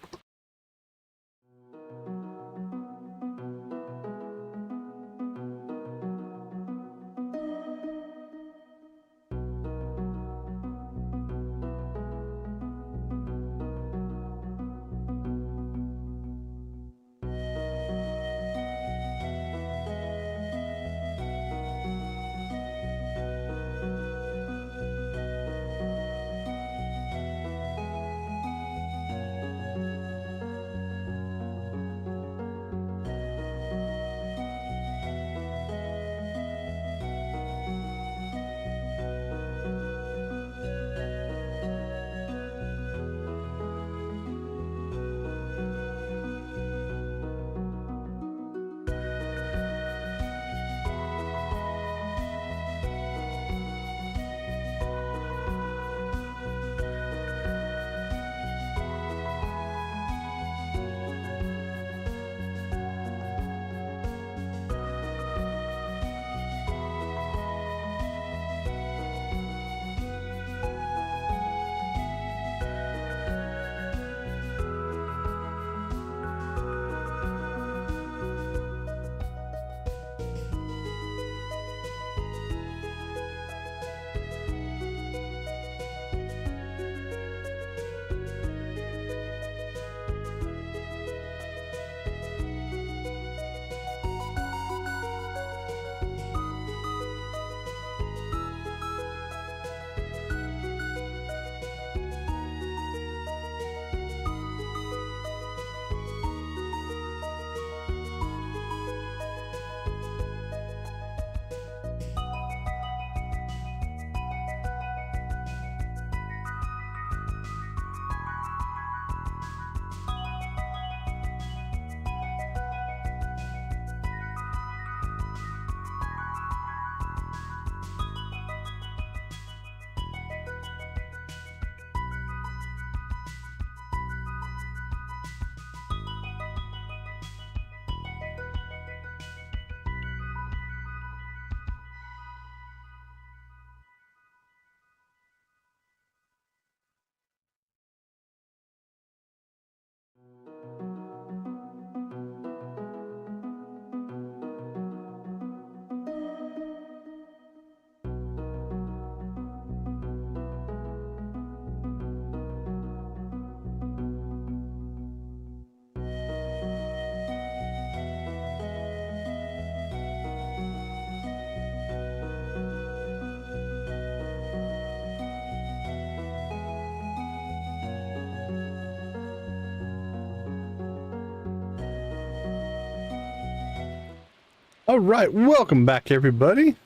All right, welcome back, everybody.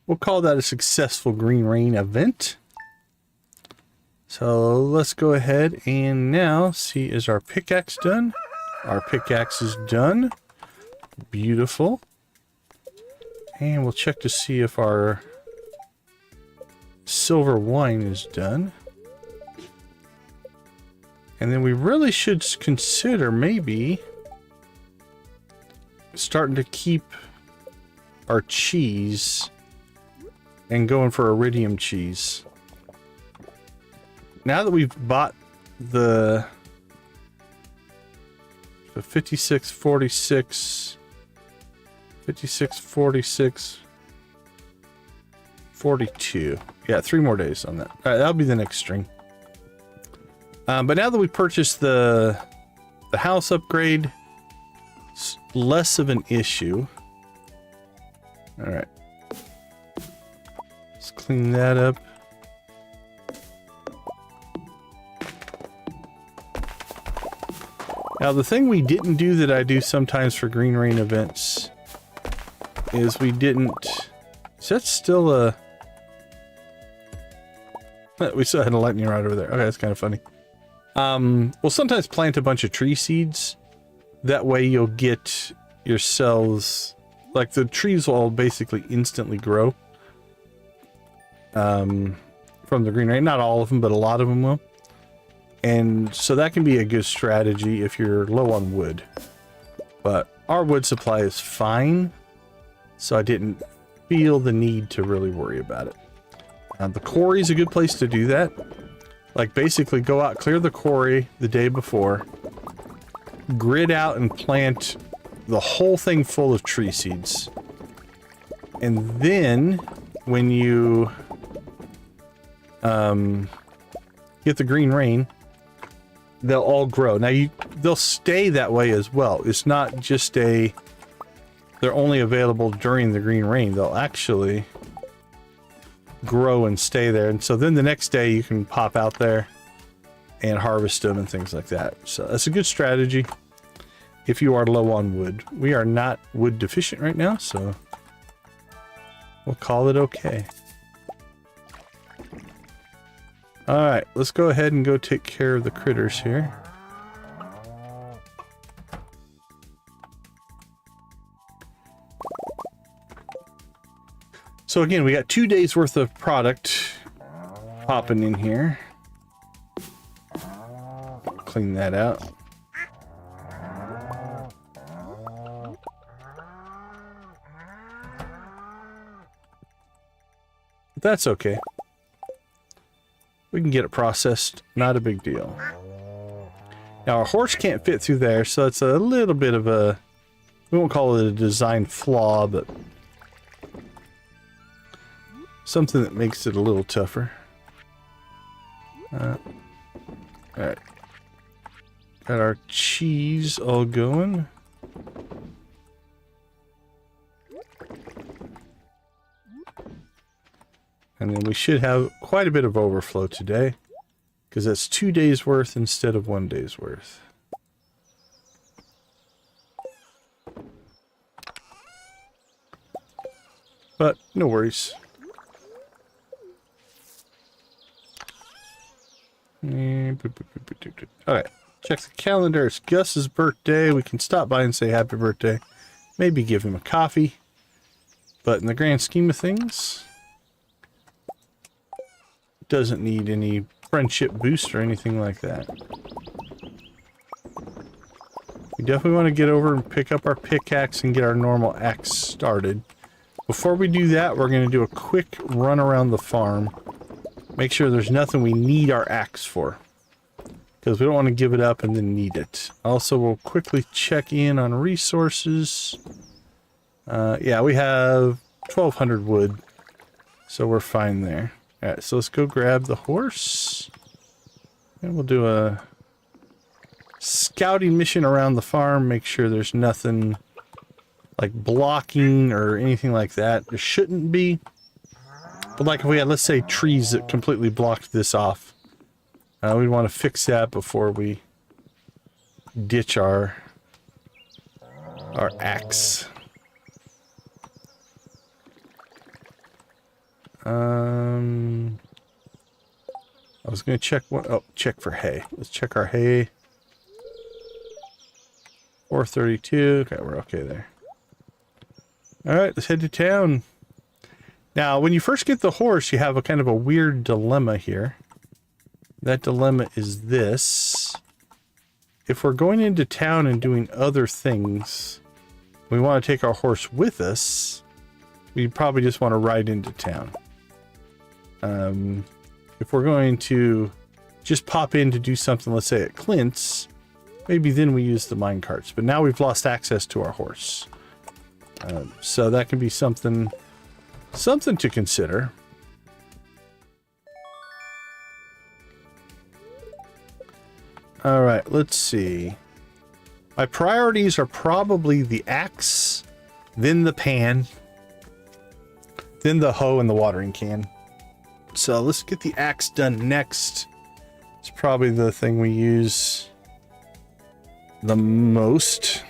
We'll call that a successful green rain event. So let's go ahead and now see, is our pickaxe done? Our pickaxe is done. Beautiful. And we'll check to see if our silver wine is done. And then we really should consider maybe starting to keep our cheese and going for iridium cheese. Now that we've bought the 56, 46, 56, 46, 42. Yeah, 3 more days on that. All right, that'll be the next string. But now that we purchased the house upgrade, it's less of an issue. All right. Clean that up. Now, the thing we didn't do that I do sometimes for green rain events is we didn't... Is that still a... We still had a lightning rod over there. Okay, that's kind of funny. We'll sometimes plant a bunch of tree seeds. That way you'll get yourselves... Like, the trees will all basically instantly grow. From the green rain. Not all of them, but a lot of them will. And so that can be a good strategy if you're low on wood. But our wood supply is fine, so I didn't feel the need to really worry about it. The quarry is a good place to do that. Like, basically go out, clear the quarry the day before, grid out and plant the whole thing full of tree seeds. And then when you get the green rain, they'll all grow. Now they'll stay that way as well. It's not just they're only available during the green rain. They'll actually grow and stay there. And so then the next day you can pop out there and harvest them and things like that. So that's a good strategy if you are low on wood. We are not wood deficient right now, so we'll call it okay. Alright, let's go ahead and go take care of the critters here. So again, we got 2 days worth of product popping in here. Clean that out. But that's okay. We can get it processed. Not a big deal. Now, our horse can't fit through there, so it's a little bit of a... We won't call it a design flaw, but... something that makes it a little tougher. Alright. Got our cheese all going. And then we should have quite a bit of overflow today, because that's 2 days worth instead of 1 day's worth. But no worries. Alright, check the calendar. It's Gus's birthday. We can stop by and say happy birthday. Maybe give him a coffee. But in the grand scheme of things... doesn't need any friendship boost or anything like that. We definitely want to get over and pick up our pickaxe and get our normal axe started. Before we do that, we're going to do a quick run around the farm. Make sure there's nothing we need our axe for, because we don't want to give it up and then need it. Also, we'll quickly check in on resources. Yeah, we have 1,200 wood, so we're fine there. Alright, so let's go grab the horse. And we'll do a scouting mission around the farm. Make sure there's nothing like blocking or anything like that. There shouldn't be. But like if we had, let's say, trees that completely blocked this off. We'd want to fix that before we ditch our axe. I was going to check one. Oh, check for hay. Let's check our hay. 432. Okay, we're okay there. Alright, let's head to town. Now, when you first get the horse, you have a kind of a weird dilemma here. That dilemma is this. If we're going into town and doing other things, we want to take our horse with us, we probably just want to ride into town. If we're going to just pop in to do something, let's say at Clint's, maybe then we use the mine carts. But now we've lost access to our horse. So that can be something to consider. All right, let's see. My priorities are probably the axe, then the pan, then the hoe and the watering can. So let's get the axe done next. It's probably the thing we use the most.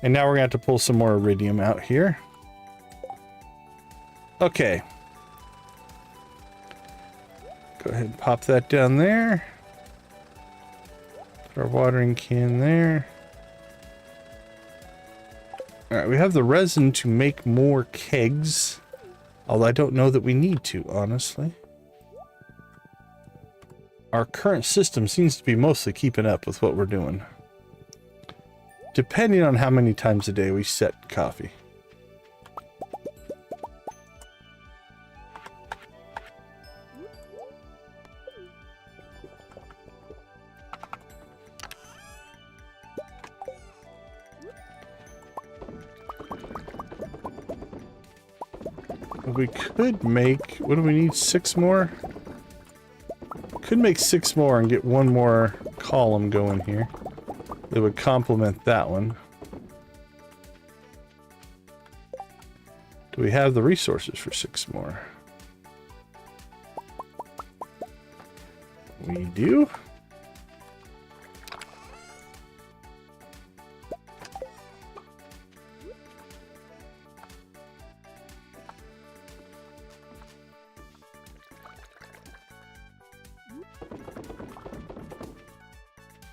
And now we're going to have to pull some more iridium out here. Okay. Go ahead and pop that down there. Put our watering can there. Alright, we have the resin to make more kegs. Although I don't know that we need to, honestly. Our current system seems to be mostly keeping up with what we're doing. Depending on how many times a day we set coffee. We could make, what do we need, 6 more? Could make 6 more and get 1 more column going here. That would complement that one. Do we have the resources for 6 more? We do.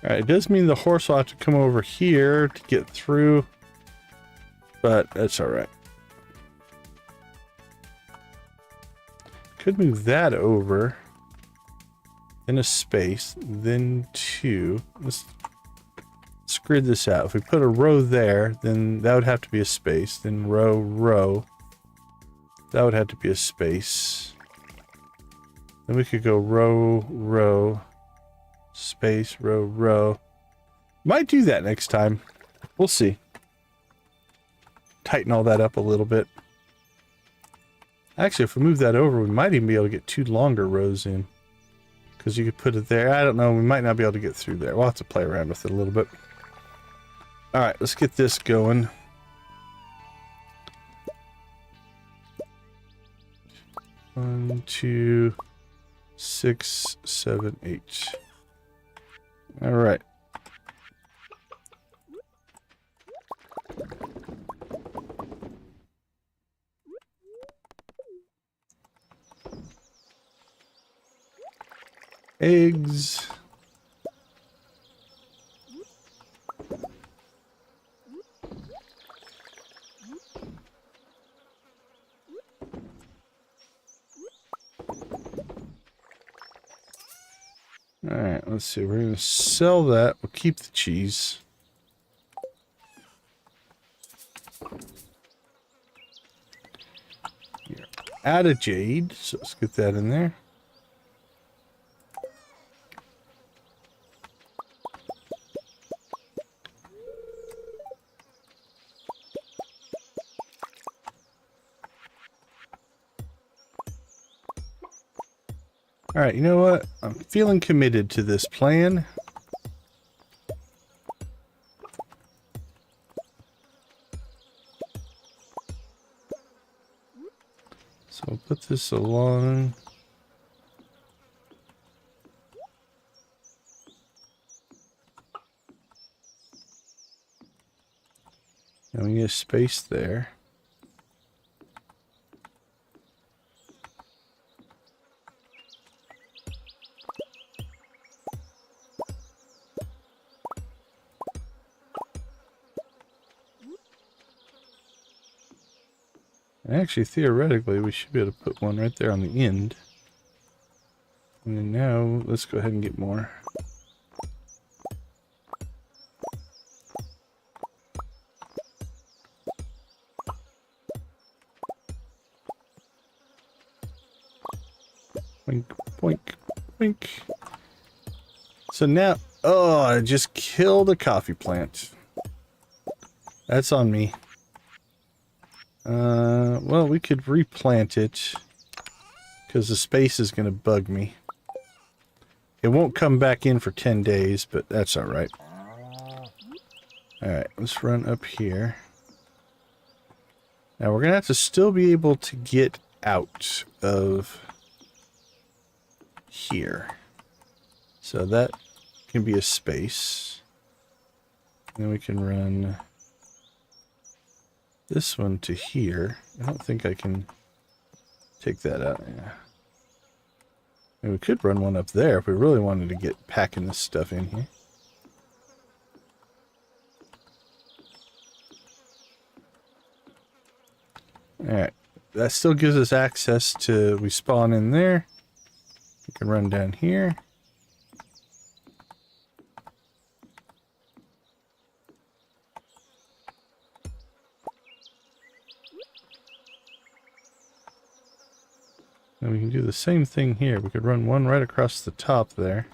Alright, it does mean the horse will have to come over here to get through, but that's alright. Could move that over, then a space, then 2. Let's grid this out. If we put a row there, then that would have to be a space, then row, row. That would have to be a space. Then we could go row, row. Space, row, row. Might do that next time. We'll see. Tighten all that up a little bit. Actually, if we move that over, we might even be able to get 2 longer rows in. Because you could put it there. I don't know. We might not be able to get through there. We'll have to play around with it a little bit. Alright, let's get this going. One, 2, 6, 7, 8. All right. Eggs. Alright, let's see. We're going to sell that. We'll keep the cheese. Here. Add a jade. So let's get that in there. Alright, you know what? I'm feeling committed to this plan. So I'll put this along. And we get a space there. Actually, theoretically, we should be able to put one right there on the end. And then now, let's go ahead and get more. Boink, boink, boink. So now, oh, I just killed a coffee plant. That's on me. Well, we could replant it because the space is going to bug me. It won't come back in for 10 days, but that's all right. All right, let's run up here. Now we're going to have to still be able to get out of here. So that can be a space. And then we can run this one to here. I don't think I can take that out. Yeah. And we could run one up there if we really wanted to get packing this stuff in here. Alright. That still gives us access to, we spawn in there. We can run down here. And we can do the same thing here. We could run one right across the top there.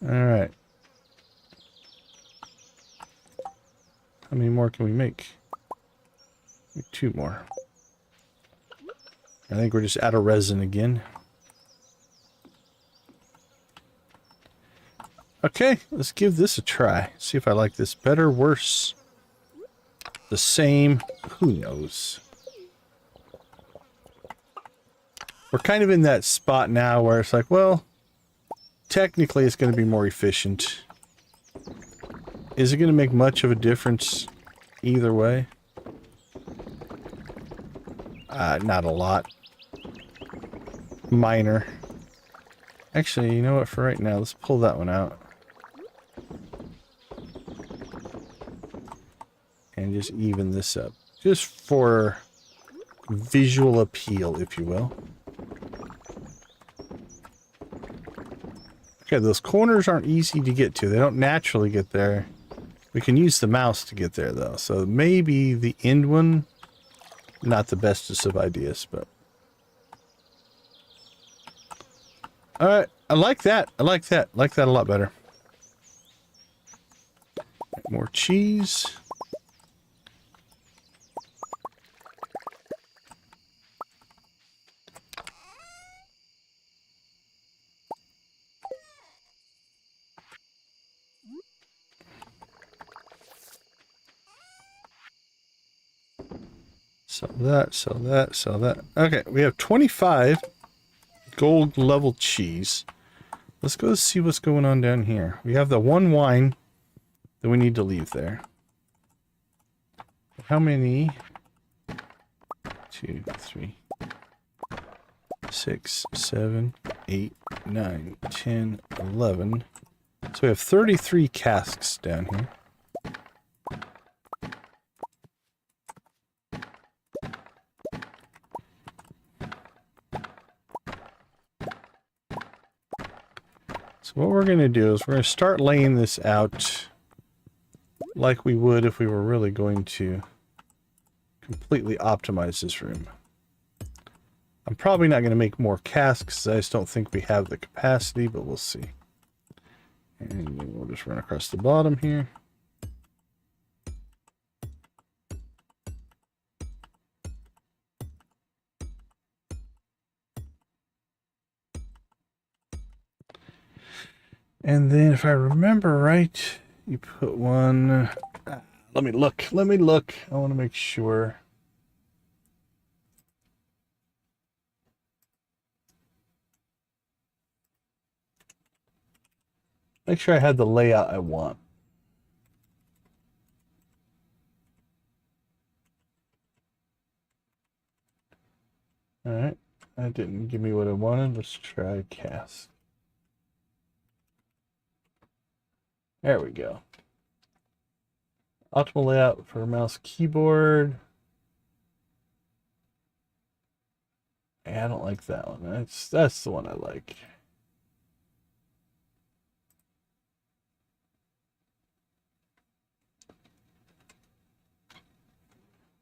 Alright. How many more can we make? Make 2 more. I think we're just out of resin again. Okay, let's give this a try. See if I like this better, worse, the same. Who knows? We're kind of in that spot now where it's like, well, technically it's going to be more efficient. Is it going to make much of a difference either way? Not a lot. Minor. Actually, you know what? For right now, let's pull that one out. And just even this up. Just for visual appeal, if you will. Okay, those corners aren't easy to get to. They don't naturally get there. We can use the mouse to get there, though. So maybe the end one, not the bestest of ideas, but... Alright, I like that. I like that. I like that a lot better. More cheese. Sell that. Okay, we have 25 gold level cheese. Let's go see what's going on down here. We have the 1 wine that we need to leave there. How many? 2, 3, 6, 7, 8, 9, 10, 11. So we have 33 casks down here. So what we're going to do is we're going to start laying this out like we would if we were really going to completely optimize this room. I'm probably not going to make more casks. I just don't think we have the capacity, but we'll see. And then we'll just run across the bottom here. And then if I remember right, you put one... let me look. I want to make sure. Make sure I had the layout I want. Alright, that didn't give me what I wanted. Let's try cast. There we go. Optimal layout for mouse keyboard. I don't like that one. That's the one I like.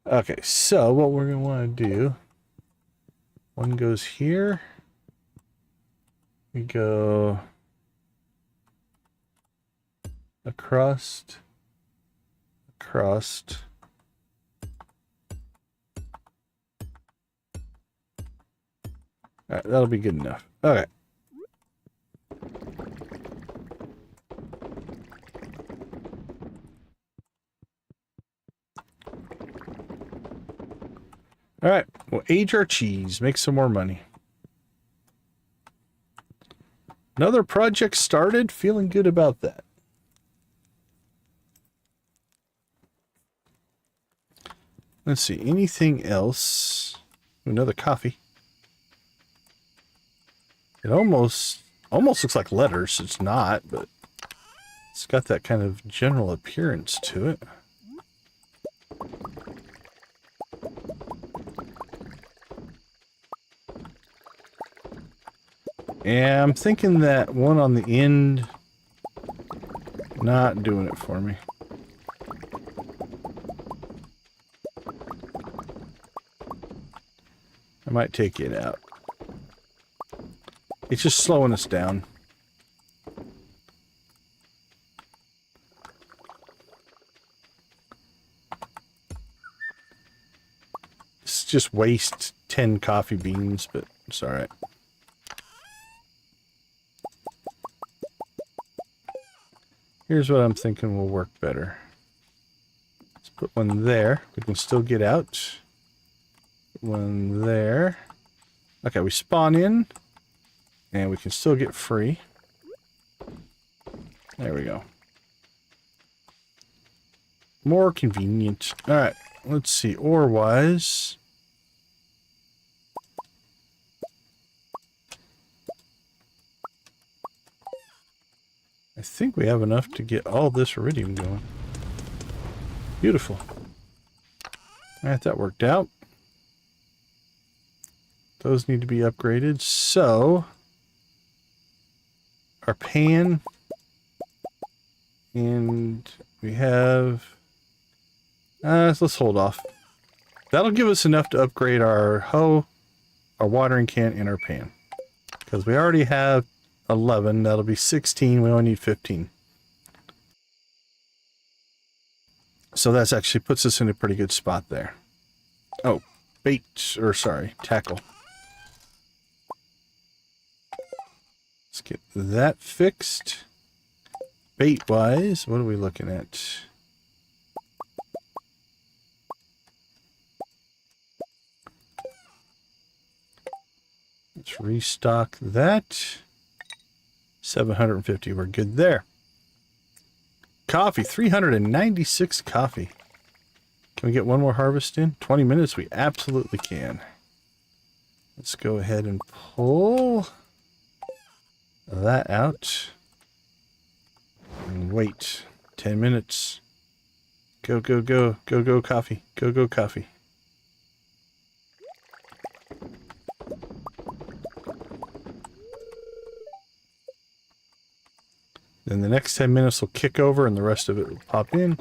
Okay, so what we're going to want to do, one goes here. We go across. All right, that'll be good enough. Okay. All right, we'll age our cheese, make some more money. Another project started, feeling good about that. Let's see, anything else? Another coffee. It almost looks like letters. It's not, but it's got that kind of general appearance to it. Yeah, I'm thinking that one on the end, not doing it for me. I might take it out. It's just slowing us down. It's just waste 10 coffee beans, but it's all right. Here's what I'm thinking will work better. Let's put one there. We can still get out. One there. Okay, we spawn in. And we can still get free. There we go. More convenient. Alright, let's see. Ore-wise. I think we have enough to get all this iridium going. Beautiful. Alright, that worked out. Those need to be upgraded. So, our pan, and we have, let's hold off. That'll give us enough to upgrade our hoe, our watering can, and our pan. Because we already have 11, that'll be 16, we only need 15. So that's actually puts us in a pretty good spot there. Oh, tackle. Let's get that fixed. Bait-wise, what are we looking at? Let's restock that. 750, we're good there. Coffee, 396 coffee. Can we get one more harvest in? 20 minutes, we absolutely can. Let's go ahead and pull that out. And wait 10 minutes. Go, go, go. Go, go, coffee. Go, go, coffee. Then the next 10 minutes will kick over and the rest of it will pop in.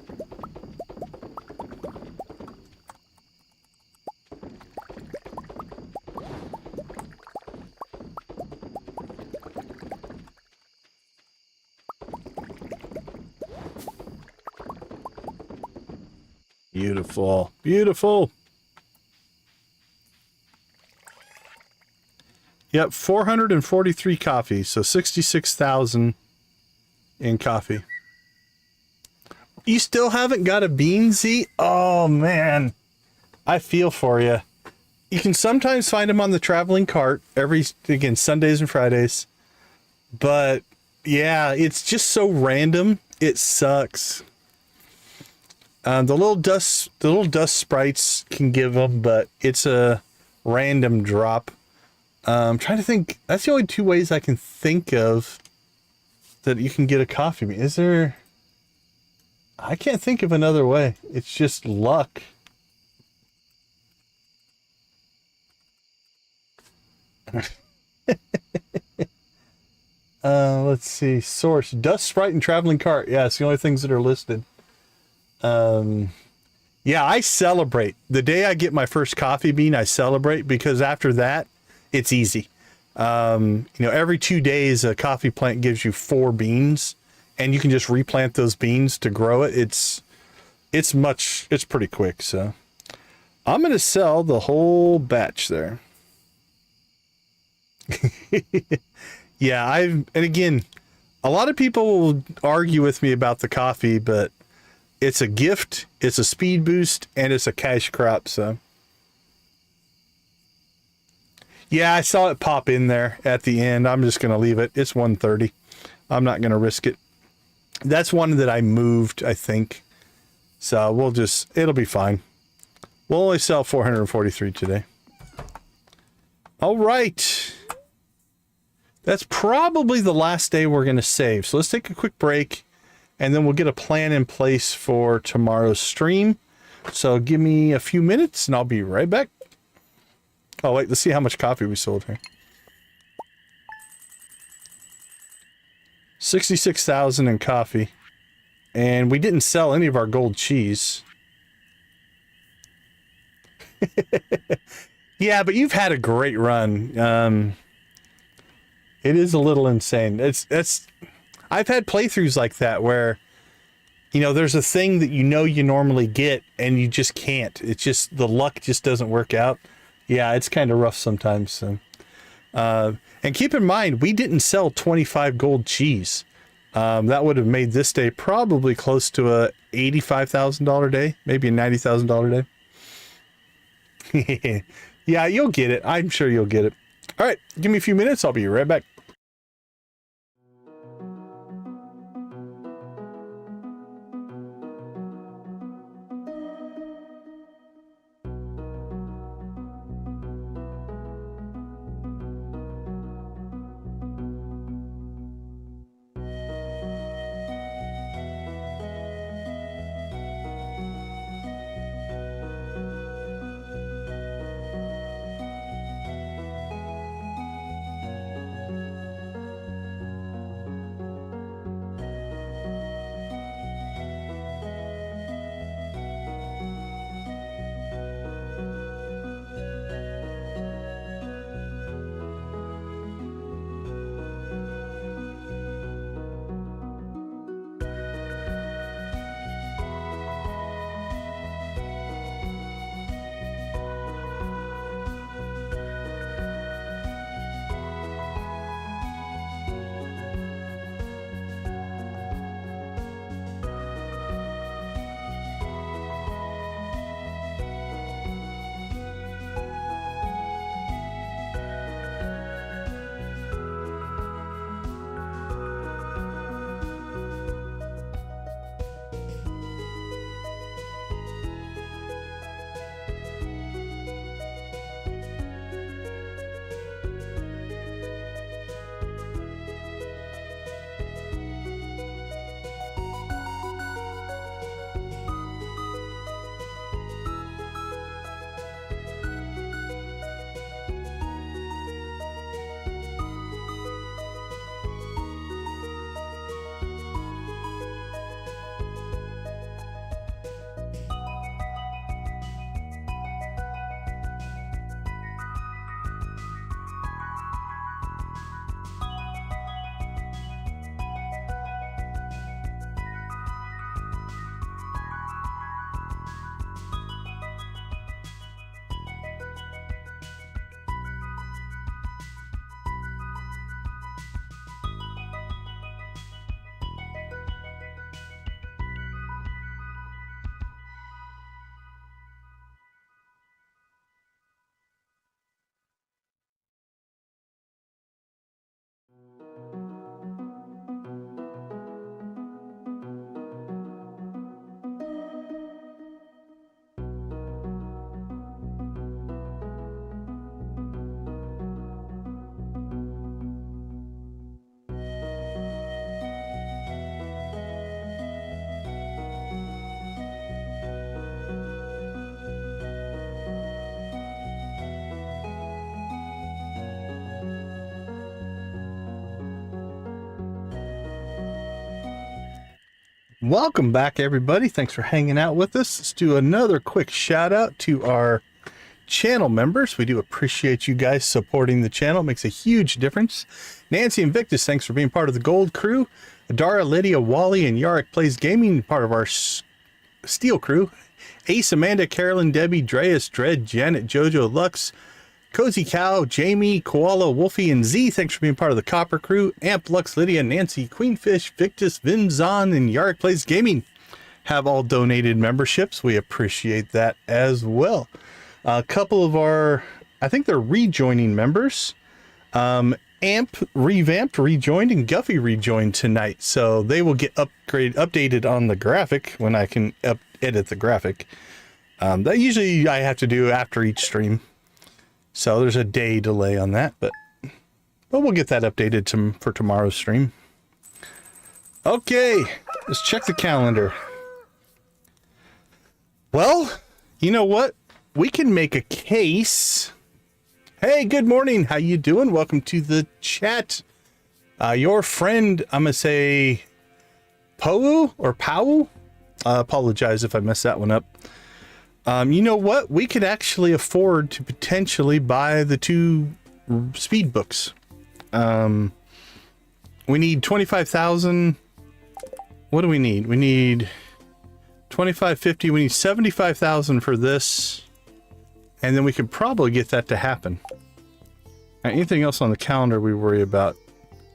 Beautiful. Beautiful. Yep, 443 coffee, so 66,000 in coffee. You still haven't got a bean seat? Oh, man. I feel for you. You can sometimes find them on the traveling cart again, Sundays and Fridays. But, yeah, it's just so random. It sucks. The little dust sprites can give them, but it's a random drop. I'm trying to think. That's the only two ways I can think of that you can get a coffee bean. Is there? I can't think of another way. It's just luck. Let's see. Source: dust sprite and traveling cart. Yeah, it's the only things that are listed. Yeah, I celebrate. The day I get my first coffee bean, I celebrate because after that, it's easy. Every 2 days, a coffee plant gives you 4 beans and you can just replant those beans to grow it. It's pretty quick. So I'm going to sell the whole batch there. Yeah, and again, a lot of people will argue with me about the coffee, but it's a gift, it's a speed boost, and it's a cash crop, so. Yeah, I saw it pop in there at the end. I'm just going to leave it. It's 130. I'm not going to risk it. That's one that I moved, I think. So it'll be fine. We'll only sell 443 today. All right. That's probably the last day we're going to save. So let's take a quick break and then we'll get a plan in place for tomorrow's stream. So give me a few minutes and I'll be right back. Oh, wait, let's see how much coffee we sold here. 66,000 in coffee. And we didn't sell any of our gold cheese. Yeah, but you've had a great run. It is a little insane. I've had playthroughs like that where, you know, there's a thing that you normally get and you just can't. It's just the luck just doesn't work out. Yeah, it's kind of rough sometimes. So. And keep in mind, we didn't sell 25 gold cheese. That would have made this day probably close to a $85,000 day, maybe a $90,000 day. Yeah, you'll get it. I'm sure you'll get it. All right, give me a few minutes. I'll be right back. Welcome back, everybody. Thanks for hanging out with us. Let's do another quick shout out to our channel members. We do appreciate you guys supporting the channel. It makes a huge difference. Nancy and Victus, thanks for being part of the Gold crew. Adara, Lydia, Wally, and Yarrick Plays Gaming, part of our Steel crew. Ace, Amanda, Carolyn, Debbie, Dreas, Dredd, Janet, Jojo, Lux, Cozy Cow, Jamie, Koala, Wolfie, and Z, thanks for being part of the Copper crew. Amp, Lux, Lydia, Nancy, Queenfish, Victus, Vinzon, and Yarrick Plays Gaming have all donated memberships. We appreciate that as well. A couple of our I think they're rejoining members. Amp revamped, rejoined, and Guffy rejoined tonight. So they will get updated on the graphic when I can edit the graphic. That usually I have to do after each stream. So there's a day delay on that, but we'll get that updated for tomorrow's stream. Okay, let's check the calendar. Well, you know what? We can make a case. Hey, good morning. How you doing? Welcome to the chat. Your friend, I'm going to say Pou or Powell. I apologize if I messed that one up. You know what? We could actually afford to potentially buy the 2 speed books. We need 25,000. What do we need? We need 2550. We need 75,000 for this. And then we could probably get that to happen. Anything else on the calendar we worry about?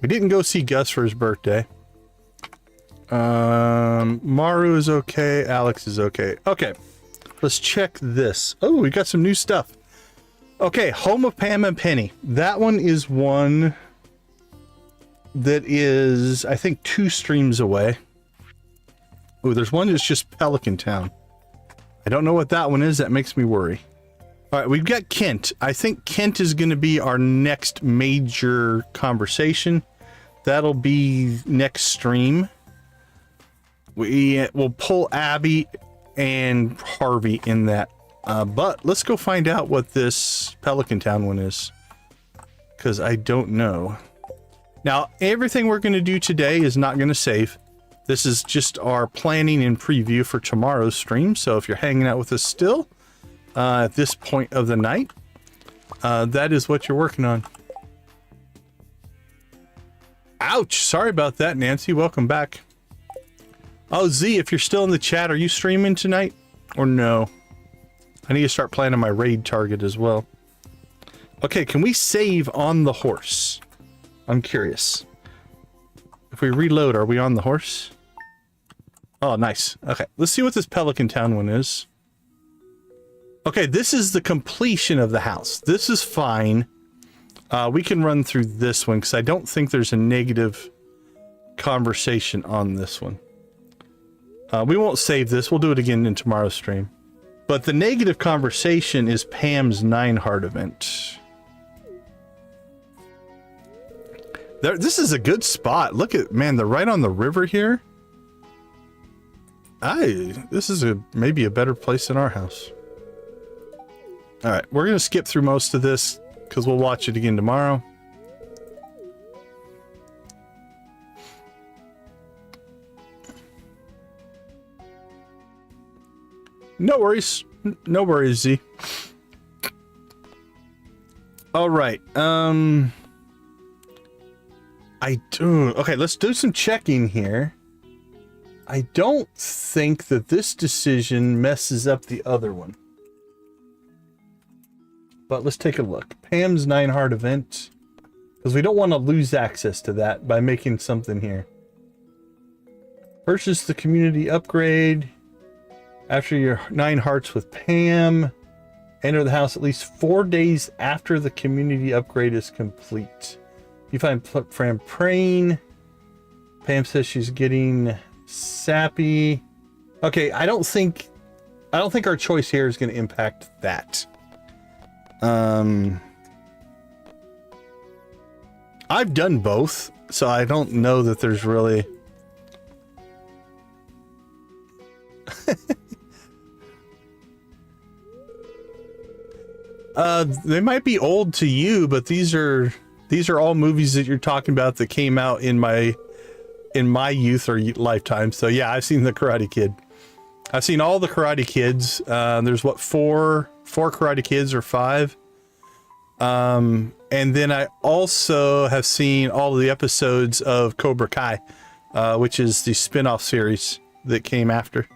We didn't go see Gus for his birthday. Maru is okay. Alex is okay. Okay. Let's check this. Oh, we got some new stuff. Okay. Home of Pam and Penny. That one is one that is, I think, 2 streams away. Oh, there's one that's just Pelican Town. I don't know what that one is. That makes me worry. All right, we've got Kent. I think Kent is going to be our next major conversation. That'll be next stream. We will pull Abby and Harvey in that. But let's go find out what this Pelican Town one is, because I don't know. Now, everything we're going to do today is not going to save. This is just our planning and preview for tomorrow's stream. So if you're hanging out with us still at this point of the night, that is what you're working on. Ouch! Sorry about that, Nancy. Welcome back. Oh, Z, if you're still in the chat, are you streaming tonight or no? I need to start planning my raid target as well. Okay, can we save on the horse? I'm curious. If we reload, are we on the horse? Oh, nice. Okay, let's see what this Pelican Town one is. Okay, this is the completion of the house. This is fine. We can run through this one because I don't think there's a negative conversation on this one. We won't save this. We'll do it again in tomorrow's stream. But the negative conversation is Pam's 9 heart event. This is a good spot. Look at, man, they're right on the river here. This is maybe a better place than our house. All right, we're going to skip through most of this because we'll watch it again tomorrow. No worries. No worries, Z. All right. Okay, let's do some checking here. I don't think that this decision messes up the other one. But let's take a look. Pam's 9 heart event. Because we don't want to lose access to that by making something here. Purchase the community upgrade. After your 9 hearts with Pam. Enter the house at least 4 days after the community upgrade is complete. You find Fran praying. Pam says she's getting sappy. Okay, I don't think our choice here is going to impact that. I've done both, so I don't know that there's really they might be old to you, but these are all movies that you're talking about that came out in my youth or lifetime. So yeah, I've seen the Karate Kid. I've seen all the Karate Kids. There's what, four Karate Kids or 5. And then I also have seen all of the episodes of Cobra Kai, which is the spin-off series that came after.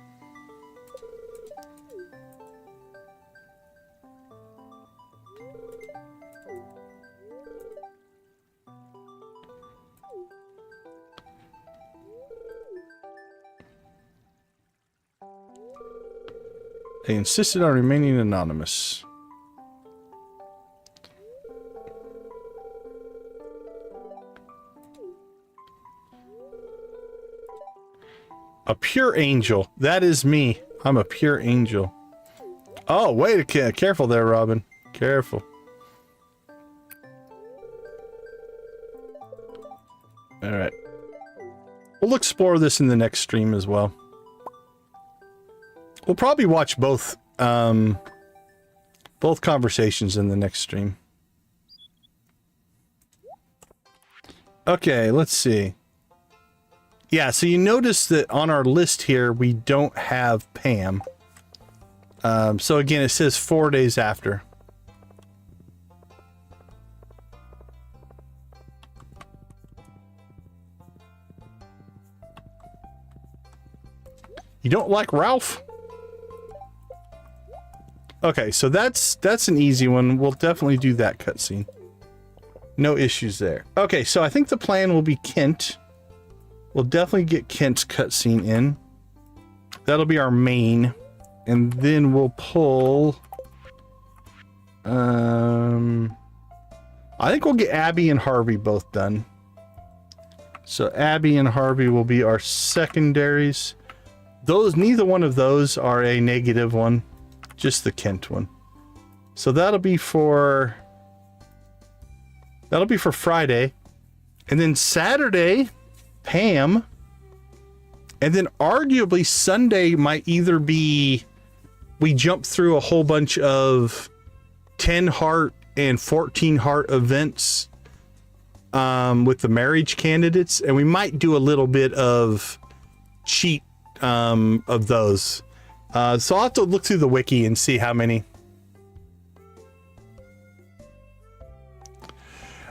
They insisted on remaining anonymous. A pure angel. That is me. I'm a pure angel. Oh, wait a careful there, Robin. Careful. All right. We'll explore this in the next stream as well. We'll probably watch both conversations in the next stream. Okay, let's see. Yeah, so you notice that on our list here, we don't have Pam. So again, it says 4 days after. You don't like Ralph? Okay, so that's an easy one. We'll definitely do that cutscene. No issues there. Okay, so I think the plan will be Kent. We'll definitely get Kent's cutscene in. That'll be our main. And then we'll pull... I think we'll get Abby and Harvey both done. So Abby and Harvey will be our secondaries. Neither one of those are a negative one. Just the Kent one. So that'll be for Friday. And then Saturday, Pam. And then arguably Sunday might either be we jump through a whole bunch of 10 heart and 14 heart events with the marriage candidates, and we might do a little bit of cheat of those. So I'll have to look through the wiki and see how many.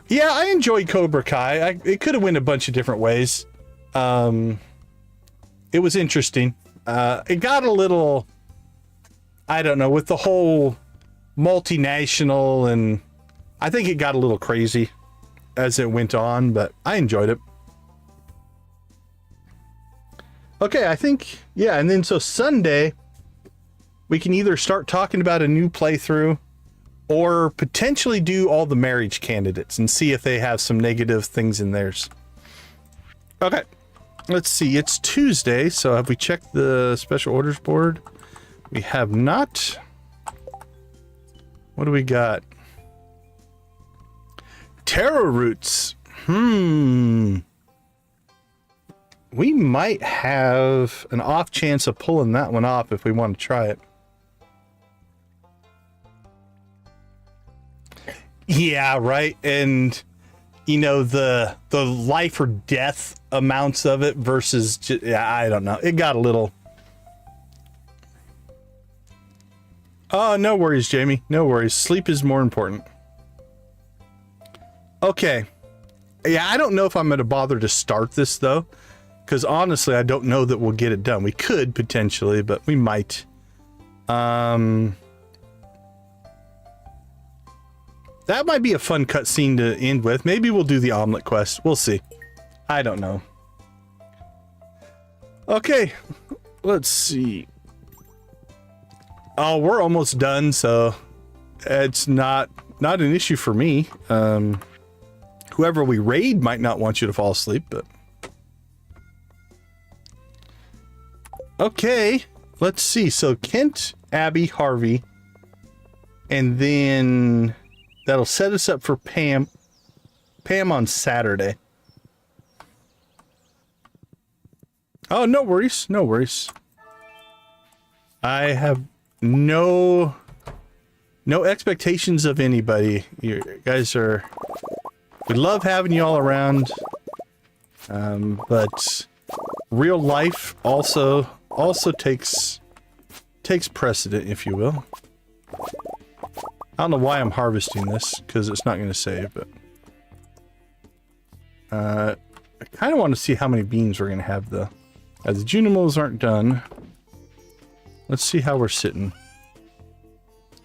Yeah, I enjoyed Cobra Kai. It could have went a bunch of different ways. It was interesting. It got a little, I don't know, with the whole multinational, and I think it got a little crazy as it went on, but I enjoyed it. Okay, I think, yeah, and then so Sunday, we can either start talking about a new playthrough or potentially do all the marriage candidates and see if they have some negative things in theirs. Okay, let's see. It's Tuesday, so have we checked the special orders board? We have not. What do we got? Taro roots. We might have an off chance of pulling that one off if we want to try it. Yeah, right. And you know, the life or death amounts of it versus yeah, I don't know. It got a little. Oh, no worries, Jamie. No worries. Sleep is more important. Okay. Yeah, I don't know if I'm going to bother to start this though, because honestly, I don't know that we'll get it done. We could potentially, but we might. That might be a fun cutscene to end with. Maybe we'll do the omelet quest. We'll see. I don't know. Okay, let's see. Oh, we're almost done, so it's not an issue for me. Whoever we raid might not want you to fall asleep, but okay, let's see. So Kent, Abby, Harvey, and then that'll set us up for Pam on Saturday. Oh, no worries. No worries. I have no expectations of anybody. You guys we love having you all around. But real life also takes precedent, if you will. I don't know why I'm harvesting this, because it's not going to save, but I kind of want to see how many beans we're going to have, though. As the Junimals aren't done, let's see how we're sitting.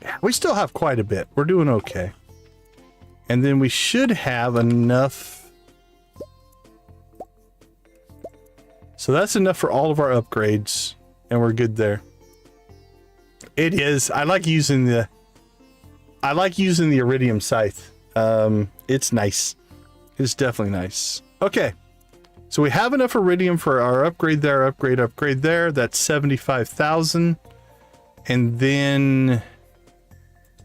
Yeah, we still have quite a bit. We're doing okay. And then we should have enough. So that's enough for all of our upgrades, and we're good there. It is. I like using the iridium scythe. It's nice. It's definitely nice. Okay. So we have enough iridium for our upgrade there, upgrade there. That's 75,000. And then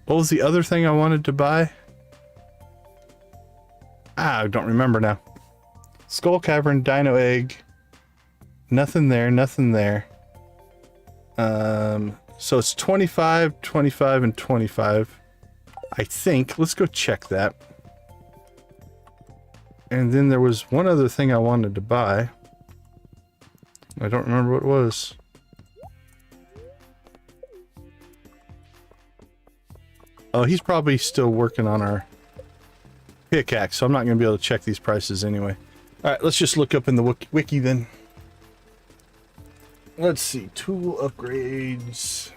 what was the other thing I wanted to buy? I don't remember now. Skull Cavern, Dino Egg. Nothing there, nothing there. So it's 25, 25, and 25. I think. Let's go check that. And then there was one other thing I wanted to buy. I don't remember what it was. Oh, he's probably still working on our pickaxe, so I'm not going to be able to check these prices anyway. All right, let's just look up in the wiki then. Let's see, tool upgrades.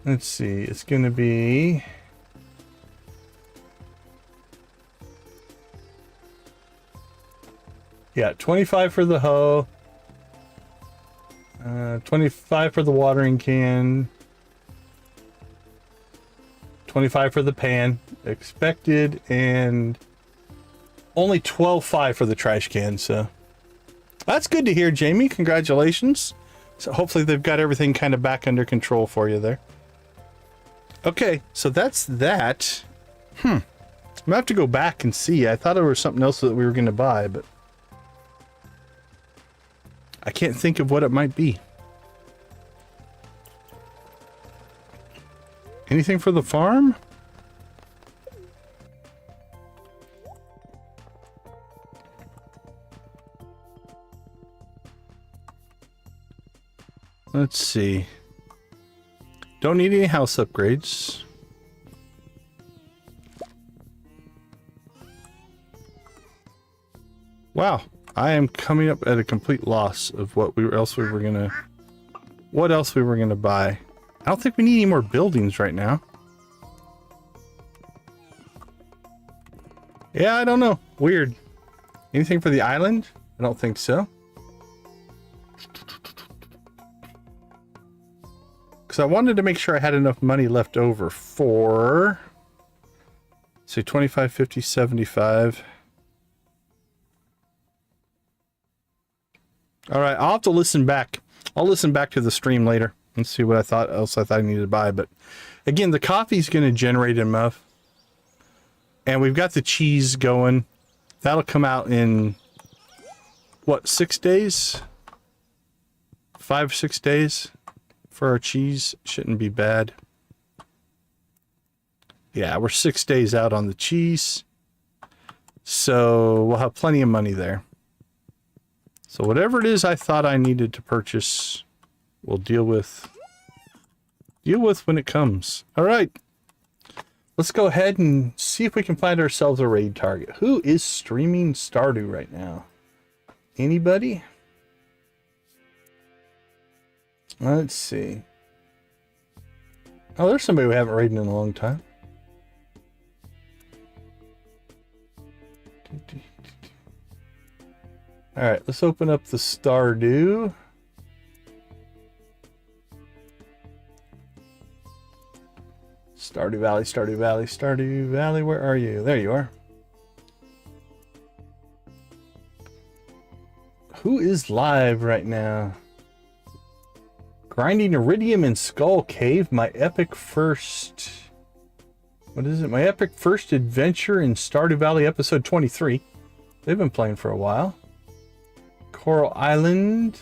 Let's see, it's going to be... Yeah, 25 for the hoe. 25 for the watering can. 25 for the pan. Expected. And only 12.5 for the trash can, so... That's good to hear, Jamie. Congratulations. So hopefully they've got everything kind of back under control for you there. Okay, so that's that. I'm gonna have to go back and see. I thought there was something else that we were going to buy, but... I can't think of what it might be. Anything for the farm? Let's see. Don't need any house upgrades. Wow. I am coming up at a complete loss of what else we were gonna buy. I don't think we need any more buildings right now. Yeah, I don't know. Weird. Anything for the island? I don't think so. Because I wanted to make sure I had enough money left over for, say, 25, 50, 75. All right, I'll have to listen back. I'll listen back to the stream later and see what I thought I needed to buy. But again, the coffee's going to generate enough. And we've got the cheese going. That'll come out in, what, 6 days? 5, 6 days for our cheese. Shouldn't be bad. Yeah, we're 6 days out on the cheese. So we'll have plenty of money there. So whatever it is I thought I needed to purchase, we'll deal with when it comes. All right. Let's go ahead and see if we can find ourselves a raid target. Who is streaming Stardew right now? Anybody? Let's see. Oh, there's somebody we haven't raided in a long time. All right, let's open up the Stardew. Stardew Valley, Stardew Valley, Stardew Valley, where are you? There you are. Who is live right now? Grinding Iridium in Skull Cave, my epic first... What is it? My epic first adventure in Stardew Valley, episode 23. They've been playing for a while. Coral Island.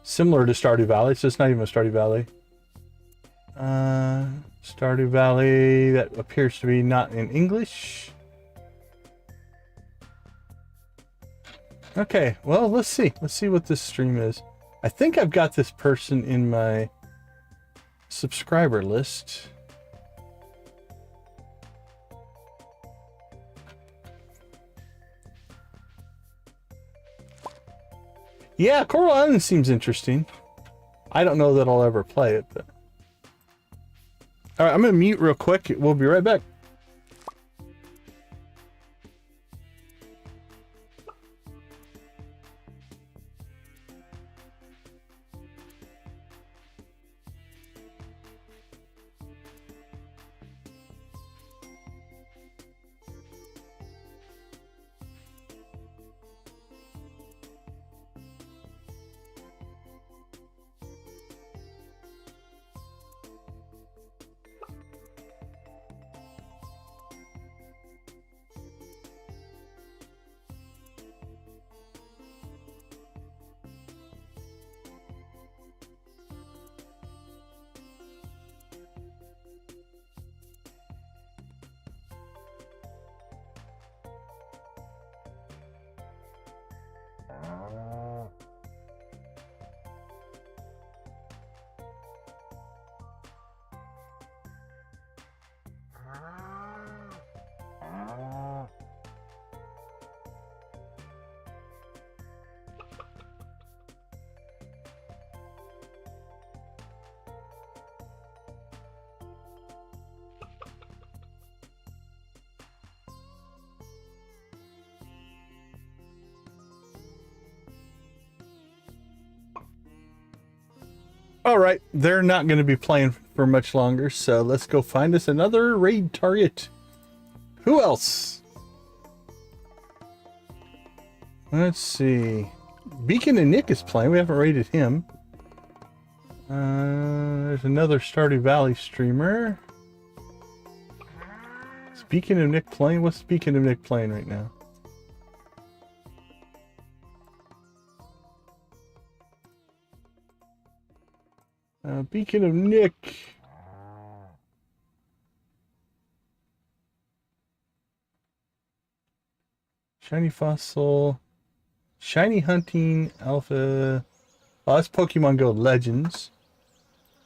Similar to Stardew Valley, so it's not even a Stardew Valley. Stardew Valley, that appears to be not in English. Okay, well, let's see. Let's see what this stream is. I think I've got this person in my subscriber list. Yeah, Coral Island seems interesting. I don't know that I'll ever play it, but... Alright, I'm going to mute real quick. We'll be right back. All right, they're not going to be playing for much longer, so let's go find us another raid target. Who else? Let's see. Beacon and Nick is playing. We haven't raided him. There's another Stardew Valley streamer. Is Beacon and Nick playing? What's Beacon and Nick playing right now? Beacon of Nick. Shiny Fossil. Shiny Hunting Alpha. Oh, that's Pokemon Go Legends.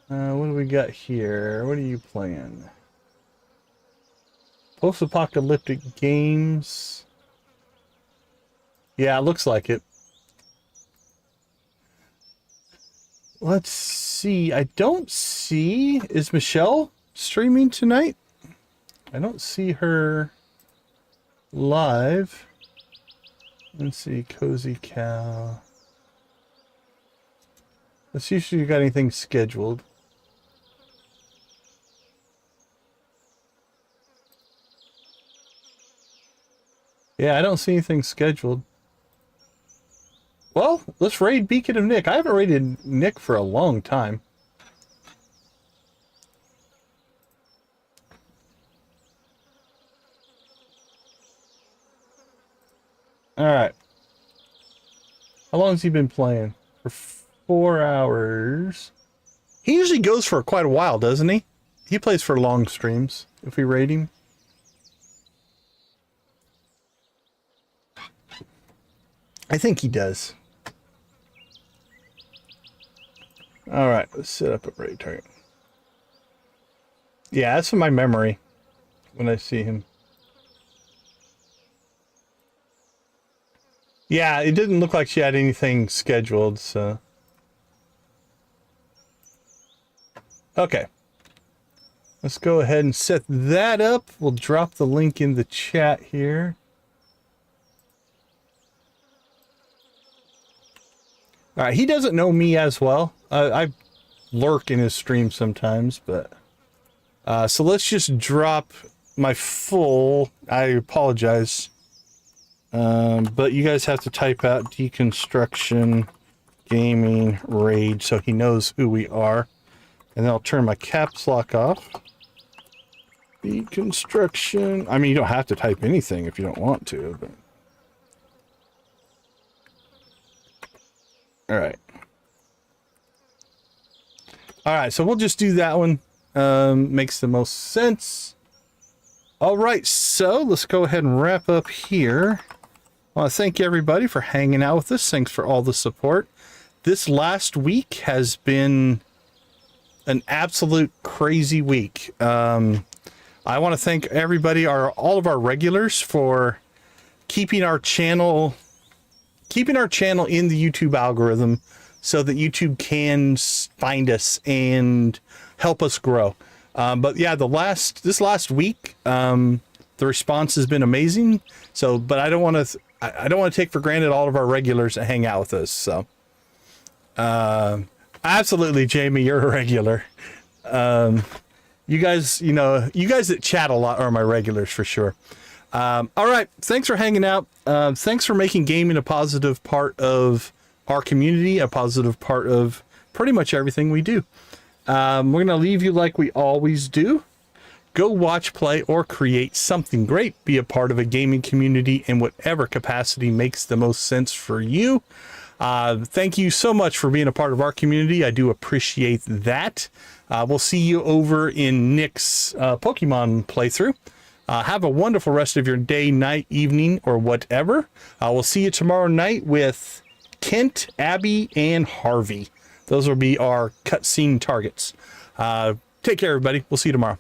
What do we got here? What are you playing? Post-apocalyptic games. Yeah, it looks like it. Let's see. I don't see... Is Michelle streaming tonight? I don't see her live. Let's see. Cozy Cow. Let's see if you got anything scheduled. Yeah, I don't see anything scheduled. Well, let's raid Beacon of Nick. I haven't raided Nick for a long time. Alright. How long has he been playing? For 4 hours. He usually goes for quite a while, doesn't he? He plays for long streams, if we raid him. I think he does. Alright, let's set up a raid target. Yeah, that's in my memory when I see him. Yeah, it didn't look like she had anything scheduled, so... Okay. Let's go ahead and set that up. We'll drop the link in the chat here. Alright, he doesn't know me as well. I lurk in his stream sometimes, but... so let's just drop my full... I apologize. But you guys have to type out Deconstruction Gaming Raid so he knows who we are. And then I'll turn my caps lock off. Deconstruction... I mean, you don't have to type anything if you don't want to, but... Alright. Alright, so we'll just do that one. Makes the most sense. Alright, so let's go ahead and wrap up here. I want to thank everybody for hanging out with us. Thanks for all the support. This last week has been an absolute crazy week. I want to thank everybody, all of our regulars, for keeping our channel in the YouTube algorithm so that YouTube can find us and help us grow. But yeah, this last week, the response has been amazing. So, but I don't want to take for granted all of our regulars that hang out with us. So, absolutely, Jamie, you're a regular. You guys that chat a lot are my regulars for sure. All right. Thanks for hanging out. Thanks for making gaming a positive part of our community, a positive part of pretty much everything we do. We're going to leave you like we always do. Go watch, play, or create something great. Be a part of a gaming community in whatever capacity makes the most sense for you. Thank you so much for being a part of our community. I do appreciate that. We'll see you over in Nick's Pokemon playthrough. Have a wonderful rest of your day, night, evening, or whatever. We'll see you tomorrow night with Kent, Abby, and Harvey. Those will be our cutscene targets. Take care, everybody. We'll see you tomorrow.